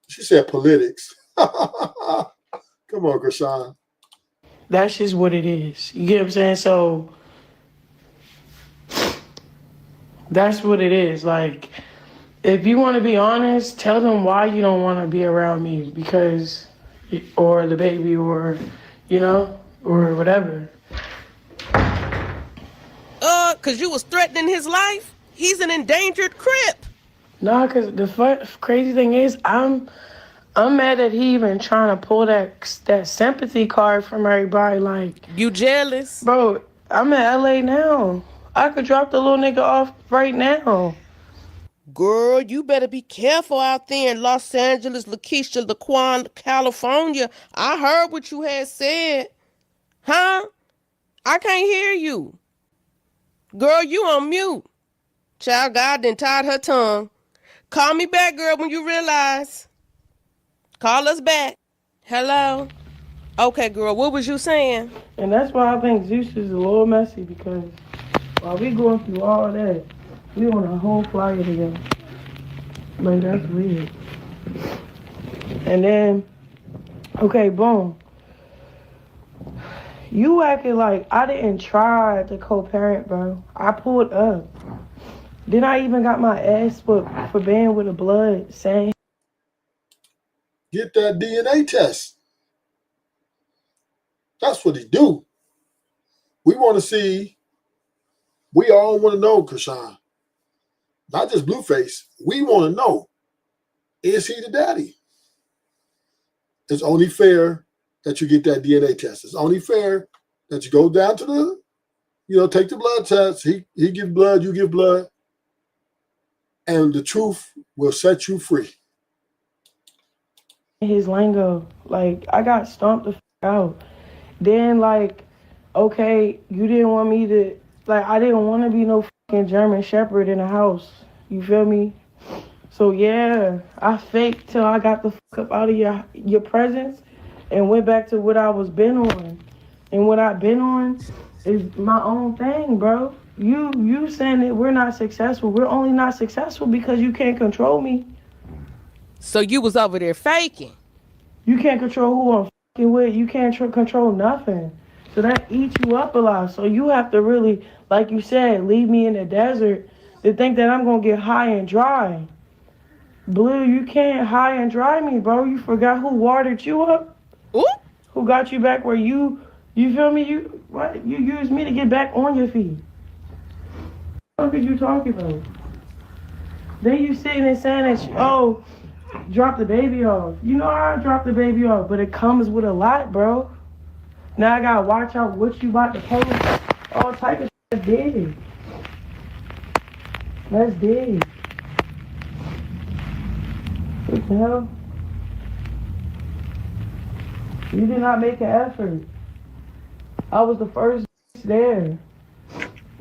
She said politics. Come on, Chrisean. That's just what it is. You get what I'm saying? So that's what it is. Like, if you want to be honest, tell them why you don't want to be around me, because, or the baby, or, you know, or whatever. Cause you was threatening his life? He's an endangered Crip. Nah, cause the crazy thing is, I'm mad that he even trying to pull that sympathy card from everybody. Like, you jealous? Bro, I'm in LA now. I could drop the little nigga off right now. Girl, you better be careful out there in Los Angeles, Lakeisha, Laquan, California. I heard what you had said. Huh? I can't hear you. Girl, you on mute. Child, God done tied her tongue. Call me back, girl, when you realize. Call us back. Hello? Okay, girl, what was you saying? And that's why I think Zeus is a little messy, because while we going through all that, we on a whole flyer together. Like, that's weird. And then, okay, boom. You acting like I didn't try to co-parent, bro. I pulled up. Then I even got my ass for being with a blood saying. Get that DNA test. That's what he do. We want to see. We all want to know, Chrisean. Not just Blueface. We want to know, is he the daddy? It's only fair that you get that DNA test. It's only fair that you go down to the, take the blood test. He give blood, you give blood. And the truth will set you free. His lingo, like, I got stomped the f*** out. Then, like, okay, you didn't want me to, like, I didn't want to be no fucking German Shepherd in the house. You feel me? So, yeah, I faked till I got the fuck up out of your presence and went back to what I was been on. And what I've been on is my own thing, bro. You saying that we're not successful. We're only not successful because you can't control me. So you was over there faking? You can't control who I'm fucking with. You can't control nothing. So that eats you up a lot. So you have to really, like you said, leave me in the desert to think that I'm going to get high and dry. Blue, you can't high and dry me, bro. You forgot who watered you up? Ooh. Who got you back where you feel me? You used me to get back on your feet. What are you talking about? Then you sitting and saying that, drop the baby off. You know I drop the baby off, but it comes with a lot, bro. Now I gotta watch out what you about to post. All type of shit. That's dead. That's dead. What the hell? You did not make an effort. I was the first there.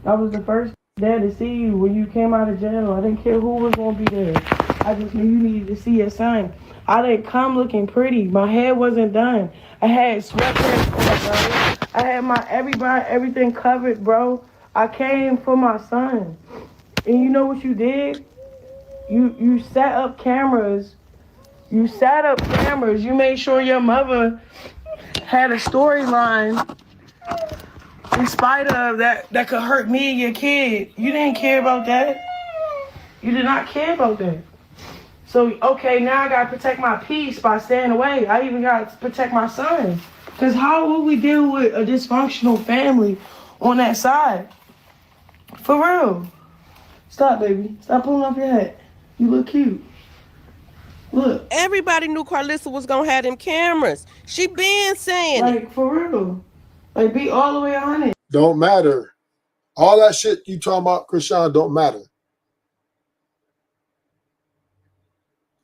I was the first there to see you when you came out of jail. I didn't care who was gonna be there. I just knew you needed to see your son. I didn't come looking pretty. My hair wasn't done. I had sweatpants on, bro. I had my everything covered, bro. I came for my son. And you know what you did? You set up cameras. You set up cameras. You made sure your mother had a storyline in spite of that could hurt me and your kid. You didn't care about that. You did not care about that. So, okay, now I gotta protect my peace by staying away. I even gotta protect my son. Because how will we deal with a dysfunctional family on that side? For real. Stop, baby. Stop pulling off your hat. You look cute. Look. Everybody knew Carlissa was gonna have them cameras. She been saying it. Like, for real. Like, be all the way on it. Don't matter. All that shit you talking about, Chrisean, don't matter.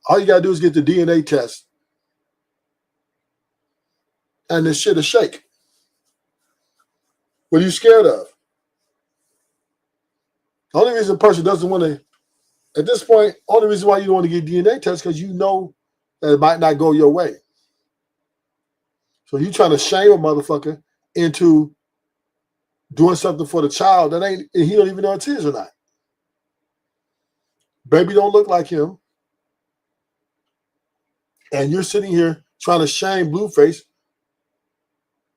All you gotta do is get the DNA test. And this shit will shake. What are you scared of? The only reason a person doesn't want to, at this point, only reason why you don't want to get DNA tests because you know that it might not go your way. So you trying to shame a motherfucker into doing something for the child that ain't, and he don't even know it's his or not. Baby don't look like him. And you're sitting here trying to shame Blueface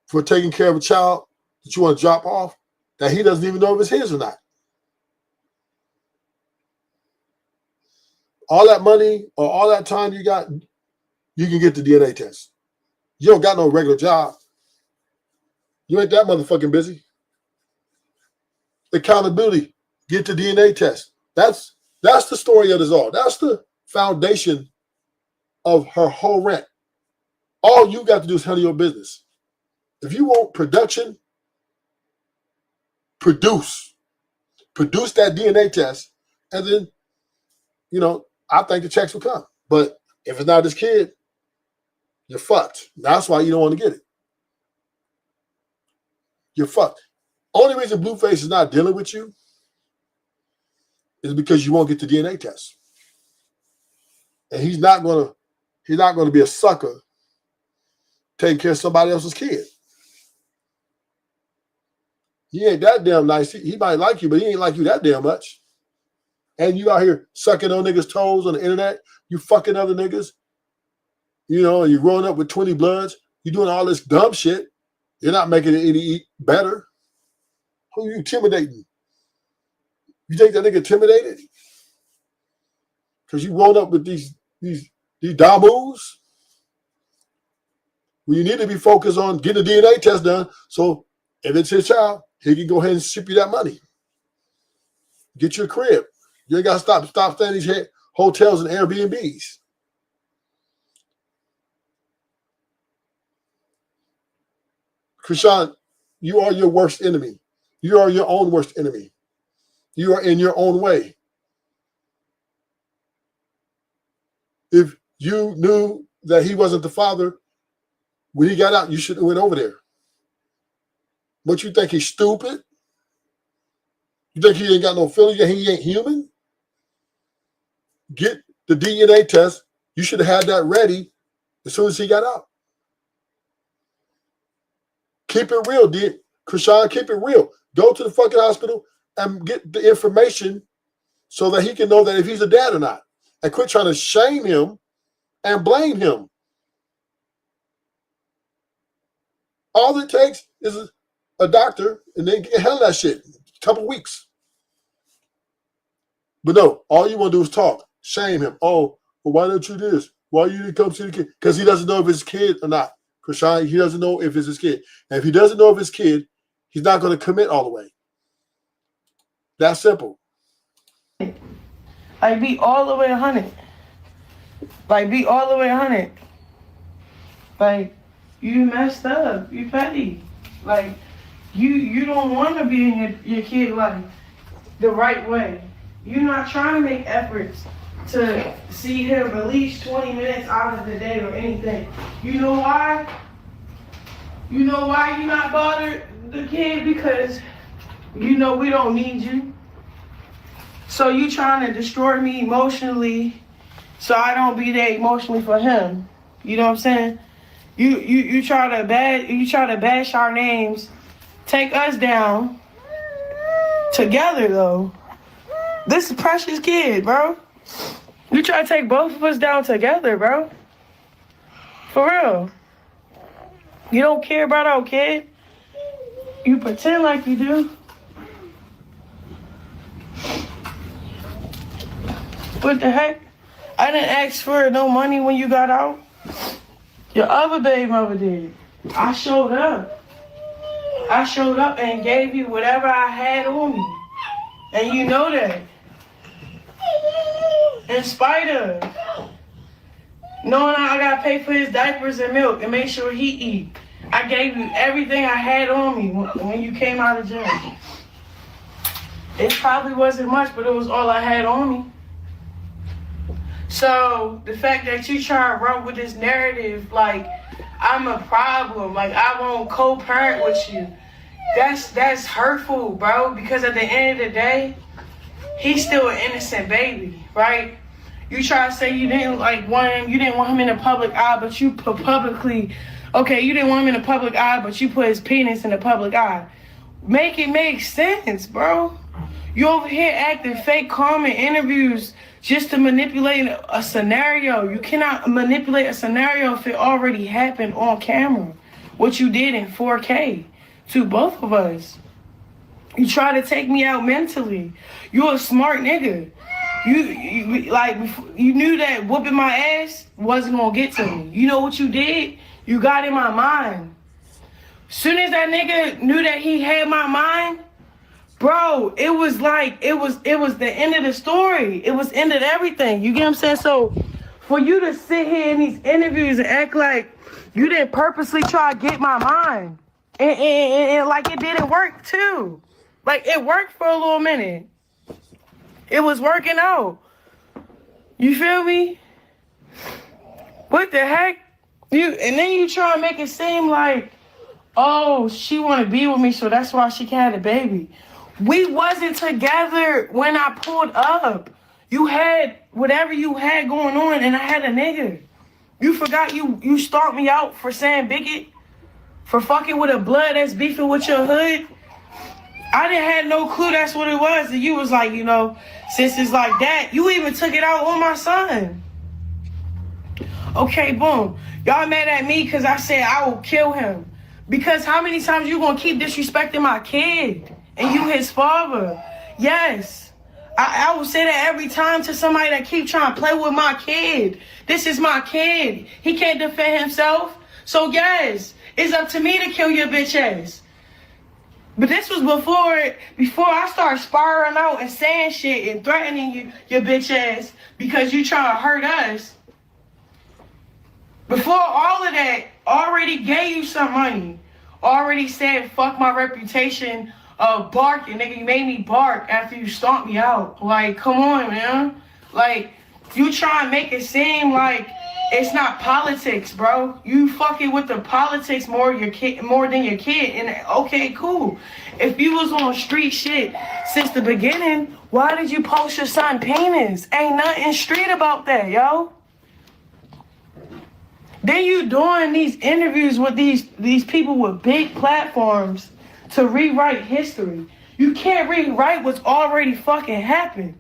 for taking care of a child that you want to drop off that he doesn't even know if it's his or not. All that money or all that time you got, you can get the DNA test. You don't got no regular job. You ain't that motherfucking busy. Accountability. Get the DNA test. That's the story of this all. That's the foundation of her whole rant. All you got to do is handle your business. If you want production, produce that DNA test, and then, you know, I think the checks will come. But if it's not his kid, you're fucked. That's why you don't want to get it. You're fucked. Only reason Blueface is not dealing with you is because you won't get the DNA test. And he's not gonna be a sucker taking care of somebody else's kid. He ain't that damn nice. He might like you, but he ain't like you that damn much. And you out here sucking on niggas' toes on the internet. You fucking other niggas. You know, and you're growing up with 20 bloods. You're doing all this dumb shit. You're not making it any better. Who are you intimidating? You think that nigga intimidated? Because you grown up with these damus? Well, you need to be focused on getting a DNA test done. So if it's his child, he can go ahead and ship you that money. Get your crib. You ain't got to stop staying in these hotels and Airbnbs. Chrisean, you are your worst enemy. You are your own worst enemy. You are in your own way. If you knew that he wasn't the father, when he got out, you should have went over there. But you think he's stupid? You think he ain't got no feelings? He ain't human? Get the DNA test. You should have had that ready as soon as he got out. Keep it real, Chrisean, keep it real. Go to the fucking hospital and get the information so that he can know that if he's a dad or not. And quit trying to shame him and blame him. All it takes is a doctor and they can handle that shit in a couple weeks. But no, all you want to do is talk. Shame him. Oh, well, why don't you do this? Why you didn't come see the kid? Because he doesn't know if it's his kid or not. Chrisean, he doesn't know if it's his kid. And if he doesn't know if it's his kid, he's not going to commit all the way. That's simple. Like, be all the way 100. Like, be all the way 100. Like, you messed up. You petty. Like, you don't want to be in your kid life the right way. You're not trying to make efforts to see him at least 20 minutes out of the day or anything. You know why? You know why you're not bothered the kid? Because you know we don't need you. So you trying to destroy me emotionally so I don't be there emotionally for him. You know what I'm saying? You try to bash our names, take us down together though. This is Precious kid, bro. You try to take both of us down together, bro. For real. You don't care about our kid. You pretend like you do. What the heck? I didn't ask for no money when you got out. Your other baby mother did. I showed up. I showed up and gave you whatever I had on me. And you know that. In spite of knowing I gotta pay for his diapers and milk and make sure he eat. I gave you everything I had on me when you came out of jail. It probably wasn't much, but it was all I had on me. So the fact that you try to run with this narrative, like I'm a problem, like I won't co-parent with you, that's hurtful, bro. Because at the end of the day, he's still an innocent baby, right? You try to say you didn't want him in the public eye, but you put publicly, okay, you didn't want him in the public eye, but you put his penis in the public eye. Make it make sense, bro. You over here acting fake calm in interviews just to manipulate a scenario. You cannot manipulate a scenario if it already happened on camera. What you did in 4K to both of us. You try to take me out mentally. You a smart nigga. You knew that whooping my ass wasn't gonna get to me. You know what you did? You got in my mind. Soon as that nigga knew that he had my mind, bro, it was the end of the story. It was end of everything. You get what I'm saying? So for you to sit here in these interviews and act like you didn't purposely try to get my mind, and like it didn't work too. Like it worked for a little minute. It was working out. You feel me? What the heck? And then you try to make it seem like, oh, she want to be with me, so that's why she had a baby. We wasn't together when I pulled up. You had whatever you had going on, and I had a nigga. You forgot you stalked me out for saying bigot? For fucking with a blood that's beefing with your hood? I didn't have no clue that's what it was. And you was like, since it's like that, you even took it out on my son. Okay, boom. Y'all mad at me because I said I will kill him. Because how many times you gonna keep disrespecting my kid? And you his father? Yes. I will say that every time to somebody that keep trying to play with my kid. This is my kid. He can't defend himself. So yes, it's up to me to kill your bitch ass. But this was before I started spiraling out and saying shit and threatening your bitch ass because you trying to hurt us. Before all of that, already gave you some money. Already said fuck my reputation of barking. Nigga, you made me bark after you stomped me out. Like, come on, man. Like, you try and make it seem like it's not politics, bro. You fucking with the politics more than your kid. And okay, cool. If you was on street shit since the beginning, why did you post your son penis? Ain't nothing street about that, yo. Then you doing these interviews with these people with big platforms to rewrite history. You can't rewrite what's already fucking happened.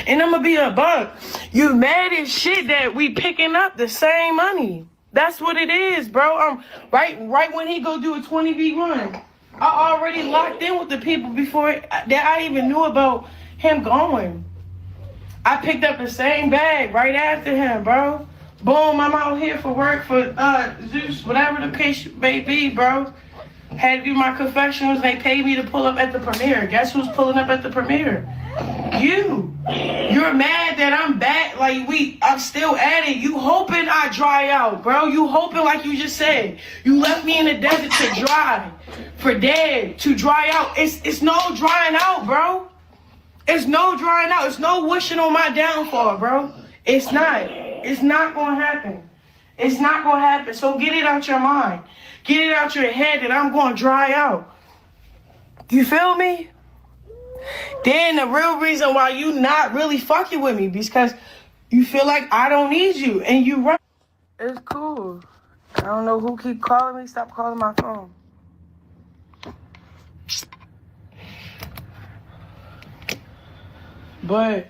And I'm gonna be a buck. You mad as shit that we picking up the same money. That's what it is, bro. Right when he go do a 20v1, I already locked in with the people before that I even knew about him going. I picked up the same bag right after him, bro. Boom, I'm out here for work for Zeus, whatever the case may be, bro. Had to do my confessionals. They paid me to pull up at the premiere. Guess who's pulling up at the premiere? You. You're mad that I'm back. I'm still at it. You hoping I dry out, bro. You hoping, like you just said. You left me in the desert to dry. For dead. To dry out. It's no drying out, bro. It's no drying out. It's no wishing on my downfall, bro. It's not. It's not gonna happen. It's not gonna happen. So get it out your mind. Get it out your head that I'm gonna dry out. You feel me? Then the real reason why you not really fucking with me because you feel like I don't need you and you right. It's cool. I don't know who keep calling me. Stop calling my phone. But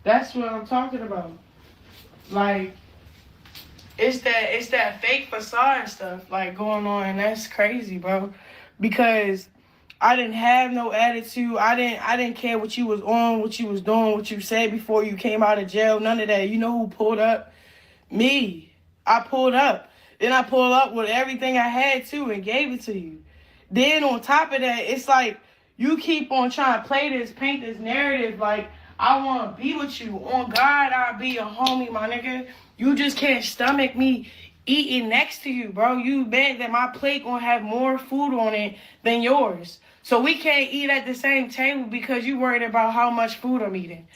that's what I'm talking about. Like, it's that fake facade stuff like going on, and that's crazy, bro. Because I didn't have no attitude. I didn't care what you was on, what you was doing, what you said before you came out of jail. None of that. You know who pulled up? Me. I pulled up. Then I pulled up with everything I had to and gave it to you. Then on top of that, it's like you keep on trying to paint this narrative like I want to be with you. On God, I'll be your homie, my nigga. You just can't stomach me eating next to you, bro. You bet that my plate gonna have more food on it than yours. So we can't eat at the same table because you worried about how much food I'm eating.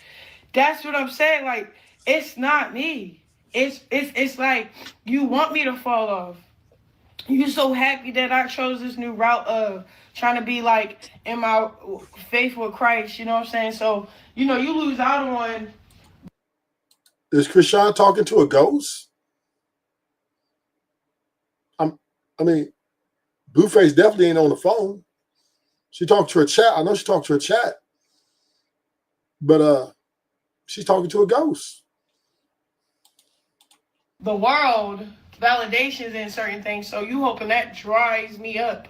That's what I'm saying. Like, it's not me. It's like you want me to fall off. You're so happy that I chose this new route of trying to be like in my faith with Christ. You know what I'm saying? So, you know, you lose out on. Is Chrisean talking to a ghost? I mean, Blueface definitely ain't on the phone. She talked to her chat. I know she talked to her chat. But she's talking to a ghost. The world validations in certain things, so you hoping that dries me up.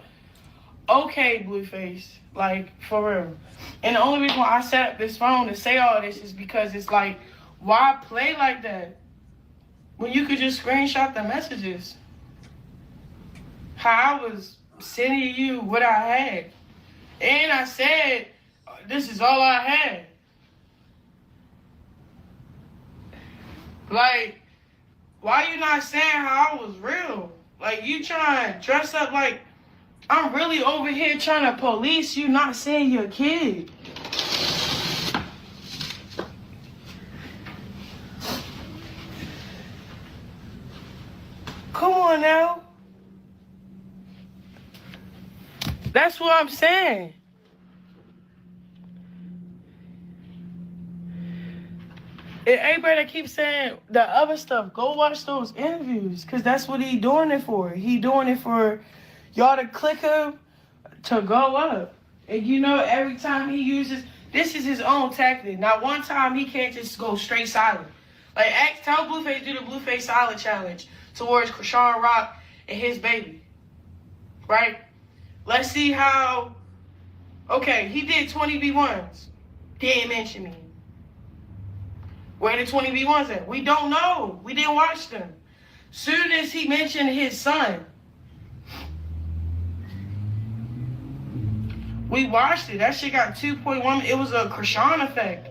Okay, Blueface, like, for real. And the only reason why I set up this phone to say all this is because it's like, why play like that when you could just screenshot the messages? How I was sending you what I had. And I said, this is all I had. Like, why you not saying how I was real? Like, you trying to dress up like I'm really over here trying to police you not saying you're a kid. Come on now. That's what I'm saying. And everybody that keeps saying the other stuff, go watch those interviews, because that's what he doing it for. He doing it for y'all to click him to go up. And you know, every time he uses, this is his own tactic. Now, one time he can't just go straight silent. Like, tell Blueface do the Blueface silent challenge towards Chrisean Rock and his baby. Right? Let's see how. Okay, he did 20 V1s. Didn't mention me. Where the 20 V1s at? We don't know. We didn't watch them. Soon as he mentioned his son, we watched it. That shit got 2.1. It was a Chrisean effect.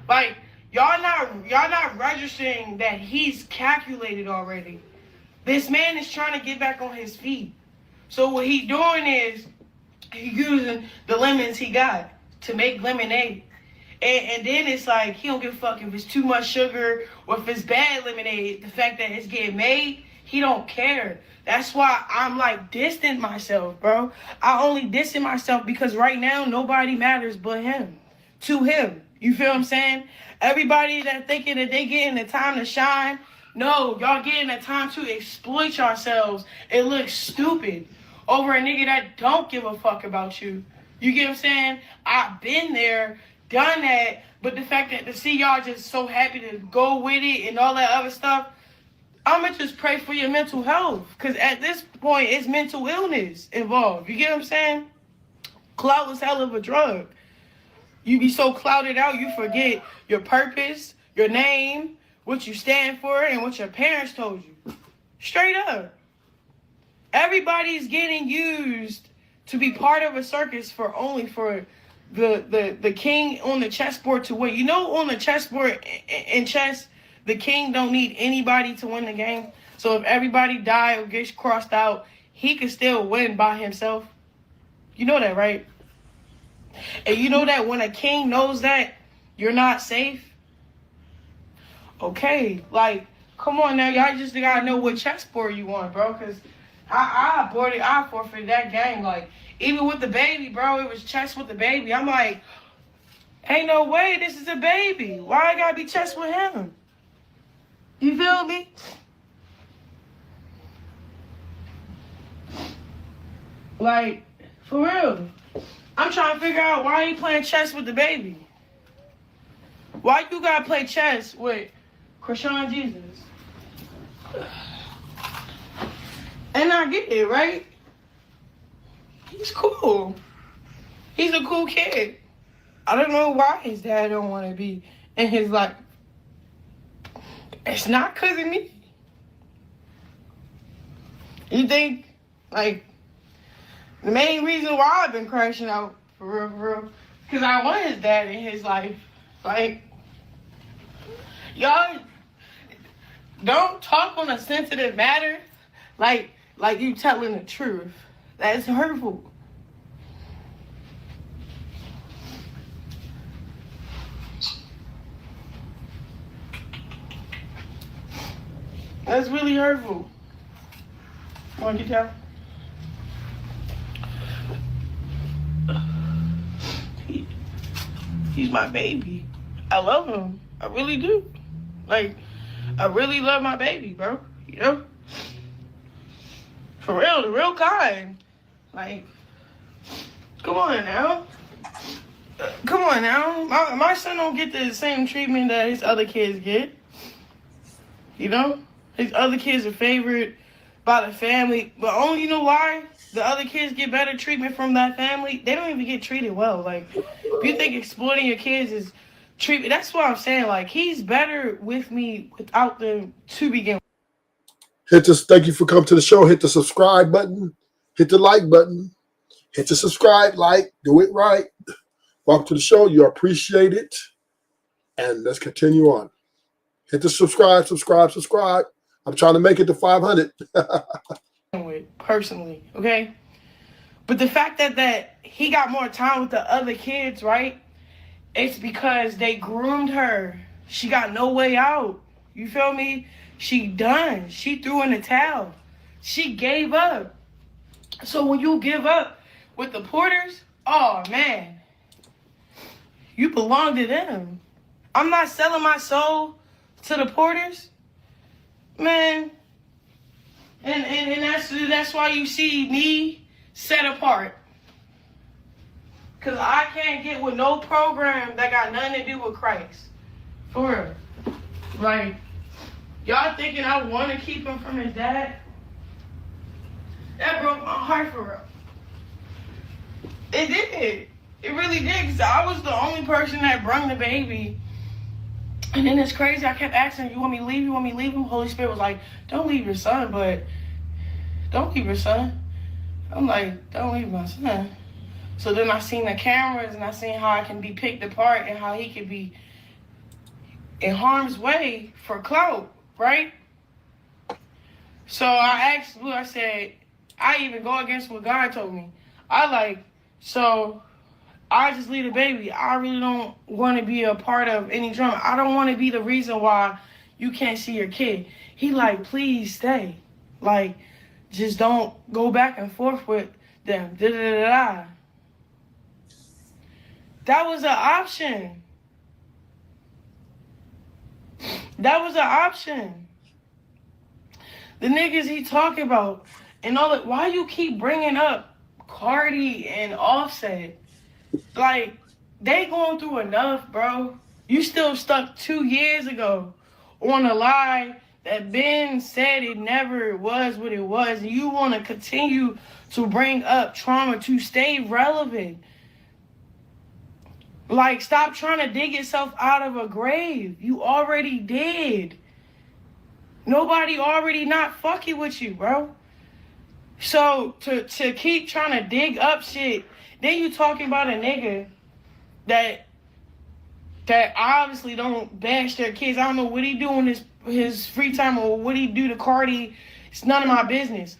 Like, y'all not registering that he's calculated already. This man is trying to get back on his feet. So what he doing is he using the lemons he got to make lemonade. And then it's like he don't give a fuck if it's too much sugar or if it's bad lemonade. The fact that it's getting made, he don't care. That's why I'm like distant myself, bro. I only distant myself because right now nobody matters but him. To him. You feel what I'm saying? Everybody that thinking that they getting the time to shine, no, y'all getting the time to exploit yourselves and look stupid over a nigga that don't give a fuck about you. You get what I'm saying? I've been there, done that, but the fact that to see y'all just so happy to go with it and all that other stuff, I'ma just pray for your mental health. Cause at this point, it's mental illness involved. You get what I'm saying? Clout is hell of a drug. You be so clouded out, you forget your purpose, your name, what you stand for, and what your parents told you. Straight up. Everybody's getting used to be part of a circus for the king on the chessboard to win. You know, on the chessboard in chess, the king don't need anybody to win the game. So if everybody die or gets crossed out, he can still win by himself. You know that, right? And you know that when a king knows that you're not safe. Okay, like, come on now, y'all just gotta know what chessboard you want, bro. Cause I forfeited that game. Like, even with the baby, bro, it was chess with the baby. I'm like, Ain't no way this is a baby. Why I gotta be chest with him? You feel me? Like, for real. I'm trying to figure out why he playing chess with the baby. Why you gotta play chess with Chrisean Jesus? And I get it, right? He's cool. He's a cool kid. I don't know why his dad don't want to be in his life. It's not because of me. You think, like, the main reason why I've been crashing out, for real, because I want his dad in his life. Like, y'all don't talk on a sensitive matter like you telling the truth. That's hurtful. That's really hurtful. Want to get down? He's my baby. I love him. I really do. Like, I really love my baby, bro. You know? For real, the real kind. Like, come on now. Come on now. My son don't get the same treatment that his other kids get. You know? His other kids are favored by the family. But only, you know why? The other kids get better treatment from that family. They don't even get treated well. Like, if you think exploiting your kids is treatment, that's what I'm saying. Like, he's better with me without them to begin with. Hit this. Thank you for coming to the show. Hit the subscribe button. Hit the like button. Hit the subscribe, like, do it right. Welcome to the show. You appreciate it. And let's continue on. Hit the subscribe. I'm trying to make it to 500. Personally, okay? But the fact that he got more time with the other kids, right? It's because they groomed her. She got no way out. You feel me? She done. She threw in the towel. She gave up. So when you give up with the Porters, oh man, you belong to them. I'm not selling my soul to the Porters, man. And that's why you see me set apart. Cause I can't get with no program that got nothing to do with Christ. For real. Like, y'all thinking I want to keep him from his dad? That broke my heart, for real. It did. It really did. Cause I was the only person that brung the baby. And then it's crazy. I kept asking, you want me to leave? You want me to leave him? Holy Spirit was like, don't leave your son, but don't leave your son. I'm like, don't leave my son. So then I seen the cameras and I seen how I can be picked apart and how he could be in harm's way for clout, right? So I asked Blue, I said, I even go against what God told me. So I just leave the baby. I really don't want to be a part of any drama. I don't want to be the reason why you can't see your kid. He like, please stay. Like, just don't go back and forth with them. Da-da-da-da. That was an option. That was an option. The niggas he talking about and all that. Why you keep bringing up Cardi and Offset? Like, they going through enough, bro. You still stuck 2 years ago on a lie that Ben said it never was what it was. And you want to continue to bring up trauma to stay relevant. Like, stop trying to dig yourself out of a grave. You already did. Nobody already not fucking with you, bro. So, to keep trying to dig up shit, then you talking about a nigga that obviously don't bash their kids. I don't know what he do in his free time or what he do to Cardi. It's none of my business.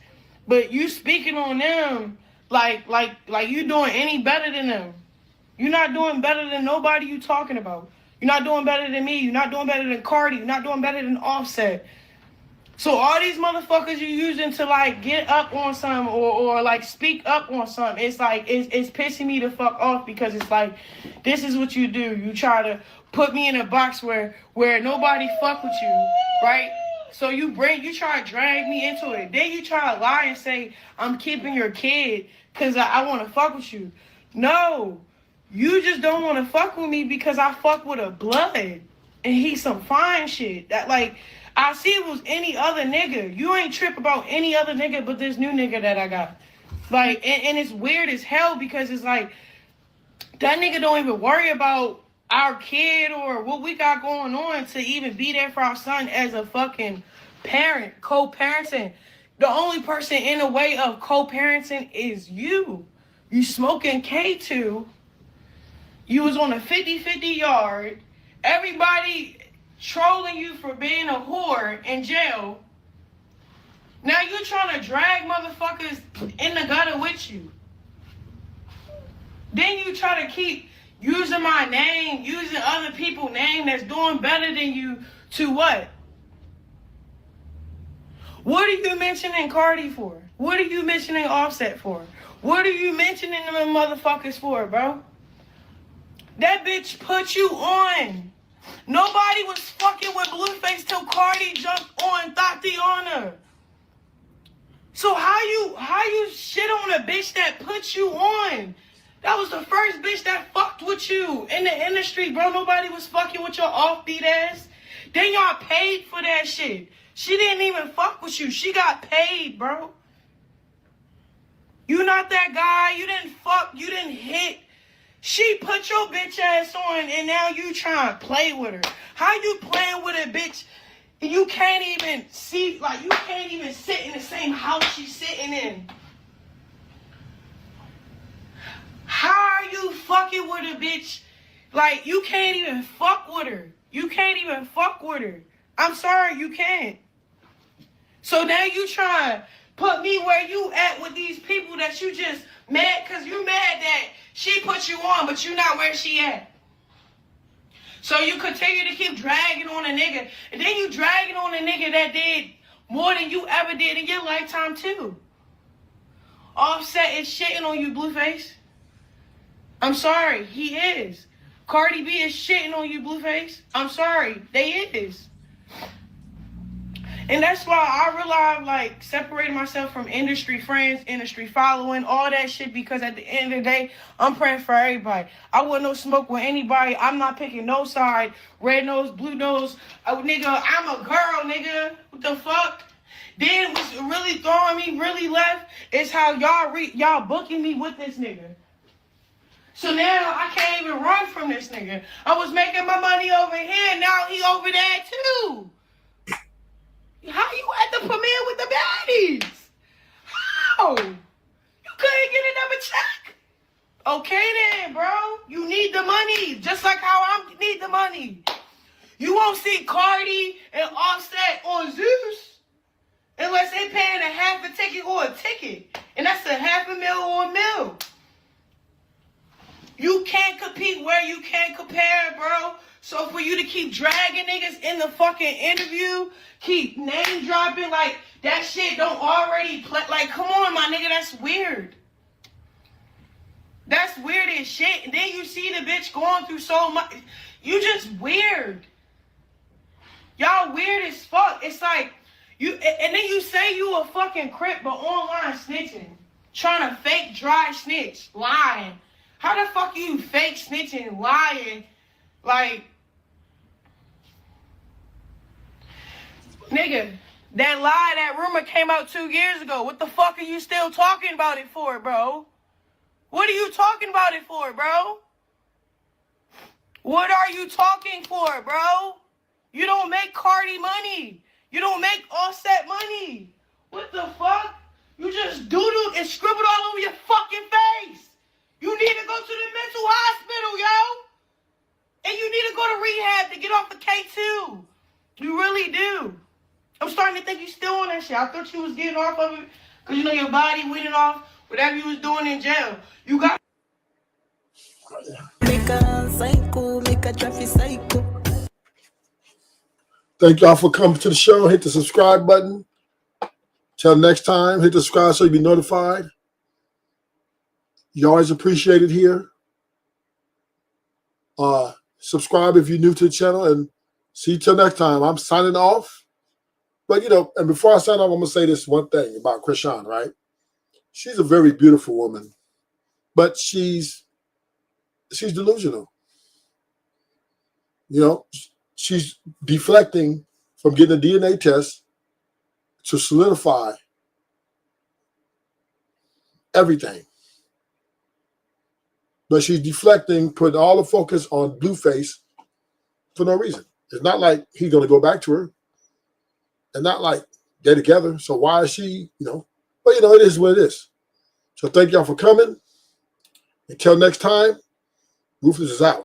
But you speaking on them like you doing any better than them. You're not doing better than nobody you talking about. You're not doing better than me. You're not doing better than Cardi. You're not doing better than Offset. So all these motherfuckers you using to like get up on some or like speak up on something, it's like it's pissing me the fuck off because it's like this is what you do. You try to put me in a box where nobody fuck with you, right? So you try to drag me into it. Then you try to lie and say I'm keeping your kid because I want to fuck with you. No, you just don't want to fuck with me because I fuck with a blood and he's some fine shit that like. I see it was any other nigga. You ain't trip about any other nigga but this new nigga that I got. Like, and it's weird as hell because it's like, that nigga don't even worry about our kid or what we got going on to even be there for our son as a fucking parent, co-parenting. The only person in the way of co-parenting is you. You smoking K2. You was on a 50-50 yard. Everybody trolling you for being a whore in jail. Now you trying to drag motherfuckers in the gutter with you. Then you try to keep using my name, using other people's name that's doing better than you to what? What are you mentioning Cardi for? What are you mentioning Offset for? What are you mentioning them motherfuckers for, bro? That bitch put you on. Nobody was fucking with Blueface till Cardi jumped on Tatiana. So how you shit on a bitch that put you on? That was the first bitch that fucked with you in the industry, bro. Nobody was fucking with your offbeat ass. Then y'all paid for that shit. She didn't even fuck with you. She got paid, bro. You not that guy. You didn't fuck. You didn't hit. She put your bitch ass on and now you trying to play with her. How you playing with a bitch and you can't even see, like you can't even sit in the same house she's sitting in? How are you fucking with a bitch? Like you can't even fuck with her. You can't even fuck with her. I'm sorry, you can't. So now you trying to put me where you at with these people that you just mad because you mad that she put you on, but you not where she at. So you continue to keep dragging on a nigga. And then you dragging on a nigga that did more than you ever did in your lifetime too. Offset is shitting on you, Blueface. I'm sorry, he is. Cardi B is shitting on you, Blueface. I'm sorry, they is. And that's why I realized, like, separating myself from industry friends, industry following, all that shit, because at the end of the day, I'm praying for everybody. I want no smoke with anybody. I'm not picking no side. Red nose, blue nose. Nigga, I'm a girl, nigga. What the fuck? Then what's really throwing me really left is how y'all booking me with this nigga. So now I can't even run from this nigga. I was making my money over here, now he over there too. How you at the premiere with the baddies? How? You couldn't get another check? Okay then, bro. You need the money, just like how I need the money. You won't see Cardi and Offset on Zeus unless they paying a half a ticket or a ticket. And that's a $500,000 or $1 million. You can't compete where you can't compare, bro. So for you to keep dragging niggas in the fucking interview, keep name dropping like that shit don't already play. Like, come on, my nigga, that's weird. That's weird as shit. And then you see the bitch going through so much. You just weird. Y'all weird as fuck. It's like, you, and then you say you a fucking crip, but online snitching. Trying to fake dry snitch. Lying. How the fuck are you fake snitching, lying? Like, nigga, that lie, that rumor came out 2 years ago. What the fuck are you still talking about it for, bro? What are you talking about it for, bro? What are you talking for, bro? You don't make Cardi money. You don't make Offset money. What the fuck? You just doodled and scribbled all over your fucking face. You need to go to the mental hospital, yo. And you need to go to rehab to get off the K2. You really do. I'm starting to think you still on that shit. I thought you was getting off of it because, you know, your body went off whatever you was doing in jail. You got... Make a psycho, make a traffic psycho. Thank y'all for coming to the show. Hit the subscribe button. Till next time, hit the subscribe so you'll be notified. You always appreciate it here. Subscribe if you're new to the channel, and see you till next time. I'm signing off. But, and before I sign off, I'm going to say this one thing about Chrisean, right? She's a very beautiful woman, but she's delusional. She's deflecting from getting a DNA test to solidify everything. But she's deflecting, putting all the focus on Blueface for no reason. It's not like he's going to go back to her. And not like they're together. So why is she, But, it is what it is. So thank y'all for coming. Until next time, Rufus is out.